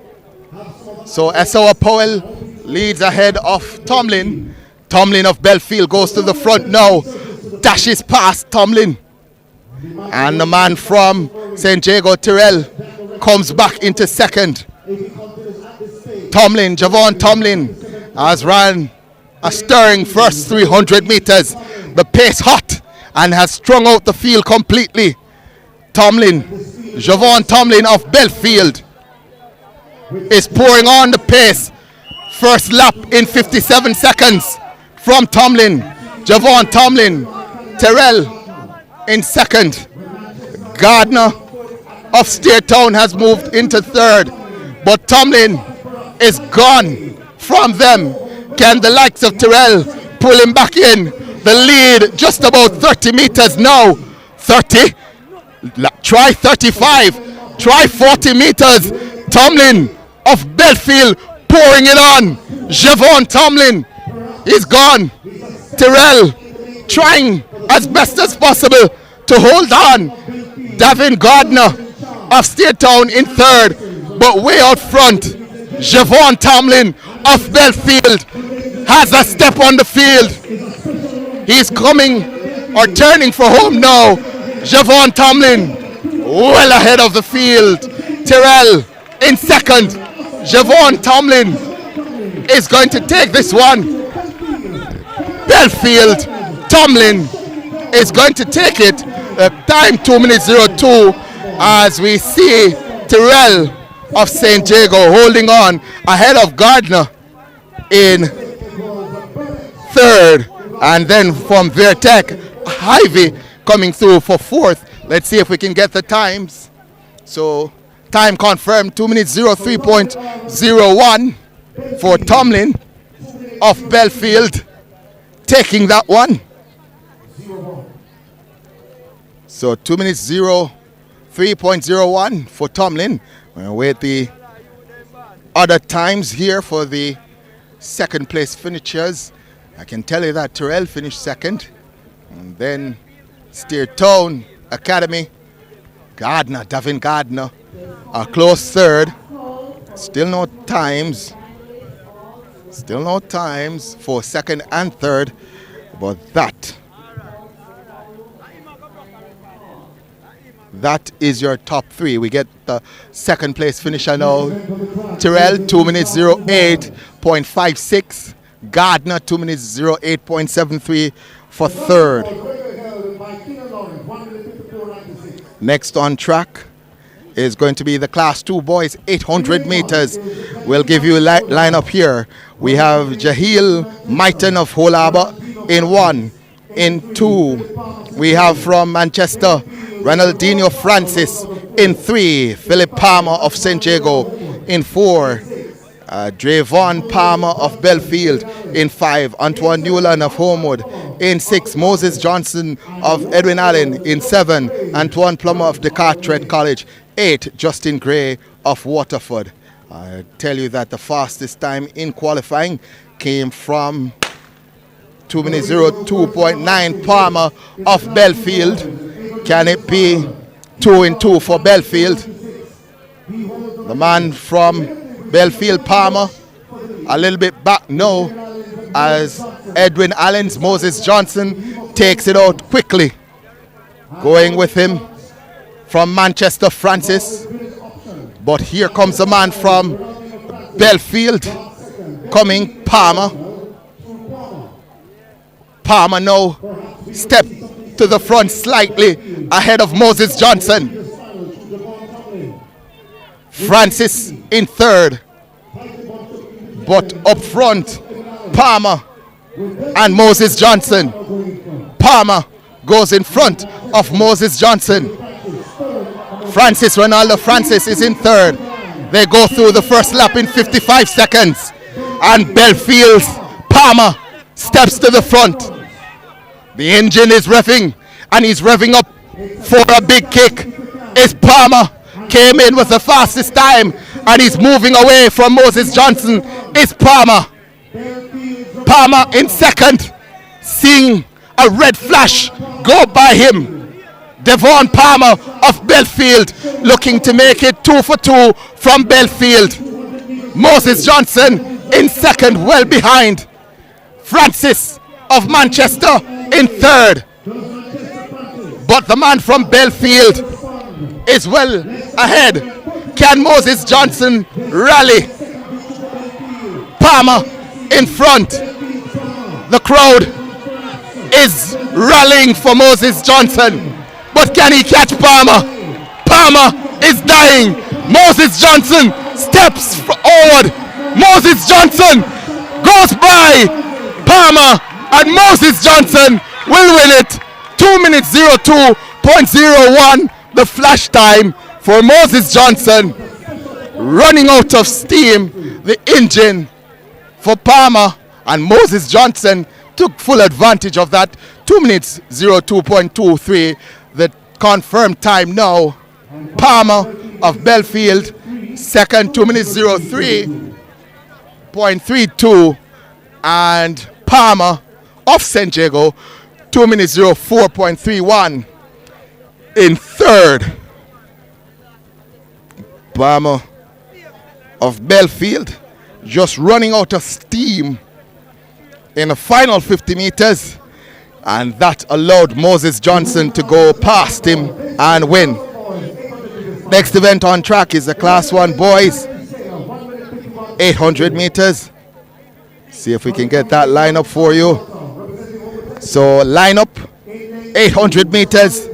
So SO Powell leads ahead of Tomlin. Tomlin of Belfield goes to the front now. Dashes past Tomlin. And the man from St. Jago, Terrell, comes back into second. Tomlin, Javon Tomlin, has run a stirring first 300 meters. The pace hot and has strung out the field completely. Tomlin, Javon Tomlin of Belfield, is pouring on the pace. First lap in 57 seconds from Tomlin. Javon Tomlin, Terrell in second. Gardner of Steertown has moved into third, but Tomlin is gone from them. Can the likes of Terrell pull him back in? The lead just about 30 meters now. 30, try 35, try 40 meters. Tomlin of Belfield pouring it on. Javon Tomlin is gone. Terrell trying as best as possible to hold on. Davin Gardner of Steertown in third, but way out front, Javon Tomlin of Belfield has a step on the field. He's coming or turning for home now. Javon Tomlin well ahead of the field. Terrell in second. Javon Tomlin is going to take this one. Belfield, Tomlin is going to take it. Time 2 minutes 02 as we see Terrell of St. Jago holding on ahead of Gardner in third, and then from Vertec, Hyvie coming through for fourth. Let's see if we can get the times. So time confirmed 2 minutes 03.01 for Tomlin of Belfield taking that one. So 2 minutes 03.01 for Tomlin. We'll wait the other times here for the second place finishers. I can tell you that Terrell finished second. And then Steertown Academy, Gardner, Davin Gardner, a close third. Still no times. Still no times for second and third. But that is your top three. We get the second place finisher now. Terrell, 2 minutes 08.56. Gardner, 2 minutes 08.73 for third. Next on track is going to be the Class 2 boys, 800 meters. We'll give you a lineup here. We have Jahil Maiton of Hull Harbour in 1. In 2, we have from Manchester, Ronaldinho Francis. In 3, Philip Palmer of St. Jago. In 4, Drayvon Palmer of Belfield. In 5, Antoine Newland of Homewood. In 6, Moses Johnson of Edwin Allen. In 7, Antoine Plummer of Carteret College. 8, Justin Gray of Waterford. I tell you that the fastest time in qualifying came from 2 minutes 02.9 Palmer of Belfield. Can it be 2 in 2 for Belfield? The man from Belfield, Palmer, a little bit back now as Edwin Allen's Moses Johnson takes it out quickly. Going with him from Manchester, Francis. But here comes the man from Belfield coming, Palmer. Palmer now step to the front slightly ahead of Moses Johnson. Francis in third, but up front, Palmer and Moses Johnson. Palmer goes in front of Moses Johnson. Francis, Ronaldo Francis is in third. They go through the first lap in 55 seconds. And Belfield's Palmer steps to the front. The engine is revving, and he's revving up for a big kick. It's Palmer. Came in with the fastest time, and he's moving away from Moses Johnson. It's Palmer. Palmer in second, seeing a red flash go by him. Devon Palmer of Belfield looking to make it 2 for 2 from Belfield. Moses Johnson in second, well behind. Francis of Manchester in third. But the man from Belfield is well ahead. Can Moses Johnson rally? Palmer in front. The crowd is rallying for Moses Johnson. But can he catch Palmer? Palmer is dying. Moses Johnson steps forward. Moses Johnson goes by Palmer, and Moses Johnson will win it. 2 minutes 02.01, the flash time for Moses Johnson. Running out of steam, the engine for Palmer, and Moses Johnson took full advantage of that. 2 minutes 02.23, the confirmed time now. Palmer of Belfield, second, 2 minutes 03.32, and Palmer of St. Jago, 2 minutes 04.31 in third. Palmer of Belfield just running out of steam in the final 50 meters, and that allowed Moses Johnson to go past him and win. Next event on track is the Class 1 boys 800 meters. See if we can get that lineup for you. So lineup 800 meters.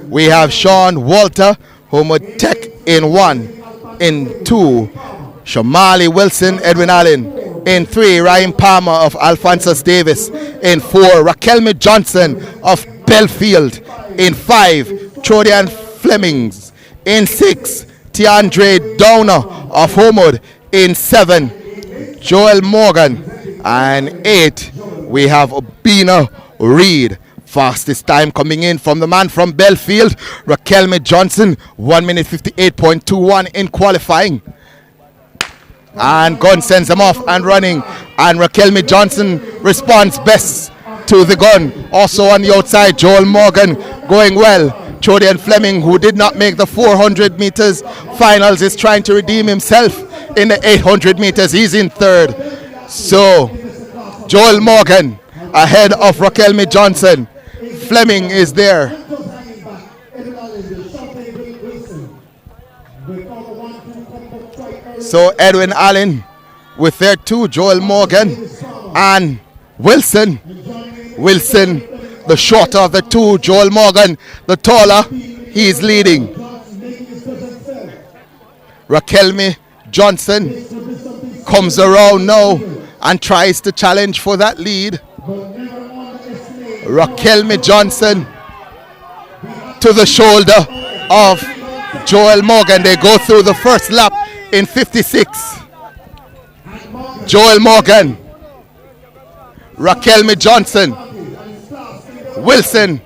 We have Sean Walter, Homewood Tech in 1. In 2, Shamali Wilson, Edwin Allen. In 3, Ryan Palmer of Alphonsus Davis. In 4, Raquelme Johnson of Belfield. In 5, Chodian Flemings. In 6, Tiandre Downer of Homewood. In 7, Joel Morgan. And 8, we have Obina Reed. Fastest time coming in from the man from Belfield, Raquelme Johnson, 1 minute 58.21 in qualifying. And gun sends him off and running, and Raquelme Johnson responds best to the gun. Also on the outside, Joel Morgan going well. Chodian Fleming, who did not make the 400 meters finals, is trying to redeem himself in the 800 meters. He's in third. So Joel Morgan ahead of Raquelme Johnson. Fleming is there. So Edwin Allen with their 2, Joel Morgan and Wilson. Wilson, the shorter of the 2, Joel Morgan, the taller, he's leading. Raquelme Johnson comes around now and tries to challenge for that lead. Raquelme Johnson to the shoulder of Joel Morgan. They go through the first lap in 56. Joel Morgan, Raquelme Johnson, Wilson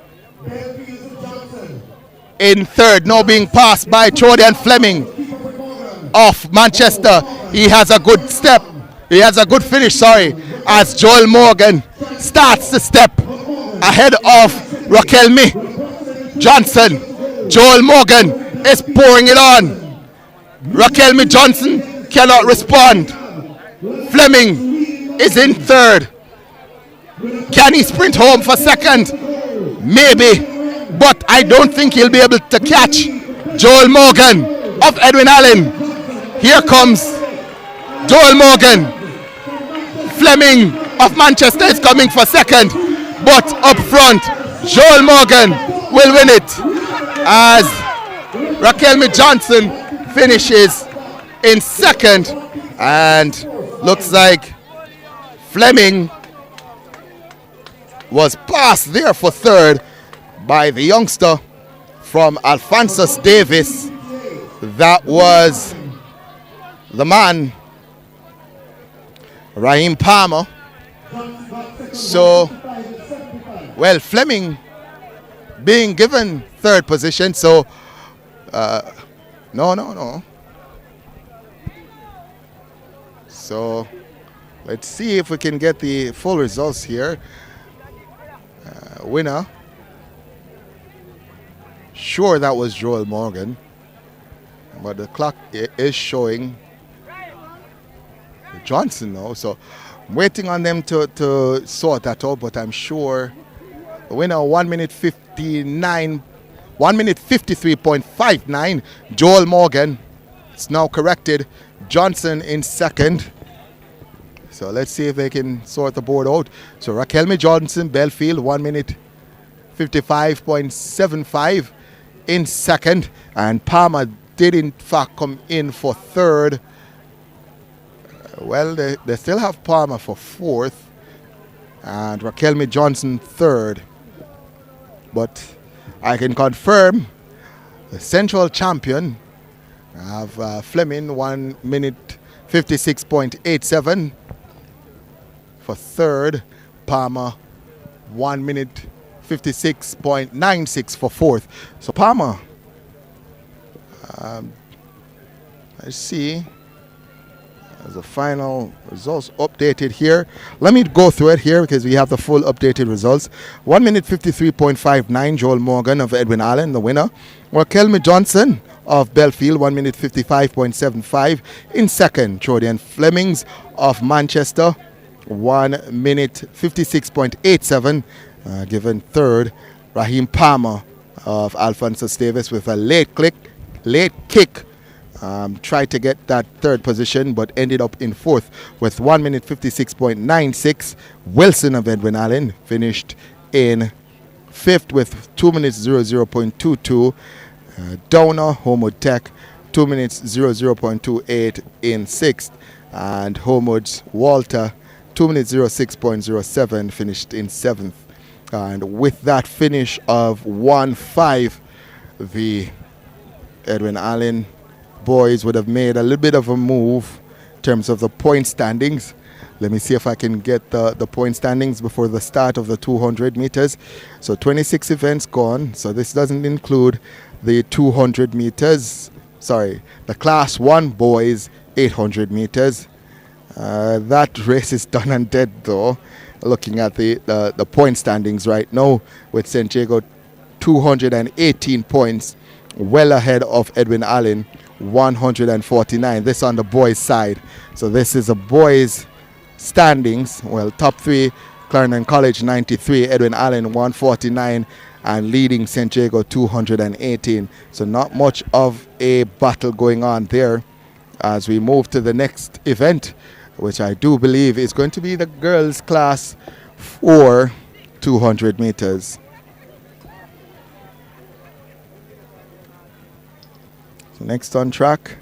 in third, now being passed by Chodian Fleming of Manchester. He has a good step. He has a good finish, as Joel Morgan starts to step ahead of Raquelme Johnson. Joel Morgan is pouring it on. Raquelme Johnson cannot respond. Fleming is in third. Can he sprint home for second? Maybe, but I don't think he'll be able to catch Joel Morgan of Edwin Allen. Here comes Joel Morgan. Fleming of Manchester is coming for second, but up front, Joel Morgan will win it as Raquelme Johnson finishes in second, and looks like Fleming was passed there for third by the youngster from Alphonsus Davis. That was the man, Raheem Palmer. So, well, Fleming being given third position, so no. So Let's see if we can get the full results here. Winner. Sure, that was Joel Morgan. But the clock is showing Johnson now. So I'm waiting on them to sort that out. But I'm sure the winner 1 minute 59, 1 minute 53.59. Joel Morgan. It's now corrected. Johnson in second. So let's see if they can sort the board out. So Raquelme Johnson, Belfield, 1 minute 55.75 in second. And Palmer did in fact come in for third. Well, they still have Palmer for fourth. And Raquelme Johnson third. But I can confirm the central champion have Fleming 1 minute 56.87 for third. Palmer 1 minute 56.96 for fourth. So Palmer, let's see. As the final results updated here. Let me go through it here because we have the full updated results. 1 minute 53.59, Joel Morgan of Edwin Allen, the winner. Raquelme Johnson of Belfield, 1 minute 55.75. In second, Jordan Flemings of Manchester, 1 minute 56.87. Given third, Raheem Palmer of Alphonsus Davis with a late kick. Tried to get that third position but ended up in fourth with 1 minute 56.96. Wilson of Edwin Allen finished in fifth with 2 minutes 00.22. Downer, Homewood Tech, 2 minutes 00.28 in sixth. And Homewood's Walter, 2 minutes 06.07, finished in seventh. And with that finish of 1-5, the Edwin Allen boys would have made a little bit of a move in terms of the point standings. Let me see if I can get the point standings before the start of the 200 meters. So 26 events gone. So this doesn't include the 200 meters. Sorry, the class 1 boys 800 meters. That race is done and dead though. Looking at the point standings right now with St. Jago 218 points, well ahead of Edwin Allen 149. This on the boys side. So this is a boys standings. Well, top three, Clarendon College 93, Edwin Allen 149, and leading St. Jago 218. So not much of a battle going on there as we move to the next event, which I do believe is going to be the girls class 4 200 meters. So next on track,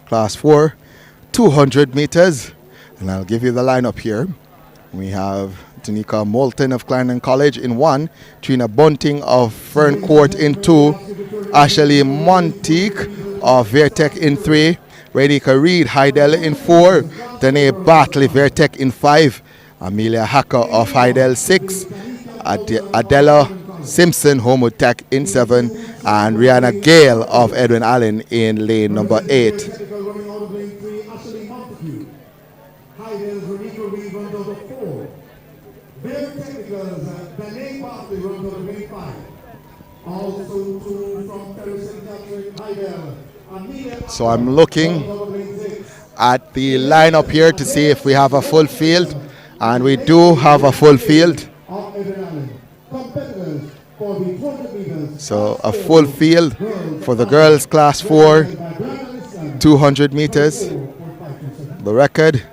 class 4 200 meters. And I'll give you the lineup here. We have Tanika Moulton of Clarendon College in 1, Trina Bunting of Fern Court in 2, Ashley Monteith of Vertec in 3, Radika Reed Heidel in 4, Danae Bartley Vertec in 5, Amelia Hacker of Heidel 6, Adela Simpson Homewood Tech in 7, and Rihanna Gale of Edwin Allen in lane number 8. So I'm looking at the lineup here to see if we have a full field, and we do have a full field. So a full field for the girls class 4 200 meters. The record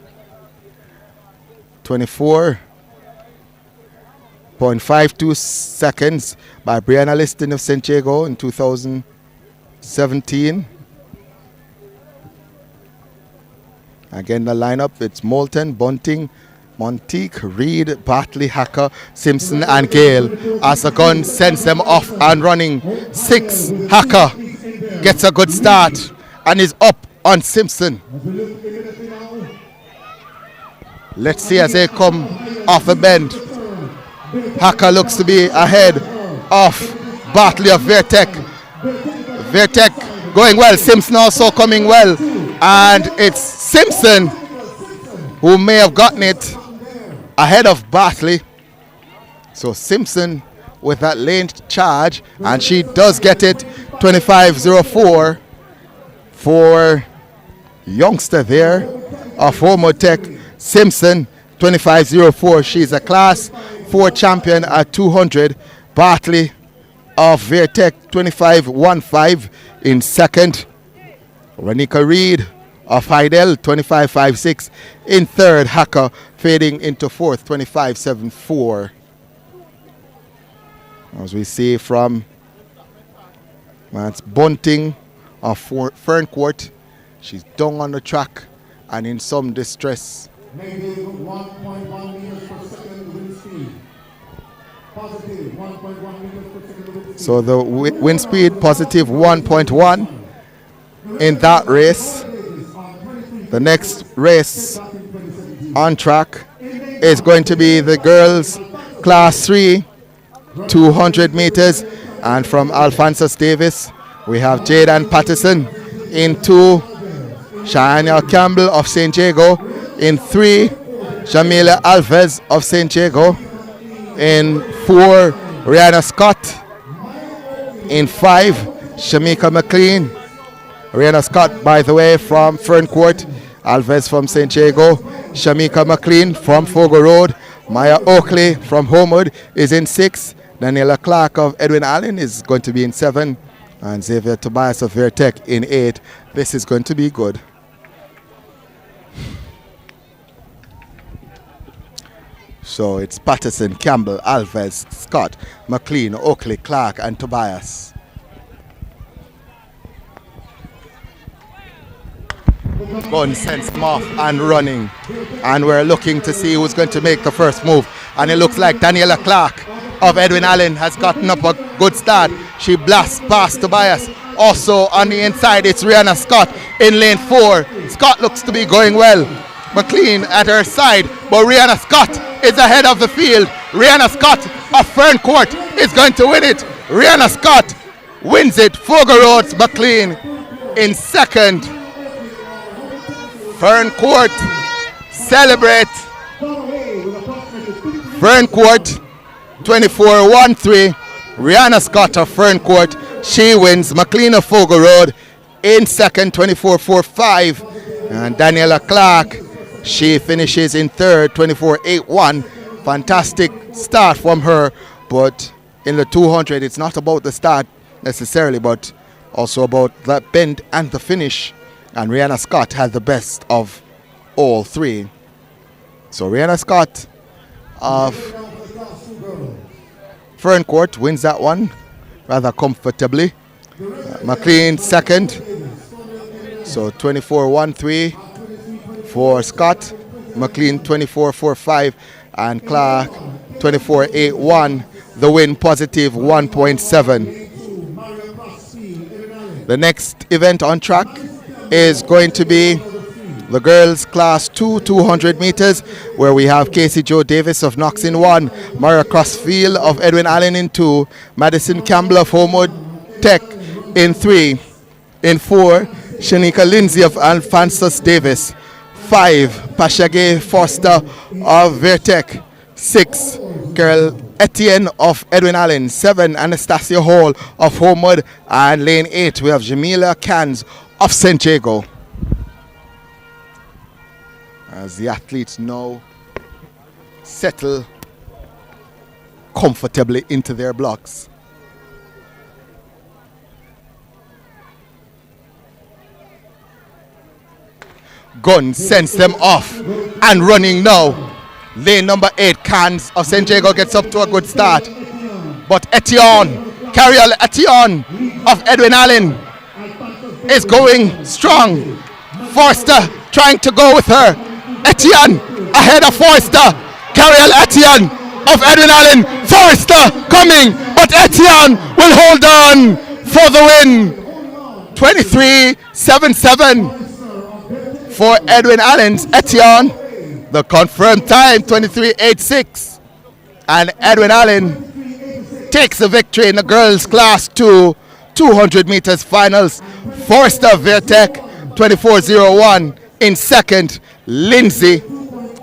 24.52 seconds by Brianna Liston of St. Jago in 2017. Again, the lineup, it's Moulton, Bunting, Monteith, Reed, Bartley, Hacker, Simpson, and Gale. As the gun sends them off and running. 6, Hacker gets a good start and is up on Simpson. Let's see as they come off the bend. Hacker looks to be ahead of Bartley of Vertec. Vertec going well, Simpson also coming well. And it's Simpson who may have gotten it ahead of Bartley. So Simpson with that lane charge, and she does get it. 25.04 for youngster there of Homo Tech, Simpson. 25.04. She's a class 4 champion at 200. Bartley of Vertech 25.15 in second. Renika Reed of Heidel 25.56 in third. Hacker fading into fourth 25.74. As we see from Lance Bunting of Ferncourt, she's down on the track and in some distress. Negative 1.1 meters per second wind speed. Positive 1.1 meters per second wind speed. So the wind speed positive 1.1 in that race. The next race on track is going to be the girls class 3 200 meters, and from Alphonsus Davis we have Jaden Patterson in 2, Shania Campbell of St. Jago in 3, Jamila Alves of St. Jago in 4, Rihanna Scott in 5, Shamika McLean. Rihanna Scott, by the way, from Ferncourt, Alves from St. Jago, Shamika McLean from Fogo Road, Maya Oakley from Homewood is in 6, Daniela Clark of Edwin Allen is going to be in 7, and Xavier Tobias of Vertech in 8. This is going to be good. So it's Patterson, Campbell, Alves, Scott, McLean, Oakley, Clark, and Tobias. Gun sends them off and running, and we're looking to see who's going to make the first move, and it looks like Daniela Clark of Edwin Allen has gotten up a good start. She blasts past Tobias. Also on the inside it's Rihanna Scott in lane 4. Scott looks to be going well. McLean at her side, but Rihanna Scott is ahead of the field. Rihanna Scott of Ferncourt is going to win it. Rihanna Scott wins it. Fogo Roads McLean in second. Ferncourt celebrate. Ferncourt 24.13. Rihanna Scott of Ferncourt, she wins. McLean of Fogo Road in second, 24.45. And Daniela Clark, she finishes in third, 24.81. Fantastic start from her, but in the 200, it's not about the start necessarily, but also about the bend and the finish. And Rihanna Scott had the best of all three. So Rihanna Scott of Ferncourt wins that one rather comfortably. McLean second, so 24.13 for Scott. McLean 24.45 and Clark 24.81. The win positive 1.7. The next event on track is going to be the girls class 2 200 meters, where we have Casey Jo Davis of Knox in 1, Mara Crossfield of Edwin Allen in 2, Madison Campbell of Homewood Tech in 3, in 4 Shanika Lindsay of Alphonsus Davis, 5 Pashage Foster of Vertech, 6 Carol Etienne of Edwin Allen, 7 Anastasia Hall of Homewood, and lane 8 we have Jamila Cans of St. Jago. As the athletes now settle comfortably into their blocks. Gun sends them off and running now. Lane number 8, Cans of St. Jago gets up to a good start. But Etienne, Carriel Etienne of Edwin Allen is going strong. Forster trying to go with her. Etienne ahead of Forster. Carriel Etienne of Edwin Allen. Forster coming, but Etienne will hold on for the win. 23.77 for Edwin Allen's Etienne. The confirmed time 23.86, and Edwin Allen takes the victory in the girls class 2 200 meters finals. Forster Vertech 24.01 in second. Lindsay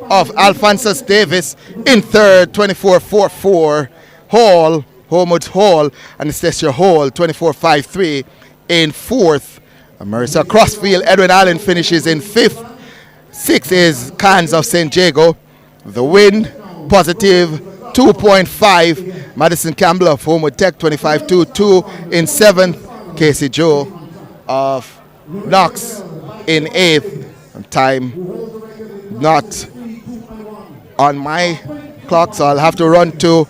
of Alphonsus Davis. In third, 24.44. Hall, Homewood Hall, Anastasia Hall, 24.53. In fourth, Marissa Crossfield. Edwin Allen finishes in fifth. Sixth is Cans of St. Jago. The win, positive 2.5. Madison Campbell of Homewood Tech, 25.22. In seventh, Casey Joe of Knox in eighth. Time not on my clock, so I'll have to run to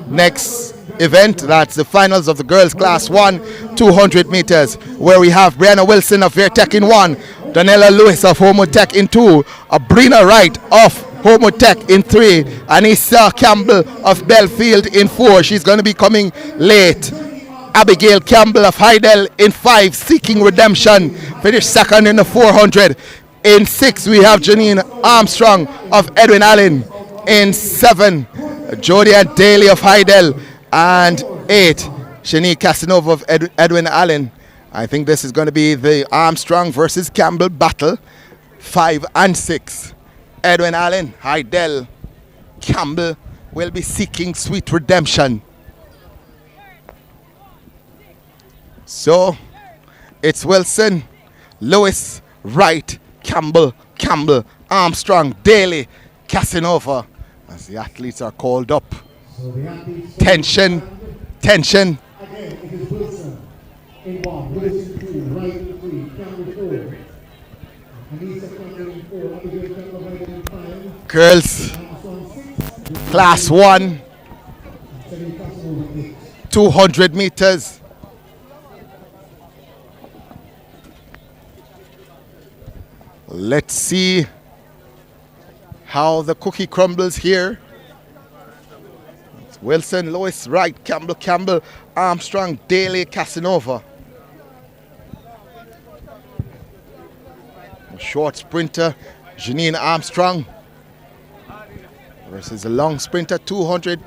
next event. That's the finals of the girls class 1 200 meters, where we have Brianna Wilson of Vertech in 1, Donella Lewis of Homewood Tech in 2, Abrina Wright of Homewood Tech in 3, Anissa Campbell of Belfield in 4. She's going to be coming late. Abigail Campbell of Heidel in 5, seeking redemption, finished second in the 400. In 6, we have Janine Armstrong of Edwin Allen. In 7, Jody and Daly of Heidel. And 8, Shanique Casanova of Edwin Allen. I think this is going to be the Armstrong versus Campbell battle. 5 and 6, Edwin Allen, Heidel, Campbell will be seeking sweet redemption. So it's Wilson, Lewis, Wright, Campbell, Armstrong, Daly, Casanova, as the athletes are called up. Tension. Again, it is Wilson in 1, Lewis in 2, Wright in 3, Campbell 4, Anissa Campbell in 4, Abigail Campbell in 5. Girls, class 1, 200 meters. Let's see how the cookie crumbles here. It's Wilson, Lewis, Wright, Campbell, Armstrong, Daly, Casanova. A short sprinter, Janine Armstrong, versus a long sprinter, 200,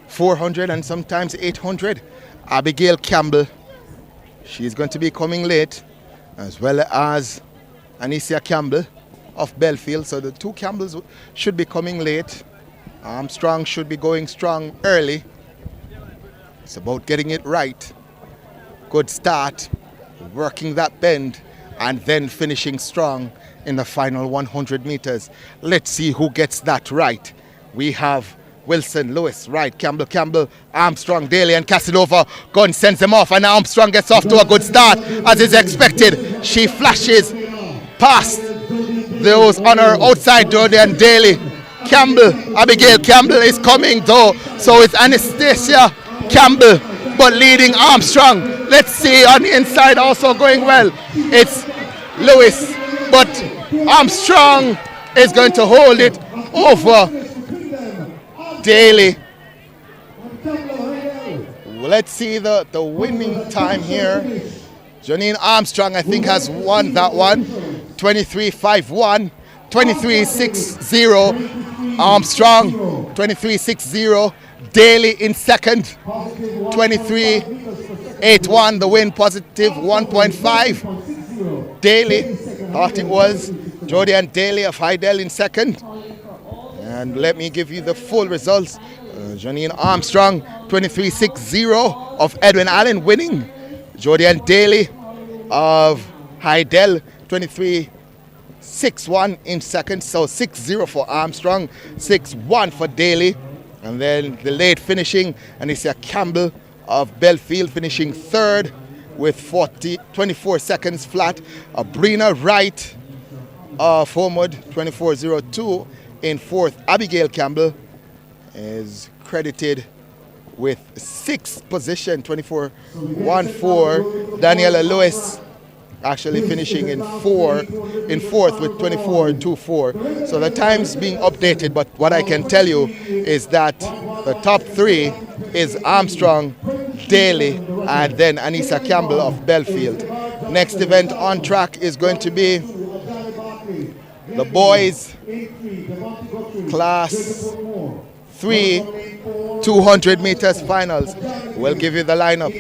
400, and sometimes 800. Abigail Campbell. She's going to be coming late, as well as Anissa Campbell of Belfield. So the two Campbells should be coming late. Armstrong should be going strong early. It's about getting it right. Good start, working that bend, and then finishing strong in the final 100 meters. Let's see who gets that right. We have Wilson, Lewis, Wright, Campbell, Armstrong, Daly, and Casanova. Gun sends them off, and Armstrong gets off to a good start, as is expected. She flashes past those on her outside, Jody and Daly. Abigail Campbell is coming though, so it's Anastasia Campbell, but leading Armstrong. Let's see on the inside also going well. It's Lewis, but Armstrong is going to hold it over Daly. Let's see the winning time here. Janine Armstrong, I think, has won that one. 23.51, 23.60. Armstrong, 23.60. Daly in second, 23.81. The win, positive 1.5. Daly, thought it was Jody and Daly of Heidel in second. And let me give you the full results. Janine Armstrong, 23.60 of Edwin Allen winning. Jody and Daly of Heidel, 23.61 in second. So 6-0 for Armstrong, 6-1 for Daly. And then the late finishing, Anissa Campbell of Belfield finishing third with 24 seconds flat. Abrina Wright of Homewood, 24.02 in fourth. Abigail Campbell is credited with sixth position, 24.14. Daniela Lewis actually finishing in fourth with 24.24. So the time's being updated, but what I can tell you is that the top three is Armstrong, Daly, and then Anissa Campbell of Belfield. Next event on track is going to be the boys class 3 200 meters finals. We'll give you the lineup.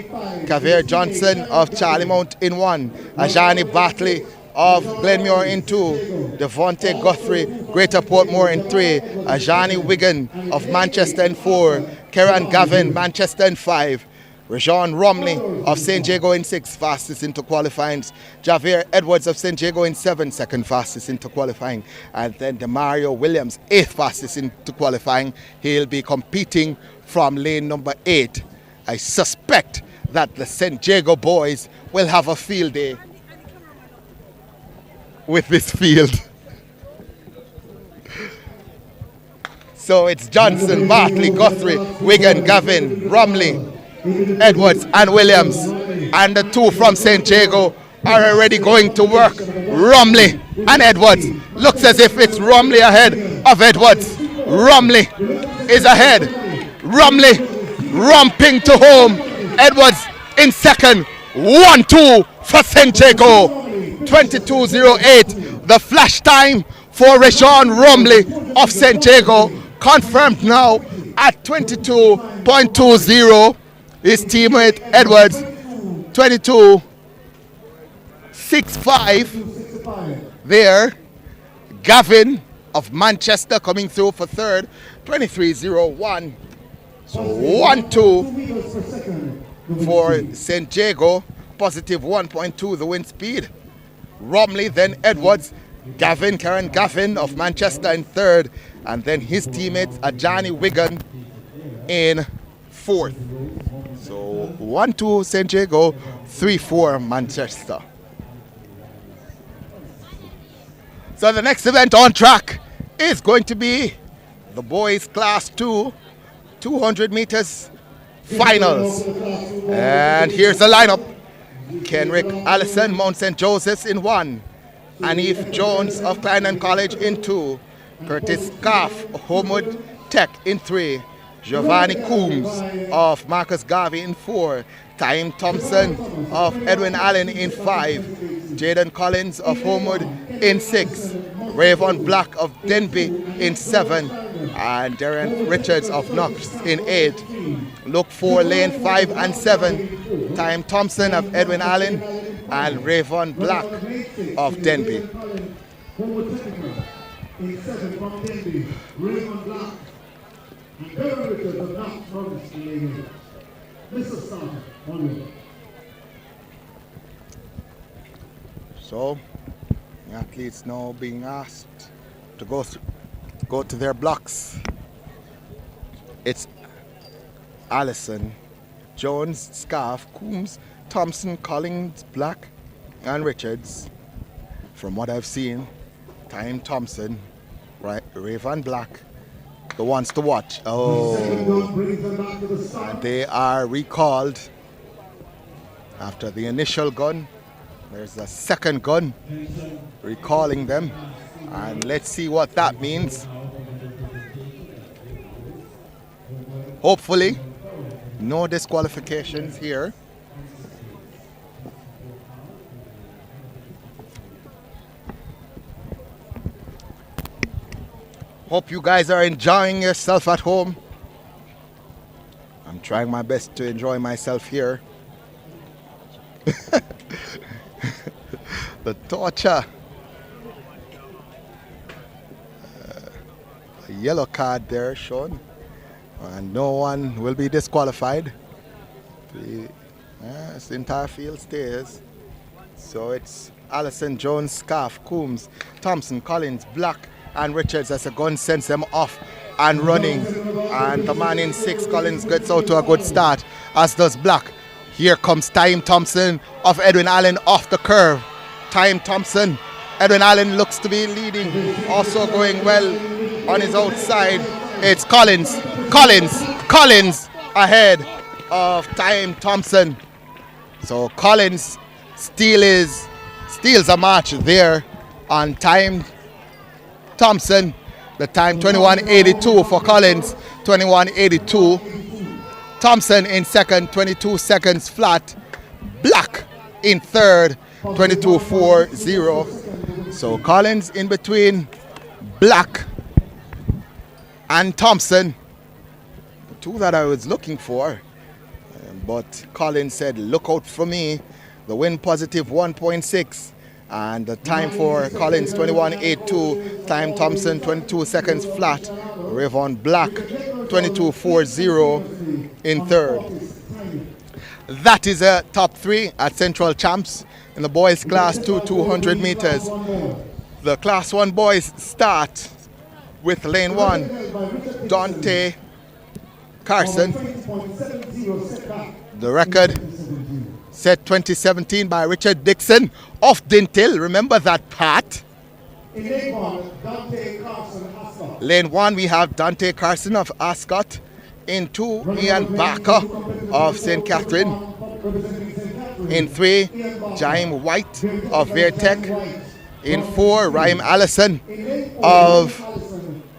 Kavir Johnson of Charlie Mount in 1. Ajani Batley of Glenmore in 2, Devontae Guthrie, Greater Portmore in 3, Ajani Wigan of Manchester in 4, Kieran Gavin, Manchester in 5, Rajon Romley of St. Jago in 6, fastest into qualifying. Javier Edwards of St. Jago in 7, second fastest into qualifying. And then Demario Williams, 8th fastest into qualifying. He'll be competing from lane number 8. I suspect that the St. Jago boys will have a field day with this field. So it's Johnson, Bartley, Guthrie, Wigan, Gavin, Romley, Edwards and Williams, and the 2 from St. Jago are already going to work. Romley and Edwards. Looks as if it's Romley ahead of Edwards. Romley is ahead. Romley romping to home. Edwards in second. 1-2 for St. Jago. 22:08. The flash time for Rajon Romley of St. Jago. Confirmed now at 22.20. His teammate Edwards, 22.65 there. Gavin of Manchester coming through for third, 23.01. So 1-2 for St. Jago, positive 1.2 the wind speed. Romley, then Edwards, Gavin, Karen Gavin of Manchester in third, and then his teammates Ajani Wigan in fourth. So 1-2 St. Jago, 3-4 Manchester. So the next event on track is going to be the boys class 2, 200 meters finals. And here's the lineup. Kenrick Allison, Mount St. Joseph's in 1. Anif Jones of Clarendon College in 2. Curtis Scarf, Homewood Tech in 3. Giovanni Coombs of Marcus Garvey in 4. Time Thompson of Edwin Allen in 5. Jaden Collins of Homewood in 6. Rayvon Black of Denby in 7. And Darren Richards of Knox in 8. Look for lane 5 and 7. Time Thompson of Edwin Allen and Rayvon Black of Denby. In 7 from Denby, Rayvon Black. And Darren Richards of Knox from Mr. Star, onward. So, the athletes now being asked to go to their blocks. It's Allison, Jones, Scarf, Coombs, Thompson, Collins, Black, and Richards. From what I've seen, Time Thompson, Rayvon Black, the ones to watch. Oh, and they are recalled after the initial gun. There's a second gun recalling them, and let's see what that means. Hopefully, no disqualifications here. Hope you guys are enjoying yourself at home. I'm trying my best to enjoy myself here. The torture. A yellow card there shown. And no one will be disqualified. This entire field stays. So it's Allison, Jones, Scarf, Coombs, Thompson, Collins, Black, and Richards as the gun sends them off and running. And the man in 6, Collins, gets out to a good start, as does Black. Here comes Time Thompson of Edwin Allen off the curve. Time Thompson, Edwin Allen looks to be leading, also going well on his outside. It's Collins ahead of Time Thompson. So Collins steals a match there on Time Thompson. The time 21.82 for Collins, 21.82. Thompson in second, 22 seconds flat. Black in third, 22.40. So Collins in between Black and Thompson, the two that I was looking for. But Collins said, look out for me. The wind positive 1.6. And the time for Collins 21.82, time Thompson 22 seconds flat, Rayvon Black 22.40 in third. That is a top three at Central Champs in the boys class 200 meters. The class 1 boys start with lane 1, Dante Carson. The record set 2017 by Richard Dixon of Dintil. Remember that part? Lane 1 we have Dante Carson of Ascot. In 2, Ian Barker of St. Catherine. In 3, Jaime White of Vertec. In 4, Ryan Allison of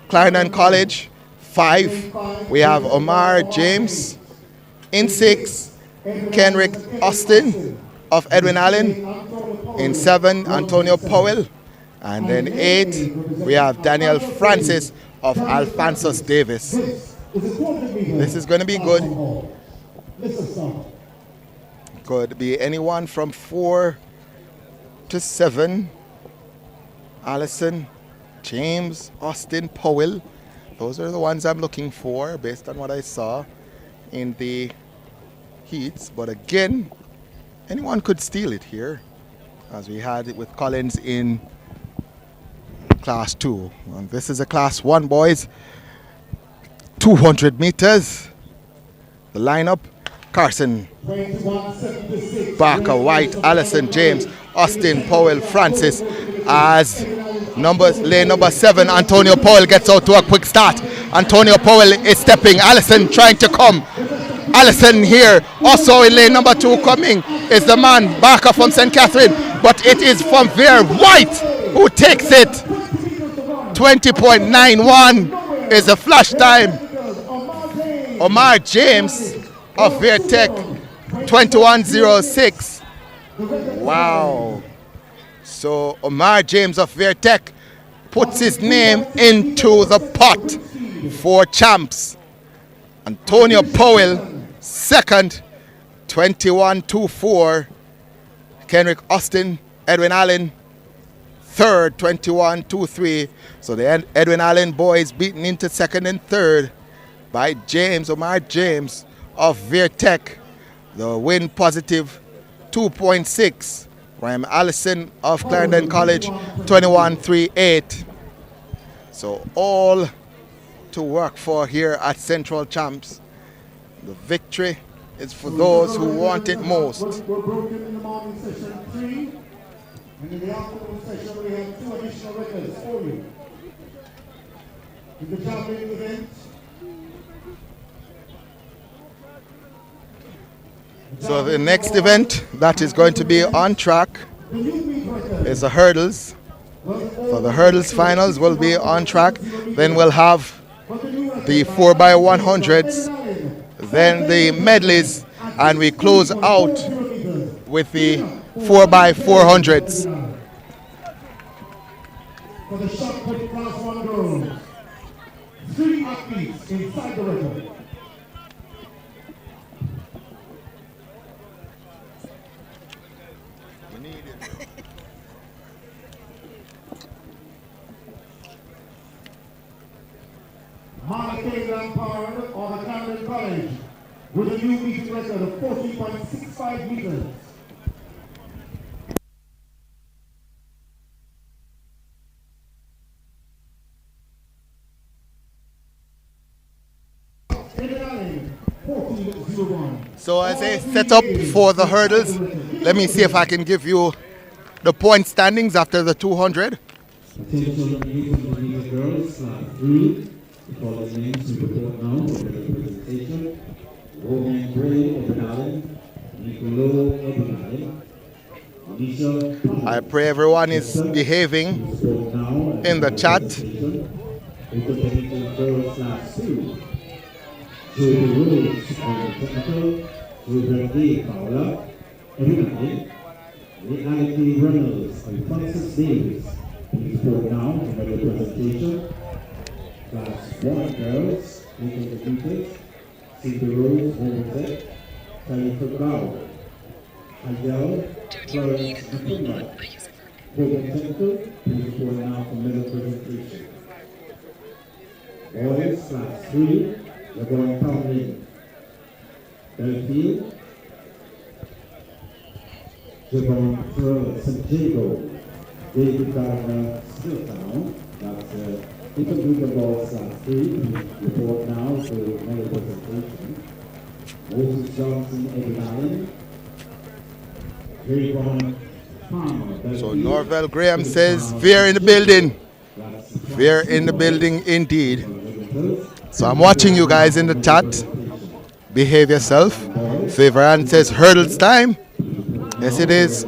Clarendon College. 5, we have Omar James. In 6, Kenrick Austin of Edwin Allen. In 7, Antonio Powell. And then 8, we have Daniel Francis of Alphonsus Davis. This is going to be good. Could be anyone from 4 to 7. Allison, James, Austin, Powell. Those are the ones I'm looking for based on what I saw in the heats. But again, anyone could steal it here, as we had it with Collins in class 2. And this is a class 1, boys. 200 meters. The lineup: Carson, Barker, White, Allison, James, Austin, Powell, Francis. As lane number 7, Antonio Powell gets out to a quick start. Antonio Powell is stepping. Allison trying to come. Allison here. Also in lane number 2 coming is the man Barker from St. Catherine. But it is from there White who takes it. 20.91 is the flash time. Omar James of Vertec, 21.06. Wow. So Omar James of Vertec puts his name into the pot for champs. Antonio Powell, second, 21.24. Kenrick Austin, Edwin Allen, third, 21.23. So the Edwin Allen boys beaten into second and third by Omar James of Vertec. The win positive 2.6. Ryan Allison of Clarendon College 21.38. So all to work for here at Central Champs. The victory is for those who want it most. We're broken in the morning session 3, and in the afternoon session we have 2 additional records for you. In the javelin event, so the next event that is going to be on track is the hurdles. So the hurdles finals will be on track. Then we'll have the 4x100s, then the medleys, and we close out with the 4x400s. for the shot put class 1 girls, 3 athletes inside the record. Monica Lampard of the Clarendon College with a new meeting record of 40.65 meters. So as a setup for the hurdles, let me see if I can give you the point standings after the 200. Attention, girls, class 3. The following names to report now for the presentation. Roman Gray of Allen, Nicolo of Allen, I pray everyone is behaving in the chat. Girls, class 2. Joey Rhodes of the technical, Ruben D. Paula, Everybody, Reality Reynolds and Francis Davis. Please report now for the presentation. Class 1 girls, making the details. Cindy Rose, Women's Tarifa Brown, Adele, Florence Matumba, Program Technical, please report now for medal presentation. Boys, class 3, we're going pounding. Belfield, Jabon Pearl, St. Jago, David Gardner, Stilltown, that's intermediate boys, class 3, please report now for medal presentation. Moses Johnson, Eddie Allen, Javon Palmer. So Norvell Graham says, "Fear in the building." Fear in the building indeed. So I'm watching you guys in the chat. Behave yourself. Favoran says, "Hurdles time." Yes, it is.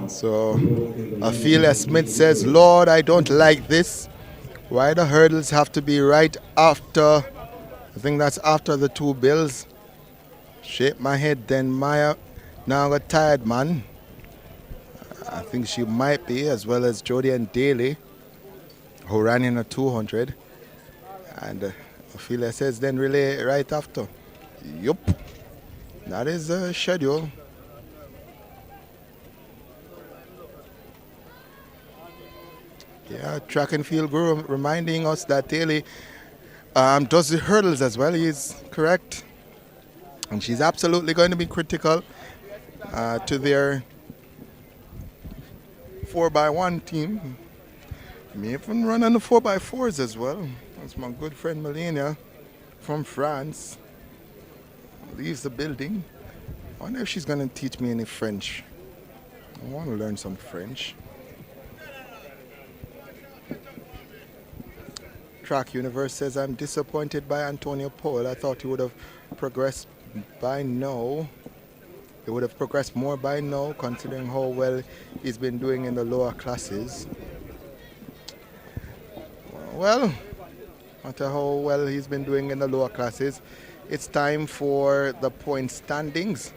So Ophelia Smith says, "Lord, I don't like this. Why the hurdles have to be right after?" I think that's after the two bills. Shake my head, then Maya. Now I got tired, man. I think she might be, as well as Jody and Daly, who ran in a 200. And Ophelia says, then relay right after. Yup. That is the schedule. Yeah, track and field guru reminding us that Daly does the hurdles as well. He's correct. And she's absolutely going to be critical to their 4x1 team. May even run on the 4x4s as well. That's my good friend Melania from France. Leaves the building. I wonder if she's going to teach me any French. I want to learn some French. Track Universe says, "I'm disappointed by Antonio Paul. I thought he would have progressed by now. He would have progressed more by now, considering how well he's been doing in the lower classes." Well, no matter how well he's been doing in the lower classes, it's time for the point standings.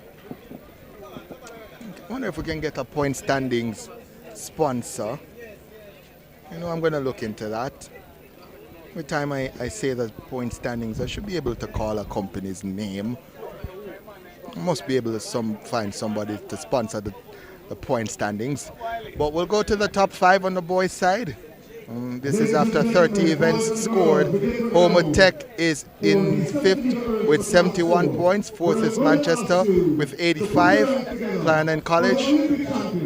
I wonder if we can get a point standings sponsor. You know, I'm going to look into that. Every time I say the point standings, I should be able to call a company's name. I must be able to find somebody to sponsor the point standings. But we'll go to the top 5 on the boys' side. This is after 30 events scored. Homer Tech is in 5th with 71 points. 4th is Manchester with 85. Clarendon College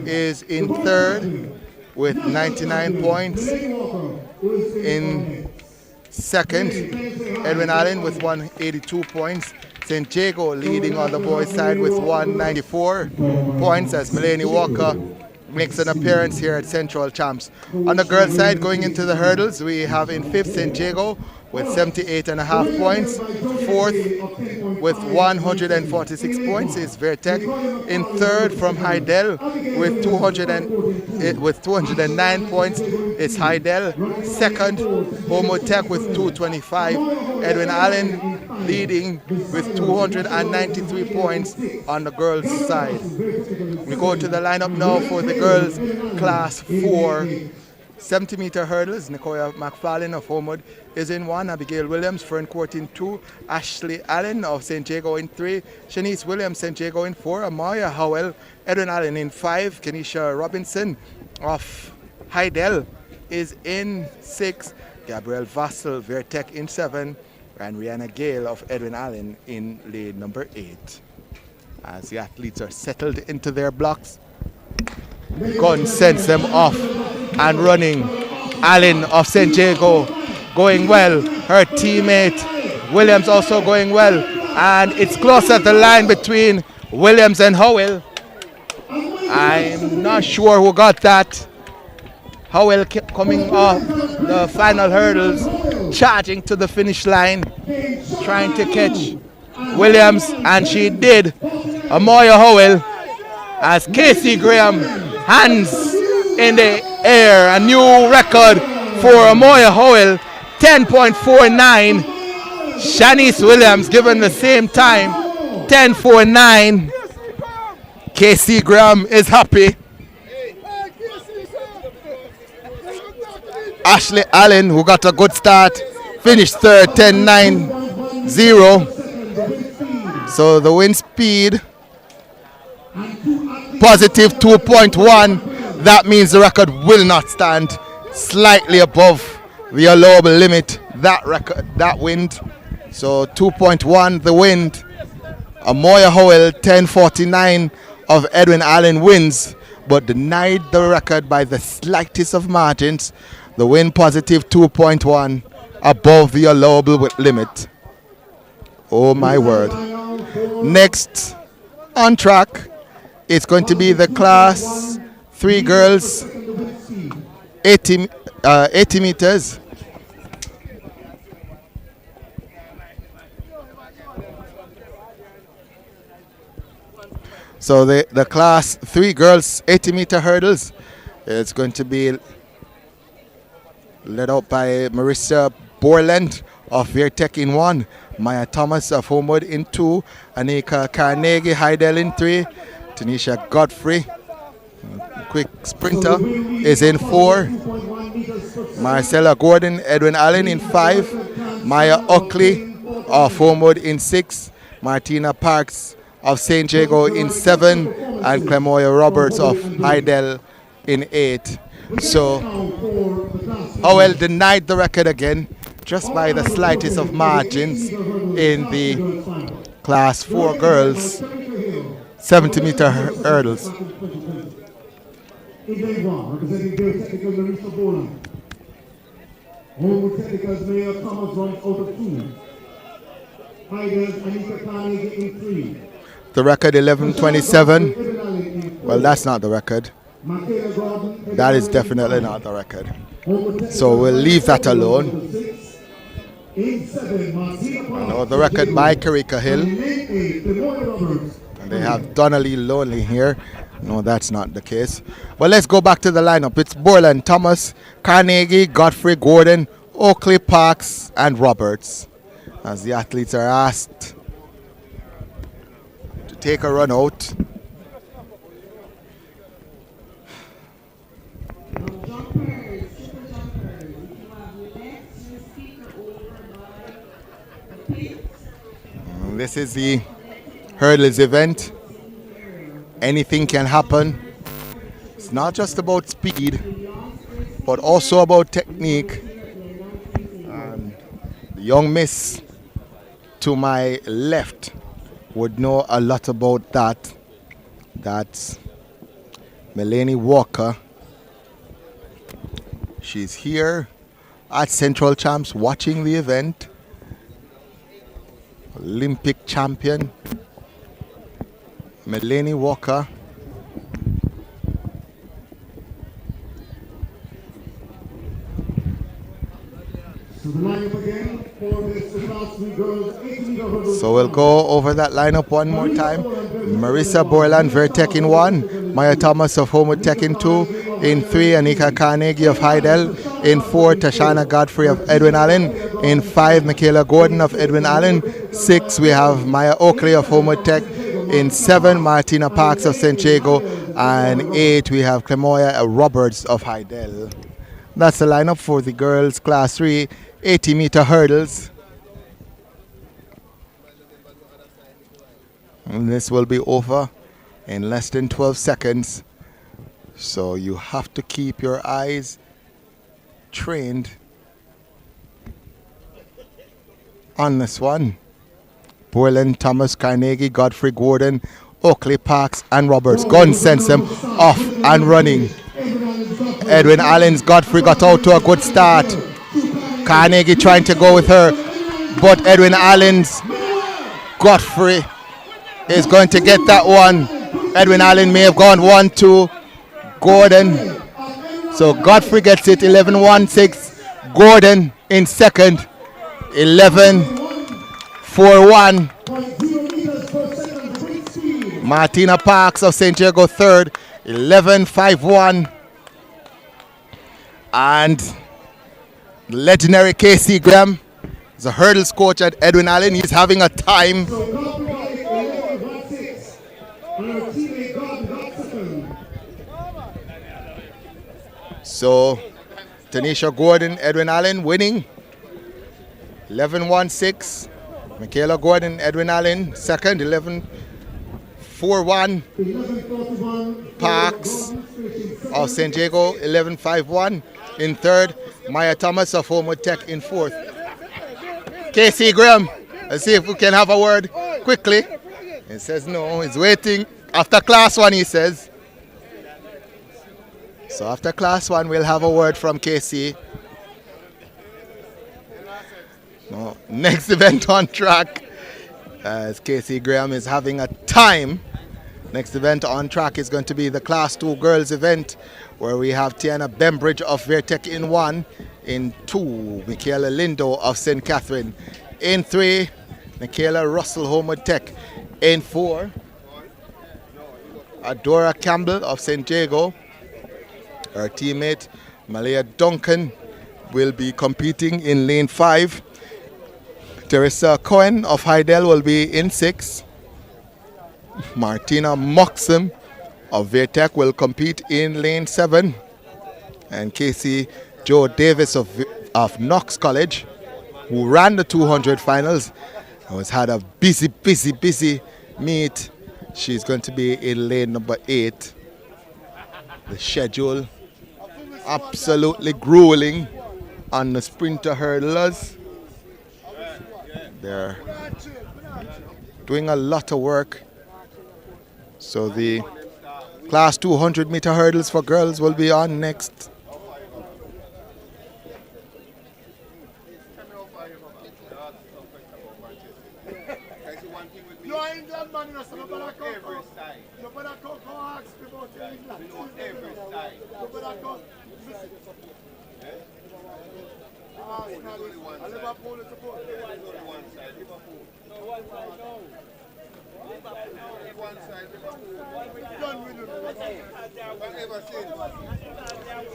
is in 3rd with 99 points. In 2nd, Edwin Allen with 182 points. St. Jago leading on the boys' side with 194 points as Melanie Walker makes an appearance here at Central Champs. On the girls' side, going into the hurdles, we have in 5th St. Jago with 78.5 points. 4th with 146 points is Vertec. In 3rd from Heidel with 209 points is Heidel. 2nd, Homotech with 225. Edwin Allen leading with 293 points on the girls' side. We go to the lineup now for the girls' class 4 70-meter hurdles. Nicoya McFarlane of Homewood is in 1. Abigail Williams, Fern Court in 2. Ashley Allen of St. Jago in 3. Shanice Williams, St. Jago in 4. Amaya Howell, Edwin Allen in 5. Kenisha Robinson of Heidel is in 6. Gabrielle Vassel, Vertec in 7. And Rihanna Gale of Edwin Allen in lane number 8. As the athletes are settled into their blocks, Gunn sends them off and running. Allen of St. Jago going well. Her teammate Williams also going well. And it's close at the line between Williams and Howell. I'm not sure who got that. Howell coming off the final hurdles, charging to the finish line, trying to catch Williams, and she did. Amoya Howell as Casey Graham, hands in the air, a new record for Amoya Howell, 10.49. Shanice Williams given the same time, 10.49. Casey Graham is happy. Ashley Allen, who got a good start, finished third, 10.9.0. So the wind speed, positive 2.1. That means the record will not stand. Slightly above the allowable limit. That wind. So 2.1 the wind. Amoya Howell 10.49 of Edwin Allen wins, but denied the record by the slightest of margins. The wind positive 2.1 above the allowable limit. Oh my word. Next on track, it's going to be the class 3 girls 80 meters. So the class 3 girls 80-meter hurdles, it's going to be led out by Marissa Borland of Vertec in 1, Maya Thomas of Homewood in 2, Anika Carnegie Heidel in 3, Tanisha Godfrey, quick sprinter, is in 4, Marcella Gordon, Edwin Allen in 5, Maya Oakley of Homewood in 6, Martina Parks of St. Jago in 7, and Clemoya Roberts of Heidel in 8. So Howell denied the record again, just by the slightest of margins in the class 4 girls 70-meter hurdles. In day 1, representing their technical Marissa Boland. Homewood Technical's Mayor Thomas runs out of 2. Heidel's Anika Carnegie in 3. The record 11:27. Well, that's not the record. That is definitely not the record. So we'll leave that alone. No, the record by Karika Hill. And they have Donnelly Lonely here. No, that's not the case. But let's go back to the lineup. It's Borland, Thomas, Carnegie, Godfrey, Gordon, Oakley, Parks, and Roberts. As the athletes are asked to take a run out. This is the hurdles event. Anything can happen. It's not just about speed, but also about technique. The young miss to my left would know a lot about that. That's Melanie Walker. She's here at Central Champs watching the event. Olympic champion Melanie Walker. So we'll go over that lineup one more time. Marissa Borland, Vertec in 1. Maya Thomas of Homewood Tech in 2. In 3, Anika Carnegie of Heidel. In 4, Tashana Godfrey of Edwin Allen. In 5, Michaela Gordon of Edwin Allen. 6, we have Maya Oakley of Homewood Tech. In 7, Martina Parks of St. Jago. And 8, we have Clemoya Roberts of Heidel. That's the lineup for the girls class 3 80-meter hurdles. And this will be over in less than 12 seconds. So you have to keep your eyes trained on this one. Borland, Thomas, Carnegie, Godfrey, Gordon, Oakley, Parks, and Roberts. Gun sends them off and running. Edwin Allen's Godfrey got out to a good start. Carnegie trying to go with her, but Edwin Allen's Godfrey is going to get that one. Edwin Allen may have gone 1-2. Gordon. So Godfrey gets it 11-1-6. Gordon in second. 11-4-1. Martina Parks of St. Jago third. 11-5-1. And legendary KC Graham is a hurdles coach at Edwin Allen. He's having a time. So Tanisha Gordon, Edwin Allen winning. 11-1-6. Michaela Gordon, Edwin Allen second. 11-4-1. Parks of St. Jago 11-5-1 in third. Maya Thomas of Homewood Tech in fourth. Casey Graham, let's see if we can have a word quickly. He says no, he's waiting. After class one, he says. So after class one, we'll have a word from Casey. No, next event on track, as Casey Graham is having a time. Next event on track is going to be the Class 2 girls event, where we have Tiana Bembridge of Vertec in 1. In 2, Michaela Lindo of St. Catherine. In 3, Michaela Russell Homewood Tech. In 4, Adora Campbell of St. Jago. Her teammate Malia Duncan will be competing in lane 5. Teresa Cohen of Hydel will be in 6. Martina Moxham of Vertec will compete in lane 7. And Casey Joe Davis of Knox College, who ran the 200 finals and has had a busy meet. She's going to be in lane number 8. The schedule absolutely grueling on the sprinter hurdlers. They're doing a lot of work. So the Class 200 meter hurdles for girls will be on next.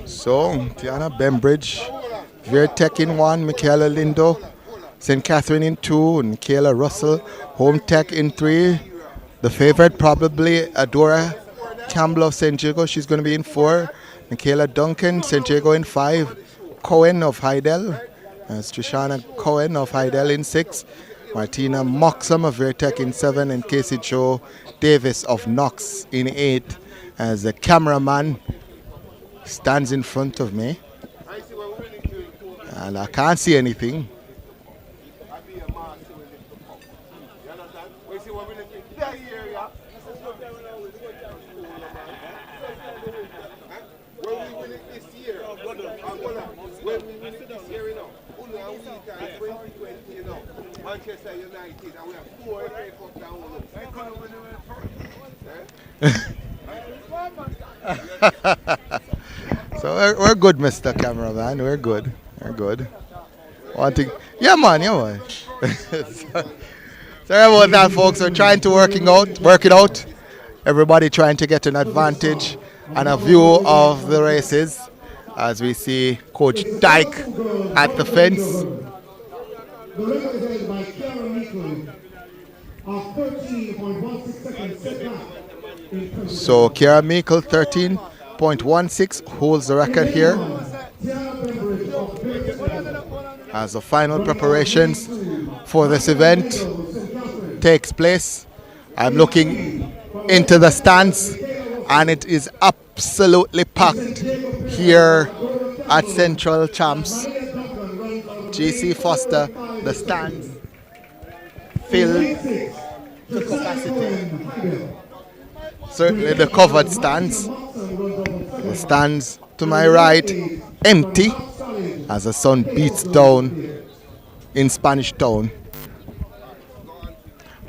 So, Tiana Bembridge, Vertec in 1, Michaela Lindo, St. Catherine in 2, and Michaela Russell, Home Tech in 3. The favorite probably Adora Campbell of St. Jago, she's going to be in 4. Michaela Duncan, St. Jago in 5. Cohen of Hydel, Trishana Cohen of Hydel in 6. Martina Moxham of Vertec in 7, and Casey Joe Davis of Knox in 8. As the cameraman stands in front of me, and I can't see anything. Manchester United, and we have 4 FA Cup down. So we're good, Mr. Cameraman. We're good. We're good. Yeah, man. Sorry about that, folks. We're trying to work it out. Everybody trying to get an advantage and a view of the races as we see Coach Dyke at the fence. The record is held by Karen Meikle of 13.16 seconds setback. So Kiara Meikle 13.16 holds the record here as the final preparations for this event takes place. I'm looking into the stands and it is absolutely packed here at Central Champs. GC Foster, the stands filled to capacity. Certainly the covered stands. The stands to my right empty as the sun beats down in Spanish Town.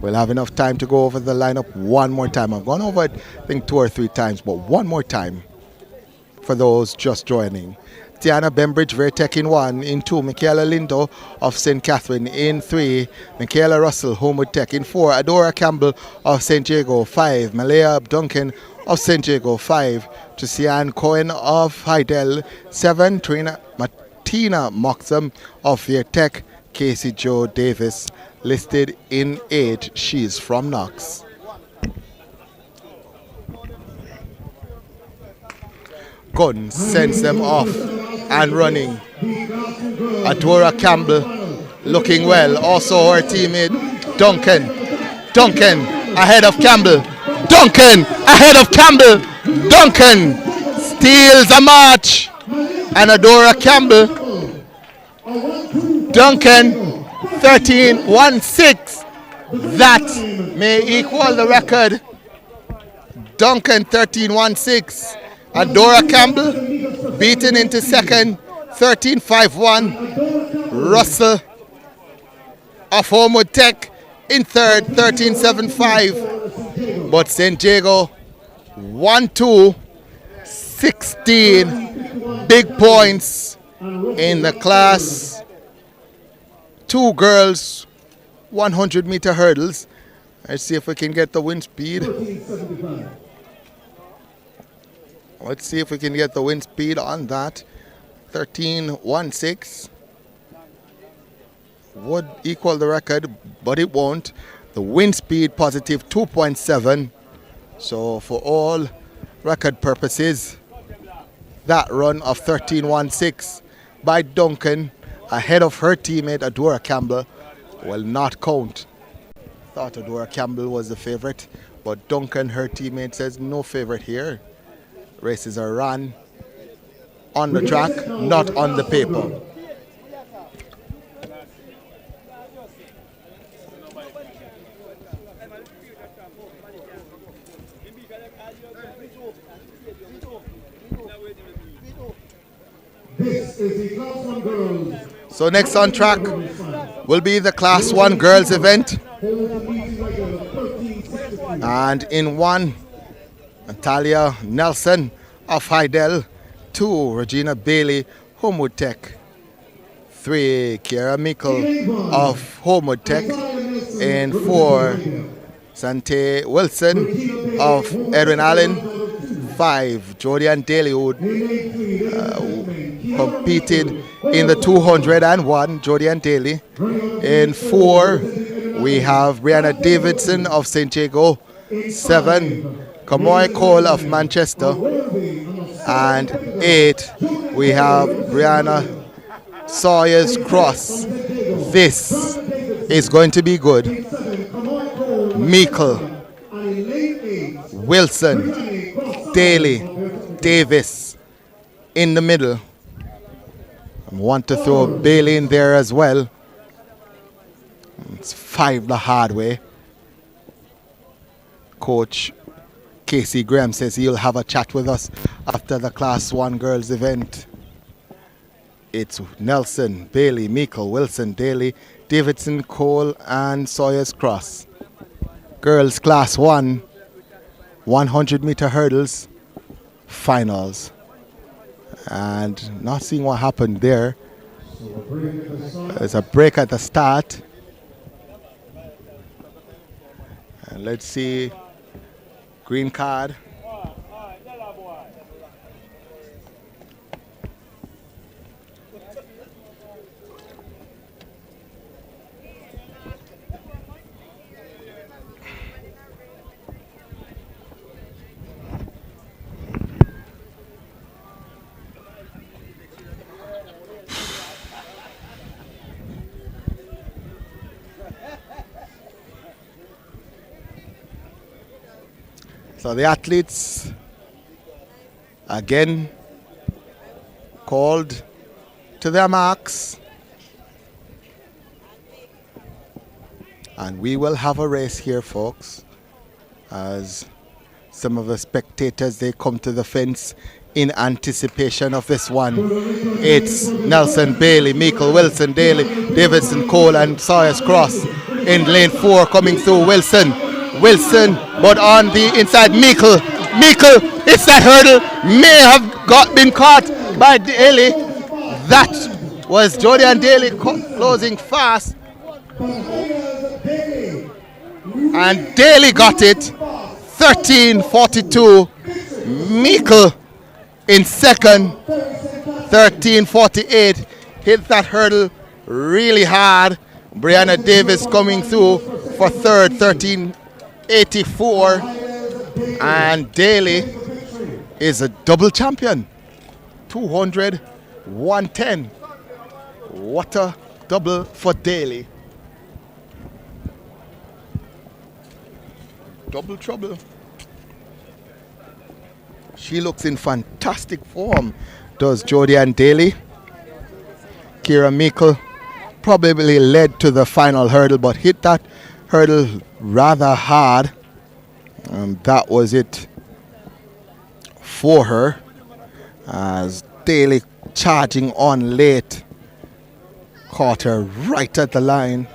We'll have enough time to go over the lineup one more time. I've gone over it, I think 2 or 3 times, but one more time for those just joining. Tiana Bembridge, Vertec in 1. In 2, Michaela Lindo of St. Catherine. In 3, Michaela Russell, Homewood Tech. In 4, Adora Campbell of St. Jago. 5, Malaya Duncan of St. Jago. 5, Tusian Cohen of Hydel. 7, Martina Moxham of Vertec. Casey Joe Davis listed in 8. She's from Knox. Gun sends them off and running. Adora Campbell looking well. Also her teammate Duncan. Duncan ahead of Campbell. Duncan ahead of Campbell. Duncan steals a march. And Adora Campbell. Duncan 13-1-6. That may equal the record. Duncan 13-1-6. Adora Campbell beaten into second 13-5-1. Russell of Homewood Tech in third 13-7-5. But St. Jago 1-2, 16 big points in the class 2 girls 100-meter hurdles. Let's see if we can get the wind speed. Let's see if we can get the wind speed on that. 13-1-6 would equal the record, but it won't. The wind speed positive 2.7. So for all record purposes, that run of 13-1-6 by Duncan ahead of her teammate Adora Campbell will not count. Thought Adora Campbell was the favorite, but Duncan, her teammate, says no favorite here. Races are run on the track, not on the paper. This is the Class 1 girls. So next on track will be the Class 1 girls event. And in 1, Natalia Nelson of Heidel. 2, Regina Bailey, Homewood Tech. 3, Kiara Mikkel of Homewood Tech. And 4, Sante Wilson of Edwin Allen. 5, Jodian Daly, who competed in the 201, Jodian Daly. In 4, we have Brianna Davidson of St. Jago. 7, Kamoy Cole of Manchester. And 8, we have Brianna Sawyers Cross. This is going to be good. Meikle, Wilson, Daly, Davis in the middle. I want to throw Bailey in there as well. It's 5 the hard way. Coach Casey Graham says he'll have a chat with us after the Class 1 girls event. It's Nelson, Bailey, Meikle, Wilson, Daly, Davidson, Cole, and Sawyers Cross. Girls Class 1, 100-meter hurdles, finals. And not seeing what happened there. There's a break at the start. And let's see. Green card. So the athletes again called to their marks, and we will have a race here, folks, as some of the spectators, they come to the fence in anticipation of this one. It's Nelson, Bailey, Meikle, Wilson, Daly, Davidson, Cole, and Sawyers Cross in lane 4 coming through. Wilson, but on the inside, Meikle, it's that hurdle, may have been caught by Daly. That was Jodian Daly closing fast. And Daly got it, 13:42. Meikle in second, 13:48. Hit that hurdle really hard. Brianna Davis coming through for third, 13:84. And Daly is a double champion. 200 110. What a double for Daly. Double trouble. She looks in fantastic form, does Jodie and Daly. Kira Meikle probably led to the final hurdle, but hit that hurdle rather hard. And that was it for her, as Daly charging on late caught her right at the line.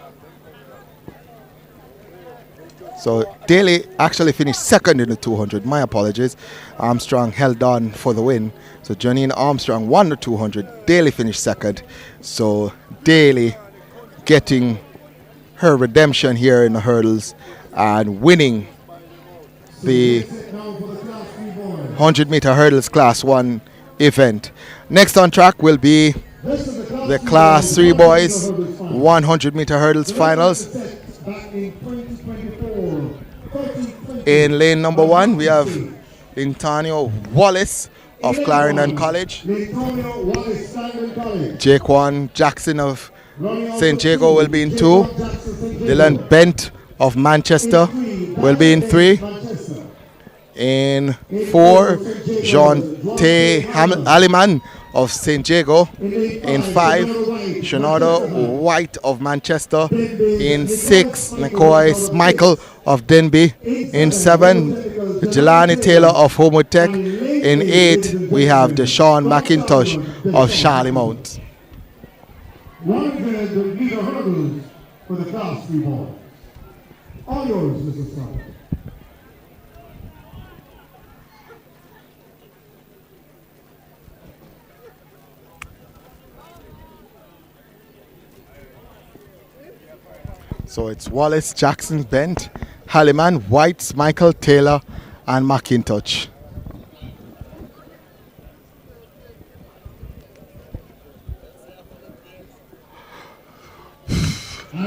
So Daly actually finished second in the 200. My apologies. Armstrong held on for the win. So Janine Armstrong won the 200. Daly finished second. So Daly getting her redemption here in the hurdles and winning the 100-meter hurdles Class 1 event. Next on track will be the Class 3 boys 100-meter hurdles finals. In lane number 1, we have Antonio Wallace of Clarendon College. Jaquan Jackson of St. Jago will be in 2. Dylan Bent of Manchester will be in 3. In 4, Jean T. Halliman of St. Jago. In 5, Shenardo White of Manchester. In 6, McCoy Michael of Denby. In 7, Jelani Taylor of Homewood Tech. In 8, we have Deshaun McIntosh of Charlemont. 100-meter hurdles for the Class 3 boys. All yours, Mrs. Scott. So it's Wallace, Jackson, Bent, Halliman, White, Michael, Taylor, and McIntosh.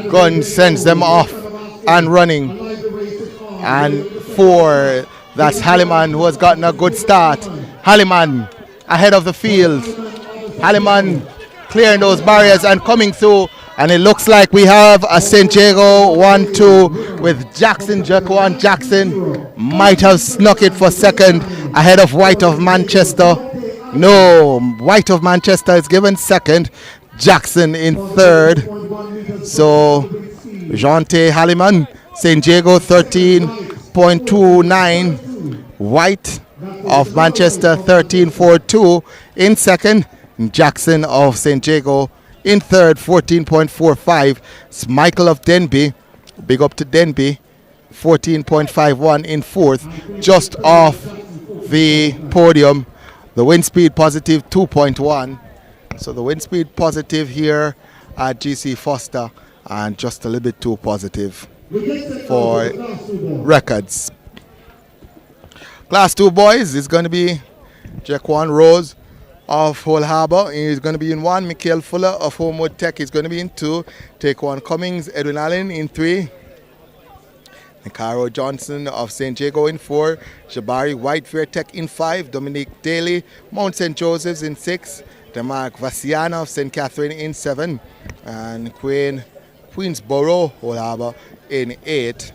Gunn sends them off and running. And 4, that's Halliman, who has gotten a good start. Halliman ahead of the field. Halliman clearing those barriers and coming through. And it looks like we have a St. Jago 1-2 with Jackson. Jaquan Jackson might have snuck it for second ahead of White of Manchester. No, White of Manchester is given second. Jackson in third. So Jean-T. Halliman, St. Jago 13.29. White of Manchester 13.42 in second. Jackson of St. Jago in third, 14.45. Michael of Denby, big up to Denby, 14.51 in fourth, just off the podium. The wind speed positive 2.1. So the wind speed positive here at GC Foster, and just a little bit too positive for records. Class 2 boys is going to be Jaquan Rose of Hull Harbour. He's going to be in 1. Mikhail Fuller of Homewood Tech is going to be in 2. Taquan Cummings, Edwin Allen in 3. Nicaro Johnson of St. Jago in 4. Jabari White Tech in 5. Dominique Daly, Mount St. Joseph's in 6. Demarc Vassiana of St. Catherine in 7. And Queensborough, Hull Harbour in 8.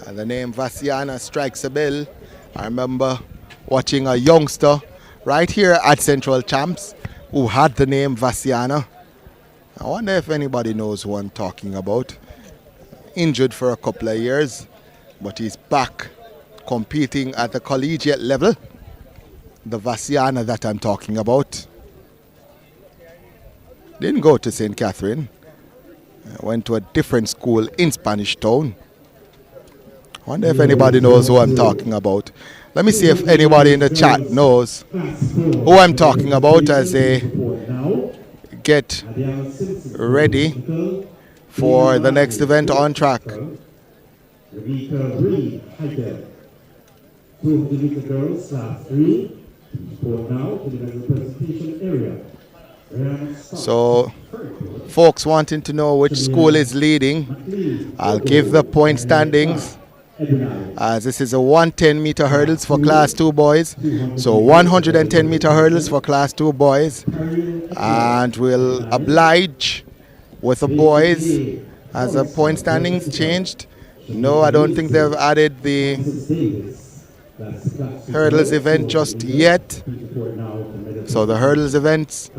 The name Vassiana strikes a bell. I remember watching a youngster right here at Central Champs who had the name Vassiana. I wonder if anybody knows who I'm talking about. Injured for a couple of years, but he's back competing at the collegiate level. The Vassiana that I'm talking about. Didn't go to St. Catherine. Went to a different school in Spanish Town. I wonder if anybody knows who I'm talking about. Let me see if anybody in the chat knows who I'm talking about as they get ready for the next event on track. 200-meter girls, class 3. Report now to the presentation area. So, folks wanting to know which school is leading, I'll give the point standings. As this is a 110-meter hurdles for Class 2 boys. So 110-meter hurdles for Class 2 boys. And we'll oblige with the boys. Has the point standings changed? No, I don't think they've added the hurdles event just yet. So the hurdles events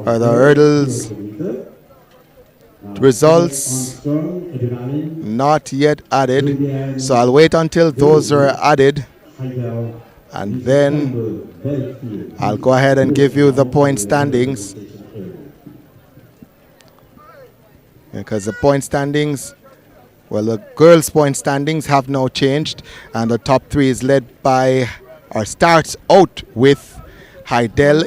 are the hurdles results not yet added. So I'll wait until those are added, and then I'll go ahead and give you the point standings. Because the point standings, well, the girls' point standings have now changed, and the top three is led by, or starts out with Heidel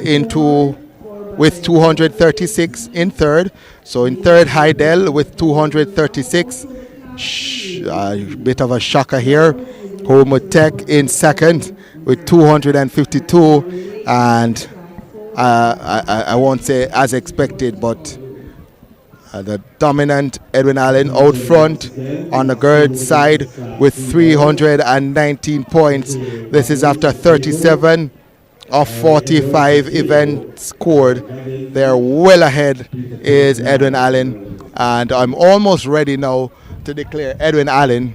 with 236 in third. So in third, Heidel with 236. A bit of a shocker here. Homer Tech in second with 252, and I won't say as expected, but the dominant Edwin Allen out front on the girls' side with 319 points. This is after 37 of 45 events scored. They're well ahead is Edwin Allen, and I'm almost ready now to declare Edwin Allen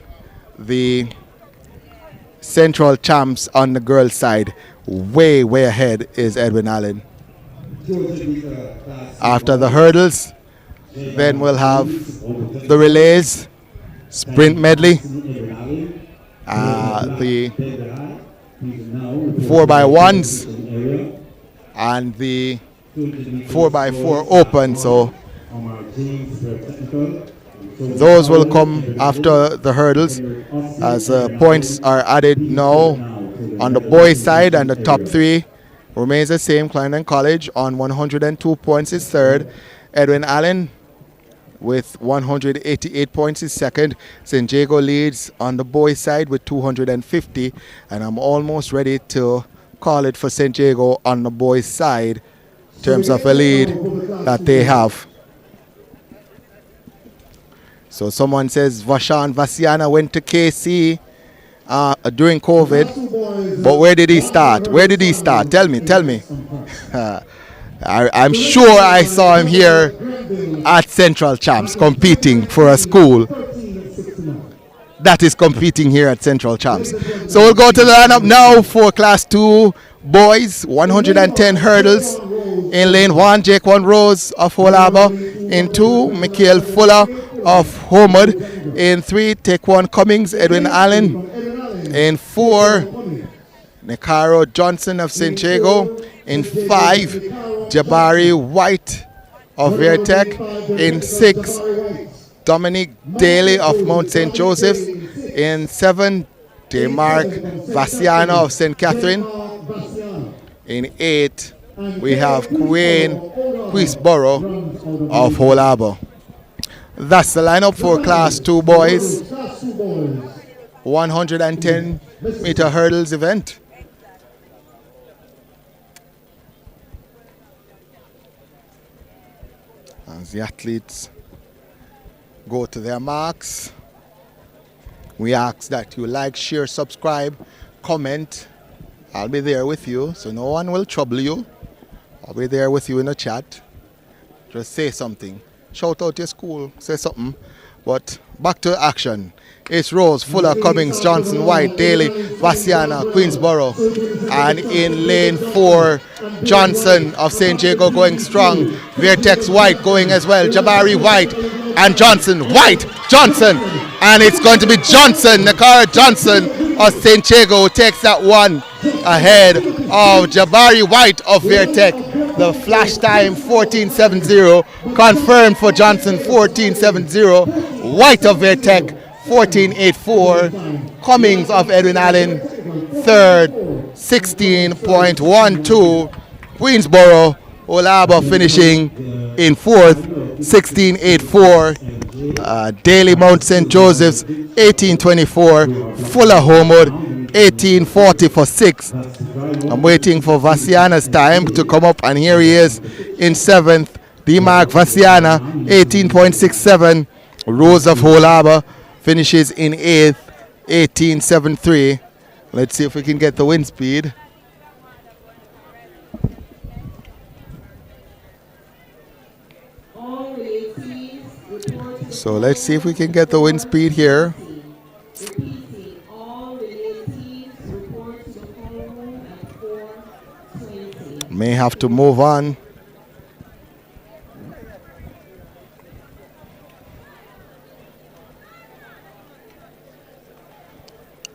the central champs on the girls' side. Way ahead is Edwin Allen. After the hurdles, then we'll have the relays, sprint medley, the 4x1s, and the 4x4 open. So those will come after the hurdles, as points are added now on the boys' side, and the top three remains the same. Clarendon College on 102 points is third. Edwin Allen with 188 points is second. St. Jago leads on the boys' side with 250, and I'm almost ready to call it for St. Jago on the boys' side in terms of a lead that they have. So someone says Vashan Vasiana went to KC during COVID, but where did he start? Where did he start? Tell me. I'm sure I saw him here at Central Champs competing for a school that is competing here at Central Champs. So we'll go to the lineup now for Class 2 boys. 110 hurdles. In lane 1, Jake One Rose of Holaba. In 2, Mikhail Fuller of Homod. In 3, Taekwon Cummings, Edwin Allen. In 4, Necaro Johnson of St. Jago. In 5, Jabari White of Vertec. In 6, Dominic Daly of Mount St. Joseph. In 7, Demark Vasiana of St. Catherine. In 8, we have Queen Queensborough of Whole Harbour. That's the lineup for Class 2 boys. 110 meter hurdles event. As the athletes go to their marks, we ask that you like, share, subscribe, comment. I'll be there with you, so no one will trouble you. I'll be there with you in the chat. Just say something. Shout out your school, say something. But back to action. It's Rose, Fuller, Cummings, Johnson, White, Daly, Vasiana, Queensborough. And in lane 4, Johnson of St. Jago going strong. Vertex White going as well. Jabari White and Johnson. White, Johnson. And it's going to be Johnson, Nakara Johnson of St. Jago takes that one ahead of Jabari White of Vertec. The flash time 14.70, confirmed for Johnson 14.70. White of Vertec 14.84. Cummings of Edwin Allen third 16.12. Queensborough Olaba finishing in fourth 16.84. Daily Mount St. Joseph's 18.24. Fuller Homewood 18.40 for 6th. I'm waiting for Vasiana's time to come up, and here he is in 7th. Demark Vasiana 18.67. Rose of Whole Harbour finishes in 8th 18.73. Let's see if we can get the wind speed. So let's see if we can get the wind speed here. May have to move on.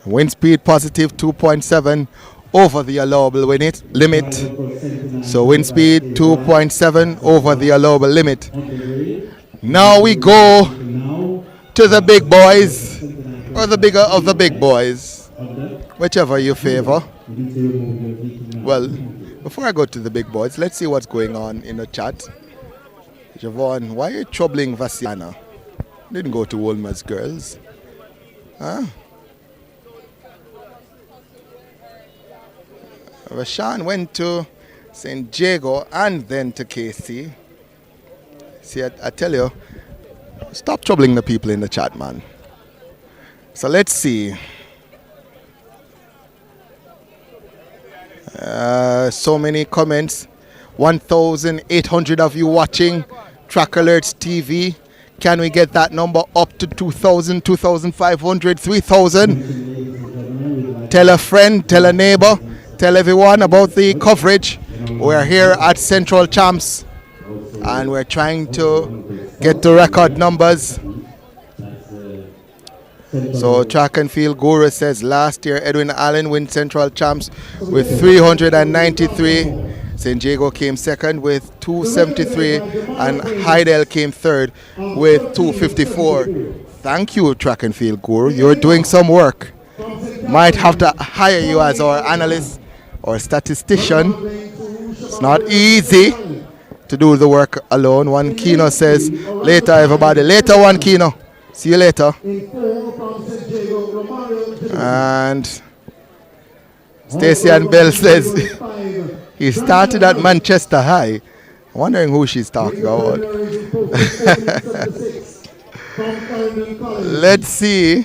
Wind speed positive 2.7 over the allowable limit. So wind speed 2.7 over the allowable limit. Now we go to the big boys, or the bigger of the big boys, whichever you favor. Well, before I go to the big boys, let's see what's going on in the chat. Javon, why are you troubling Vasiana? Didn't go to Wolmer's girls. Huh? Rashan went to St. Jago and then to KC. See, I tell you, stop troubling the people in the chat, man. So let's see. So many comments. 1,800 of you watching Track Alerts TV. Can we get that number up to 2,000, 2,500, 3,000? Tell a friend, tell a neighbor, tell everyone about the coverage. We're here at Central Champs and we're trying to get to record numbers. So Track and Field Guru says last year Edwin Allen win Central Champs with 393. St. Jago came second with 273 and Heidel came third with 254. Thank you, Track and Field Guru. You're doing some work. Might have to hire you as our analyst or statistician. It's not easy to do the work alone. One Kino says, later everybody. Later, one Kino. See you later. And Stacey Ann Bell says he started at Manchester High. I'm wondering who she's talking about. Let's see.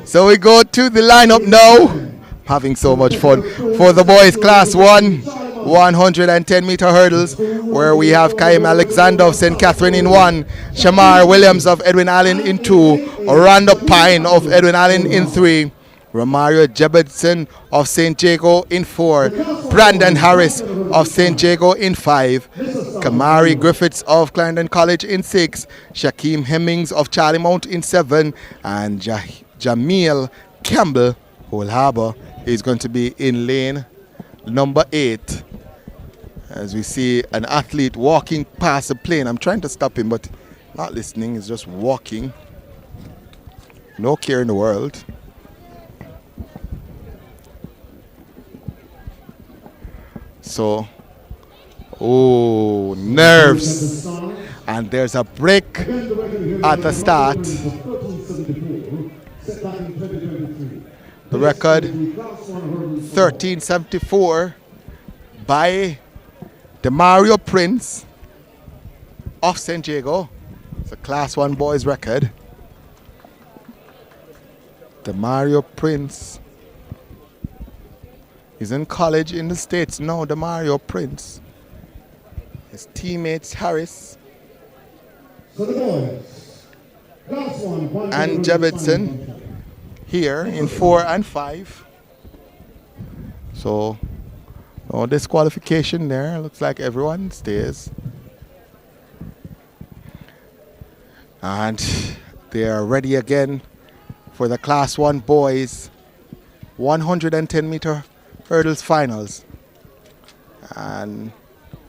So we go to the lineup now. Having so much fun for the boys class 1 110 meter hurdles, where we have Kaim Alexander of St. Catherine in 1, Shamar Williams of Edwin Allen in 2, Orlando Pine of Edwin Allen in 3, Romario Jebedson of St. Jago in 4, Brandon Harris of St. Jago in 5, Kamari Griffiths of Clarendon College in 6, Shaquem Hemmings of Charlie Mount in 7, and Jamil Campbell, Old Harbor, is going to be in lane number 8. As we see an athlete walking past the plane. I'm trying to stop him, but not listening. He's just walking. No care in the world. So, oh, nerves. And there's a break at the start. The record 1374 by Demario Prince of St. Jago. It's a class 1 boys record. Demario Prince is in college in the States now. Demario Prince. His teammates Harris and Jebedson here in 4 and 5. So no disqualification there. Looks like everyone stays. And they are ready again for the class 1 boys 110 meter hurdles finals. And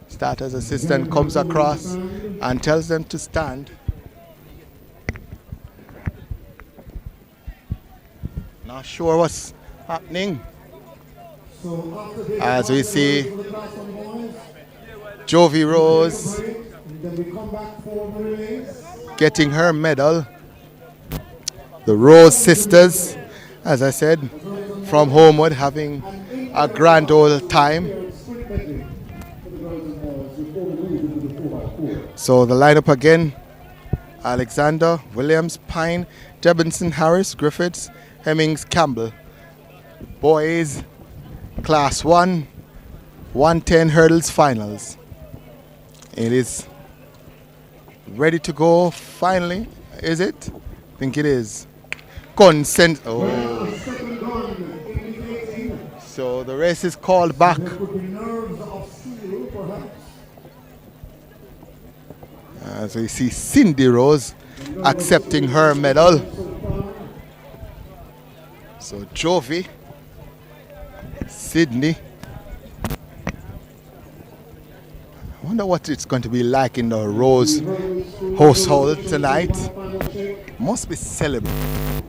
starter's assistant comes across and tells them to stand. Not sure what's happening. As we see Jovi Rose getting her medal. The Rose sisters, as I said, from Homewood, having a grand old time. So the lineup again Alexander, Williams, Pine, Jebinson, Harris, Griffiths, Hemmings, Campbell. Boys, Class 1, 110 hurdles finals. It is ready to go finally, is it? I think it is. Consent. Oh. So the race is called back. So you see Cindy Rose accepting her medal. So Jovi, Sydney. I wonder what it's going to be like in the Rose household tonight. Must be celebrated.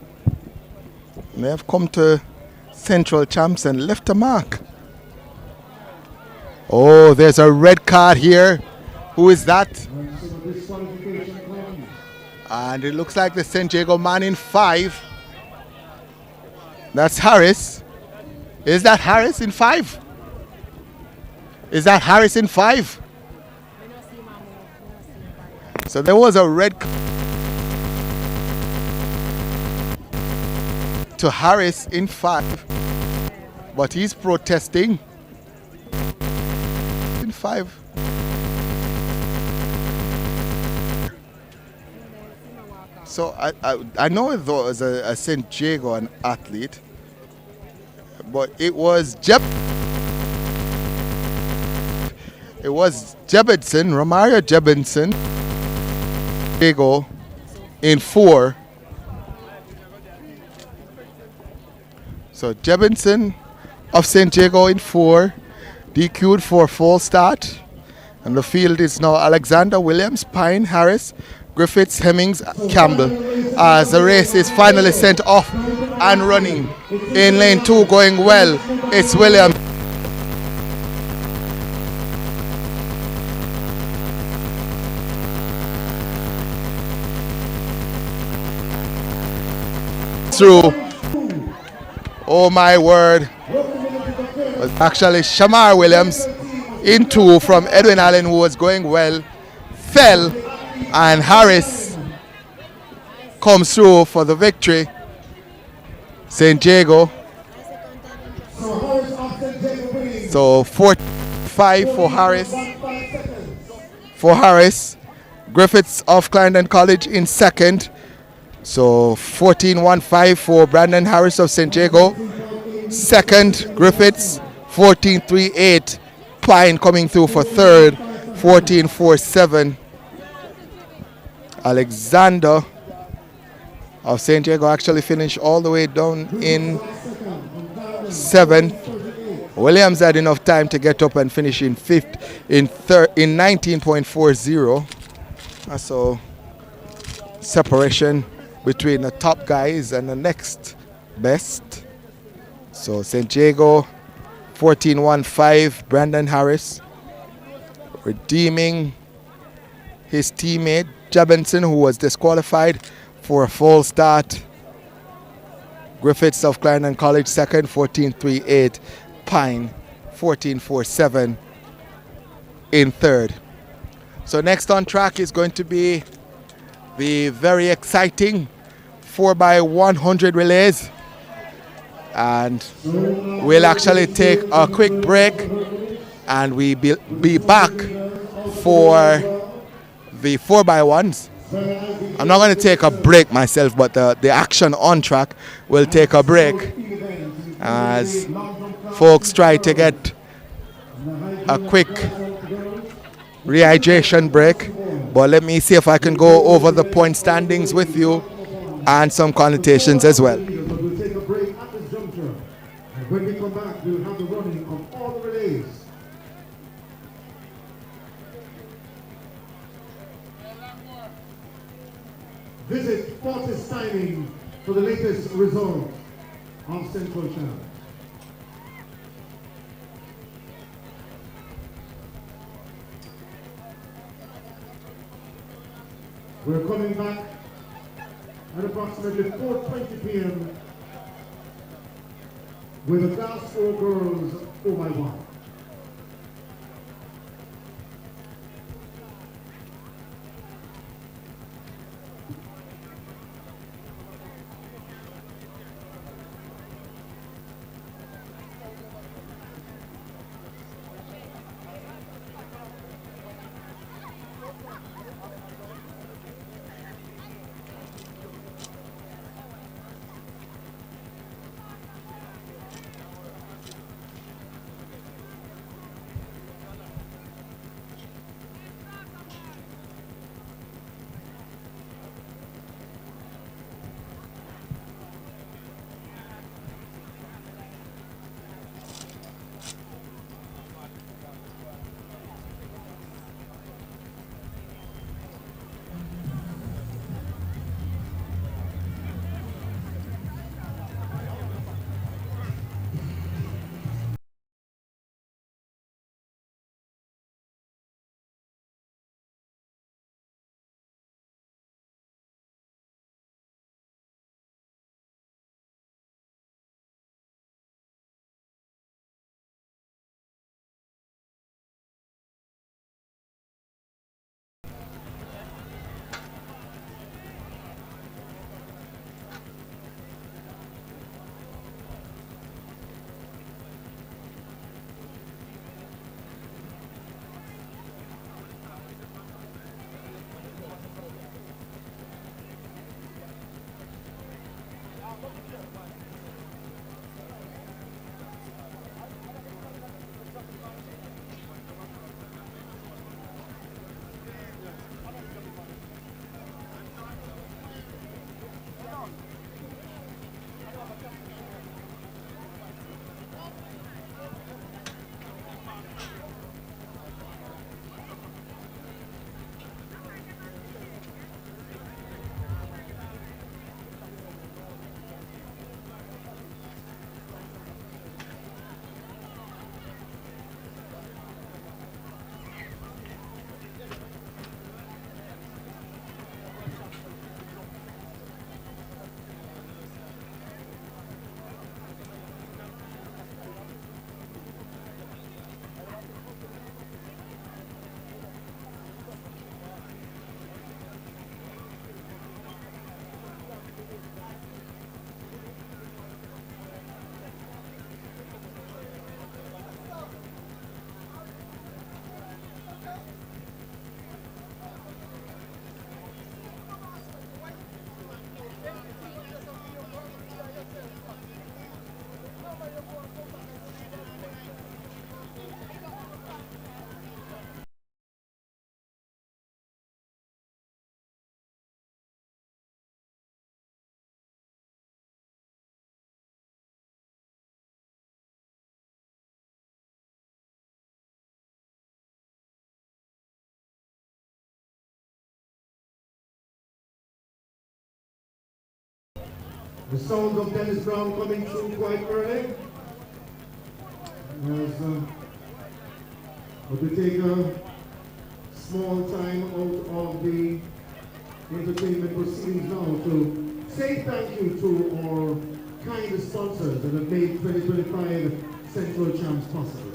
They have come to Central Champs and left a mark. Oh, there's a red card here. Who is that? And it looks like the San Diego man in 5. That's Harris. Is that Harris in 5? Is that Harris in 5? So there was a red to Harris in 5, but he's protesting in 5. So I know though as a San Diego an athlete, but it was Jebinson, Romario Jebinson, Diego in 4. So Jebinson of San Diego in 4, DQ'd for false start. And the field is now Alexander, Williams, Pine, Harris, Griffiths, Hemmings, Campbell. As the race is finally sent off and running. In lane 2 going well, it's Williams. Through. Oh my word. It was actually Shamar Williams in 2 from Edwin Allen, who was going well, fell, and Harris comes through for the victory. San Diego. So 4-5 for Harris. Griffiths of Clarendon College in 2nd. So 14-1-5 for Brandon Harris of San Diego. 2nd, Griffiths. 14-3-8. Pine coming through for 3rd. 14-4-7. Alexander of San Diego actually finished all the way down in 7th. Williams had enough time to get up and finish in 5th in 19.40. So separation between the top guys and the next best. So San Diego 14-1-5, Brandon Harris redeeming his teammate Jebinson, who was disqualified for a false start. Griffiths of Clarendon College 2nd, 14-3-8. Pine 14-4-7 in 3rd. So next on track is going to be the very exciting 4x100 relays, and we'll actually take a quick break and we'll be back for the 4x1s. I'm not going to take a break myself, but the action on track will take a break as folks try to get a quick rehydration break. But let me see if I can go over the point standings with you and some connotations as well. We'll take a break at this juncture. And when we come back, we'll have the running of all the relays. Visit Fortis Timing for the latest result on Central Channel. We're coming back at approximately 4:20 p.m. with a Class 4 girls 4x1. The sound of Dennis Brown coming through quite early. But we take a small time out of the entertainment proceedings now to say thank you to our kind sponsors that have made 2025 Central Champs possible.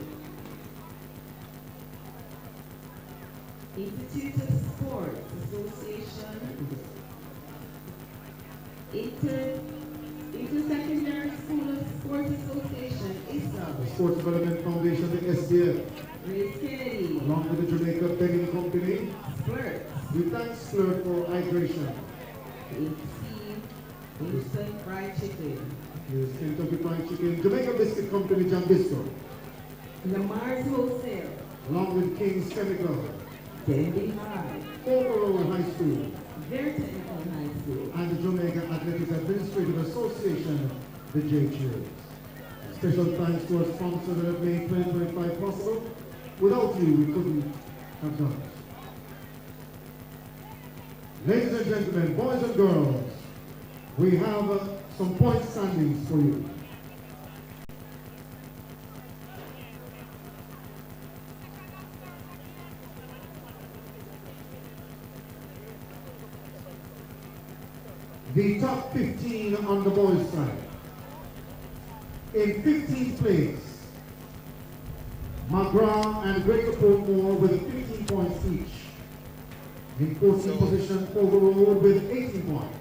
Institute of Sports Association, Inter-Secondary School of Sports Association, ISA. The Sports Development Foundation, the SDF. Grace Kennedy. Along with the Jamaica Begging Company. Flirt. We thank Flirt for hydration. Instant Fried Chicken. Yes, Kentucky Fried Chicken. Jamaica Biscuit Company, John Bistro. Lamar's Wholesale. Along with King's Chemical. Dandy High. Overall High School. Very Technical High School. And the Jamaica Athletics Administrative Association, the J Cheers. Special thanks to our sponsors that have made 2025 possible. Without you, we couldn't have done it. Ladies and gentlemen, boys and girls, we have some point standings for you. The top 15 on the boys' side. In 15th place, McGraw and Greater Portmore with 15 points each. In 14th position, Overall with 18 points.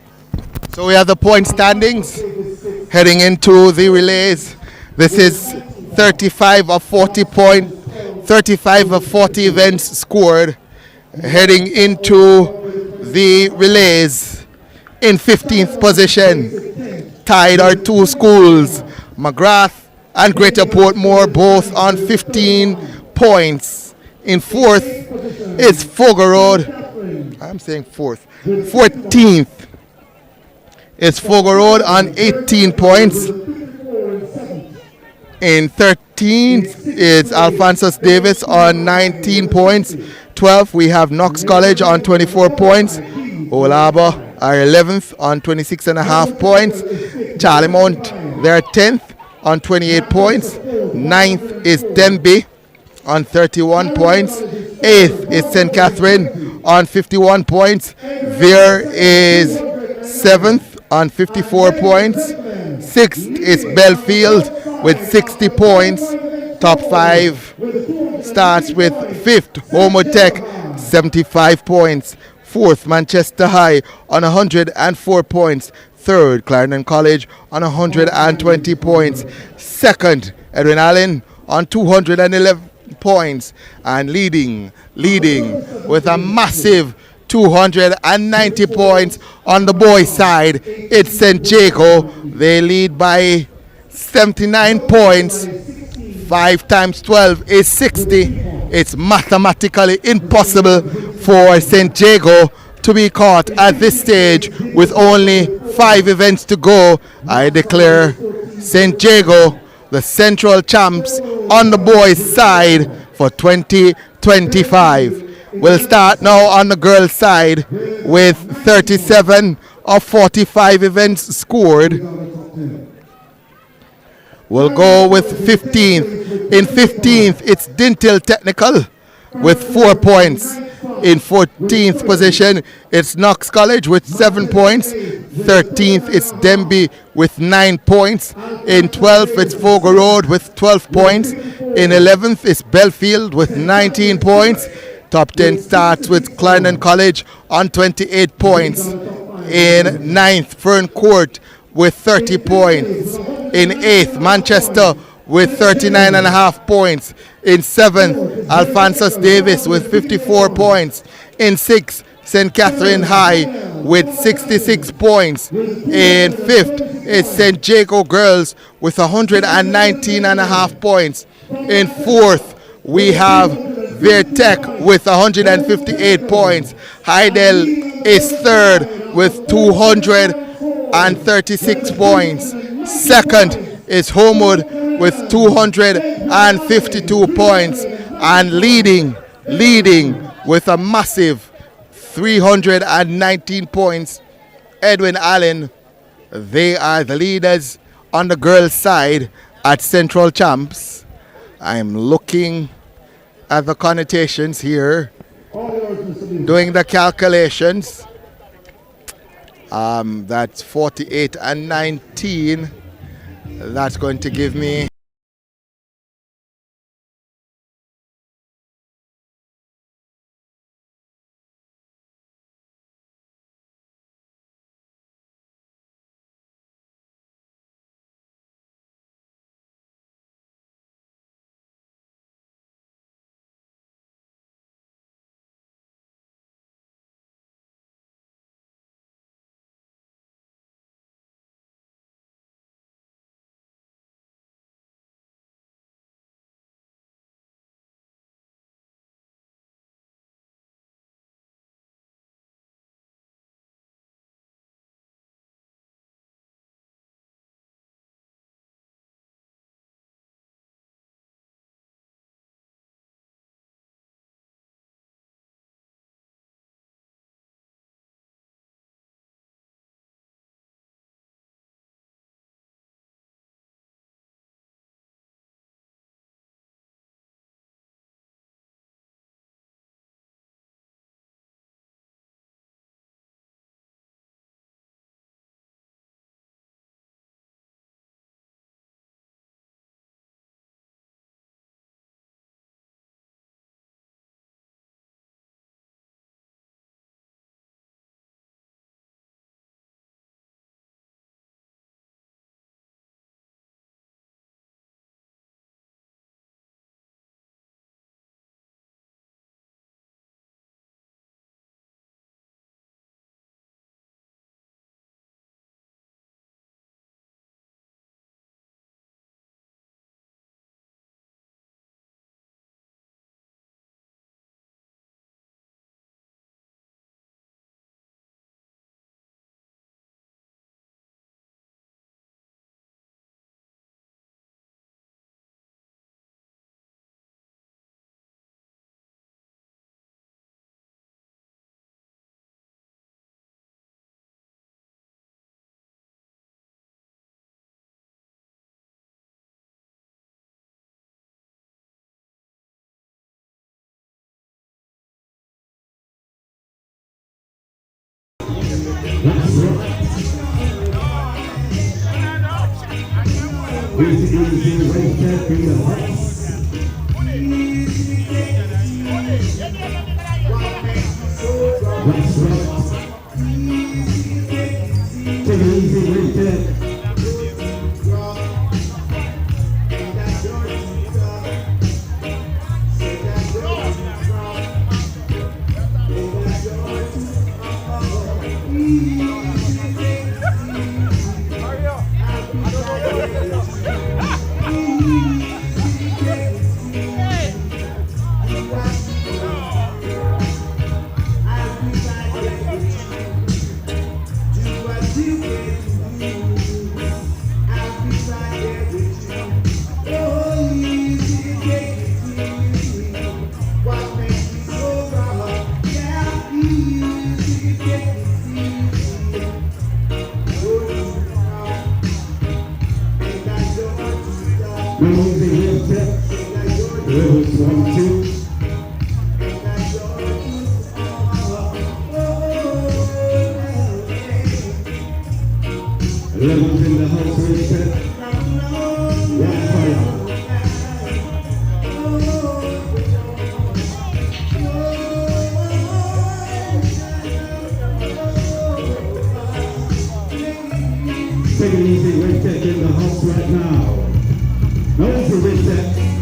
So we have the point standings heading into the relays. This is 35 of 40 events scored heading into the relays. In 15th position, tied are two schools, McGrath and Greater Portmore, both on 15 points. In 4th is Fogo Road. I'm saying 4th. 14th is Fogo Road on 18 points. In 13th is Alphonsus Davis on 19 points. 12th we have Knox College on 24 points. Olaba are 11th on 26.5 points. Charlie Mount, they're 10th on 28 points. 9th is Denby on 31 points. 8th is St. Catherine on 51 points. Veer is 7th on 54 points. 6th is Belfield with 60 points. Top 5 starts with 5th, Homewood Tech, 75 points. 4th, Manchester High on 104 points. 3rd, Clarendon College on 120 points. 2nd, Edwin Allen on 211 points. And leading with a massive 290 points on the boys' side, it's St. Jago. They lead by 79 points. 5 times 12 is 60. It's mathematically impossible for St. Jago to be caught at this stage with only 5 events to go. I declare St. Jago the central champs on the boys' side for 2025. We'll start now on the girls' side with 37 of 45 events scored. We'll go with 15th. In 15th, it's Dintil Technical with 4 points. In 14th position, it's Knox College with 7 points. 13th, it's Denby with 9 points. In 12th, it's Fogo Road with 12 points. In 11th, it's Belfield with 19 points. Top 10 starts with Clarendon College on 28 points. In 9th, Fern Court with 30 points. In 8th, Manchester with 39.5 points. In 7th, Alphonsus Davis with 54 points. In 6th, St. Catherine High with 66 points. In 5th, it's St. Jago Girls with 119.5 points. In 4th, we have Veer Tech with 158 points. Heidel is 3rd with 236 points. 2nd is Homewood with 252 points. And leading with a massive 319 points, Edwin Allen They are the leaders on the girls' side at Central Champs. I'm looking at the connotations here, doing the calculations. That's 48 and 19. That's going to give me Levels in the house, respect. One fire. Take it easy, respect in the house right now. No easy respect.